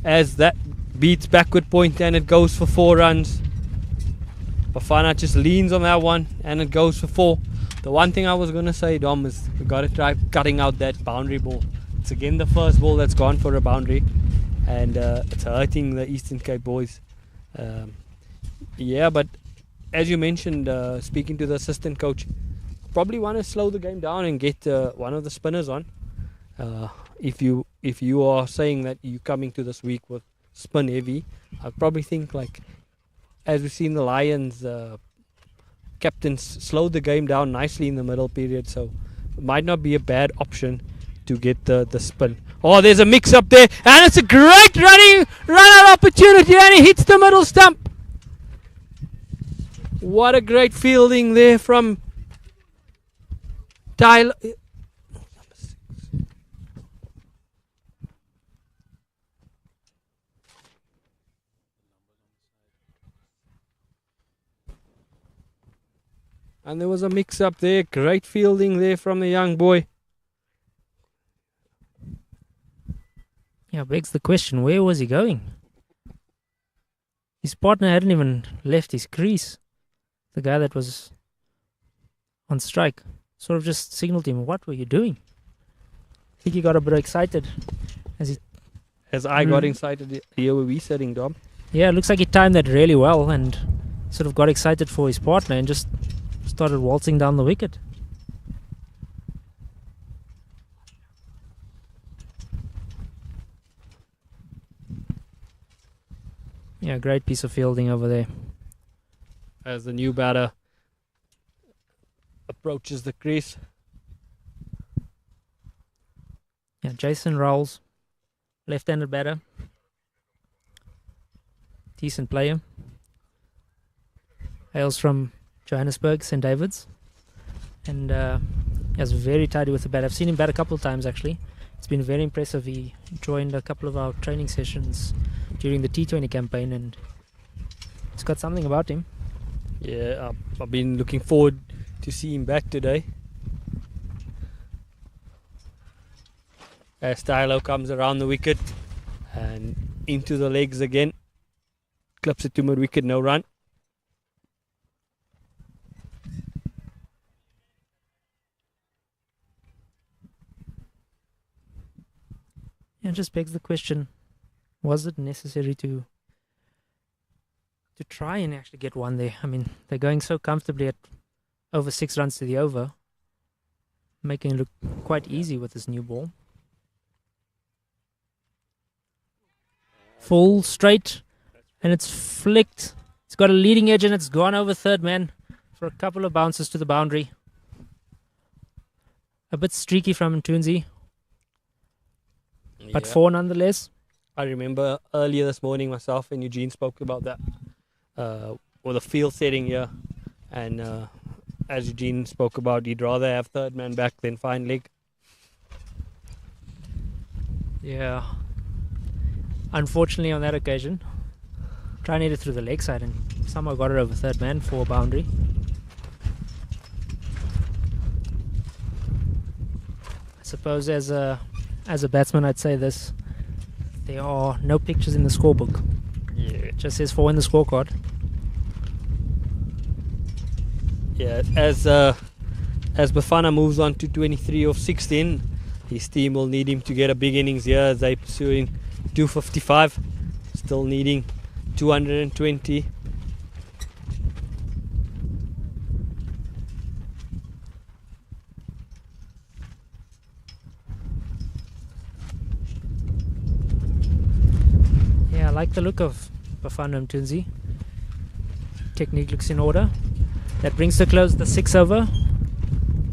as that beats backward point and it goes for 4 runs. Bafana just leans on that one and it goes for 4. The one thing I was going to say, Dom, is we got to try cutting out that boundary ball. It's again the first ball that's gone for a boundary, and it's hurting the Eastern Cape boys. Yeah, but as you mentioned, speaking to the assistant coach, probably want to slow the game down and get one of the spinners on. If you are saying that you're coming to this week with spin heavy, I probably think, like as we've seen the Lions captains slow the game down nicely in the middle period, so it might not be a bad option to get the spin. Oh, there's a mix up there, and it's a great run out opportunity, and he hits the middle stump. What a great fielding there from Tyler. And there was a mix up there. Great fielding there from the young boy. Yeah, begs the question, where was he going? His partner hadn't even left his crease. The guy that was on strike sort of just signaled him, what were you doing? I think he got a bit excited as I got excited here where we sitting, Dom. Yeah, it looks like he timed that really well and sort of got excited for his partner and just started waltzing down the wicket. Yeah, great piece of fielding over there. As the new batter approaches the crease. Yeah, Jason Rolls, left-handed batter. Decent player. Hails from Johannesburg, St. David's. And is very tidy with the bat. I've seen him bat a couple of times actually. It's been very impressive. He joined a couple of our training sessions during the T20 campaign and he's got something about him. Yeah, I've been looking forward to see him back today. As Stylo comes around the wicket and into the legs again. Clips it to mid-wicket, no run. Yeah, it just begs the question, was it necessary to try and actually get one there? I mean, they're going so comfortably at over 6 runs to the over, making it look quite easy with this new ball. Full straight, and it's flicked. It's got a leading edge and it's gone over third man for a couple of bounces to the boundary. A bit streaky from Ntunzi, but 4 nonetheless. I remember earlier this morning myself and Eugene spoke about that or the field setting here, and as Eugene spoke about, he'd rather have third man back than fine leg. Yeah. Unfortunately on that occasion, trying to hit it through the leg side and somehow got it over third man for a boundary. I suppose as a batsman I'd say this, there are no pictures in the scorebook. Yeah. It just says 4 in the scorecard. Yeah, as Bafana moves on to 23 of 16, his team will need him to get a big innings here as they're pursuing 255, still needing 220. Yeah, I like the look of Bafana Mtunzi. Technique looks in order. That brings to close the 6 over.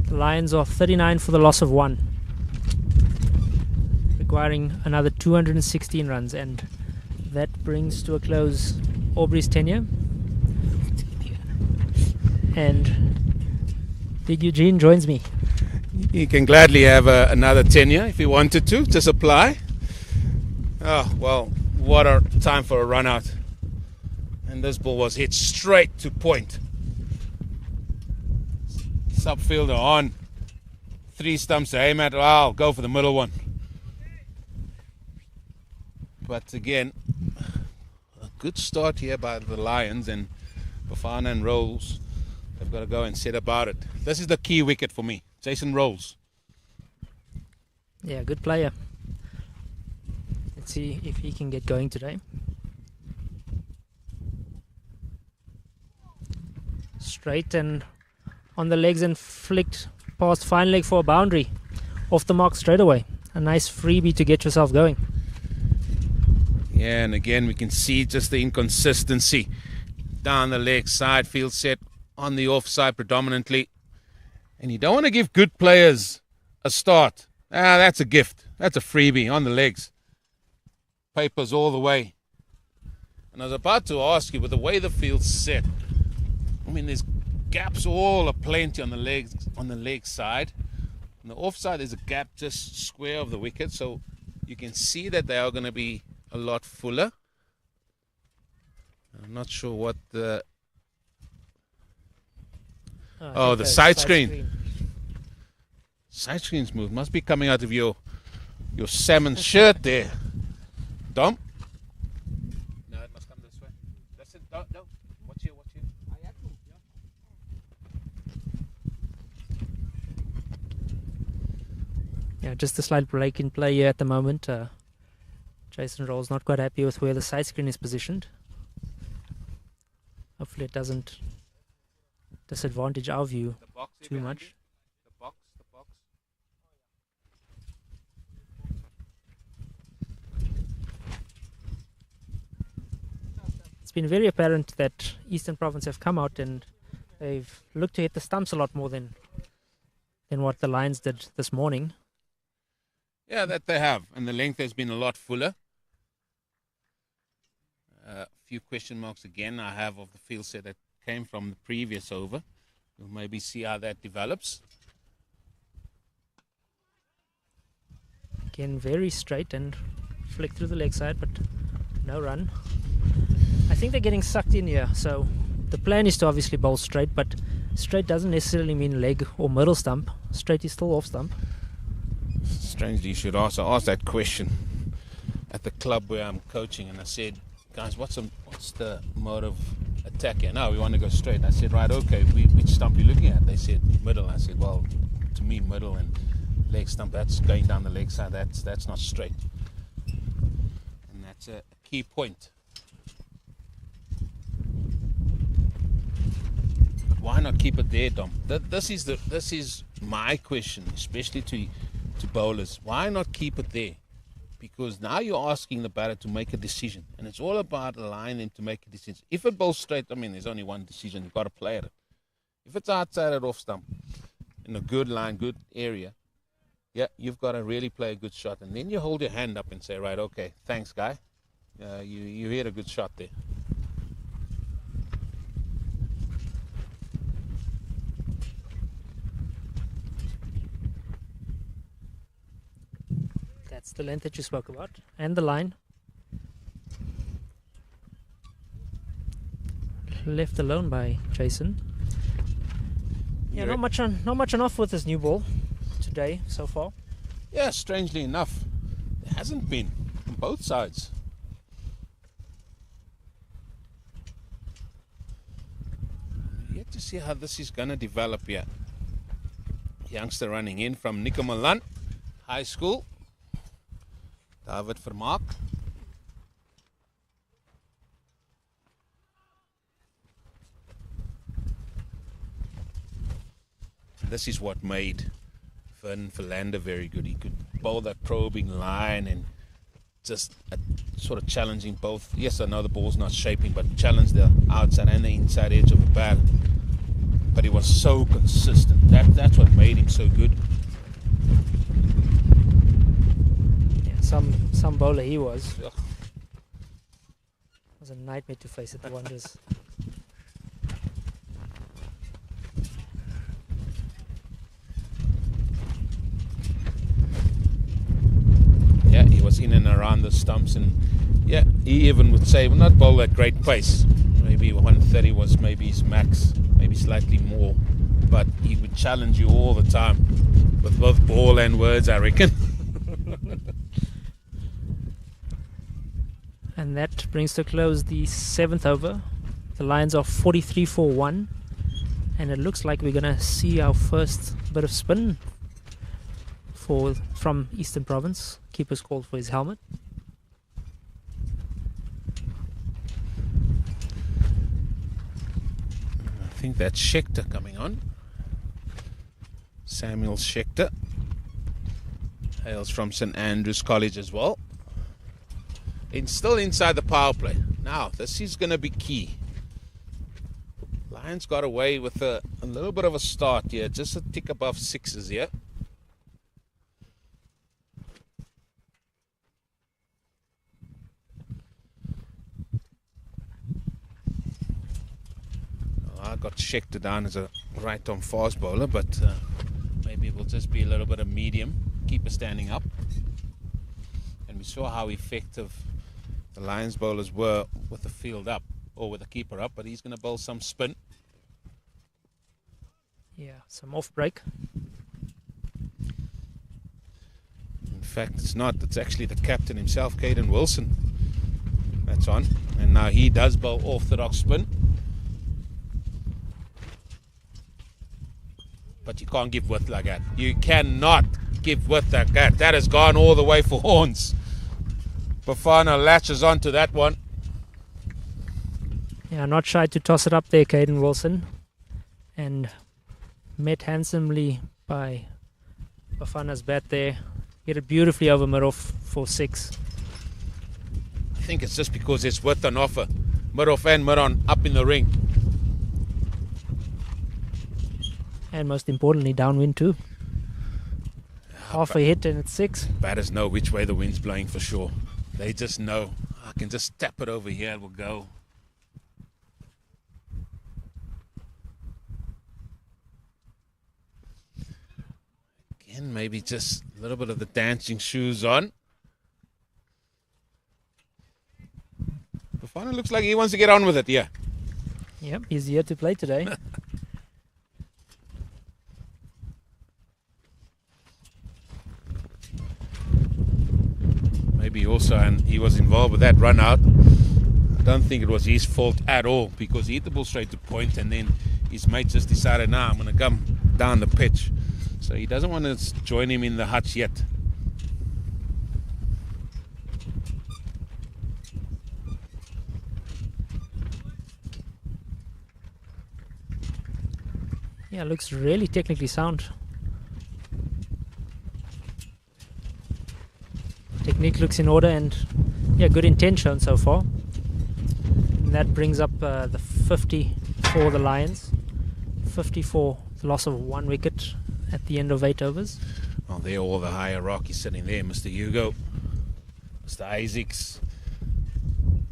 The Lions are 39 for the loss of 1. Requiring another 216 runs, and that brings to a close Aubrey's tenure. And Big Eugene joins me. He can gladly have another tenure if he wanted to, just apply. Oh, well, what a time for a run out. And this ball was hit straight to point. Subfielder on. 3 stumps to aim at. Oh, I'll go for the middle one. But again, a good start here by the Lions, and Bafana and Rolls have got to go and set about it. This is the key wicket for me. Jason Rolls. Yeah, good player. Let's see if he can get going today. Straight and on the legs and flicked past fine leg for a boundary. Off the mark straight away. A nice freebie to get yourself going. Yeah, and again we can see just the inconsistency. Down the leg side, field set on the offside predominantly. And you don't want to give good players a start. That's a gift. That's a freebie on the legs. Papers all the way. And I was about to ask you, with the way the field's set, I mean, there's gaps all aplenty on the leg side. On the offside, there's a gap just square of the wicket, so you can see that they are going to be a lot fuller. I'm not sure what the... Oh, the side screen. Side screen's moved. Must be coming out of your salmon shirt there. Dom? No, it must come this way. That's it. No. Watch here. Yeah, just a slight break in play here at the moment. Jason Roll's not quite happy with where the side screen is positioned. Hopefully it doesn't disadvantage our view too much. The box. been very apparent that Eastern Province have come out and they've looked to hit the stumps a lot more than what the Lions did this morning. Yeah, that they have. And the length has been a lot fuller. A few question marks again I have of the field set that came from the previous over. We'll maybe see how that develops. Again, very straight and flick through the leg side, but no run. I think they're getting sucked in here, so the plan is to obviously bowl straight, but straight doesn't necessarily mean leg or middle stump. Straight is still off stump. Strangely, you should also ask that question at the club where I'm coaching, and I said, guys, what's the mode of attack here? No, we want to go straight. I said, right, okay, which stump are you looking at? They said middle. I said, well, to me, middle and leg stump, that's going down the leg side, that's not straight. And that's a key point. But why not keep it there, Dom? This is my question, especially to bowlers. Why not keep it there? Because now you're asking the batter to make a decision, and it's all about allowing them to make a decision. If it bowls straight, I mean, there's only one decision. You've got to play at it. If it's outside at off stump, in a good line, good area, yeah, you've got to really play a good shot. And then you hold your hand up and say, right, okay, thanks, guy. You hit a good shot there. That's the length that you spoke about, and the line. Left alone by Jason. Yeah, not much on off with this new ball today so far. Yeah, strangely enough, there hasn't been on both sides. Yet to see how this is going to develop here. Youngster running in from Nikomalan High School. David Vermaak. This is what made Fern Philander very good. He could bowl that probing line and just sort of challenging both. Yes, I know the ball's not shaping, but challenge the outside and the inside edge of the bat. But he was so consistent. That's what made him so good. Some bowler he was. It was a nightmare to face at the Wonders. Yeah, he was in and around the stumps, and yeah, he even would say, well, not bowl at great pace. Maybe 130 was maybe his max, maybe slightly more, but he would challenge you all the time with both ball and words, I reckon. And that brings to a close the 7th over. The Lions are 43 for 1, and it looks like we're going to see our first bit of spin from Eastern Province. Keeper's called for his helmet. I think that's Schechter coming on. Samuel Schechter hails from St Andrews College as well. It's still inside the power play. Now, this is going to be key. Lions got away with a little bit of a start here, just a tick above 6s here. Well, I got Schechter down as a right-arm fast bowler, but maybe it will just be a little bit of medium. Keeper standing up. And we saw how effective the Lions bowlers were with the field up, or with the keeper up, but he's going to bowl some spin. Yeah, some off break. In fact, it's not. It's actually the captain himself, Caden Wilson, that's on. And now he does bowl orthodox spin. But you can't give width like that. You cannot give width like that. That has gone all the way for horns. Bafana latches onto that one. Yeah, not shy to toss it up there, Caden Wilson. And met handsomely by Bafana's bat there. Hit it beautifully over mid-off for 6. I think it's just because there's width on offer. mid-off and mid-on up in the ring. And most importantly, downwind too. Half a hit and it's 6. Batters know which way the wind's blowing for sure. They just know. I can just tap it over here, it will go. Again, maybe just a little bit of the dancing shoes on. Bafana looks like he wants to get on with it, yeah. Yep, he's here to play today. Maybe also, and he was involved with that run out. I don't think it was his fault at all, because he hit the ball straight to point and then his mate just decided, nah, I'm going to come down the pitch. So he doesn't want to join him in the hutch yet. Yeah, looks really technically sound. Technique looks in order, and yeah, good intent shown so far. And that brings up the 50 for the Lions. 50 for the loss of 1 wicket at the end of 8 overs. Well, there all the hierarchy sitting there. Mr. Hugo, Mr. Isaacs,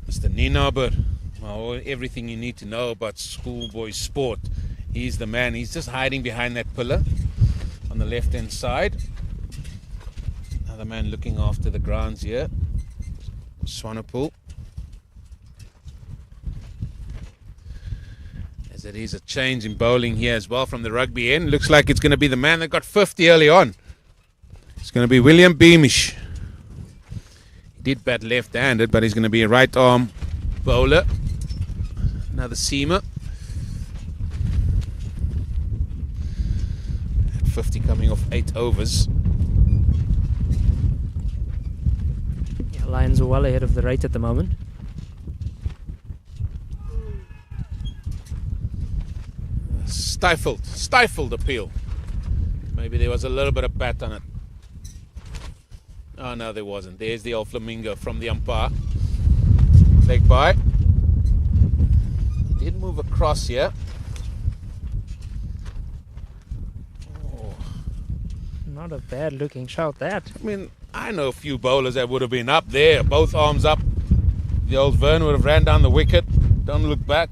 Mr. Ninaber. Well, everything you need to know about schoolboy sport. He's the man. He's just hiding behind that pillar on the left-hand side. Another man looking after the grounds here. Swanepoel. As it is a change in bowling here as well from the rugby end. Looks like it's going to be the man that got 50 early on. It's going to be William Beamish. He did bat left-handed, but he's going to be a right-arm bowler. Another seamer. 50 coming off 8 overs. Yeah, Lions are well ahead of the rate at the moment. Stifled appeal. Maybe there was a little bit of bat on it. Oh no, there wasn't. There's the old flamingo from the umpire. Leg by. He did move across here. Not a bad looking shot, that. I mean, I know a few bowlers that would have been up there, both arms up. The old Vern would have ran down the wicket. Don't look back.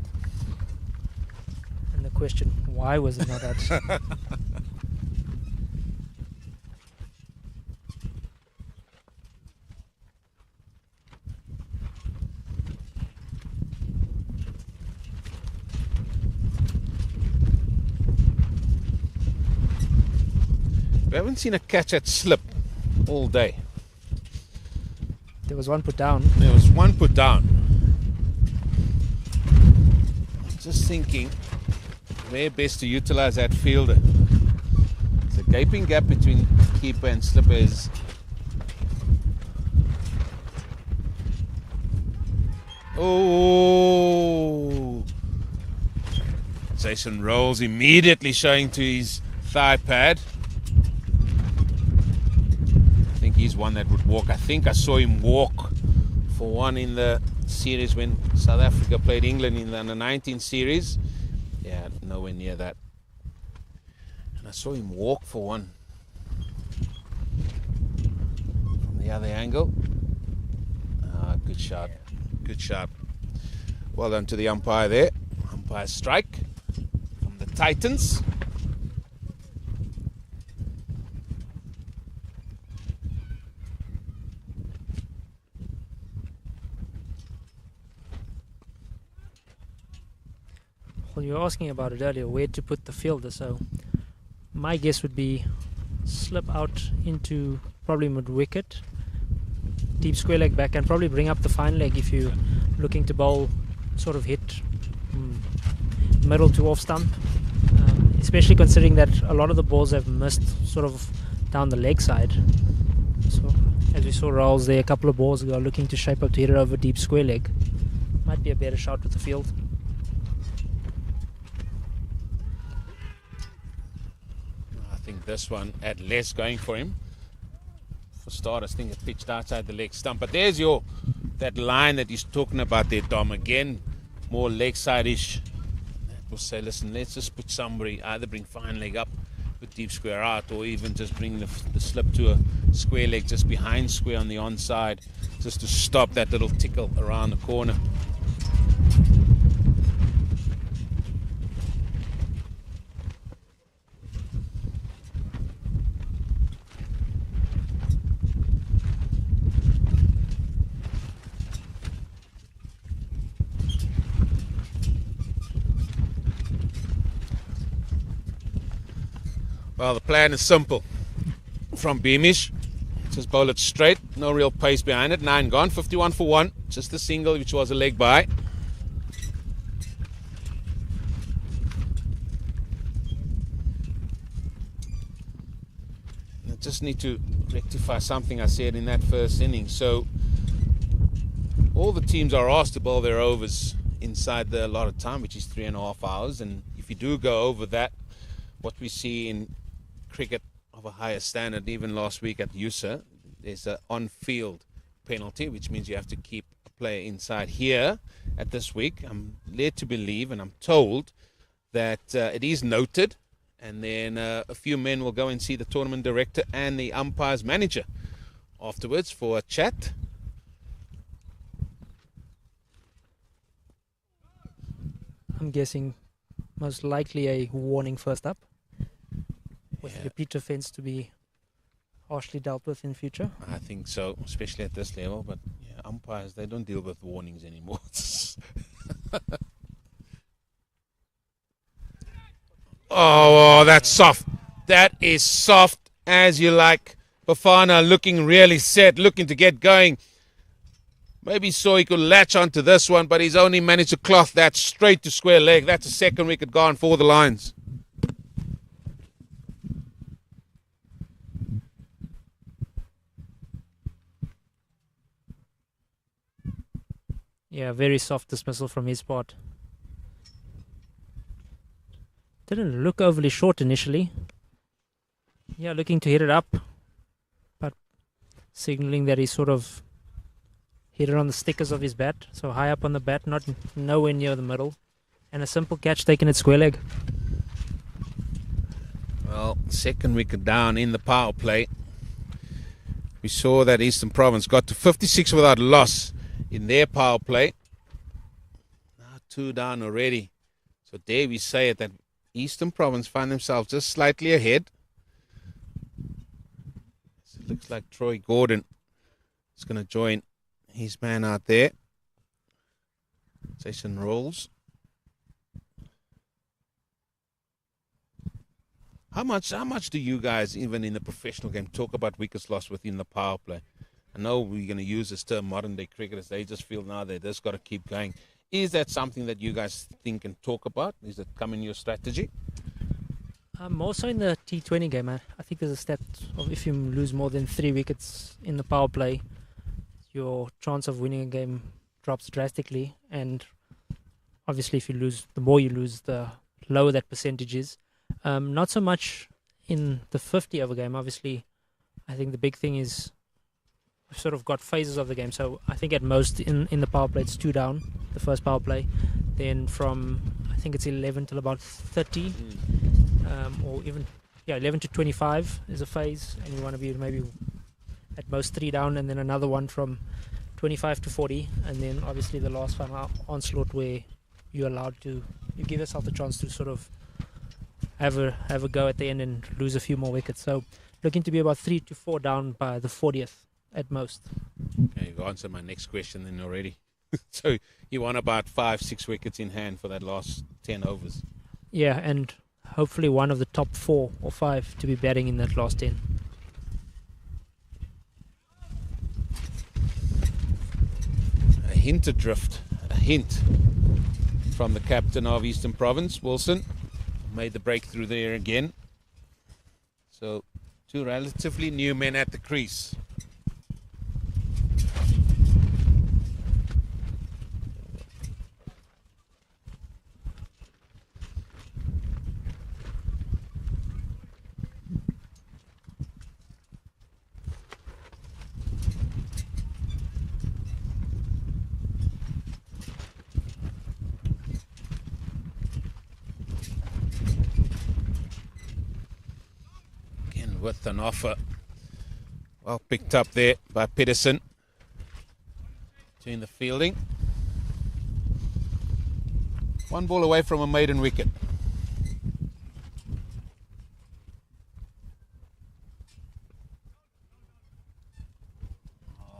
And the question, why was it not that? We haven't seen a catch at slip all day. There was one put down. There was one put down. Just thinking where best to utilize that fielder. The gaping gap between keeper and slipper is Jason rolls immediately, showing to his thigh pad. I think he's one that would walk. I think I saw him walk for one in the series when South Africa played England in the under-19 series. Yeah, nowhere near that. And I saw him walk for one from the other angle. Good shot. Good shot. Well done to the umpire there. Umpire strike from the Titans. Well, you were asking about it earlier, where to put the fielder. So my guess would be slip out into probably mid-wicket, deep square leg back, and probably bring up the fine leg if you're looking to bowl sort of hit middle to off stump, especially considering that a lot of the balls have missed sort of down the leg side. So as we saw rolls there a couple of balls ago, looking to shape up to hit it over deep square leg. Might be a better shot with the field. I think this one had less going for him. For starters, I think it pitched outside the leg stump. But there's that line that he's talking about there, Dom. Again, more leg side-ish. That will say, listen, let's just put somebody, either bring fine leg up, put deep square out, or even just bring the slip to a square leg just behind square on the onside, just to stop that little tickle around the corner. Well, the plan is simple. From Beamish, just bowl it straight, no real pace behind it. 9 gone, 51 for 1. Just a single, which was a leg by. I just need to rectify something I said in that first inning. So, all the teams are asked to bowl their overs inside the allotted time, which is 3.5 hours. And if you do go over that, what we see in cricket of a higher standard, even last week at USA, there's an on-field penalty, which means you have to keep a player inside. Here at this week, I'm led to believe, and I'm told that it is noted, and then a few men will go and see the tournament director and the umpire's manager afterwards for a chat. I'm guessing most likely a warning first up, with repeat offence to be harshly dealt with in future. I think so, especially at this level. But yeah, umpires, they don't deal with warnings anymore. Oh, that's soft. That is soft as you like. Bafana looking really set, looking to get going. Maybe so he could latch onto this one, but he's only managed to cloth that straight to square leg. That's a second wicket gone for the Lions. Yeah, very soft dismissal from his part. Didn't look overly short initially. Yeah, looking to hit it up, but signaling that he sort of hit it on the stickers of his bat, so high up on the bat, not nowhere near the middle, and a simple catch taken at square leg. Well, second wicket down in the power play. We saw that Eastern Province got to 56 without loss in their power play. Now 2 down already. So there we say it, that Eastern Province find themselves just slightly ahead. It looks like Troy Gordon is going to join his man out there. Jason Rolls. How much do you guys, even in the professional game, talk about wickets lost within the power play? I know we're going to use this term, modern day cricketers, they just feel now they just got to keep going. Is that something that you guys think and talk about? Is it come in your strategy? More so in the T20 game. I think there's a stat of if you lose more than 3 wickets in the power play, your chance of winning a game drops drastically. And obviously if you lose, the more you lose, the lower that percentage is. Not so much in the 50 over game. Obviously, I think the big thing is we've sort of got phases of the game. So I think at most in the power play it's 2 down, the first power play. Then from, I think it's 11 till about 30, or even 11 to 25 is a phase, and you want to be maybe at most 3 down, and then another one from 25 to 40, and then obviously the last final onslaught where you give yourself the chance to sort of have a go at the end and lose a few more wickets. So looking to be about 3 to 4 down by the 40th at most. Okay, you answered my next question then already. So you want about 5-6 wickets in hand for that last 10 overs. Yeah, and hopefully one of the top 4 or 5 to be batting in that last 10. A hint adrift, a hint from the captain of Eastern Province, Wilson. Made the breakthrough there again. So 2 relatively new men at the crease. with an offer. Well picked up there by Pedersen. Doing the fielding. One ball away from a maiden wicket.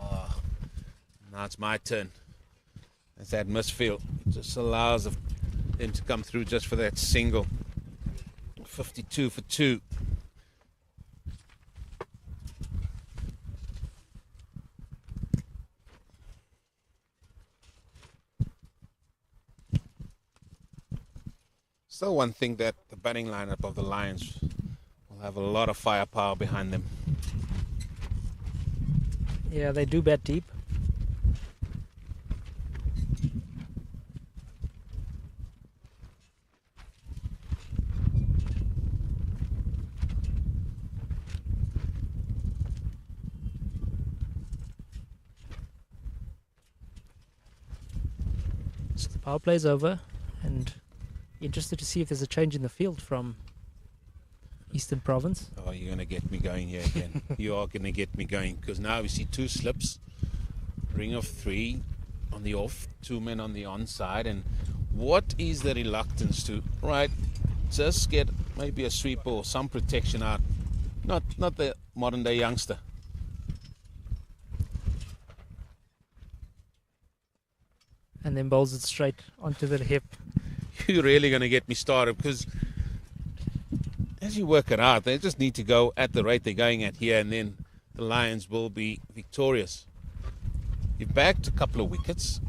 Oh, now it's my turn. It's that misfield. It just allows them to come through just for that single. 52 for 2. Still one thing that the batting lineup of the Lions will have a lot of firepower behind them. Yeah, they do bat deep. So the power play is over, and interested to see if there's a change in the field from Eastern Province. Oh, you're going to get me going here again. You are going to get me going, because now we see 2 slips, ring of 3 on the off, 2 men on the onside. And what is the reluctance to, right, just get maybe a sweep or some protection out? Not the modern day youngster. And then bowls it straight onto the hip. You're really going to get me started, because as you work it out, they just need to go at the rate they're going at here, and then the Lions will be victorious. You've bagged a couple of wickets.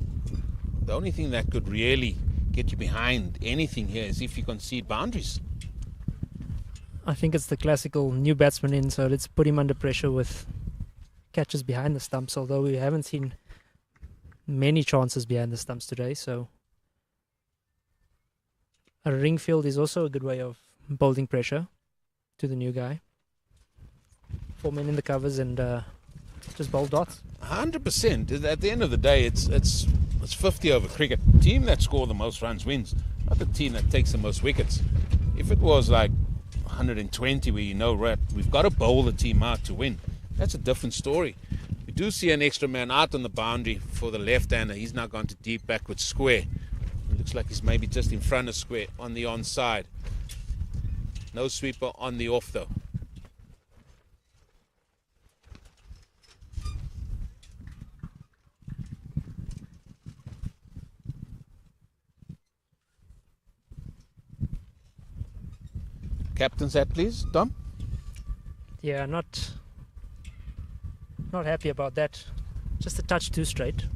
The only thing that could really get you behind anything here is if you concede boundaries. I think it's the classical new batsman in, so let's put him under pressure with catches behind the stumps, although we haven't seen many chances behind the stumps today. So a ring field is also a good way of building pressure to the new guy. 4 men in the covers and just bowl dots. 100%. At the end of the day, it's 50 over cricket. The team that scores the most runs wins, not the team that takes the most wickets. If it was like 120 where you know, right, we've got to bowl the team out to win, that's a different story. We do see an extra man out on the boundary for the left-hander. He's now gone to deep backwards square. It looks like he's maybe just in front of square on the onside. No sweeper on the off though. Captain's hat, please, Tom. Yeah, not happy about that. Just a touch too straight.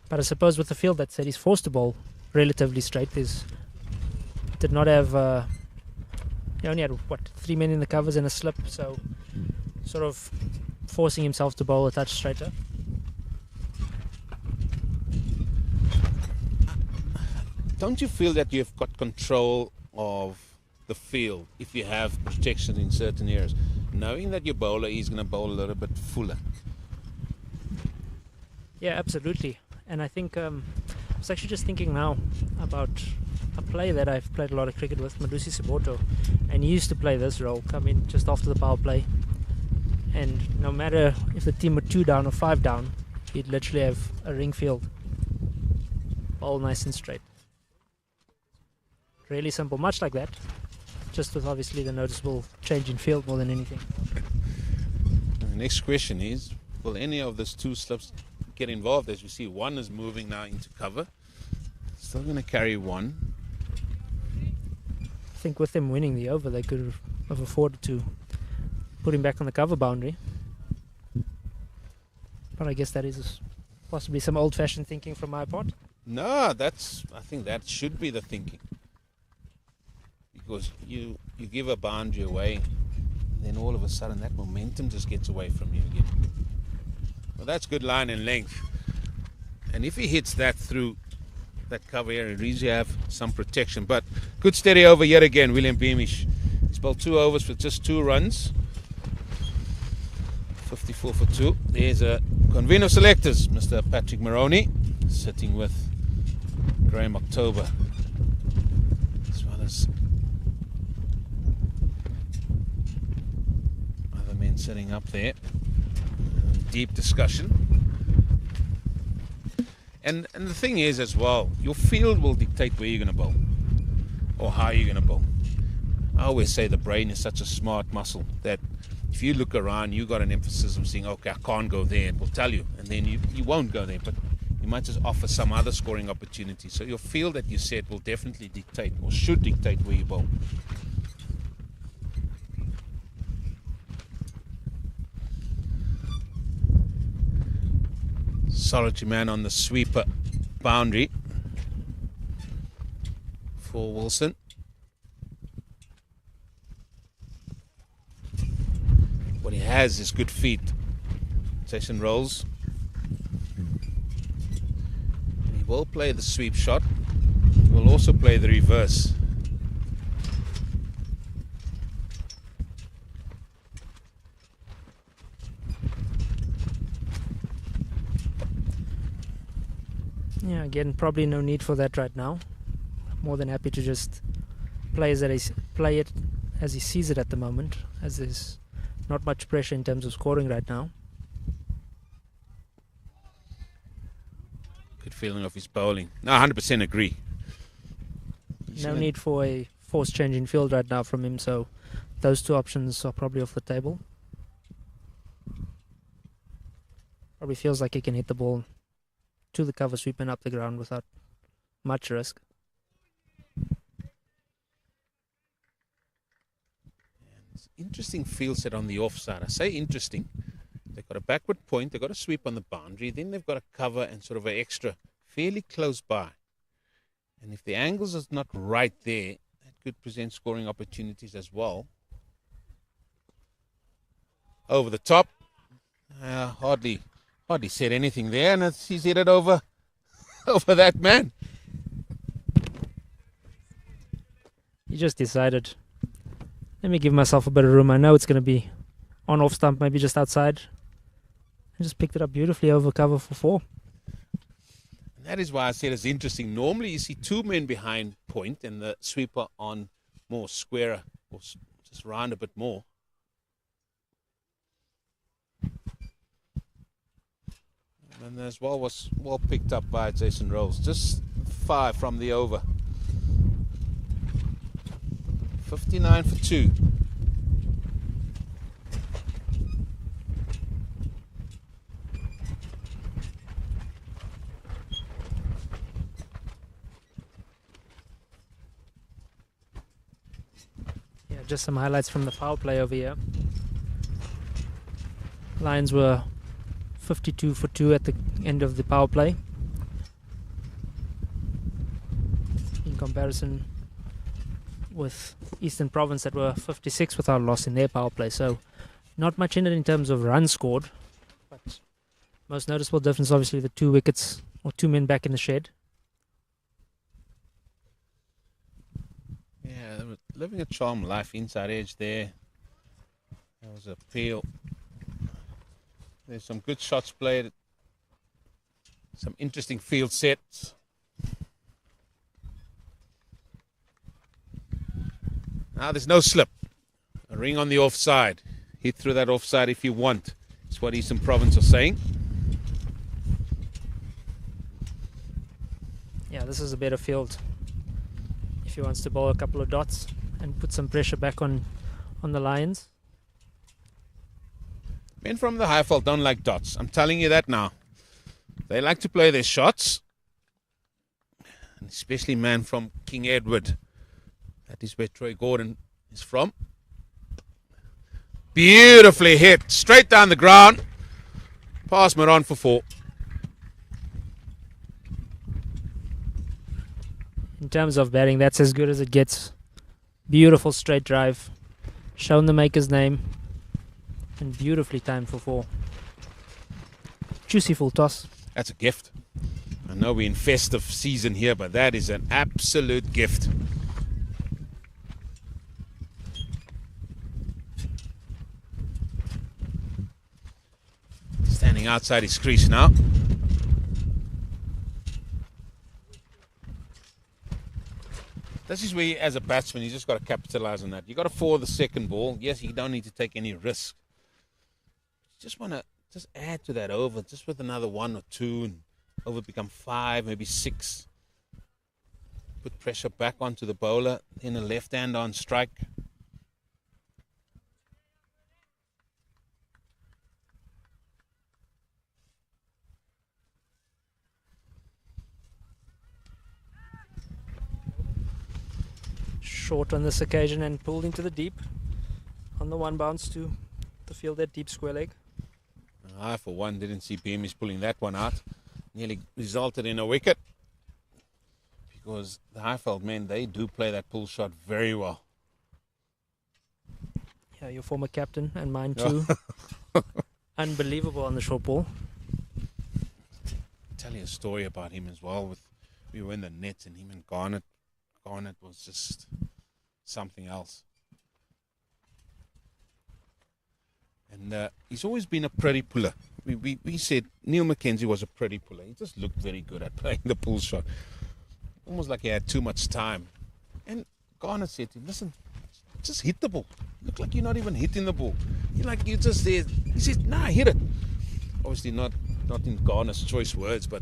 But I suppose with the field that said he's forced to bowl relatively straight. Did not have. He only had 3 men in the covers and a slip, so sort of forcing himself to bowl a touch straighter. Don't you feel that you've got control of the field if you have protection in certain areas, knowing that your bowler is going to bowl a little bit fuller? Yeah, absolutely. And I think I was actually just thinking now about a play that I've played a lot of cricket with, Madusi Siboto, and he used to play this role, come in just after the power play, and no matter if the team were 2 down or 5 down, he'd literally have a ring field, all nice and straight. Really simple, much like that, just with obviously the noticeable change in field more than anything. The next question is, will any of those 2 slips get involved? As you see, 1 is moving now into cover. Still going to carry 1. I think with them winning the over, they could have afforded to put him back on the cover boundary. But I guess that is possibly some old-fashioned thinking from my part. No, I think that should be the thinking. Because you give a boundary away, and then all of a sudden that momentum just gets away from you again. Well, that's good line and length. And if he hits that through that cover area, at least you have some protection. But good steady over yet again, William Beamish. He's bowled 2 overs for just 2 runs. 54 for 2. There's a convener of selectors, Mr. Patrick Maroney, sitting with Graham October, as well as other sitting up there. Deep discussion. And the thing is as well, your field will dictate where you're going to bowl or how you're going to bowl. I always say the brain is such a smart muscle that if you look around, you got an emphasis of saying, okay, I can't go there. It will tell you, and then you won't go there, but you might just offer some other scoring opportunity. So your field that you set will definitely dictate or should dictate where you bowl. Solitary man on the sweeper boundary for Wilson. What he has is good feet. Jason rolls. And he will play the sweep shot. He will also play the reverse. Yeah, again, probably no need for that right now. More than happy to just play it as he sees it at the moment, as there's not much pressure in terms of scoring right now. Good feeling of his bowling. No, 100% agree. No need for a forced change in field right now from him, so those two options are probably off the table. Probably feels like he can hit the ball to the cover sweep and up the ground without much risk. Interesting field set on the offside. I say interesting. They've got a backward point, they've got a sweep on the boundary, then they've got a cover and sort of an extra fairly close by. And if the angles is not right there, that could present scoring opportunities as well. Over the top. Hardly said anything there, and he's hit it over that man. He just decided, let me give myself a bit of room. I know it's going to be on off stump, maybe just outside. And just picked it up beautifully over cover for 4. And that is why I said it's interesting. Normally you see 2 men behind point and the sweeper on more squarer or just round a bit more. And as well was well picked up by Jason Rolls. Just 5 from the over. 59 for 2. Yeah, just some highlights from the foul play over here. Lions were 52 for 2 at the end of the power play. In comparison with Eastern Province that were 56 without loss in their power play. So not much in it in terms of runs scored. But most noticeable difference obviously the 2 wickets or 2 men back in the shed. Yeah, they were living a charmed life inside edge there. That was a peel. There's some good shots played. Some interesting field sets. Now there's no slip. A ring on the offside. Hit through that offside if you want. That's what Eastern Province are saying. Yeah, this is a better field. If he wants to bowl a couple of dots and put some pressure back on the Lions. Men from the Highveld don't like dots. I'm telling you that now. They like to play their shots. And especially man from King Edward. That is where Troy Gordon is from. Beautifully hit. Straight down the ground. Pass Maron for 4. In terms of batting, that's as good as it gets. Beautiful straight drive. Shown the maker's name. And beautifully timed for 4. Juicy full toss. That's a gift. I know we're in festive season here, but that is an absolute gift. Standing outside his crease now. This is where, as a batsman, you just got to capitalize on that. You got to forward the second ball. Yes, you don't need to take any risk. just want to just add to that over, just with another 1 or 2, and over become 5, maybe 6. Put pressure back onto the bowler, then a left-hander on strike. Short on this occasion and pulled into the deep on the 1 bounce to field that deep square leg. I, for one, didn't see Beamish pulling that one out. Nearly resulted in a wicket, because the Highveld men, they do play that pull shot very well. Yeah, your former captain and mine too. Unbelievable on the short ball. I'll tell you a story about him as well. We were in the nets, and him and Garnet was just something else. And he's always been a pretty puller. We said Neil McKenzie was a pretty puller. He just looked very good at playing the pull shot. Almost like he had too much time. And Garnet said to him, listen, just hit the ball. Look like you're not even hitting the ball. You're just there. He said, nah, hit it. Obviously not in Garnet's choice words, but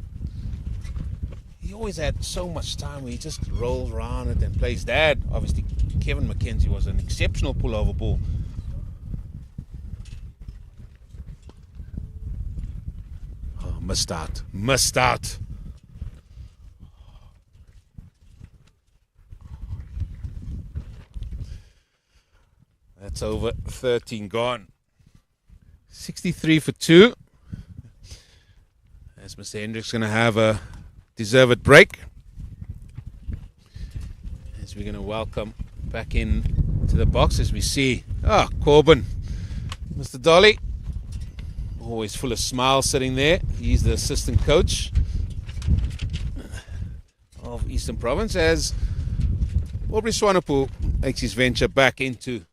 he always had so much time where he just rolls around it and plays. Dad, obviously, Kevin McKenzie was an exceptional pull-over ball. Oh, missed out. That's over 13 gone. 63 for 2. As Mr. Hendricks going to have a deserved break, as we're going to welcome back in to the box as we see Corbin, Mr. Dolly, always full of smiles sitting there. He's the assistant coach of Eastern Province, as Aubrey Swanepoel makes his venture back into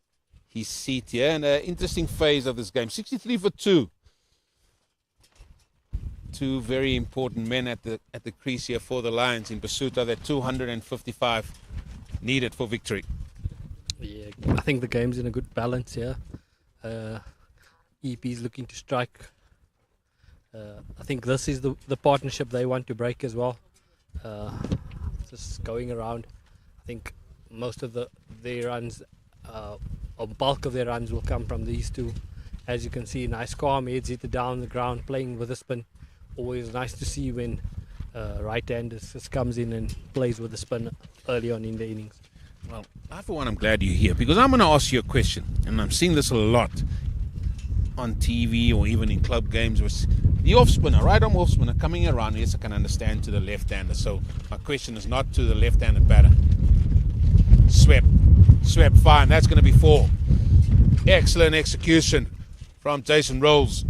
his seat here. And an interesting phase of this game. 63 for 2. Two very important men at the crease here for the Lions in pursuit of that 255 needed for victory. Yeah, I think the game's in a good balance here. EP's looking to strike. I think this is the partnership they want to break as well. Just going around, I think most of their runs, or bulk of their runs, will come from these two. As you can see, nice calm heads hit it down the ground, playing with a spin. Always nice to see when right-hander just comes in and plays with the spin early on in the innings. Well, I, for one, I'm glad you're here, because I'm going to ask you a question, and I'm seeing this a lot on TV or even in club games, with the off-spinner, right-arm off-spinner coming around. Yes, I can understand, to the left-hander. So my question is not to the left-handed batter. Swept, fine. That's going to be 4. Excellent execution from Jason Rolls.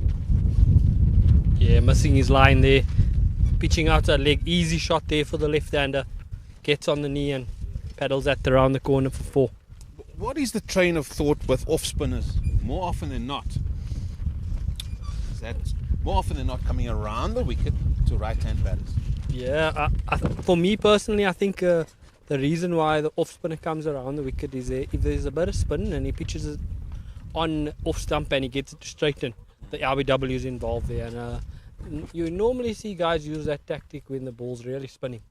Yeah, missing his line there. Pitching out that leg. Easy shot there for the left-hander. Gets on the knee and paddles that around the corner for 4. What is the train of thought with off-spinners more often than not? Is that more often than not coming around the wicket to right-hand batters? Yeah, for me personally, I think the reason why the off-spinner comes around the wicket is if there's a bit of spin and he pitches it on off-stump and he gets it to straighten, the RBW is involved there. And you normally see guys use that tactic when the ball's really spinning,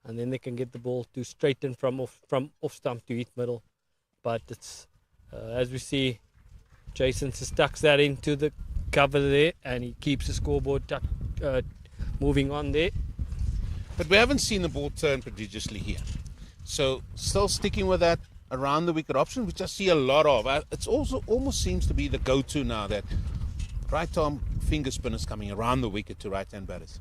and then they can get the ball to straighten from off-stump to hit middle. But it's as we see, Jason just tucks that into the cover there, and he keeps the scoreboard moving on there. But we haven't seen the ball turn prodigiously here. So still sticking with that around the wicket option, which I see a lot of. It's also almost seems to be the go-to now, that right-arm finger spinners coming around the wicket to right-hand batters.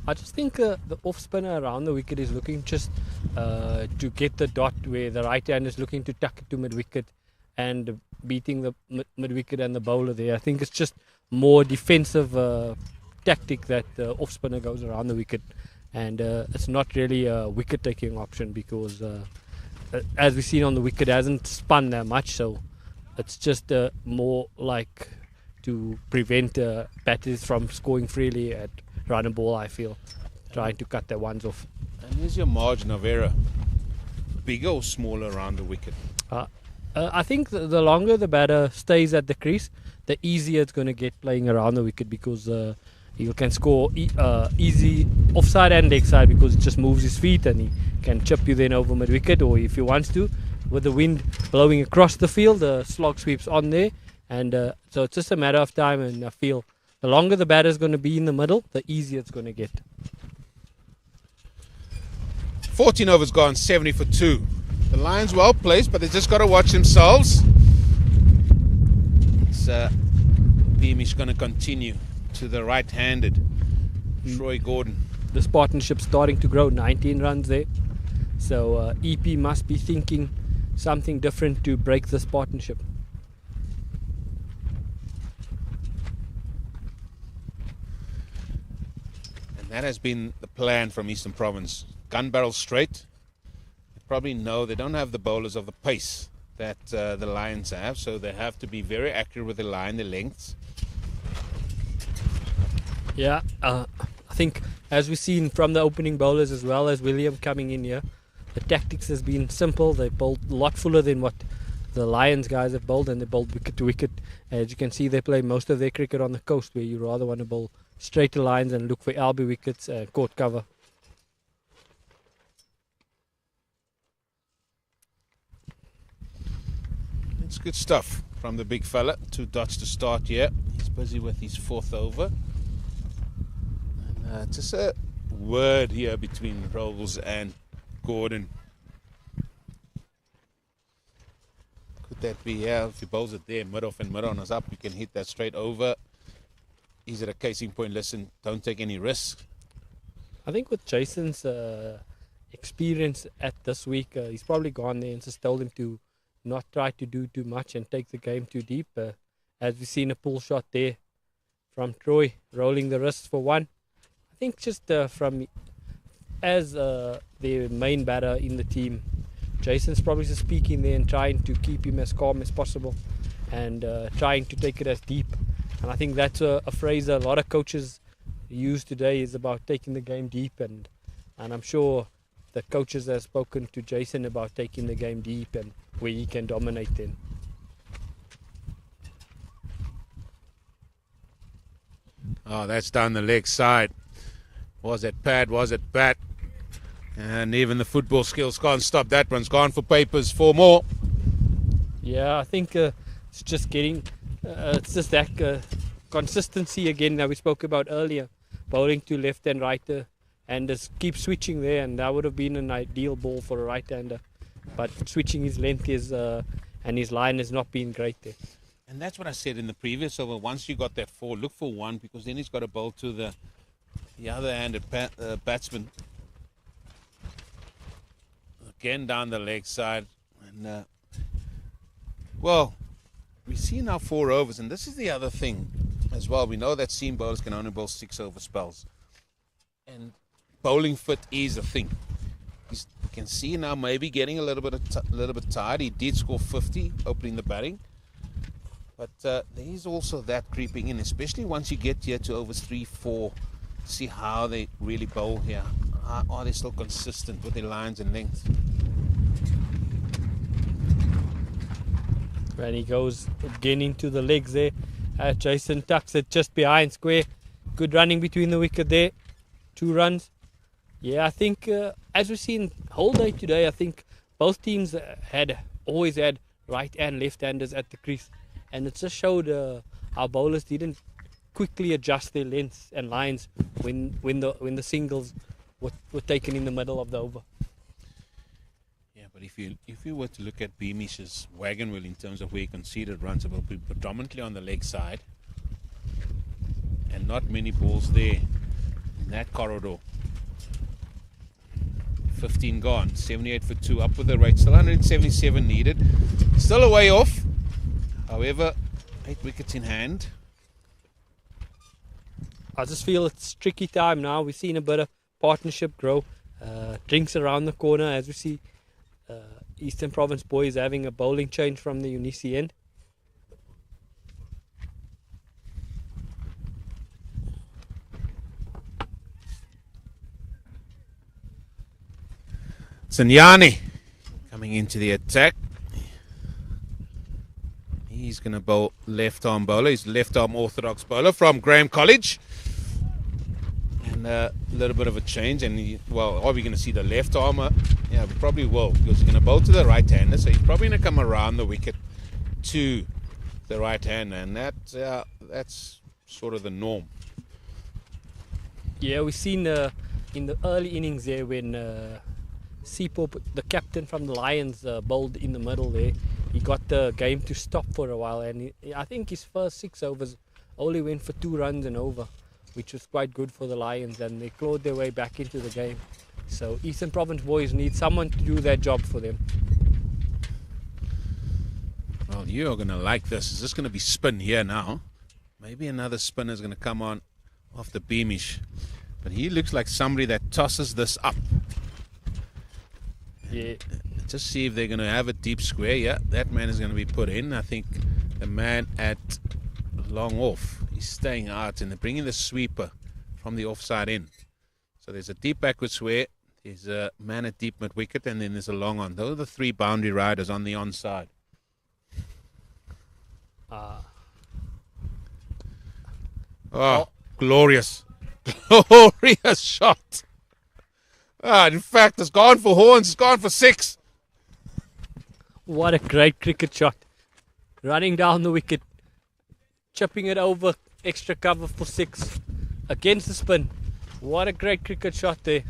I just think the off-spinner around the wicket is looking just to get the dot, where the right-hand is looking to tuck it to mid-wicket and beating the mid-wicket and the bowler there. I think it's just more defensive tactic that the off-spinner goes around the wicket, and it's not really a wicket-taking option, because as we've seen on the wicket, it hasn't spun that much, so it's just more like to prevent batters from scoring freely at run and ball, I feel, trying to cut their ones off. And is your margin of error bigger or smaller around the wicket? I think the longer the batter stays at the crease, the easier it's going to get playing around the wicket, because he can score easy offside and leg side, because it just moves his feet and he can chip you then over mid wicket, or if he wants to, with the wind blowing across the field, the slog sweeps on there, and so it's just a matter of time. And I feel the longer the batter is going to be in the middle, the easier it's going to get. 14 overs gone, 70 for 2. The Lions well placed, but they just got to watch themselves. It's Beamish going to continue to the right-handed Troy Gordon. This partnership starting to grow, 19 runs there. So EP must be thinking something different to break this partnership. And that has been the plan from Eastern Province. Gun barrel straight. You probably know they don't have the bowlers of the pace that the Lions have, so they have to be very accurate with the line, the lengths. Yeah, I think as we've seen from the opening bowlers as well as William coming in here, the tactics has been simple. They bowled a lot fuller than what the Lions guys have bowled, and they bowled wicket to wicket. As you can see, they play most of their cricket on the coast, where you rather want to bowl straighter lines and look for LB wickets and court cover. It's good stuff from the big fella. 2 dots to start here. He's busy with his 4th over. And just a word here between Rolls and Gordon. Could that be, yeah, if he bowls it there, mid-off and mid-on is up, you can hit that straight over. Is it a casing point? Listen, don't take any risks. I think with Jason's experience at this week, he's probably gone there and just told him to not try to do too much and take the game too deep. As we've seen a pull shot there from Troy, rolling the wrists for 1. I think just from as the main batter in the team, Jason's probably just speaking there and trying to keep him as calm as possible and trying to take it as deep. And I think that's a phrase a lot of coaches use today, is about taking the game deep, and I'm sure the coaches have spoken to Jason about taking the game deep and where he can dominate then. Oh, that's down the leg side. Was it pad? Was it bat? And even the football skills can't stop that one's gone for papers. 4 more. Yeah, I think it's just getting, it's just that consistency again that we spoke about earlier. Bowling to left and right and just keep switching there, and that would have been an ideal ball for a right-hander. But switching his length is and his line has not been great there. And that's what I said in the previous over. Once you got that 4, look for 1, because then he's got to bowl to the other-handed batsman. Again down the leg side. And, well, we see now 4 overs, and this is the other thing as well. We know that seam bowlers can only bowl 6 over spells. And bowling fit is a thing. You can see now maybe getting a little bit tired. He did score 50 opening the batting. But there is also that creeping in, especially once you get here to overs 3, 4. See how they really bowl here. Are they still consistent with their lines and length? And he goes again into the legs there. Jason tucks it just behind square. Good running between the wicket there. 2 runs. Yeah, I think as we've seen whole day today, I think both teams always had right and left-handers at the crease. And it just showed how bowlers didn't quickly adjust their lengths and lines when the singles were taken in the middle of the over. Yeah, but if you were to look at Beamish's wagon wheel in terms of where he conceded runs, it will be predominantly on the leg side, and not many balls there in that corridor. 15 gone, 78 for 2, up with the rate, still 177 needed, still a way off. However, 8 wickets in hand. I just feel it's tricky time now. We've seen a bit of partnership grow. Drinks around the corner as we see Eastern Province boys having a bowling change from the Unisi end. Sanyani coming into the attack. He's going to bowl left arm bowler. He's left arm orthodox bowler from Graham College. And a little bit of a change. And, are we going to see the left armer? Yeah, we probably will, because he's going to bowl to the right-hander. So he's probably going to come around the wicket to the right-hander. And that's sort of the norm. Yeah, we've seen in the early innings there when Sipho, the captain from the Lions, bowled in the middle there. He got the game to stop for a while, and I think his first 6 overs only went for 2 runs and over, which was quite good for the Lions, and they clawed their way back into the game. So Eastern Province boys need someone to do their job for them. Well, you are going to like this. Is this going to be spin here now? Maybe another spinner is going to come on after Beamish. But he looks like somebody that tosses this up. Yeah. Just see if they're going to have a deep square. Yeah, that man is going to be put in. I think the man at long off, he's staying out, and they're bringing the sweeper from the offside in. So there's a deep backward square, there's a man at deep mid wicket, and then there's a long on. Those are the 3 boundary riders on the onside. Glorious. Glorious shot. In fact, it's gone for horns. It's gone for 6. What a great cricket shot. Running down the wicket, chipping it over, extra cover for 6 against the spin. What a great cricket shot there.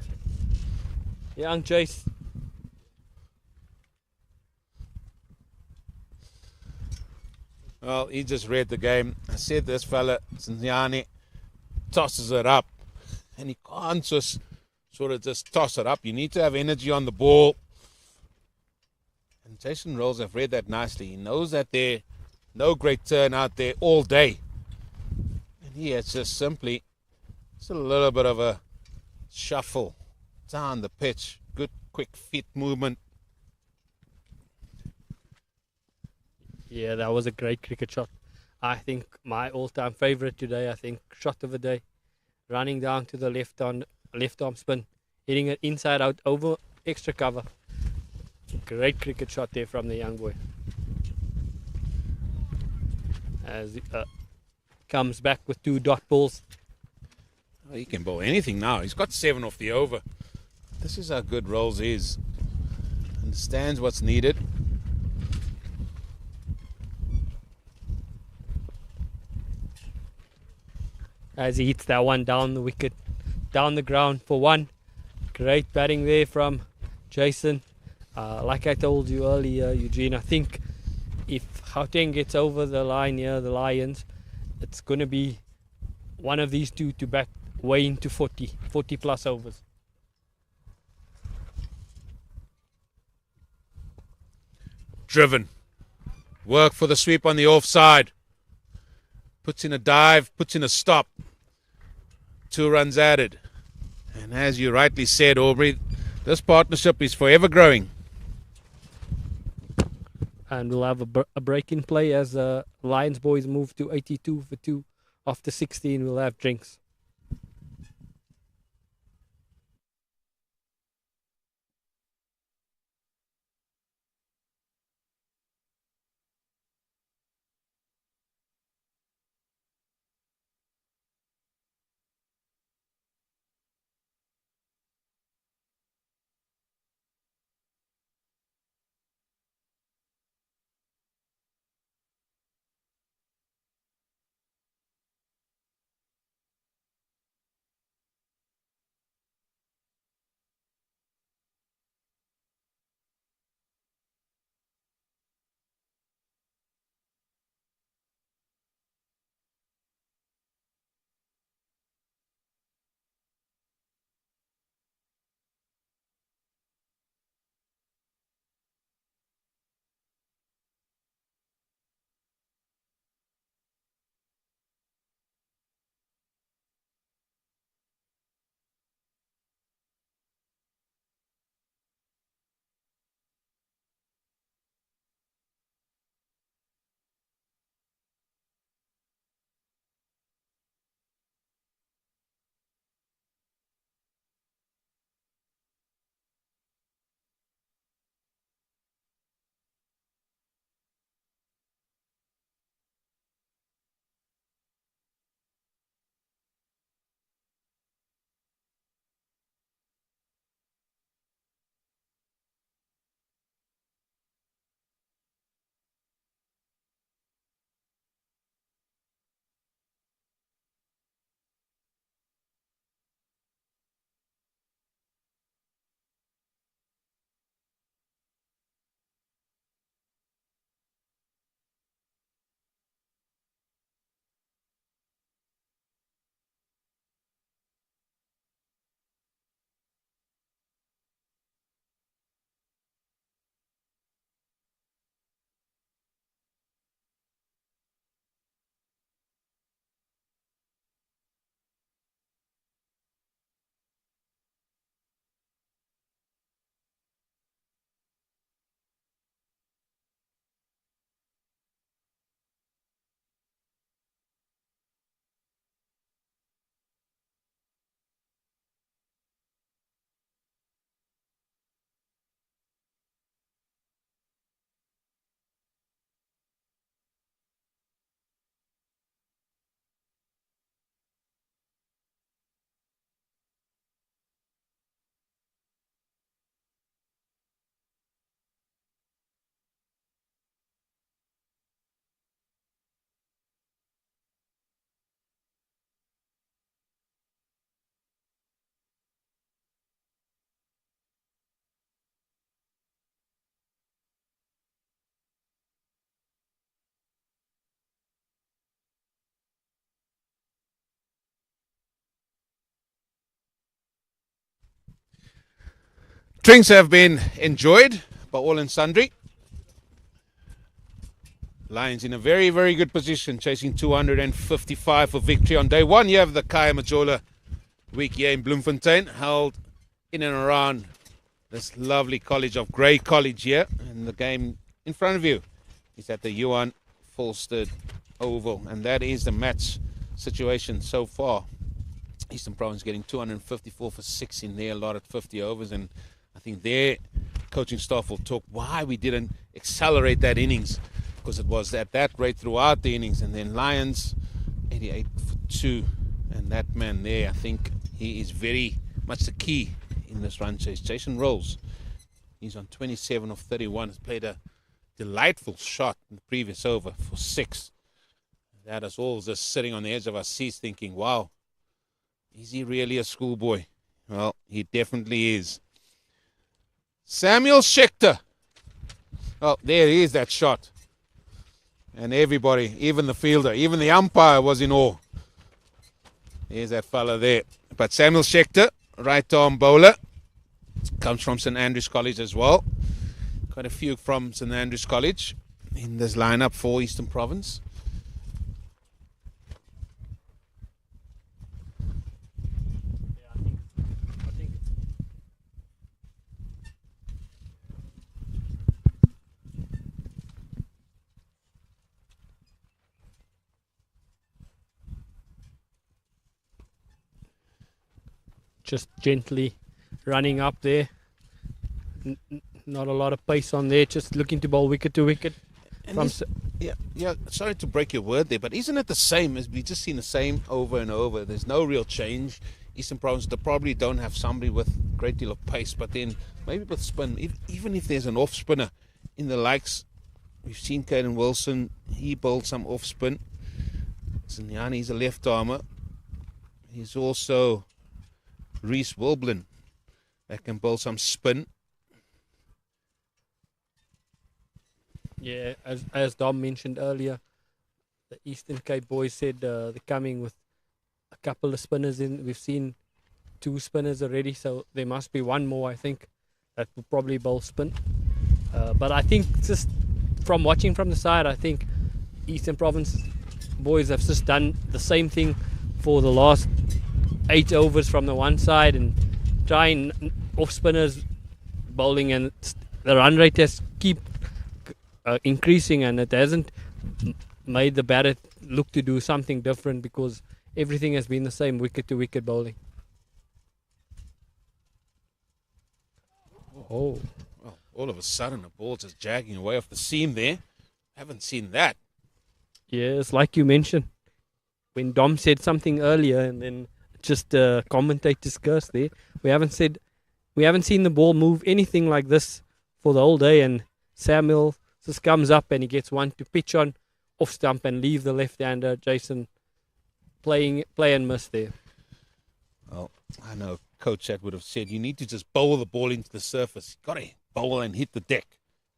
Young Jace. Well, he just read the game. I said this fella, Zinziani, tosses it up. And he can't just sort of just toss it up. You need to have energy on the ball. And Jason Rolls have read that nicely. He knows that there's no great turn out there all day. And he has just simply, it's a little bit of a shuffle down the pitch. Good quick feet movement. Yeah, that was a great cricket shot. I think my all-time favourite today, shot of the day. Running down to the left arm spin, hitting it inside out over extra cover. Great cricket shot there from the young boy. As he comes back with 2 dot balls. He can bowl anything now. He's got 7 off the over. This is how good Rolls is. Understands what's needed. As he hits that one down the wicket, down the ground for 1. Great batting there from Jason. Like I told you earlier, Eugene, I think if Gauteng gets over the line here, the Lions, it's going to be one of these 2 to bat way into 40 plus overs. Driven. Work for the sweep on the offside. Puts in a dive, puts in a stop. 2 runs added. And as you rightly said, Aubrey, this partnership is forever growing. And we'll have a break in play as the Lions boys move to 82 for 2. After 16, we'll have drinks. Drinks have been enjoyed by all and sundry. Lions in a very, very good position, chasing 255 for victory on day one. You have the Khaya Majola week here in Bloemfontein, held in and around this lovely college of Grey College here. And the game in front of you is at the Johan Volstead Oval. And that is the match situation so far. Eastern Province getting 254 for 6 in their lot at 50 overs. And I think their coaching staff will talk why we didn't accelerate that innings, because it was at that rate throughout the innings. And then Lions 88 for 2, and that man there, I think he is very much the key in this run chase. Jason Rolls, he's on 27 of 31, has played a delightful shot in the previous over for 6. That is all just sitting on the edge of our seats thinking, wow, is he really a schoolboy? Well, he definitely is. Samuel Schechter. Oh, there is that shot. And everybody, even the fielder, even the umpire was in awe. There's that fella there. But Samuel Schechter, right arm bowler, comes from St Andrews College as well. Quite a few from St Andrews College in this lineup for Eastern Province. Just gently running up there. Not a lot of pace on there. Just looking to bowl wicket to wicket. Yeah. Sorry to break your word there, but isn't it the same as we just seen the same over and over? There's no real change. Eastern Province, they probably don't have somebody with a great deal of pace, but then maybe with spin, even if there's an off spinner in the likes, we've seen Caden Wilson. He bowled some off spin. Zinyani, he's a left armer. He's also Reese Wilblin that can bowl some spin. Yeah, as Dom mentioned earlier, the Eastern Cape boys said they're coming with a couple of spinners in. We've seen 2 spinners already, so there must be one more, I think, that will probably bowl spin. But I think just from watching from the side, I think Eastern Province boys have just done the same thing for the last 8 overs from the one side and trying off spinners bowling, and the run rate has keep increasing, and it hasn't made the batter look to do something different because everything has been the same, wicket to wicket bowling. Oh, well, all of a sudden the ball just jagging away off the seam there. Haven't seen that. Yeah, it's like you mentioned when Dom said something earlier, and then just commentators curse there. We haven't seen the ball move anything like this for the whole day, and Samuel just comes up and he gets one to pitch on off stump and leave the left-hander Jason play and miss there. Well, I know Coach Chat would have said you need to just bowl the ball into the surface. Got to bowl and hit the deck,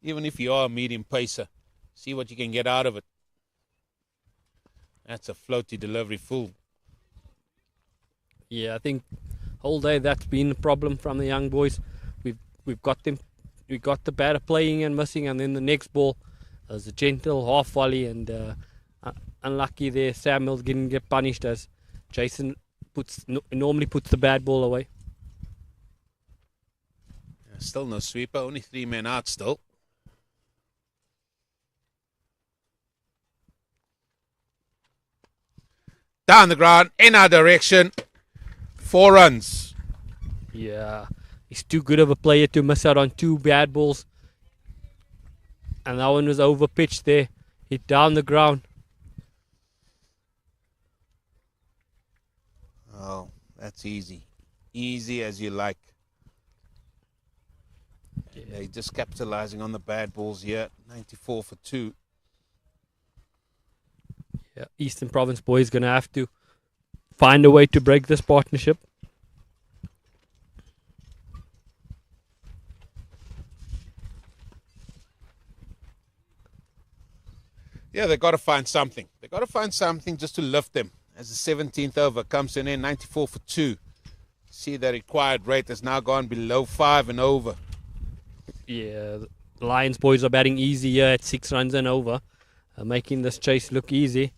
even if you are a medium pacer. See what you can get out of it. That's a floaty delivery full. Yeah, I think whole day that's been the problem from the young boys. We've got the batter playing and missing, and then the next ball was a gentle half volley, and unlucky there. Samuel didn't get punished as Jason normally puts the bad ball away. Still no sweeper, only 3 men out still. Down the ground, in our direction. 4 runs. Yeah, he's too good of a player to miss out on 2 bad balls. And that one was over pitched there. Hit down the ground. Oh, that's easy. Easy as you like. Yeah. They're just capitalizing on the bad balls here. 94 for 2. Yeah, Eastern Province boys going to have to find a way to break this partnership. Yeah, they've got to find something. They've got to find something just to lift them. As the 17th over comes to an end, 94 for 2. See the required rate has now gone below 5 and over. Yeah, the Lions boys are batting easy here at 6 runs and over, making this chase look easy.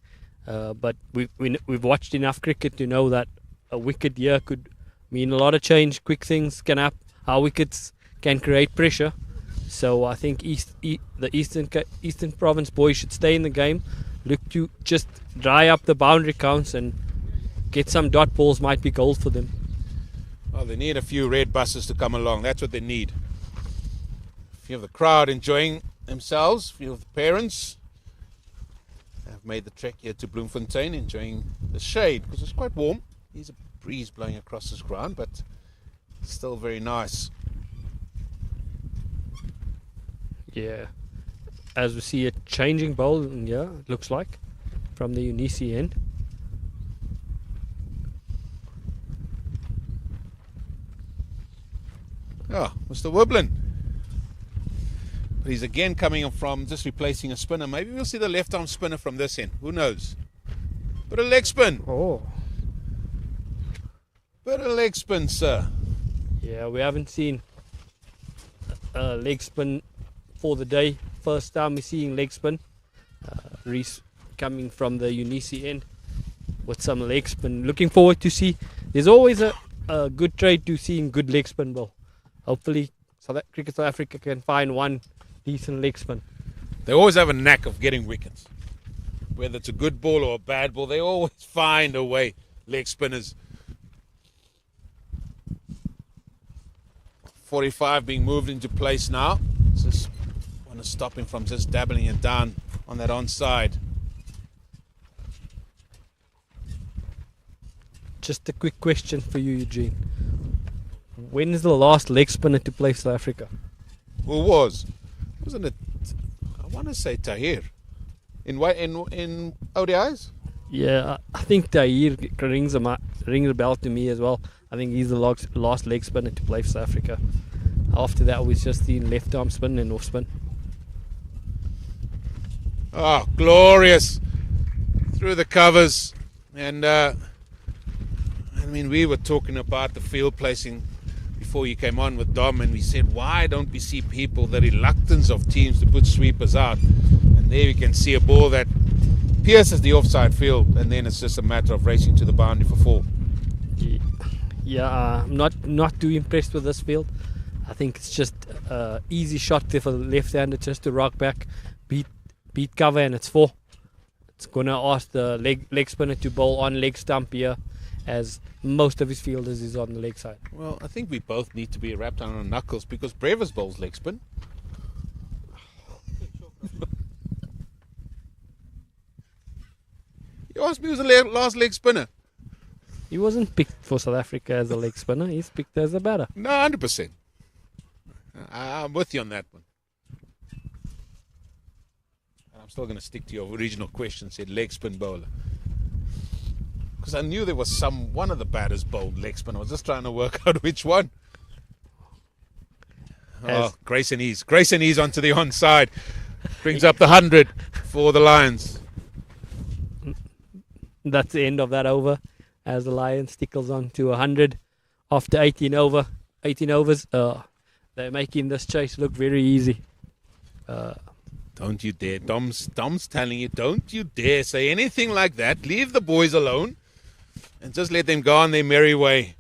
But we've watched enough cricket to know that a wicket here could mean a lot of change. Quick things can happen. Our wickets can create pressure. So I think the Eastern Province boys should stay in the game. Look to just dry up the boundary counts and get some dot balls. Might be gold for them. Well, they need a few red buses to come along. That's what they need. A few of the crowd enjoying themselves. A few of the parents have made the trek here to Bloemfontein, enjoying the shade because it's quite warm. There's a breeze blowing across this ground, but still very nice. Yeah, as we see a changing bowl, yeah, it looks like, from the Unisi end. Oh, Mr. Wiblin. He's again coming from just replacing a spinner. Maybe we'll see the left arm spinner from this end. Who knows? But a leg spin. Oh. But a leg spin, sir. Yeah, we haven't seen a leg spin for the day. First time we're seeing leg spin. Reese coming from the Unisi end with some leg spin. Looking forward to see. There's always a good trade to seeing good leg spin ball. Hopefully Cricket South Africa can find one decent leg spin. They always have a knack of getting wickets. Whether it's a good ball or a bad ball, they always find a way. Leg spinners. 45 being moved into place now. Just want to stop him from just dabbling it down on that onside. Just a quick question for you, Eugene. When is the last leg spinner to play South Africa? Who was? Wasn't it? I want to say Tahir. In ODIs? Yeah, I think Tahir rings a bell to me as well. I think he's the last leg spinner to play for South Africa. After that, we've just seen left arm spin and off spin. Oh, glorious! Through the covers. And I mean, we were talking about the field placing before you came on with Dom, and we said, why don't we see people, the reluctance of teams to put sweepers out? And there you can see a ball that pierces the offside field, and then it's just a matter of racing to the boundary for 4. Yeah, I'm not too impressed with this field. I think it's just easy shot there for the left-hander just to rock back, beat cover, and it's 4. It's going to ask the leg spinner to bowl on leg stump here, as most of his fielders is on the leg side. Well, I think we both need to be wrapped on our knuckles because Brevis bowls leg spin. You asked me who's the last leg spinner. He wasn't picked for South Africa as a leg spinner. He's picked as a batter. No, 100%. I'm with you on that one. I'm still going to stick to your original question, said leg spin bowler. Because I knew there was one of the batters bowled leg spin. I was just trying to work out which one. Oh, Grace and Ease. Grace and Ease onto the onside. Brings up the 100 for the Lions. That's the end of that over, as the Lions tickles on to 100 after 18 overs. They're making this chase look very easy. Don't you dare. Dom's telling you, don't you dare say anything like that. Leave the boys alone and just let them go on their merry way.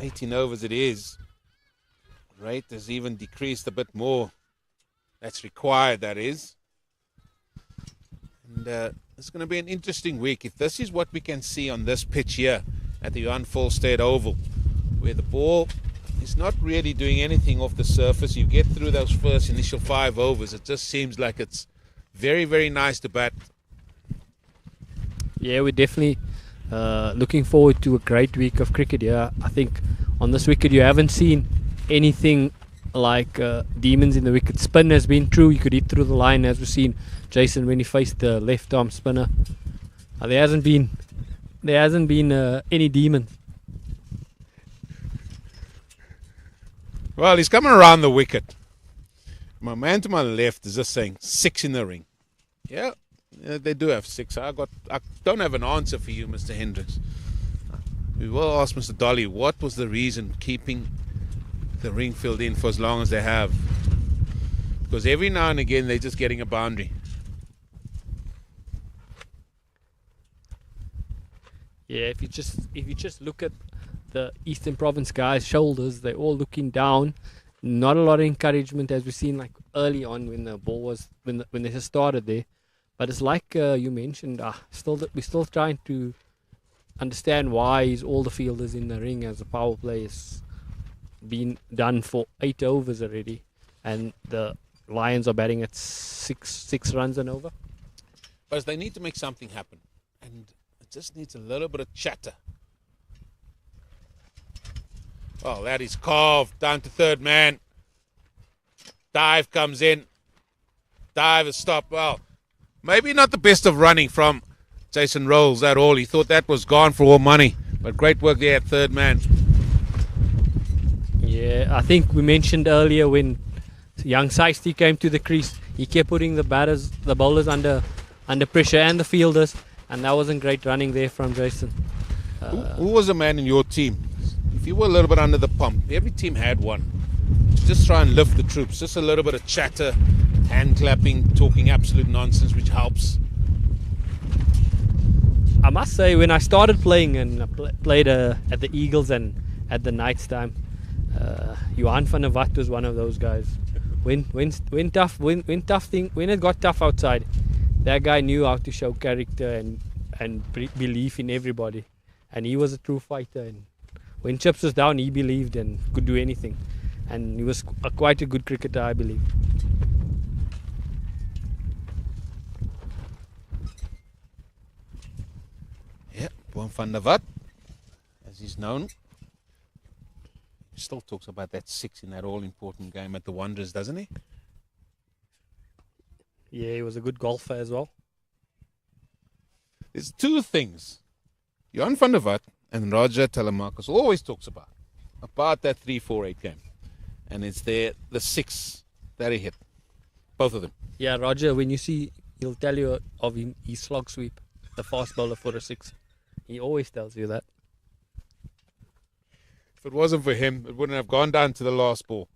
18 overs it is. Rate has even decreased a bit more. That's required, that is. And it's going to be an interesting week. If this is what we can see on this pitch here at the Johan Volstead Oval, where the ball is not really doing anything off the surface, you get through those first initial 5 overs, it just seems like it's very, very nice to bat. Yeah, we're definitely looking forward to a great week of cricket. Yeah, I think on this wicket you haven't seen anything like demons in the wicket. Spin has been true. You could hit through the line, as we've seen Jason when he faced the left arm spinner. There hasn't been any demons. Well, he's coming around the wicket. My man to my left is just saying 6 in the ring. Yeah, they do have 6. I don't have an answer for you, Mr. Hendricks. We will ask Mr. Dolly, what was the reason keeping the ring filled in for as long as they have? Because every now and again they're just getting a boundary. Yeah, if you just look at the Eastern Province guys' shoulders, they're all looking down. Not a lot of encouragement as we've seen like early on when the ball was when they just started there. But it's like you mentioned, we're still trying to understand why is all the fielders in the ring as a power play has been done for 8 overs already, and the Lions are batting at six runs and over. But they need to make something happen, and it just needs a little bit of chatter. Oh, that is carved down to third man. Dive comes in. Dive is stopped. Well, maybe not the best of running from Jason Rolls at all. He thought that was gone for all money. But great work there at third man. Yeah, I think we mentioned earlier when young Seisty came to the crease, he kept putting the bowlers under pressure and the fielders, and that wasn't great running there from Jason. Who was the man in your team? If you were a little bit under the pump, every team had one. Just try and lift the troops. Just a little bit of chatter, hand clapping, talking absolute nonsense, which helps. I must say, when I started playing and I played at the Eagles and at the Knights time, Johan van der Walt was one of those guys. When it got tough outside, that guy knew how to show character and belief in everybody, and he was a true fighter. And when chips was down, he believed and could do anything, and he was quite a good cricketer, I believe. Yeah, Johan van der Walt, as he's known. He still talks about that 6 in that all-important game at the Wanderers, doesn't he? Yeah, he was a good golfer as well. There's 2 things Johan van der Walt and Roger Telemarcus always talks about that 3-4-8 game. And it's the 6 that he hit. Both of them. Yeah, Roger, when you see, he'll tell you of his slog sweep, the fast bowler for a 6. He always tells you that. If it wasn't for him, it wouldn't have gone down to the last ball.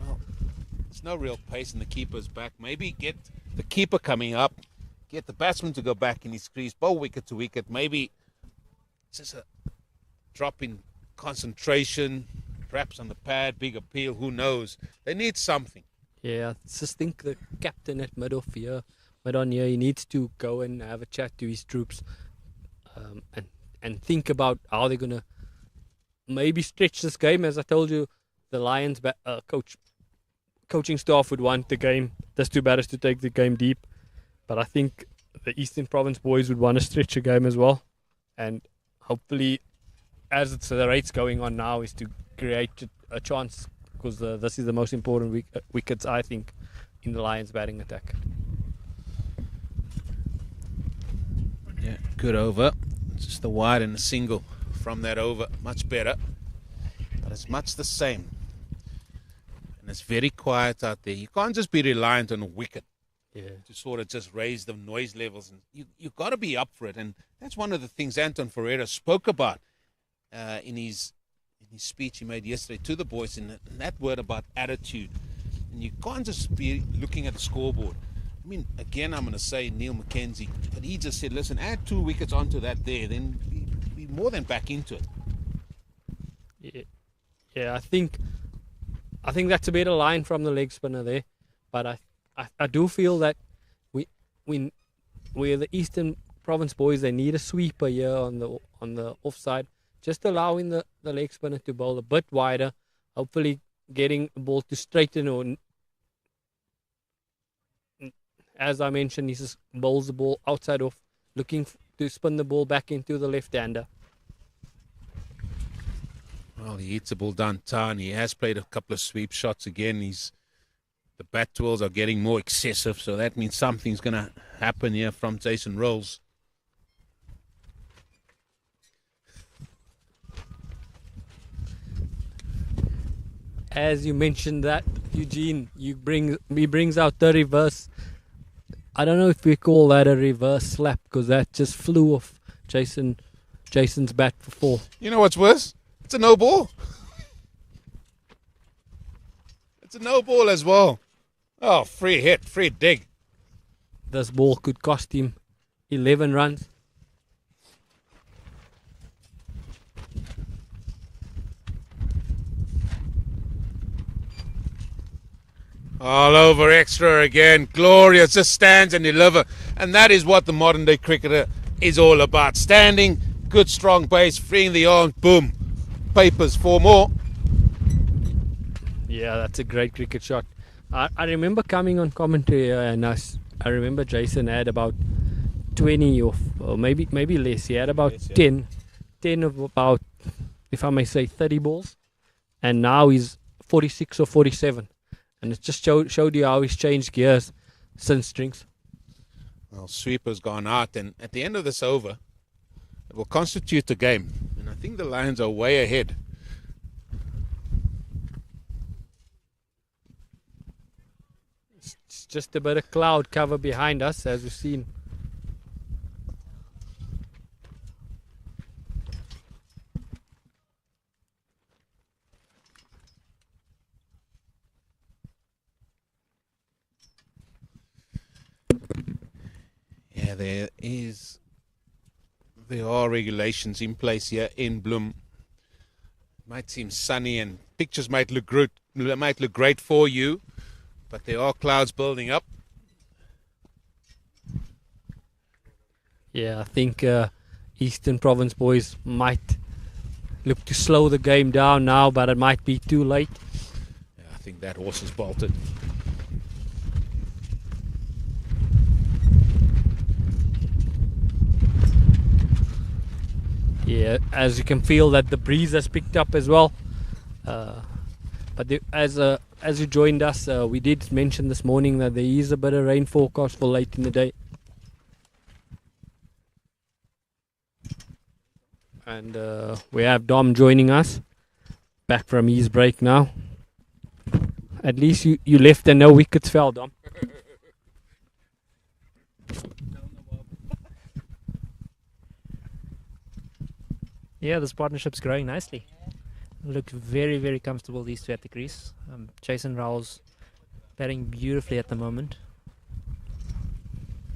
Well, there's no real pace in the keeper's back. Maybe get the keeper coming up, get the batsman to go back in his crease, bowl wicket to wicket. Maybe it's just a drop in concentration, perhaps on the pad, big appeal, who knows. They need something. Yeah, I just think the captain at mid on here, he needs to go and have a chat to his troops and think about how they're going to maybe stretch this game. As I told you, the Lions coaching staff would want the game, there's 2 batters to take the game deep. But I think the Eastern Province boys would want to stretch the game as well. And hopefully, as the rate's going on now, is to create a chance, because this is the most important wickets, I think, in the Lions' batting attack. Yeah, good over. Just the wide and the single from that over. Much better. But it's much the same. And it's very quiet out there. You can't just be reliant on a wicket to sort of just raise the noise levels. And you've got to be up for it. And that's one of the things Anton Ferreira spoke about in his speech he made yesterday to the boys, in that word about attitude. And you can't just be looking at the scoreboard. I mean, again, I'm going to say Neil McKenzie, but he just said, listen, add 2 wickets onto that there, then we more than back into it. Yeah, I think that's a better line from the leg spinner there. But I do feel that we're the Eastern Province boys, they need a sweeper here on the offside, just allowing the leg spinner to bowl a bit wider, hopefully getting the ball to straighten, or as I mentioned, he just bowls the ball outside off, looking to spin the ball back into the left-hander. Well, he hits the ball downtown. He has played a couple of sweep shots again. The bat twirls are getting more excessive, so that means something's going to happen here from Jason Rolls. as you mentioned that, Eugene, he brings out the reverse. I don't know if we call that a reverse slap, because that just flew off Jason's bat for 4. You know what's worse? It's a no ball. It's a no ball as well. Oh, free hit, free dig. This ball could cost him 11 runs. All over extra again. Glorious, just stands and deliver. And that is what the modern day cricketer is all about. Standing, good strong base, freeing the arms, boom. Papers, 4 more. Yeah, that's a great cricket shot. I remember coming on commentary and I remember Jason had about 20 or maybe less. He had about Yes, yeah. 10 of about, if I may say, 30 balls. And now he's 46 or 47. And it just showed you how he's changed gears since drinks. Well, sweeper's gone out, and at the end of this over, it will constitute the game. And I think the Lions are way ahead. It's just a bit of cloud cover behind us, as we've seen. Yeah, there are regulations in place here in Bloem. Might seem sunny and pictures might look great for you, but there are clouds building up. Yeah, I think Eastern Province boys might look to slow the game down now, but it might be too late. Yeah, I think that horse is bolted. Yeah, as you can feel that the breeze has picked up as well. But as you joined us, we did mention this morning that there is a bit of rain forecast for late in the day. And we have Dom joining us, back from his break now. At least you left and no wickets fell, Dom. Yeah, this partnership's growing nicely. Look very, very comfortable, these two at the crease. Jason Raoul's batting beautifully at the moment.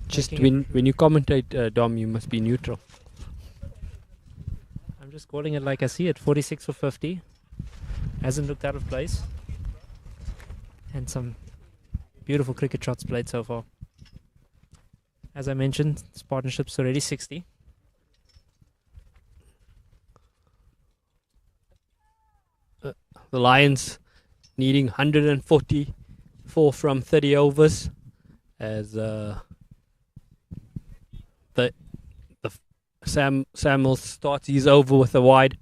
Just Making when you commentate, Dom, you must be neutral. I'm just calling it like I see it. 46 for 50. Hasn't looked out of place. And some beautiful cricket shots played so far. As I mentioned, this partnership's already 60. The Lions needing 144 from 30 overs, as Samuel starts his over with a wide.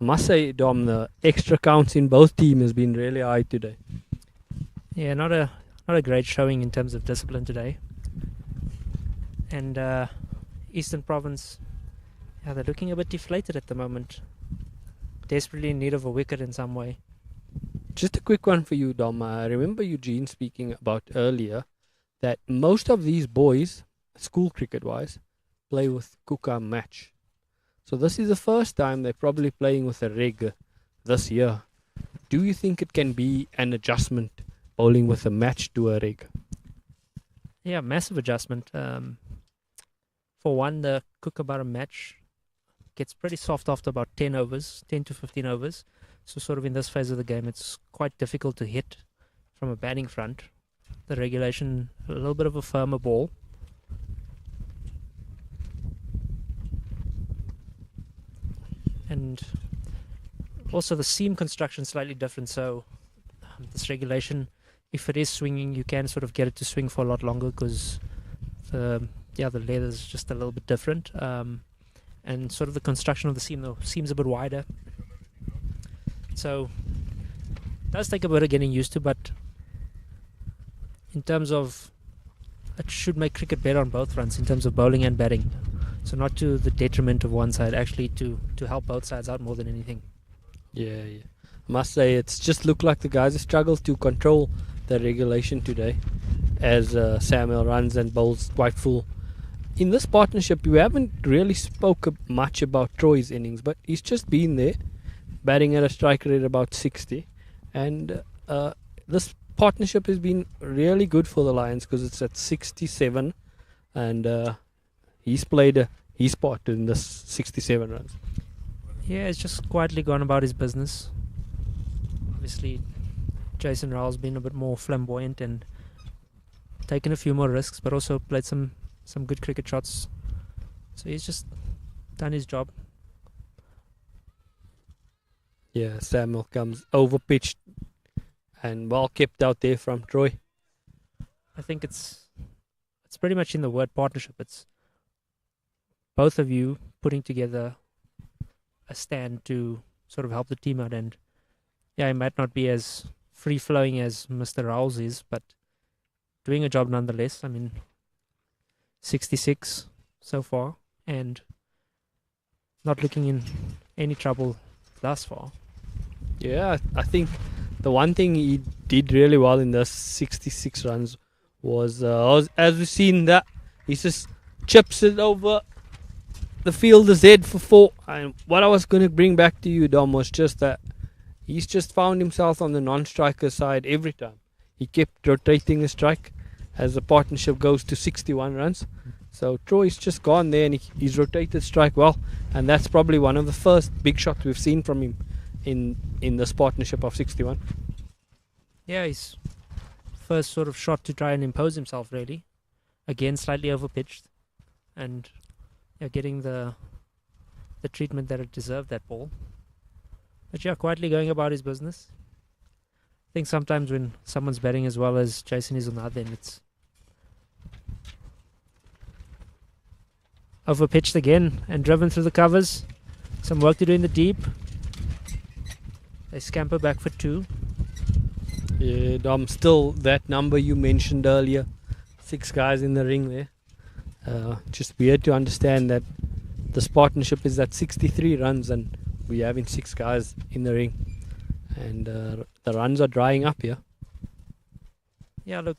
I must say, Dom, the extra counts in both teams has been really high today. Yeah, not a great showing in terms of discipline today. And Eastern Province, yeah, they're looking a bit deflated at the moment. Desperately in need of a wicket in some way. Just a quick one for you, Dom. I remember Eugene speaking about earlier that most of these boys, school cricket-wise, play with Kuka match. So this is the first time they're probably playing with a reg this year. Do you think it can be an adjustment, bowling with a match to a reg? Yeah, massive adjustment. For one, the Kookaburra match gets pretty soft after about 10 to 15 overs. So sort of in this phase of the game, it's quite difficult to hit from a batting front. The regulation, a little bit of a firmer ball. And also the seam construction is slightly different. So this regulation, if it is swinging, you can sort of get it to swing for a lot longer because the leather is just a little bit different. And sort of the construction of the seam, though, seems a bit wider. So it does take a bit of getting used to, but in terms of, it should make cricket better on both fronts in terms of bowling and batting. So not to the detriment of one side, actually to help both sides out more than anything. Yeah. must say it's just looked like the guys have struggled to control the regulation today as Samuel runs and bowls quite full. In this partnership, we haven't really spoke much about Troy's innings, but he's just been there, batting at a strike rate about 60, and this partnership has been really good for the Lions because it's at 67, and he's played his part in this 67 runs. Yeah, it's just quietly gone about his business. Obviously, Jason Rao's been a bit more flamboyant and taken a few more risks, but also played some good cricket shots. So he's just done his job. Yeah, Samuel comes over pitched and well kept out there from Troy. I think it's pretty much in the word partnership. It's both of you putting together a stand to sort of help the team out. And yeah, it might not be as free-flowing as Mr. Rao's is, but doing a job nonetheless. I mean, 66 so far and not looking in any trouble thus far. Yeah, I think the one thing he did really well in the 66 runs was, as we've seen, that he just chips it over the fielder's head for 4. And what I was going to bring back to you, Dom, was just that he's just found himself on the non-striker side every time. He kept rotating the strike as the partnership goes to 61 runs. So Troy's just gone there and he's rotated strike well, and that's probably one of the first big shots we've seen from him in this partnership of 61. Yeah, his first sort of shot to try and impose himself, really. Again, slightly overpitched, and yeah, getting the treatment that it deserved, that ball. But yeah, quietly going about his business. I think sometimes when someone's batting as well as Jason is on the other end, it's overpitched again and driven through the covers. Some work to do in the deep. They scamper back for 2. Yeah, Dom, still that number you mentioned earlier, 6 guys in the ring there. Just weird to understand that this partnership is at 63 runs and we're having 6 guys in the ring, and the runs are drying up here. Yeah, look,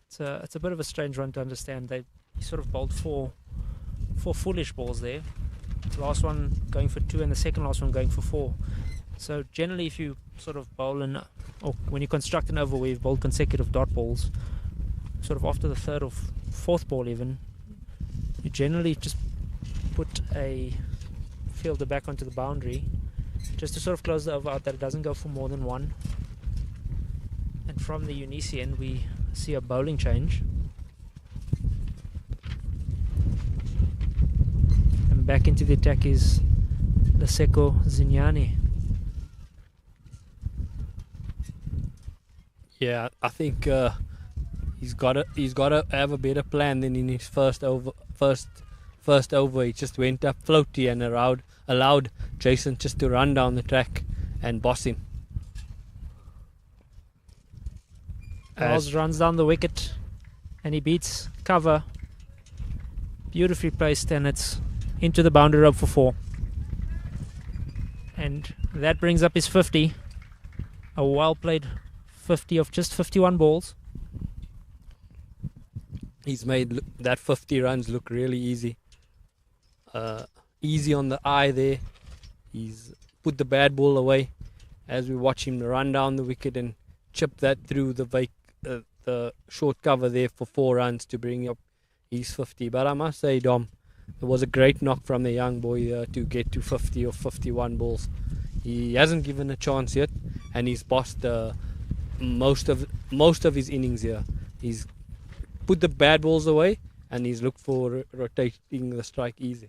it's a bit of a strange run to understand. He sort of bowled four foolish balls there. The last one going for 2 and the second last one going for 4. So generally, if you sort of bowl or when you construct an over where you've bowled consecutive dot balls, sort of after the 3rd or 4th ball even, you generally just put a fielder back onto the boundary just to sort of close the over out that it doesn't go for more than 1. And from the Unisi end, we see a bowling change. And back into the attack is Laseko Zinyani. Yeah, I think he's got to have a better plan than in his first over. He just went up floaty and allowed Jason just to run down the track and boss him. Miles runs down the wicket and he beats cover. Beautifully placed, and it's into the boundary rope for 4. And that brings up his 50. A well played 50 of just 51 balls. He's made that 50 runs look really easy. Easy on the eye there. He's put the bad ball away as we watch him run down the wicket and chip that through the short cover there for 4 runs to bring up his 50. But I must say, Dom, it was a great knock from the young boy to get to 50 or 51 balls. He hasn't given a chance yet, and he's bossed most of his innings here. He's put the bad balls away and he's looked for rotating the strike easy.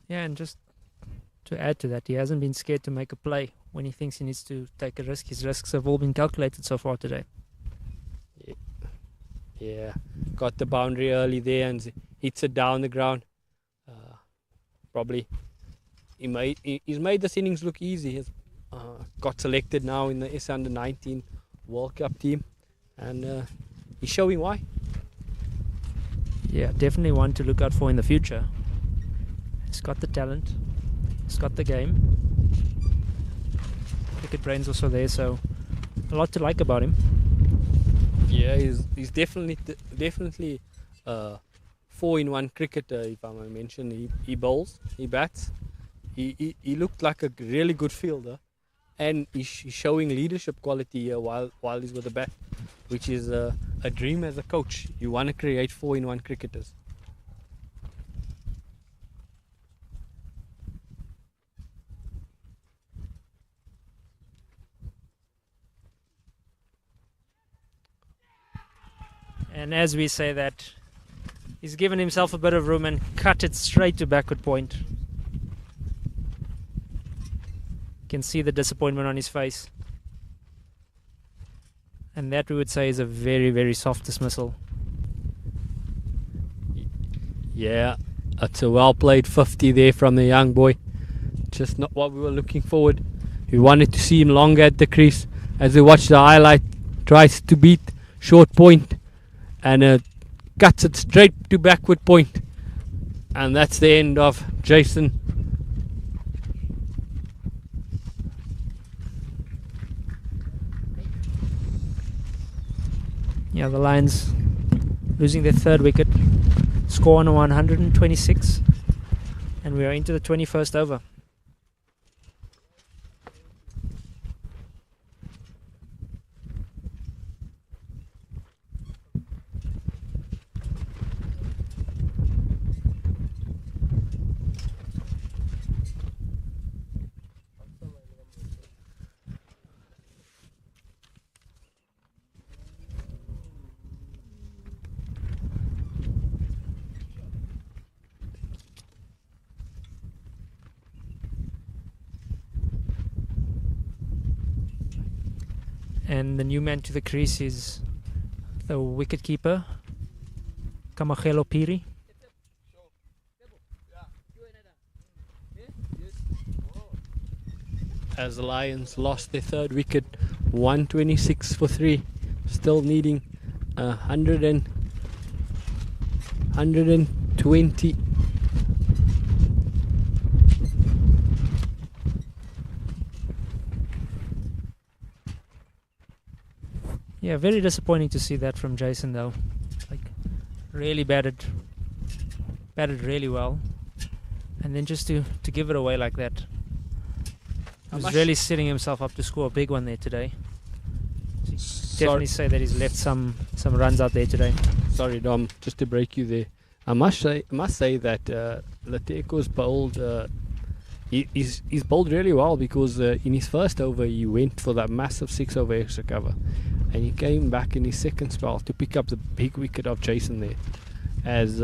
Yeah, and just to add to that, he hasn't been scared to make a play when he thinks he needs to take a risk. His risks have all been calculated so far today. Yeah, got the boundary early there and hits it down the ground. Probably he's made this innings look easy. He's got selected now in the S Under 19 World Cup team, and he's showing why. Yeah, definitely one to look out for in the future. He's got the talent, he's got the game. cricket brain's also there, so a lot to like about him. Yeah, he's definitely 4-in-1 cricketer, if I may mention. He bowls, he bats. He looked like a really good fielder, and he's showing leadership quality here while he's with the bat, which is a dream as a coach. You want to create 4-in-1 cricketers. And as we say that, he's given himself a bit of room and cut it straight to backward point. You can see the disappointment on his face. And that we would say is a very, very soft dismissal. Yeah, it's a well played 50 there from the young boy. Just not what we were looking forward. We wanted to see him longer at the crease. As we watch the highlight, tries to beat short point and cuts it straight to backward point. And that's the end of Jason. Yeah, the Lions losing their third wicket. Score on 126. And we are into the 21st over. And the new man to the crease is the wicket keeper, Kamagelo Piri. As the Lions lost their third wicket, 126 for 3, still needing 120. Yeah, very disappointing to see that from Jason though. Like, really batted really well, and then just to give it away like that. He was really setting himself up to score a big one there today. Definitely say that he's left some runs out there today. Sorry, Dom, just to break you there. I must say that Lateco's bowled. He's bowled really well because in his first over he went for that massive 6-over extra cover, and he came back in his second spell to pick up the big wicket of Jason there, as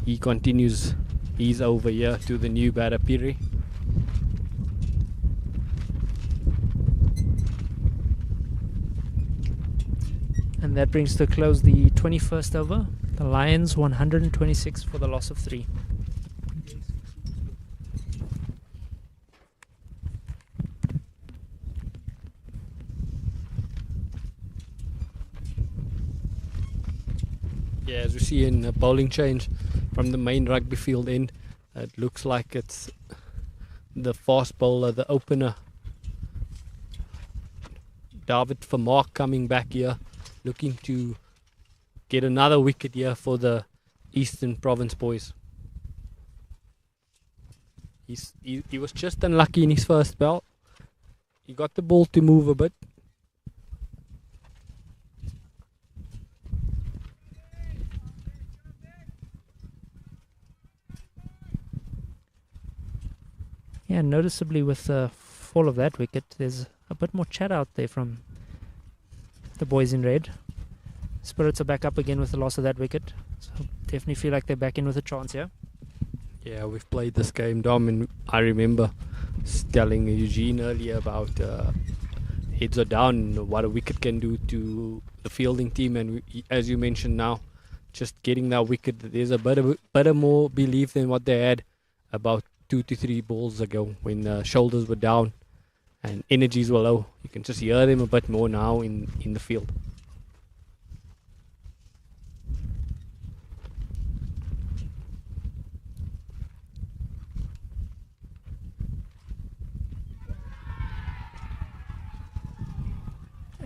he continues his over here to the new batter Piri. And that brings to a close the 21st over. The Lions 126 for the loss of 3. Yeah, as we see in a bowling change from the main rugby field end, it looks like it's the fast bowler, the opener, David Vermaak, coming back here, looking to get another wicket here for the Eastern Province boys. He was just unlucky in his first spell. He got the ball to move a bit. Yeah, noticeably with the fall of that wicket, there's a bit more chat out there from the boys in red. Spirits are back up again with the loss of that wicket, so definitely feel like they're back in with a chance here. Yeah, we've played this game, Dom, and I remember telling Eugene earlier about heads are down, what a wicket can do to the fielding team, and as you mentioned now, just getting that wicket, there's a better more belief than what they had about 2 to 3 balls ago when shoulders were down and energies were low. You can just hear them a bit more now in the field.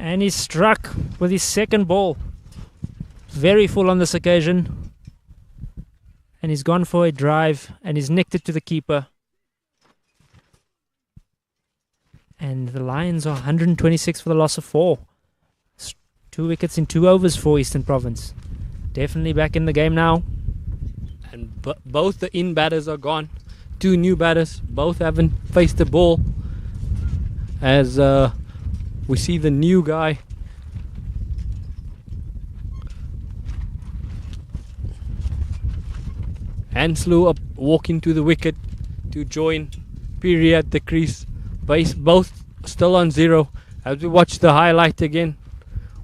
And he's struck with his second ball. Very full on this occasion. And he's gone for a drive and he's nicked it to the keeper. And the Lions are 126 for the loss of 4. 2 wickets in 2 overs for Eastern Province. Definitely back in the game now. And both the in batters are gone. 2 new batters. Both haven't faced the ball. As we see the new guy. Hanslow up walking to the wicket to join Piri at the crease. Both still on 0. As we watch the highlight again,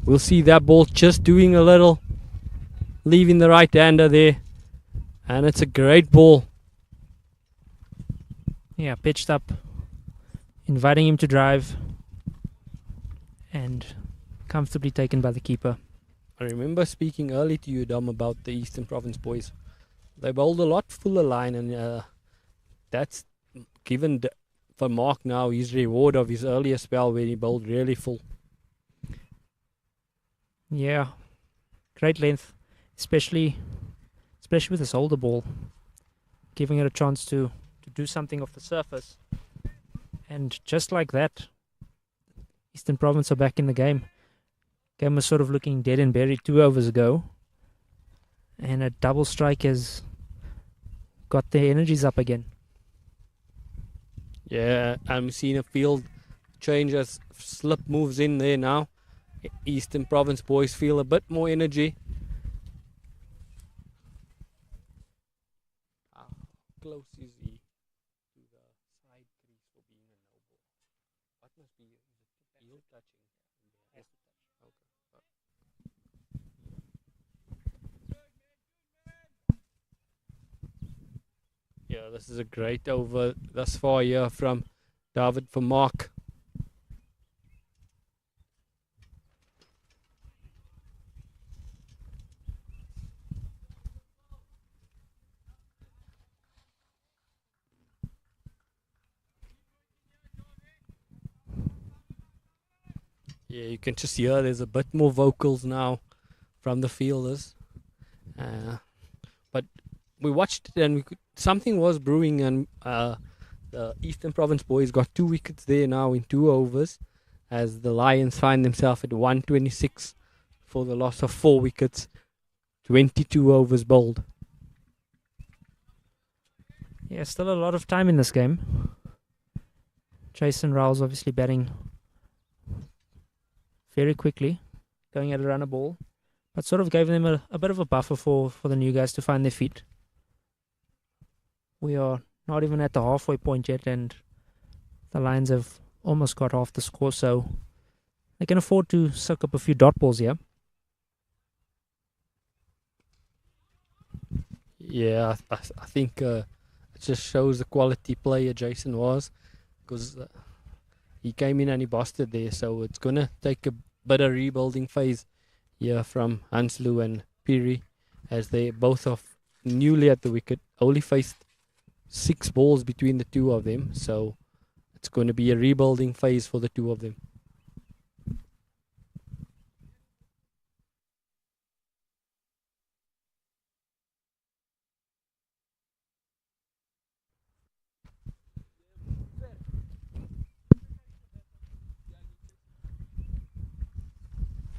we'll see that ball just doing a little, leaving the right-hander there. And it's a great ball. Yeah, pitched up, inviting him to drive, and comfortably taken by the keeper. I remember speaking early to you, Dom, about the Eastern Province boys. They bowled a lot fuller line, and that's given for Mark now his reward of his earlier spell where he bowled really full. Yeah, great length, especially with this older ball, giving it a chance to do something off the surface. And just like that, Eastern Province are back in the game. Game was sort of looking dead and buried 2 overs ago, and a double strike has got their energies up again. Yeah, I'm seeing a field change as slip moves in there now. Eastern Province boys feel a bit more energy. How close is he to the side crease for being a no ball? What must be field touching? Yes. Okay. Yeah, this is a great over thus far here from David for Mark. Yeah, you can just hear there's a bit more vocals now from the fielders. But we watched it and something was brewing, and the Eastern Province boys got 2 wickets there now in 2 overs, as the Lions find themselves at 126 for the loss of 4 wickets, 22 overs bowled. Yeah, still a lot of time in this game. Jason Rowell's obviously batting very quickly, going at a runner ball, but sort of gave them a bit of a buffer for the new guys to find their feet. We are not even at the halfway point yet, and the Lions have almost got half the score, so they can afford to suck up a few dot balls here. Yeah, I think it just shows the quality player Jason was, because he came in and he busted there, so it's going to take a bit of rebuilding phase here from Hanslow and Piri, as they both are newly at the wicket, only faced 6 balls between the 2 of them, so it's going to be a rebuilding phase for the 2 of them.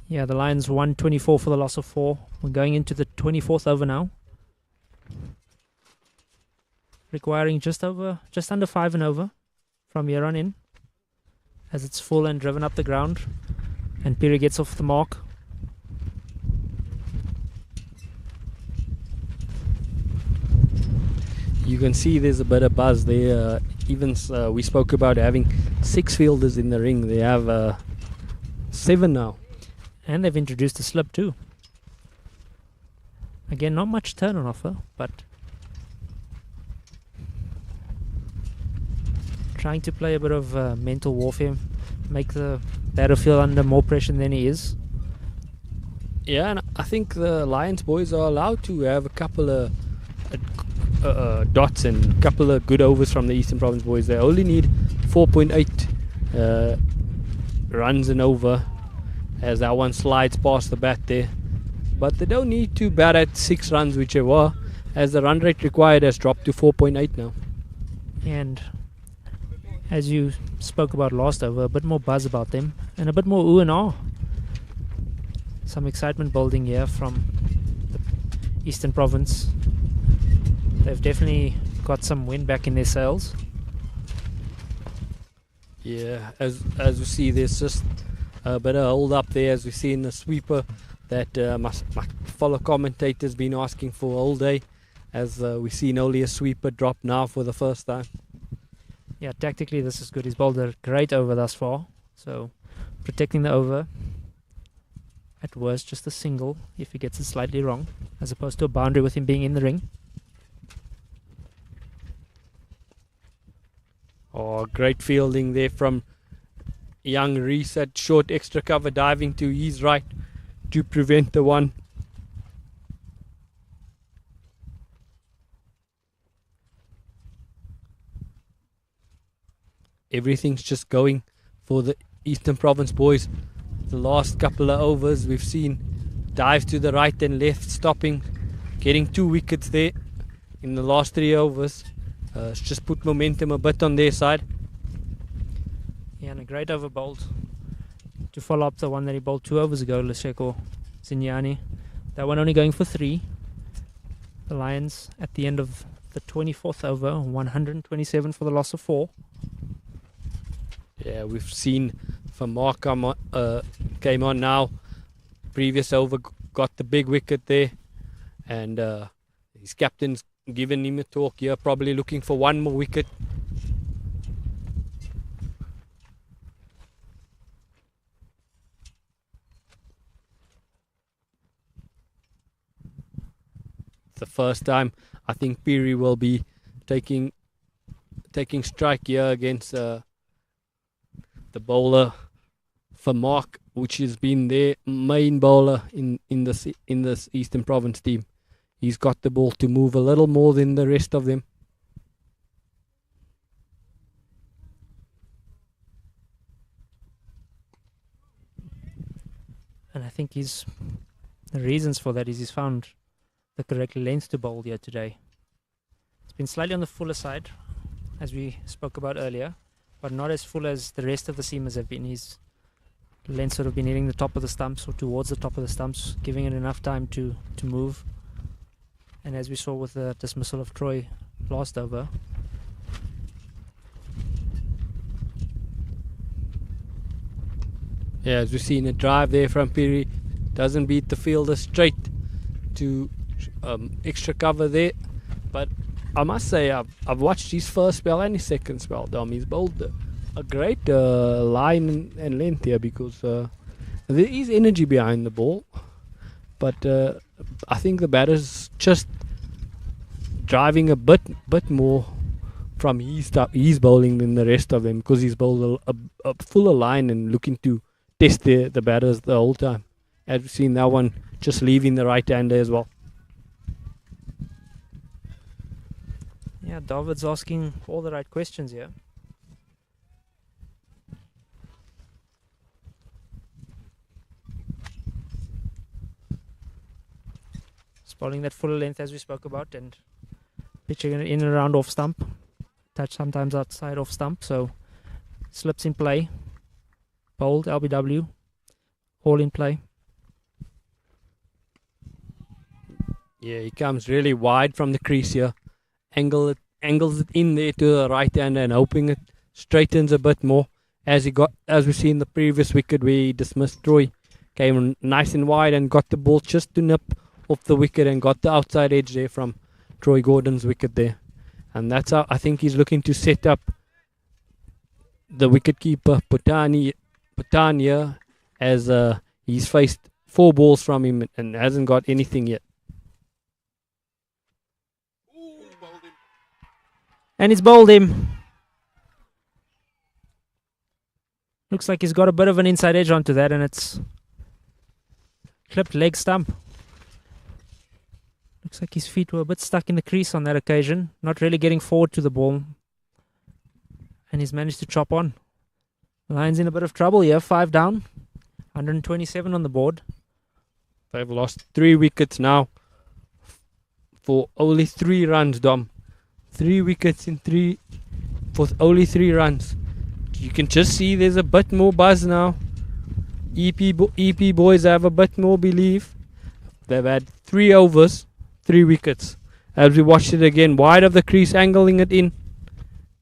Yeah, the Lions 124 for the loss of 4. We're going into the 24th over now, requiring just under 5 and over from here on in, as it's full and driven up the ground, and Piri gets off the mark. You can see there's a bit of buzz there. Even we spoke about having 6 fielders in the ring. They have 7 now. And they've introduced a slip too. Again, not much turn on offer, but trying to play a bit of mental warfare, make the batter feel under more pressure than he is. Yeah, and I think the Lions boys are allowed to have a couple of dots and a couple of good overs from the Eastern Province boys. They only need 4.8 runs and over as that one slides past the bat there. But they don't need to bat at 6 runs, which they were, as the run rate required has dropped to 4.8 now. And as you spoke about last over, a bit more buzz about them and a bit more ooh and ah. Some excitement building here from the Eastern Province. They've definitely got some wind back in their sails. Yeah, as we see, there's just a bit of hold up there, as we see in the sweeper that my fellow commentators been asking for all day, as we've seen only a sweeper drop now for the first time. Yeah, tactically this is good. He's bowled a great over thus far, so protecting the over. At worst, just a single if he gets it slightly wrong, as opposed to a boundary with him being in the ring. Oh, great fielding there from young Reese at short extra cover, diving to his right to prevent the one. Everything's just going for the Eastern Province boys. The last couple of overs we've seen dives to the right and left, stopping, getting 2 wickets there in the last 3 overs. It's just put momentum a bit on their side. Yeah, and a great over bowled to follow up the one that he bowled 2 overs ago, Leseko Zinyani. That one only going for 3. The Lions at the end of the 24th over, 127 for the loss of 4. Yeah, we've seen Vermaak came on now. Previous over got the big wicket there, and his captain's given him a talk here, probably looking for 1 more wicket. The first time I think Piri will be taking strike here against the bowler Vermaak, which has been their main bowler in this Eastern Province team. He's got the ball to move a little more than the rest of them. And I think the reasons for that is he's found the correct length to bowl here today. It's been slightly on the fuller side, as we spoke about earlier, but not as full as the rest of the seamers have been. His length sort of been hitting the top of the stumps or towards the top of the stumps, giving it enough time to move. And as we saw with the dismissal of Troy last over, yeah, as we've seen a drive there from Piri, doesn't beat the fielder straight to extra cover there. But I must say, I've watched his first spell and his second spell, Dom. He's bowled a great line and length here, because there is energy behind the ball. But I think the batter's just driving a bit more from his bowling than the rest of them, because he's bowled a fuller line and looking to test the batters the whole time. As we've seen that one just leaving the right hander as well. yeah, David's asking all the right questions here. Bowling that fuller length as we spoke about, and pitching it in and around off stump, touch sometimes outside off stump, so slips in play, bowled LBW, all in play. Yeah, he comes really wide from the crease here, angles it in there to the right hand and hoping it straightens a bit more, as we see in the previous wicket where he dismissed Troy. Came nice and wide and got the ball just to nip off the wicket and got the outside edge there from Troy Gordon's wicket there. And that's how I think he's looking to set up the wicketkeeper Patania, as he's faced 4 balls from him and hasn't got anything yet. And he's bowled him. Looks like he's got a bit of an inside edge onto that, and it's clipped leg stump. Looks like his feet were a bit stuck in the crease on that occasion, not really getting forward to the ball. And he's managed to chop on. Lions in a bit of trouble here, 5 down. 127 on the board. They've lost 3 wickets now for only 3 runs, Dom. 3 wickets in 3 for only 3 runs. You can just see there's a bit more buzz now. EP boys have a bit more belief. They've had 3 overs, 3 wickets. As we watched it again, wide of the crease, angling it in.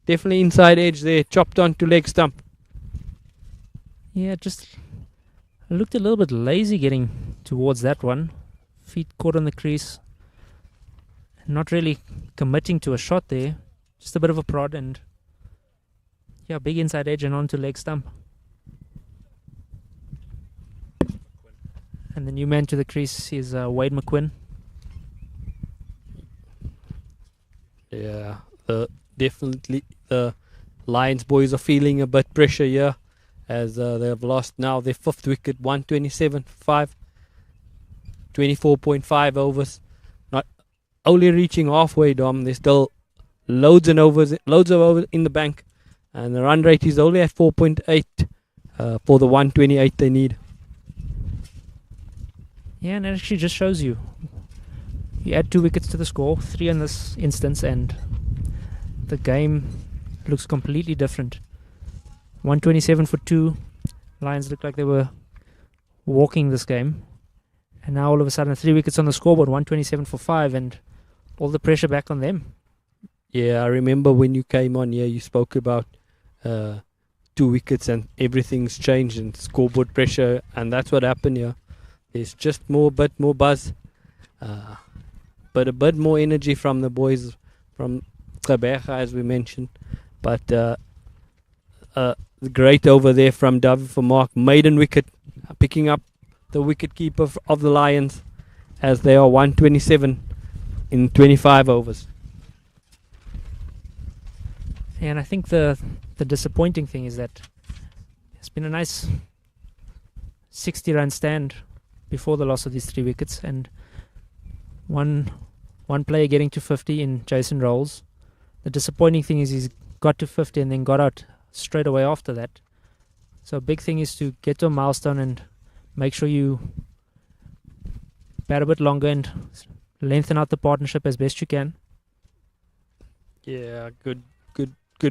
Definitely inside edge there, chopped onto leg stump. Yeah, just looked a little bit lazy getting towards that one. Feet caught on the crease. Not really committing to a shot there. Just a bit of a prod and yeah, big inside edge and onto leg stump. And the new man to the crease is Wade McQuinn. Yeah, definitely the Lions boys are feeling a bit pressure here as they have lost now their 5th wicket, 127 for 5, 24.5 overs. Not only reaching halfway, Dom. There's still loads of overs in the bank, and the run rate is only at 4.8 for the 128 they need. Yeah, and it actually just shows you. You add 2 wickets to the score, 3 in this instance, and the game looks completely different. 127 for 2. Lions looked like they were walking this game. And now all of a sudden 3 wickets on the scoreboard, 127 for 5, and all the pressure back on them. Yeah, I remember when you came on here, you spoke about 2 wickets and everything's changed and scoreboard pressure, and that's what happened here. There's just bit more buzz, but a bit more energy from the boys from Khaya, as we mentioned. But great over there from David for Mark, maiden wicket, picking up the wicket keeper of the Lions as they are 127 in 25 overs. And I think the disappointing thing is that it's been a nice 60-run stand before the loss of these 3 wickets, and one player getting to 50 in Jason Rolls. The disappointing thing is he's got to 50 and then got out straight away after that. So a big thing is to get to a milestone and make sure you bat a bit longer and lengthen out the partnership as best you can. Yeah, good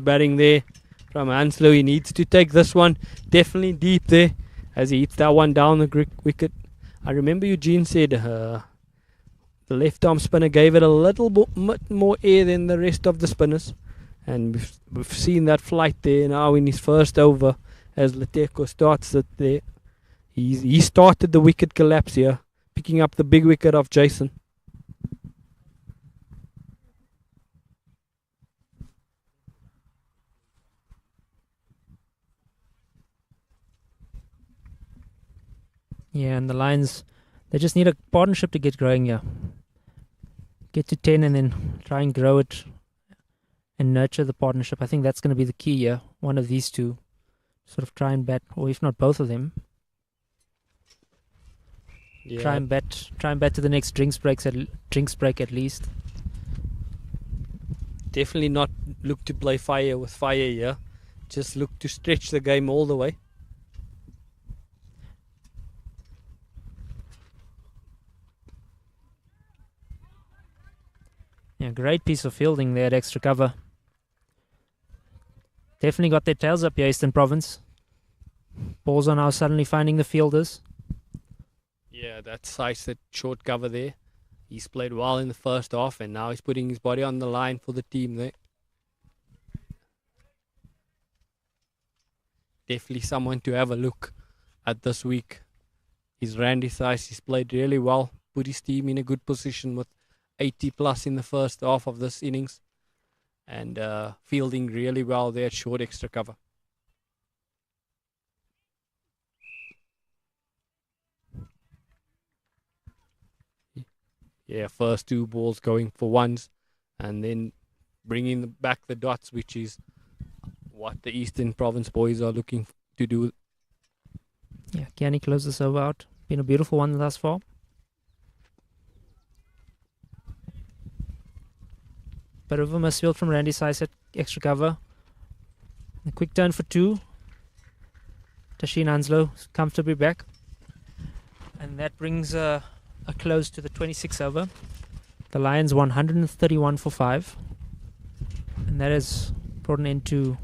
batting there from Hanslow. He needs to take this one definitely deep there as he hits that one down the wicket. I remember Eugene said the left arm spinner gave it a little bit more air than the rest of the spinners, and we've seen that flight there now in his first over as Leteko starts it there. He started the wicket collapse here, picking up the big wicket of Jason. Yeah, and the Lions, they just need a partnership to get growing here. Get to 10 and then try and grow it and nurture the partnership. I think that's going to be the key here. One of these two. Sort of try and bat, or if not both of them. Yeah. Try and bat to the next drinks break at least. Definitely not look to play fire with fire here. Just look to stretch the game all the way. Yeah, great piece of fielding there at extra cover. Definitely got their tails up here, Eastern Province. Balls are now suddenly finding the fielders. Yeah, that's nice, that short cover there. He's played well in the first half and now he's putting his body on the line for the team there. Definitely someone to have a look at this week is Randy Sice. He's played really well, put his team in a good position with 80 plus in the first half of this innings, and fielding really well there at short extra cover. Yeah, first 2 balls going for ones and then bringing back the dots, which is what the Eastern Province boys are looking to do. Yeah, Kiani closes this over out. Been a beautiful one thus far. Bit of a misfield from Randy Sice at extra cover. A quick turn for 2. Tashin Hanslow comfortably back. And that brings a close to the 26th over. The Lions 131 for 5. And that has brought an end to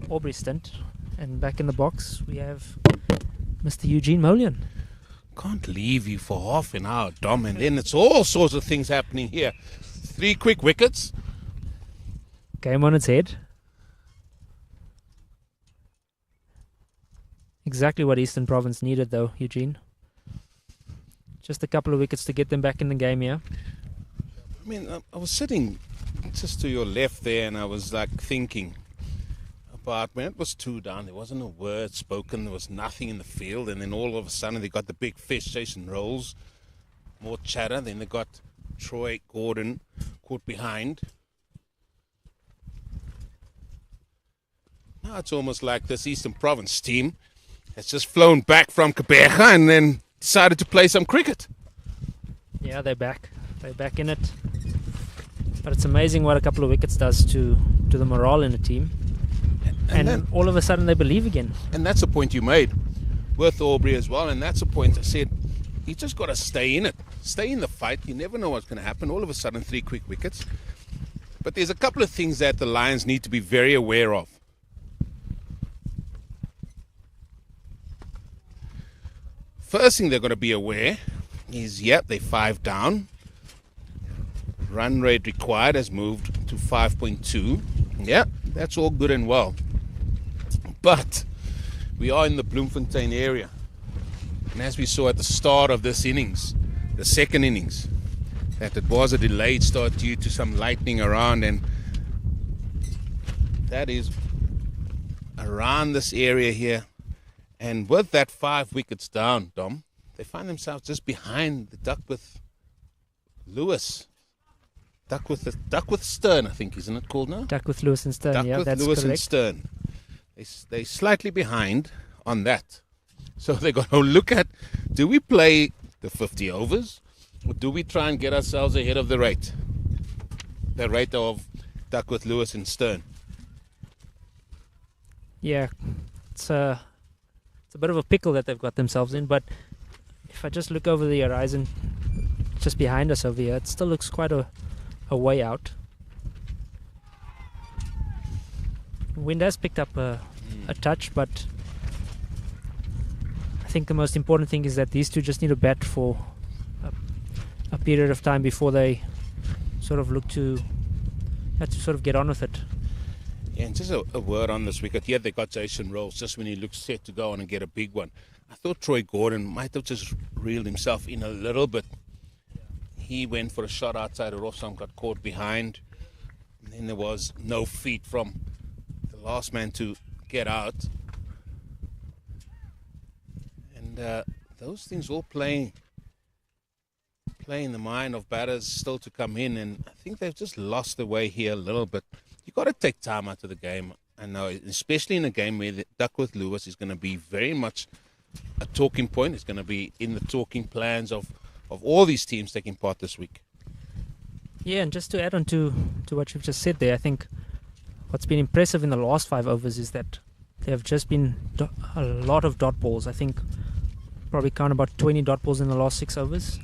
Aubrey's stint. And back in the box, we have Mr. Eugene Molian. Can't leave you for half an hour, Dom, and then it's all sorts of things happening here. 3 quick wickets. Game on its head. Exactly what Eastern Province needed, though, Eugene. Just a couple of wickets to get them back in the game here. I mean, I was sitting just to your left there, and I was like thinking about when it was 2 down, there wasn't a word spoken, there was nothing in the field, and then all of a sudden they got the big fish chasing rolls, more chatter, then they got Troy Gordon caught behind. Now it's almost like this Eastern Province team has just flown back from Kabeja and then decided to play some cricket. Yeah, they're back. They're back in it. But it's amazing what a couple of wickets does to the morale in the team. And then all of a sudden they believe again. And that's a point you made with Aubrey as well. And that's a point I said, you just got to stay in it. Stay in the fight. You never know what's going to happen. All of a sudden, 3 quick wickets. But there's a couple of things that the Lions need to be very aware of. First thing they're going to be aware is, they're 5 down. Run rate required has moved to 5.2. Yeah, that's all good and well. But we are in the Bloemfontein area. And as we saw at the start of this innings, the second innings, that it was a delayed start due to some lightning around, and that is around this area here. And with that 5 wickets down, Dom, they find themselves just behind the Duckworth Lewis. Duckworth Stern, I think, isn't it called now? Duckworth Lewis and Stern, Duckworth that's Lewis correct. and Stern. They're slightly behind on that. So they're going to look at, do we play the 50 overs or do we try and get ourselves ahead of the rate? The rate of Duckworth Lewis and Stern. Yeah, it's a bit of a pickle that they've got themselves in, but if I just look over the horizon just behind us over here, it still looks quite a way out. Wind has picked up a touch, but I think the most important thing is that these two just need to bat for a period of time before they sort of look to sort of get on with it. Yeah, and just a word on this wicket. Yeah, they got Jason Rolls just when he looks set to go on and get a big one. I thought Troy Gordon might have just reeled himself in a little bit. He went for a shot outside of off stump, got caught behind. And then there was no feet from the last man to get out. And those things all play in the mind of batters still to come in. And I think they've just lost their way here a little bit. You've got to take time out of the game. I know, especially in a game where the Duckworth Lewis is going to be very much a talking point. It's going to be in the talking plans of all these teams taking part this week. Yeah, and just to add on to what you've just said there, I think what's been impressive in the last 5 overs is that there have just been a lot of dot balls. I think probably count about 20 dot balls in the last 6 overs.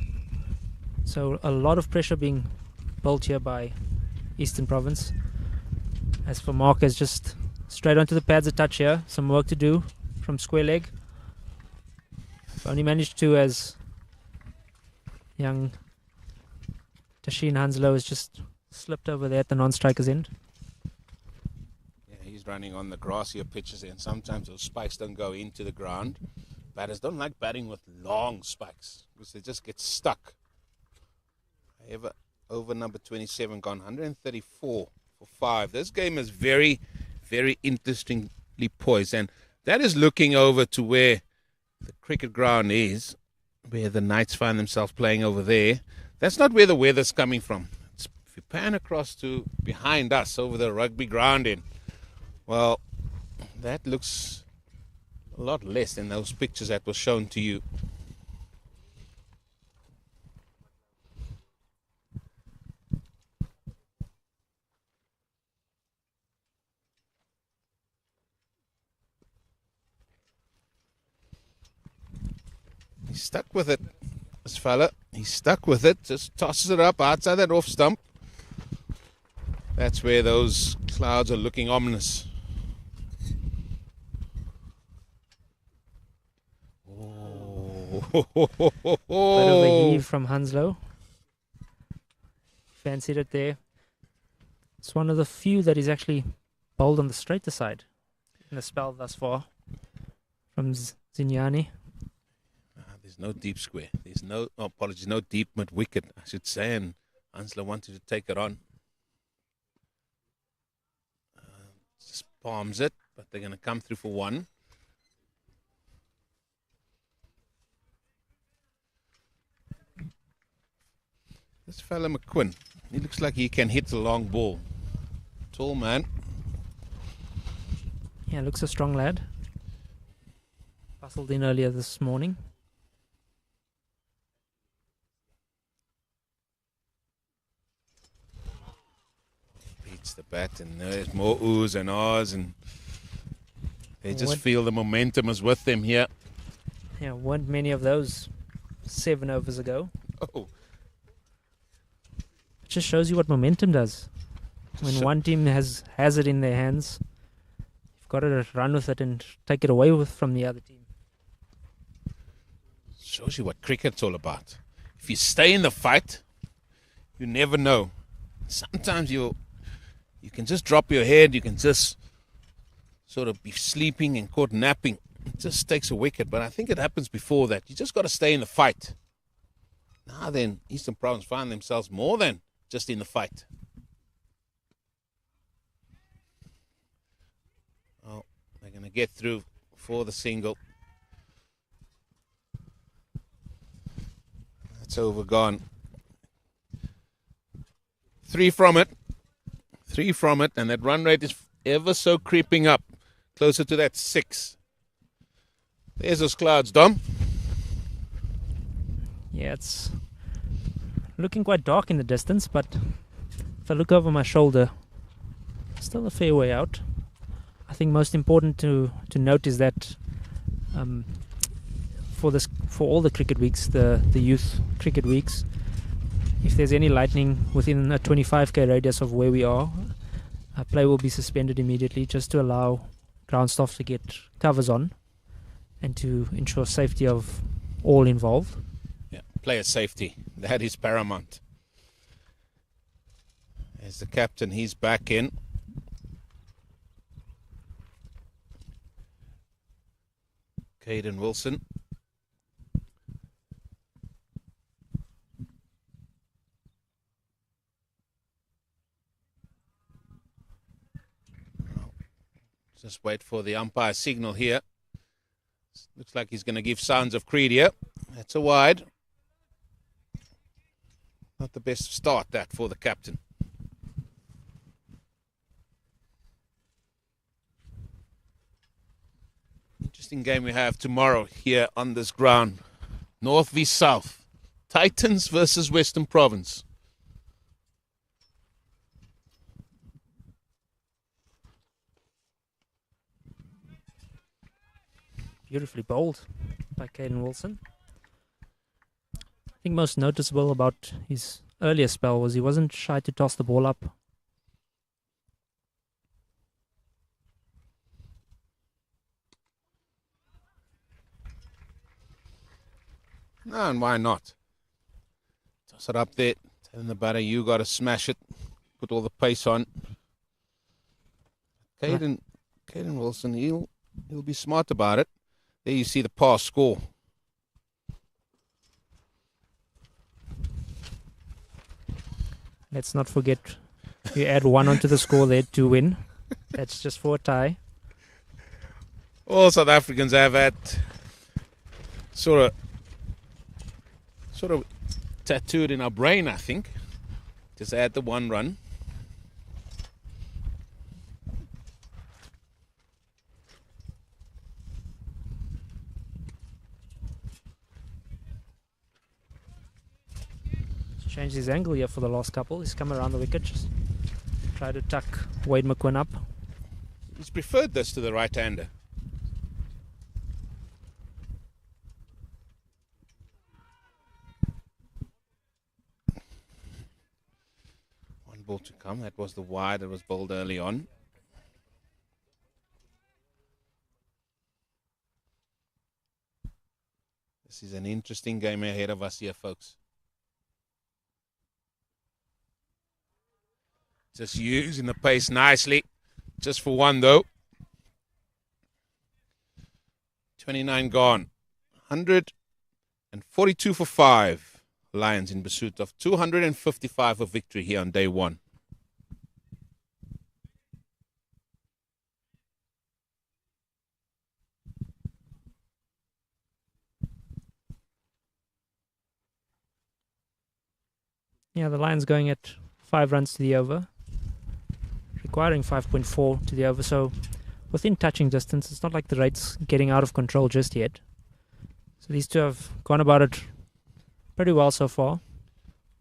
So a lot of pressure being built here by Eastern Province. As for Marcus, just straight onto the pads a touch here. Some work to do from square leg. Only managed to, as young Tashin Hanslow has just slipped over there at the non-striker's end. Yeah, he's running on the grassier pitches, and sometimes those spikes don't go into the ground. Batters don't like batting with long spikes because they just get stuck. However, over number 27 gone 134 for 5. This game is very, very interestingly poised, and that is looking over to where the cricket ground is, where the Knights find themselves playing over there. That's not where the weather's coming from. If you pan across to behind us over the rugby ground in, well, that looks a lot less than those pictures that were shown to you. He's stuck with it, this fella. He's stuck with it. Just tosses it up outside that off stump. That's where those clouds are looking ominous. Bit of a heave from Hanslow. Fancied it there. It's one of the few that he's actually bowled on the straighter side in the spell thus far from Zinyani. There's no deep square. There's no deep mid wicket, I should say, and Hanslow wanted to take it on. Just palms it, but they're going to come through for one. This fella McQuinn, he looks like he can hit the long ball. Tall man. Yeah, looks a strong lad. Bustled in earlier this morning. Beats the bat, and there's more oohs and ahs, and they just feel the momentum is with them here. Yeah, weren't many of those 7 overs ago. Oh. It just shows you what momentum does. When one team has it in their hands, you've got to run with it and take it away from the other team. Shows you what cricket's all about. If you stay in the fight, you never know. Sometimes you can just drop your head, you can just sort of be sleeping and caught napping. It just takes a wicket, but I think it happens before that. You just got to stay in the fight. Now then, Eastern Province find themselves more than just in the fight. Oh, they're going to get through for the single. That's over, gone. 3 from it. 3 from it, and that run rate is ever so creeping up. Closer to that 6. There's those clouds, Dom. Yeah, it's looking quite dark in the distance, but if I look over my shoulder, still a fair way out. I think most important to note is that for all the cricket weeks, the youth cricket weeks, if there's any lightning within a 25k radius of where we are, play will be suspended immediately, just to allow ground staff to get covers on and to ensure safety of all involved. Yeah, player safety, that is paramount. There's the captain, he's back in. Caden Wilson. Just wait for the umpire signal here. Looks like he's going to give signs of creed here. That's a wide. Not the best start, that, for the captain. Interesting game we have tomorrow here on this ground. North v South. Titans versus Western Province. Beautifully bowled by Caden Wilson. I think most noticeable about his earlier spell was he wasn't shy to toss the ball up. No, and why not? Toss it up there. Telling the batter, you got to smash it. Put all the pace on. Caden Wilson, he'll be smart about it. There you see the pass score. Let's not forget, you add 1 onto the score there to win. That's just for a tie. All South Africans have had sort of tattooed in our brain, I think. Just add the 1 run. Changed his angle here for the last couple. He's come around the wicket, just try to tuck Wade McQuinn up. He's preferred this to the right-hander. ball to come. That was the wide that was bowled early on. This is an interesting game ahead of us here, folks. Just using the pace nicely. Just for one, though. 29 gone. 142 for 5. Lions in pursuit of 255 for victory here on day one. Yeah, the Lions going at 5 runs to the over, requiring 5.4 to the over, so within touching distance. It's not like the rate's getting out of control just yet. So these two have gone about it pretty well so far.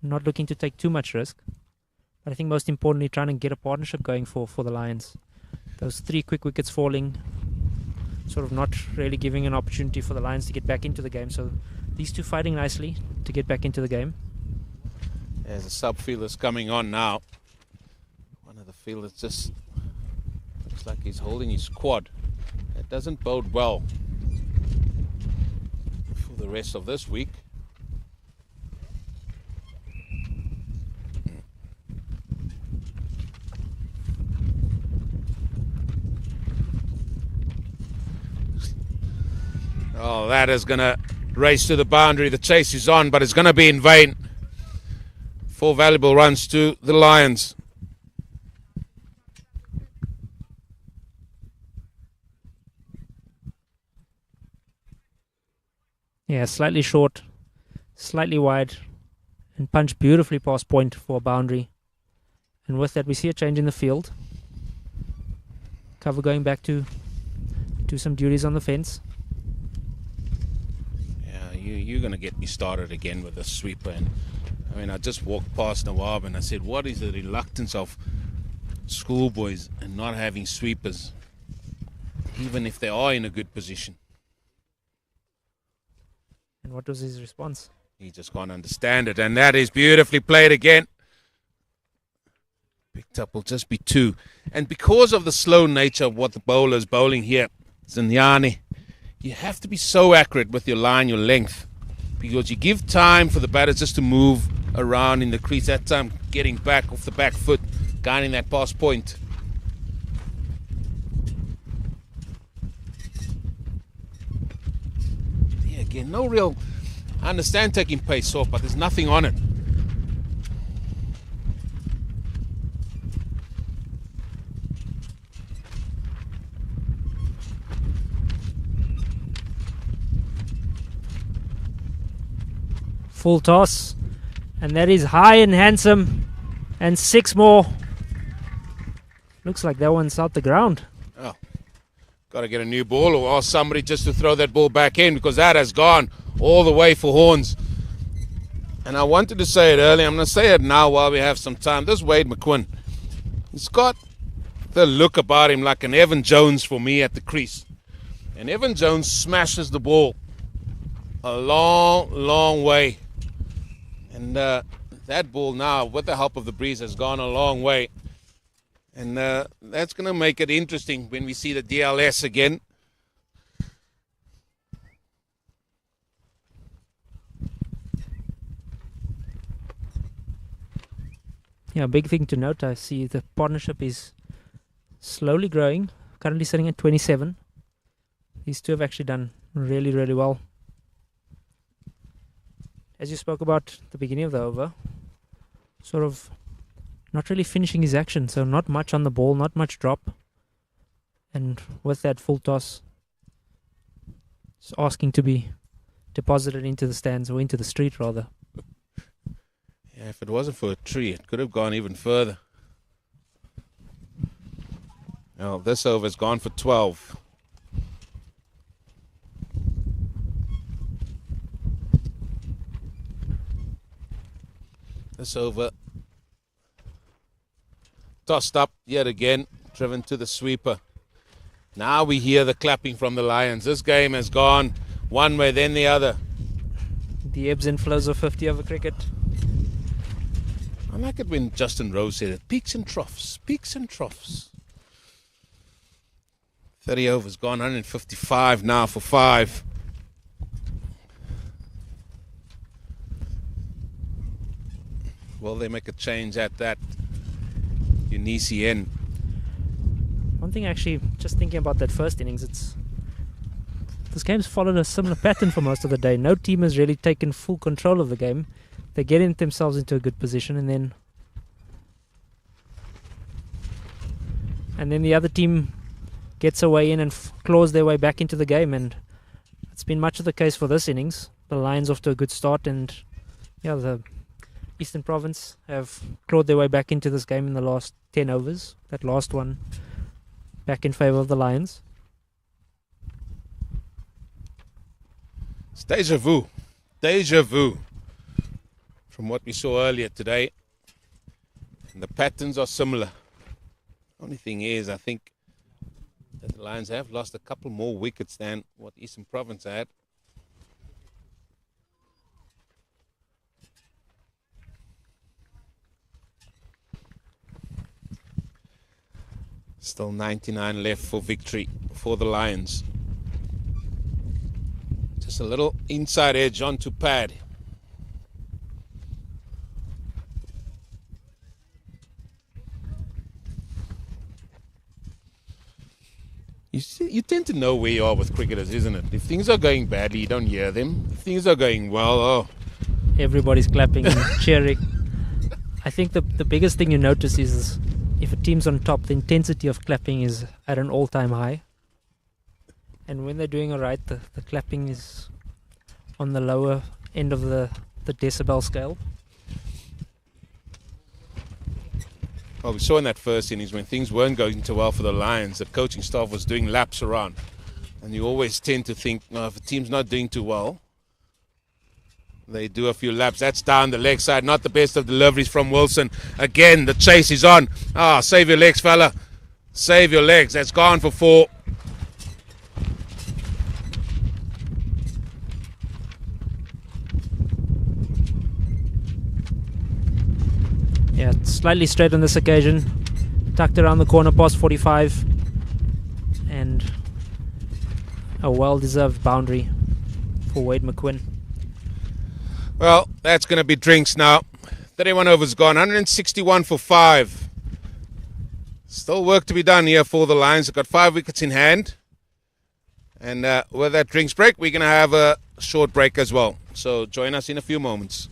Not looking to take too much risk, but I think most importantly trying to get a partnership going for the Lions. Those 3 quick wickets falling, sort of not really giving an opportunity for the Lions to get back into the game. So these two fighting nicely to get back into the game. There's a sub fielder's coming on now. One of the fielders just looks like he's holding his quad. That doesn't bode well for the rest of this week. Oh, that is going to race to the boundary. The chase is on, but it's going to be in vain. 4 valuable runs to the Lions. Yeah, slightly short, slightly wide, and punched beautifully past point for a boundary. And with that, we see a change in the field. Cover going back to do some duties on the fence. Yeah, you're going to get me started again with the sweeper. And I mean, I just walked past Nawab and I said, what is the reluctance of schoolboys and not having sweepers, even if they are in a good position? And what was his response? He just can't understand it. And that is beautifully played again. Picked up will just be 2. And because of the slow nature of what the bowler is bowling here, Zinyani, you have to be so accurate with your line, your length, because you give time for the batters just to move around in the crease. That time getting back off the back foot, guiding that past point. Yeah, again, no real... I understand taking pace off, but there's nothing on it. Full toss, and that is high and handsome, and 6 more. Looks like that one's out the ground. Oh, got to get a new ball or ask somebody just to throw that ball back in, because that has gone all the way for horns. And I wanted to say it earlier. I'm going to say it now while we have some time. This Wade McQuinn, he's got the look about him like an Evan Jones for me at the crease. And Evan Jones smashes the ball a long, long way. And that ball now, with the help of the breeze, has gone a long way. And that's going to make it interesting when we see the DLS again. Yeah, big thing to note, I see the partnership is slowly growing, currently sitting at 27. These two have actually done really, really well. As you spoke about at the beginning of the over, sort of not really finishing his action, so not much on the ball, not much drop. And with that full toss, just asking to be deposited into the stands, or into the street rather. Yeah, if it wasn't for a tree, it could have gone even further. Well, this over's gone for 12. This over tossed up yet again, driven to the sweeper. Now we hear the clapping from the Lions. This game has gone one way, then the other. The ebbs and flows of 50 over cricket. I like it when Justin Rose said it. Peaks and troughs. Peaks and troughs. 30 overs gone. 155 now for 5. Will they make a change at that Unisi end? One thing actually, just thinking about that first innings, this game's followed a similar pattern for most of the day. No team has really taken full control of the game. They get themselves into a good position, and then the other team gets away in and claws their way back into the game, and it's been much of the case for this innings. The Lions off to a good start, and the Eastern Province have clawed their way back into this game in the last 10 overs. That last one back in favour of the Lions. It's deja vu. Deja vu from what we saw earlier today. And the patterns are similar. Only thing is, I think that the Lions have lost a couple more wickets than what Eastern Province had. Still 99 left for victory for the Lions. Just a little inside edge onto pad. You tend to know where you are with cricketers, isn't it? If things are going badly, you don't hear them. If things are going well, everybody's clapping and cheering. I think the biggest thing you notice is if a team's on top, the intensity of clapping is at an all-time high. And when they're doing all right, the clapping is on the lower end of the decibel scale. Well, we saw in that first innings when things weren't going too well for the Lions, the coaching staff was doing laps around. And you always tend to think, if a team's not doing too well, they do a few laps. That's down the leg side. Not the best of deliveries from Wilson. Again, the chase is on. Save your legs, fella. Save your legs. That's gone for 4. Yeah, slightly straight on this occasion. Tucked around the corner past 45. And a well-deserved boundary for Wade McQuinn. Well, that's going to be drinks now. 31 overs gone. 161 for 5. Still work to be done here for the Lions. They've got 5 wickets in hand. And with that drinks break, we're going to have a short break as well. So join us in a few moments.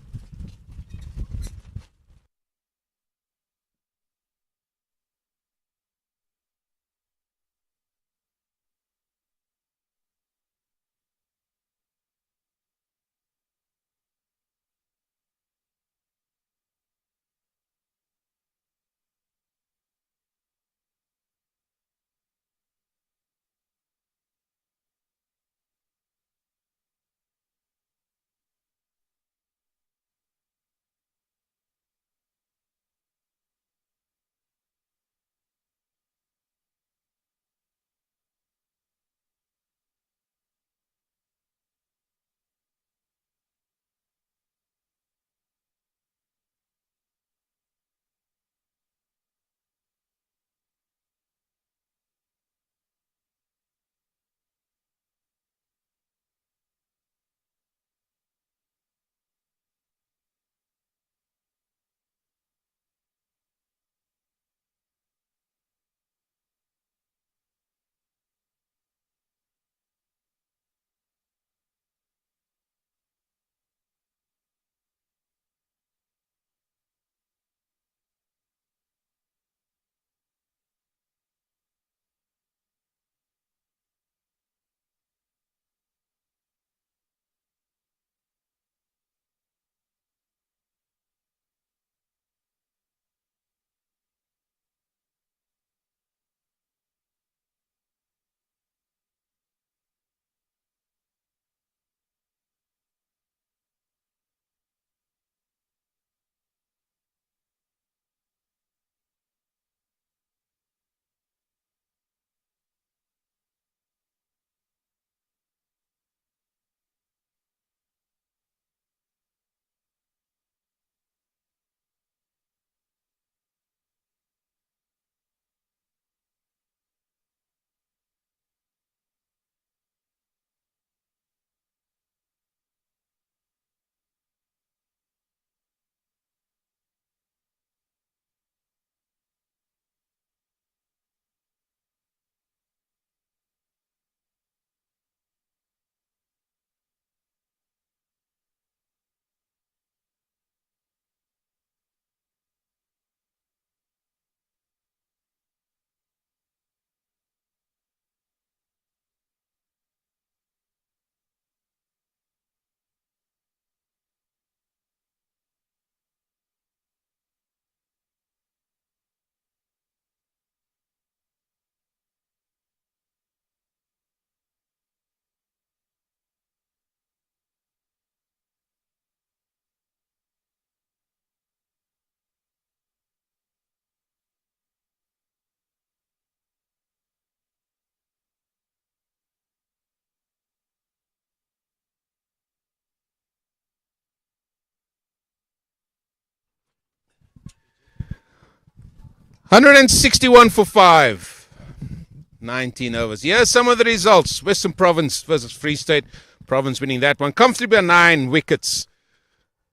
161 for 5. 19 overs. Here's some of the results. Western Province versus Free State. Province winning that one comfortably by 9 wickets.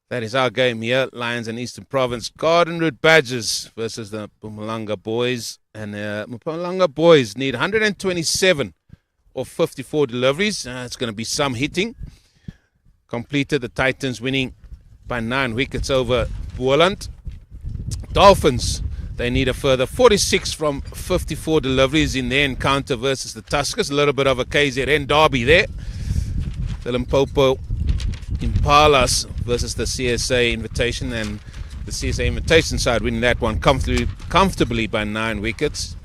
That is our game here. Lions and Eastern Province. Garden Route Badgers versus the Mpumalanga Boys. And Mpumalanga Boys need 127 of 54 deliveries. It's going to be some hitting. Completed the Titans winning by 9 wickets over Boland. Dolphins, they need a further 46 from 54 deliveries in their encounter versus the Tuskers. A little bit of a KZN derby there. The Limpopo Impalas versus the CSA Invitation, and the CSA Invitation side winning that one comfortably by 9 wickets.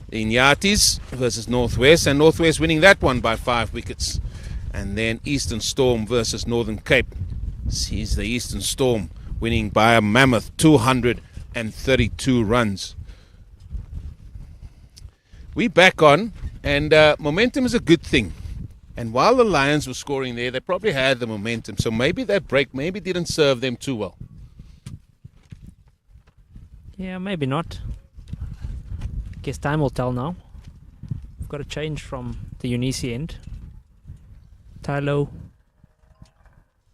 The Inyatis versus Northwest, and Northwest winning that one by 5 wickets. And then Eastern Storm versus Northern Cape. Sees the Eastern Storm winning by a mammoth 232 runs. We back on, and momentum is a good thing. And while the Lions were scoring there, they probably had the momentum. So maybe that break didn't serve them too well. Yeah, maybe not. I guess time will tell now. We've got a change from the Unisi end. Tylo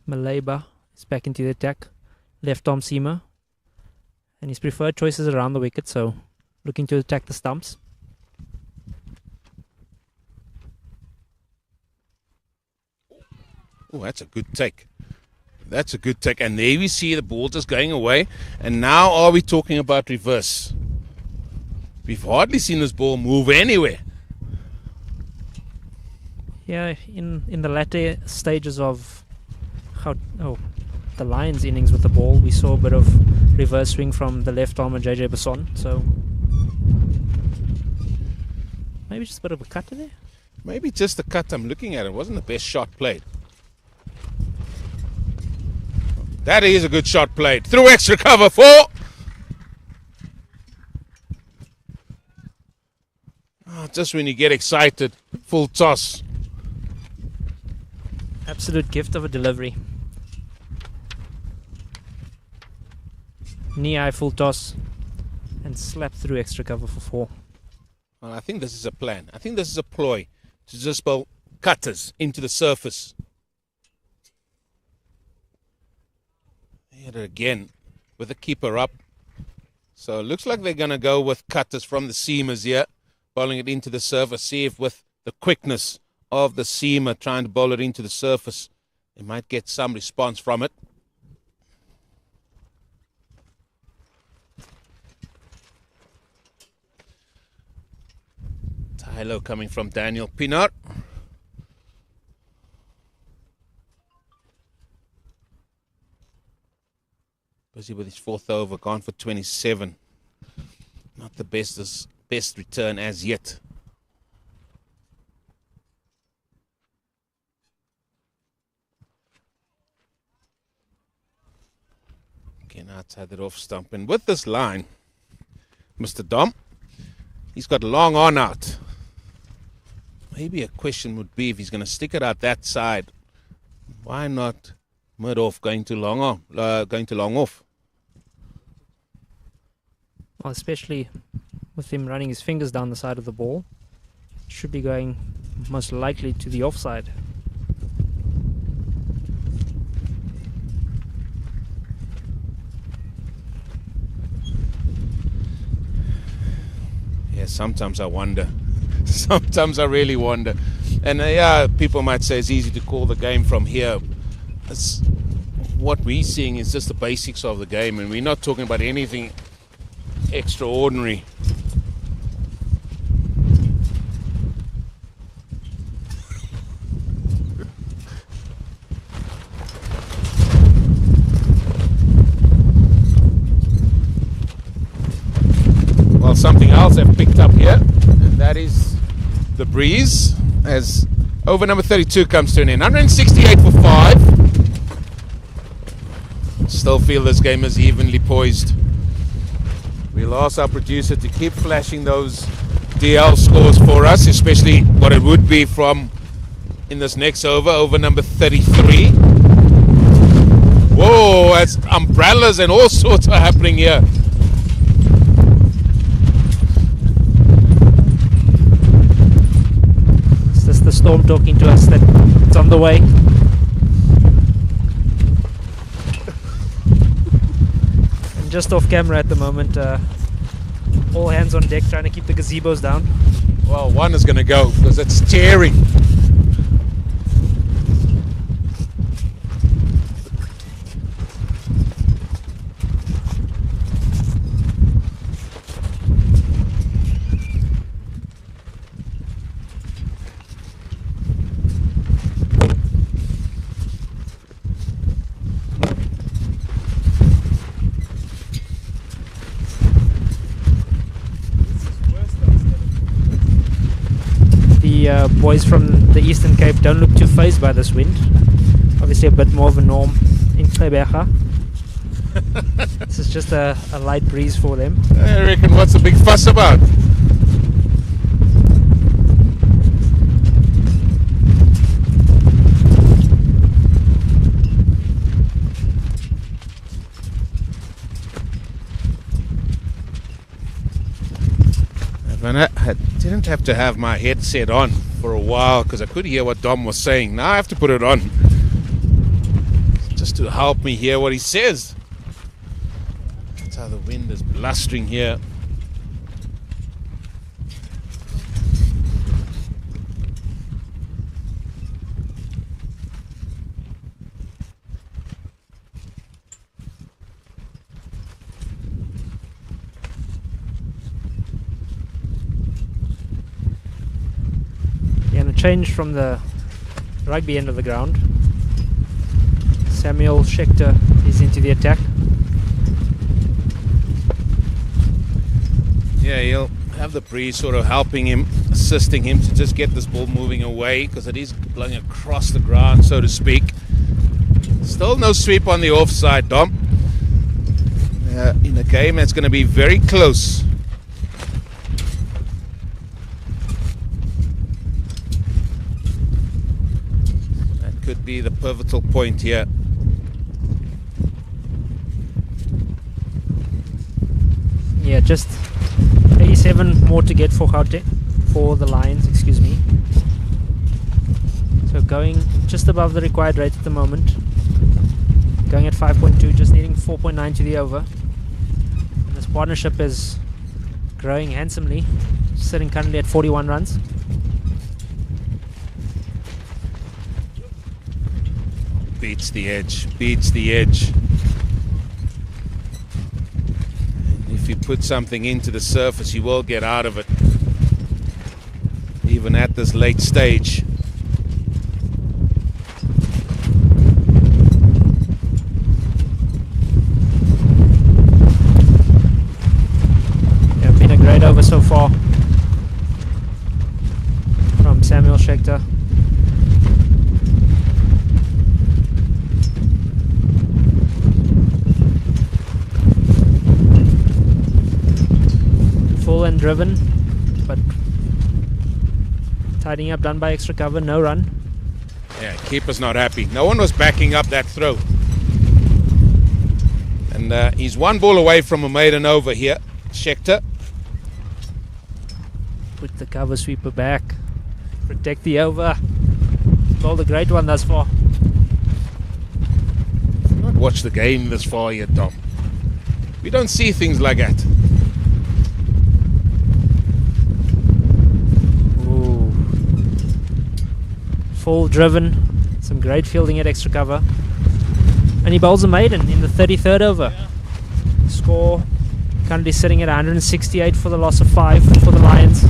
Maleba is back into the attack. Left arm seamer. And his preferred choices around the wicket, so looking to attack the stumps. Oh, that's a good take. That's a good take. And there we see the ball just going away. And now are we talking about reverse? We've hardly seen this ball move anywhere. Yeah, in the latter stages of the Lions' innings with the ball, we saw a bit of reverse swing from the left arm of JJ Basson. So maybe just a bit of a cutter there. Maybe just the cut I'm looking at. It wasn't the best shot played. That is a good shot played. Through extra cover 4. Just when you get excited, full toss. Absolute gift of a delivery. Knee-eye full toss and slap through extra cover for 4. Well, I think this is a plan. I think this is a ploy to just bowl cutters into the surface. Hit it again with the keeper up. So it looks like they're going to go with cutters from the seamers here, bowling it into the surface. See if with the quickness of the seamer trying to bowl it into the surface, they might get some response from it. Tylo coming from Daniel Pinar. Busy with his 4th over, gone for 27. Not the best return as yet. Again, outside that off stump. And with this line, Mr. Dom, he's got long on out. Maybe a question would be if he's going to stick it out that side, why not mid off going to long off? Well, especially with him running his fingers down the side of the ball, should be going most likely to the offside. Yeah, sometimes I wonder. Sometimes I really wonder. And yeah, people might say it's easy to call the game from here. What we're seeing is just the basics of the game, and we're not talking about anything extraordinary. Well, something else I've picked up here, and that is the breeze as over number 32 comes to an end. 168 for 5. Still feel this game is evenly poised. We'll ask our producer to keep flashing those DL scores for us, especially what it would be from in this next over number 33. Whoa, that's umbrellas and all sorts are happening here. Storm talking to us that it's on the way. And just off camera at the moment, all hands on deck trying to keep the gazebos down. Well, one is going to go because it's tearing. The boys from the Eastern Cape don't look too phased by this wind. Obviously a bit more of a norm in Khaya. This is just a light breeze for them. I reckon what's the big fuss about? I didn't have to have my headset on for a while because I could hear what Dom was saying. Now I have to put it on just to help me hear what he says. That's how the wind is blustering here. Change from the rugby end of the ground. Samuel Schechter is into the attack. Yeah, he'll have the breeze sort of helping him, assisting him to just get this ball moving away because it is blowing across the ground, so to speak. Still no sweep on the offside, Dom. In a game that's going to be very close. Could be the pivotal point here. Yeah, just 87 more to get for Gauteng, for the Lions, excuse me. So going just above the required rate at the moment. Going at 5.2, just needing 4.9 to the over. And this partnership is growing handsomely, sitting currently at 41 runs. Beats the edge, beats the edge. If you put something into the surface, you will get out of it, even at this late stage. Yeah, been a great over so far from Samuel Schechter. And driven, but tidying up, done by extra cover, no run. Yeah, keeper's not happy. No one was backing up that throw. And he's one ball away from a maiden over here, Schechter. Put the cover sweeper back, protect the over. Called a great one thus far. Not watch the game this far yet, Dom. We don't see things like that. Full driven, some great fielding at extra cover, and he bowls a maiden in the 33rd over. Score currently sitting at 168 for the loss of 5 for the Lions.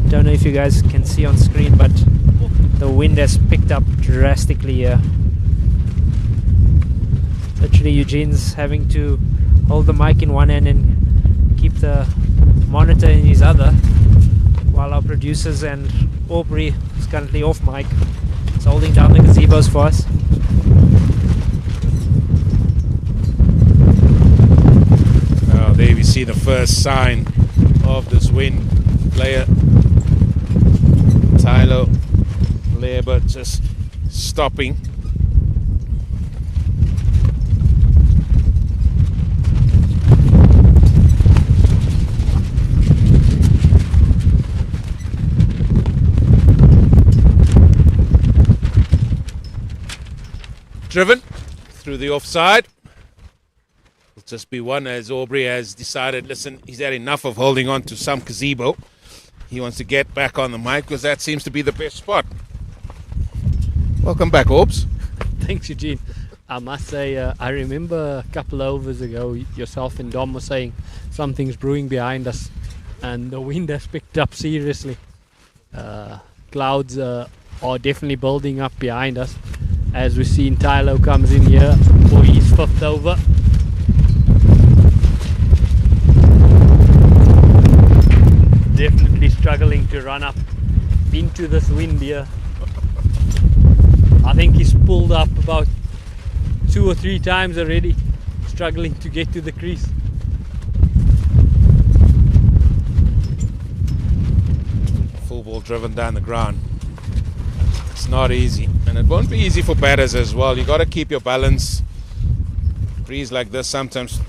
Don't know if you guys can see on screen, but the wind has picked up drastically here. Literally Eugene's having to hold the mic in one hand and keep the monitor in his other, while our producers and Aubrey, who's currently off mic, is holding down the gazebos for us. Oh, there we see the first sign of this wind. Player Tyler Leber just stopping. driven through the offside. It'll just be one, as Aubrey has decided, listen, he's had enough of holding on to some gazebo. He wants to get back on the mic because that seems to be the best spot. Welcome back, Orbs. Thanks, Eugene. I must say, I remember a couple of overs ago, yourself and Dom were saying something's brewing behind us, and the wind has picked up seriously. Clouds are definitely building up behind us, as we've seen Tylo comes in here for his 5th over. Definitely struggling to run up into this wind here. I think he's pulled up about 2 or 3 times already, struggling to get to the crease. Full ball driven down the ground. It's not easy, and it won't be easy for batters as well. You got to keep your balance. Breeze like this sometimes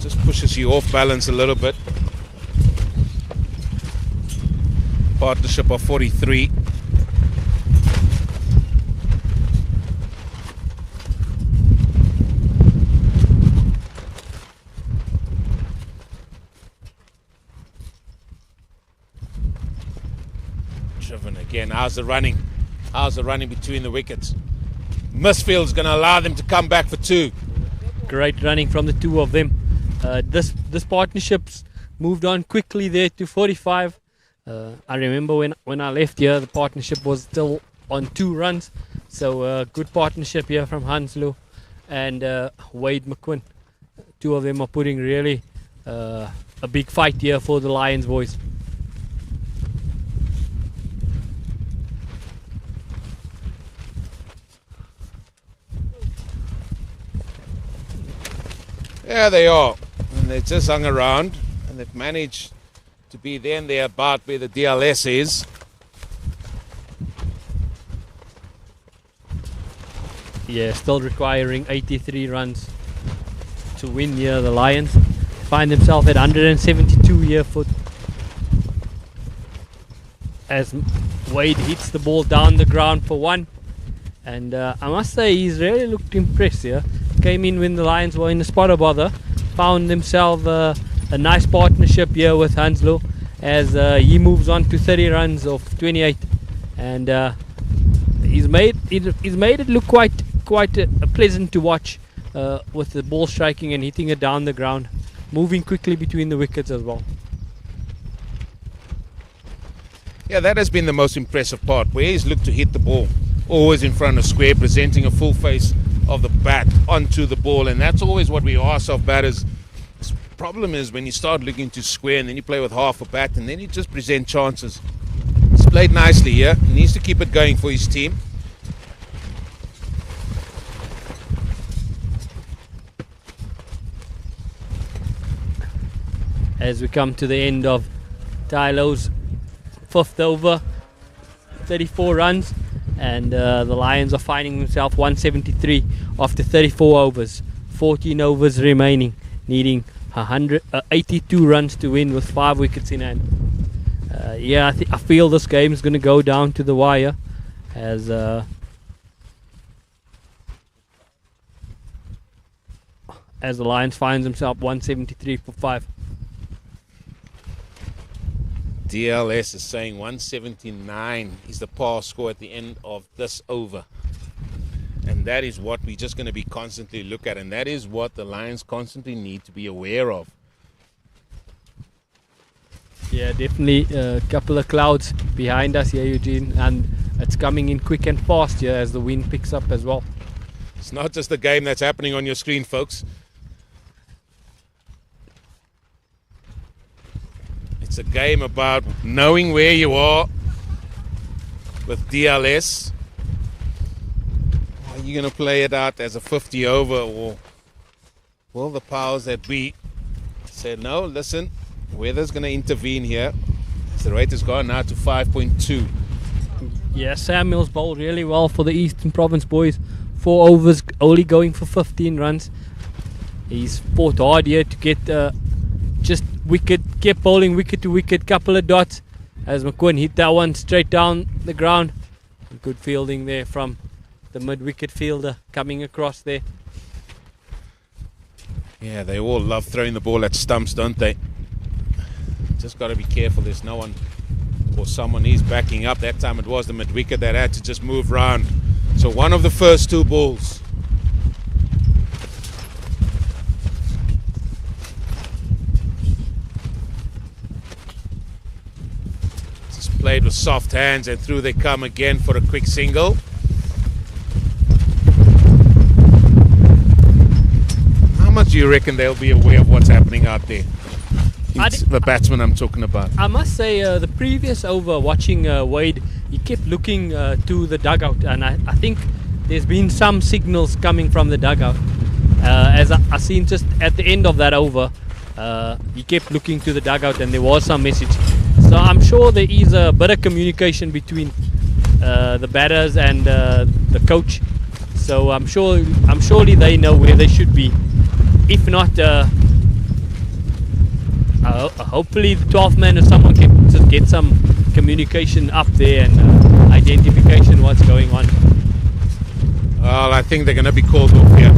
just pushes you off balance a little bit. Partnership of 43. Driven again. How's the running? How's the running between the wickets? Misfield's going to allow them to come back for 2. Great running from the 2 of them. This partnership's moved on quickly there to 45. I remember when I left here, the partnership was still on 2 runs. So good partnership here from Hanslo and Wade McQuinn. 2 of them are putting really a big fight here for the Lions boys. There they are. And they just hung around, and they've managed to be there and about where the DLS is. Yeah, still requiring 83 runs to win here. The Lions find themselves at 172 here for as Wade hits the ball down the ground for 1. And I must say, he's really looked impressed here. Came in when the Lions were in the spot of bother, found themselves a nice partnership here with Hanslo as he moves on to 30 runs of 28, and he's made it look quite pleasant to watch with the ball striking and hitting it down the ground, moving quickly between the wickets as well. Yeah, that has been the most impressive part, where he's looked to hit the ball always in front of square, presenting a full face of the bat onto the ball, and that's always what we ask of batters. The problem is when you start looking to square and then you play with half a bat and then you just present chances. He's played nicely here. He needs to keep it going for his team. As we come to the end of Tylo's 5th over, 34 runs, and the Lions are finding themselves 173 after 34 overs, 14 overs remaining, needing 82 runs to win with 5 wickets in hand. I feel this game is going to go down to the wire as the Lions finds themselves 173 for 5. DLS is saying 179 is the par score at the end of this over. And that is what we're just going to be constantly look at. And that is what the Lions constantly need to be aware of. Yeah, definitely a couple of clouds behind us here, Eugene. And it's coming in quick and fast here as the wind picks up as well. It's not just the game that's happening on your screen, folks. It's a game about knowing where you are with DLS. Are you going to play it out as a 50 over, or will the powers that be say, no, listen, weather's going to intervene here. The rate has gone now to 5.2. Yeah, Samuel's bowled really well for the Eastern Province boys. 4 overs, only going for 15 runs. He's fought hard here to get just wicket, kept bowling wicket to wicket, couple of dots as McQuinn hit that one straight down the ground. Good fielding there from the mid-wicket fielder coming across there. Yeah, they all love throwing the ball at stumps, don't they? Just got to be careful. There's no one or someone is backing up. That time it was the mid-wicket that had to just move round. So one of the first two balls. Just played with soft hands and through they come again for a quick single. How much do you reckon they'll be aware of what's happening out there? It's the batsman I'm talking about. I must say, the previous over, watching Wade, he kept looking to the dugout, and I think there's been some signals coming from the dugout. As I seen just at the end of that over, he kept looking to the dugout, and there was some message. So I'm sure there is a bit of communication between the batters and the coach. So I'm surely they know where they should be. If not, hopefully the 12th man or someone can just get some communication up there and identification what's going on. Well, I think they're going to be called off here.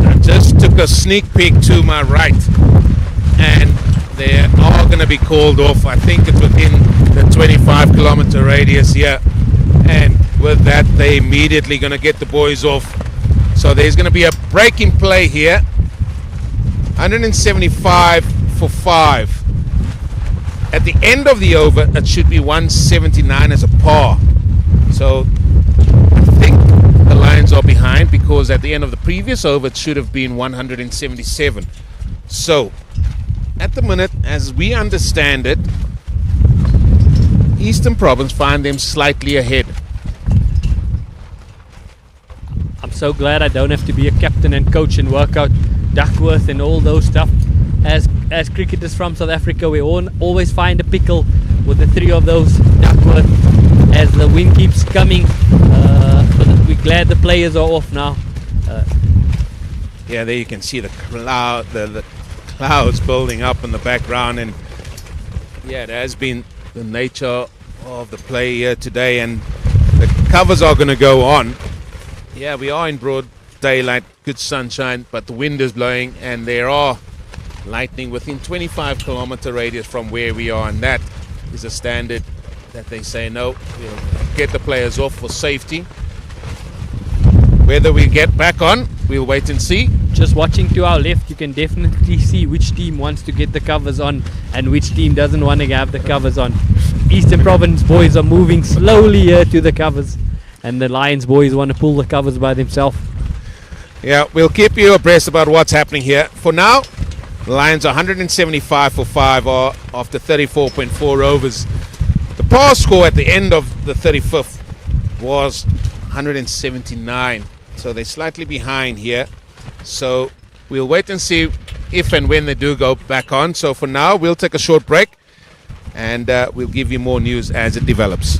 I just took a sneak peek to my right, and they are going to be called off. I think it's within the 25-kilometer radius here, and with that, they're immediately going to get the boys off. So there's going to be a break in play here. 175 for 5. At the end of the over, it should be 179 as a par. So I think the Lions are behind because at the end of the previous over, it should have been 177. So at the minute, as we understand it, Eastern Province find them slightly ahead. I'm so glad I don't have to be a captain and coach and work out Duckworth and all those stuff. As cricketers from South Africa, we always find a pickle with the three of those Duckworth as the wind keeps coming. But we're glad the players are off now. Yeah, there you can see the clouds building up in the background, and yeah, it has been the nature of the play here today, and the covers are going to go on. Yeah, we are in broad daylight, good sunshine, but the wind is blowing and there are lightning within 25-kilometer radius from where we are, and that is a standard that they say no, we'll get the players off for safety. Whether we get back on, we'll wait and see. Just watching to our left, you can definitely see which team wants to get the covers on and which team doesn't want to have the covers on. Eastern Province boys are moving slowly here to the covers, and the Lions boys want to pull the covers by themselves. Yeah, we'll keep you abreast about what's happening here. For now, the Lions are 175 for 5 after 34.4 overs. The par score at the end of the 35th was 179. So they're slightly behind here. So we'll wait and see if and when they do go back on. So for now, we'll take a short break and we'll give you more news as it develops.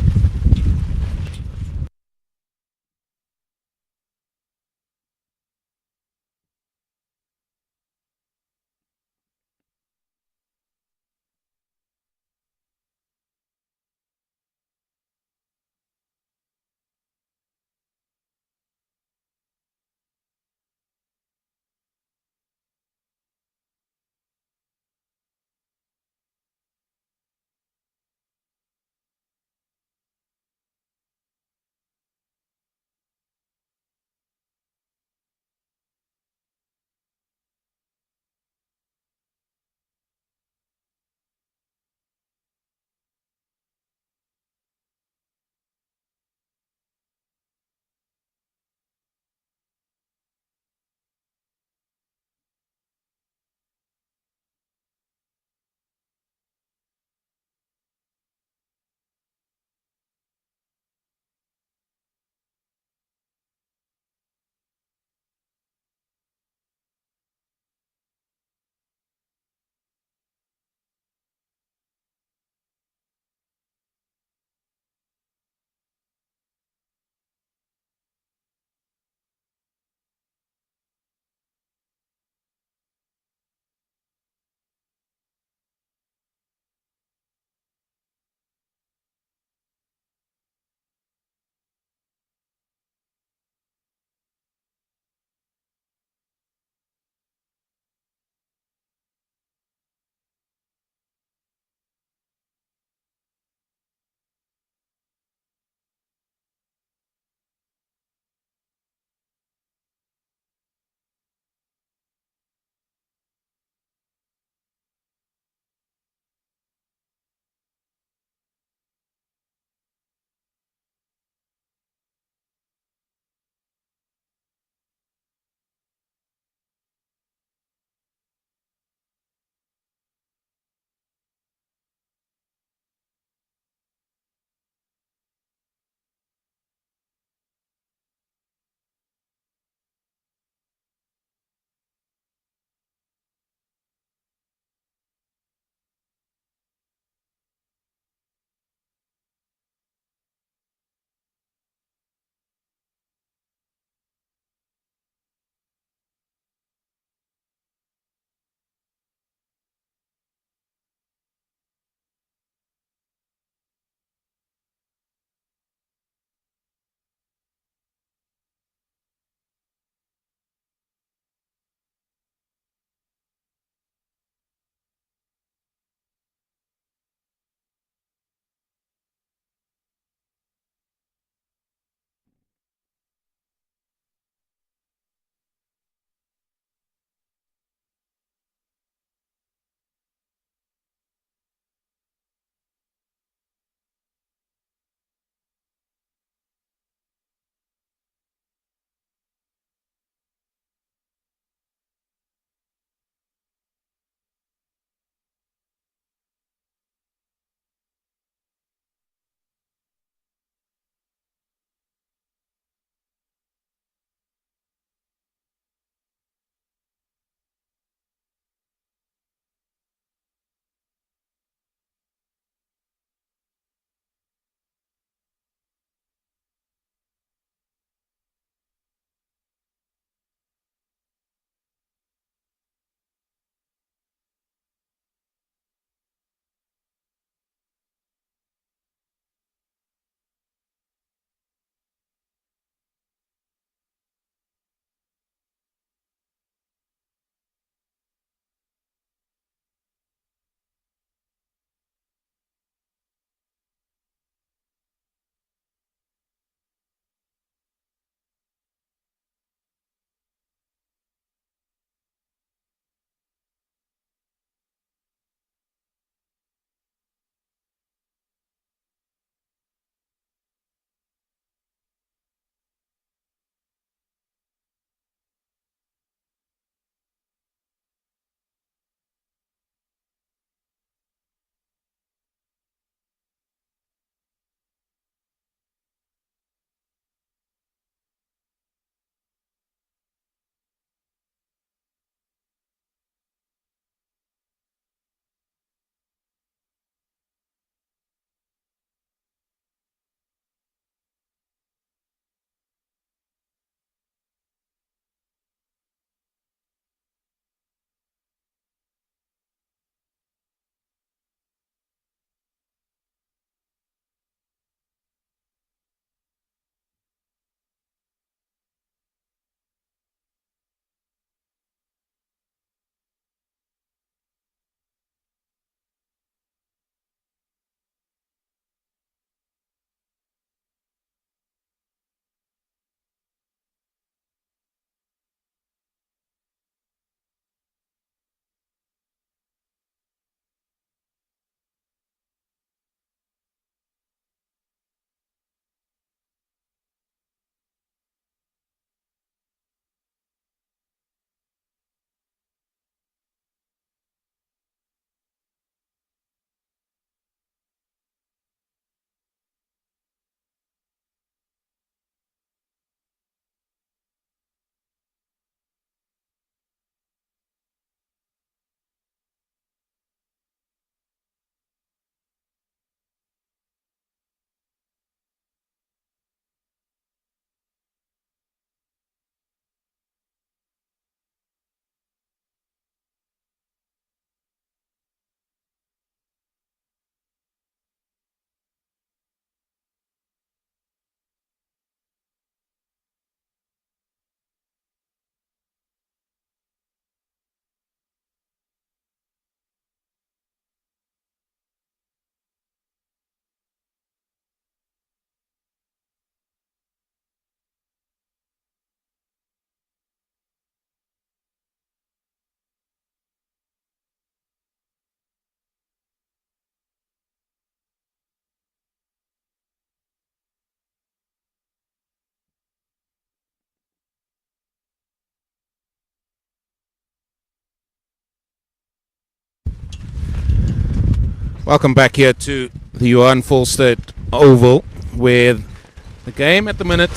Welcome back here to the Johan Volstead Oval, where the game at the minute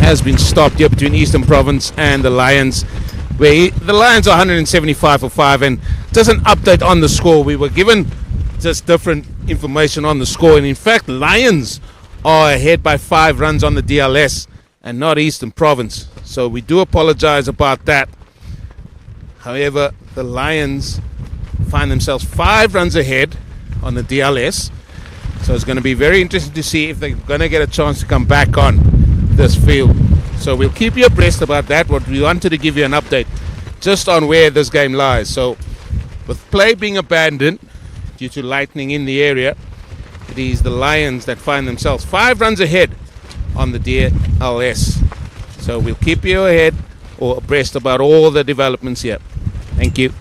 has been stopped here between Eastern Province and the Lions, where the Lions are 175 for 5, and just an update on the score. We were given just different information on the score, and in fact Lions are ahead by 5 runs on the DLS and not Eastern Province, so we do apologize about that. However, the Lions find themselves 5 runs ahead on the DLS, so it's going to be very interesting to see if they're going to get a chance to come back on this field. So we'll keep you abreast about that. What we wanted to give you an update just on where this game lies. So with play being abandoned due to lightning in the area, it is the Lions that find themselves 5 runs ahead on the DLS. So we'll keep you ahead or abreast about all the developments here. Thank you.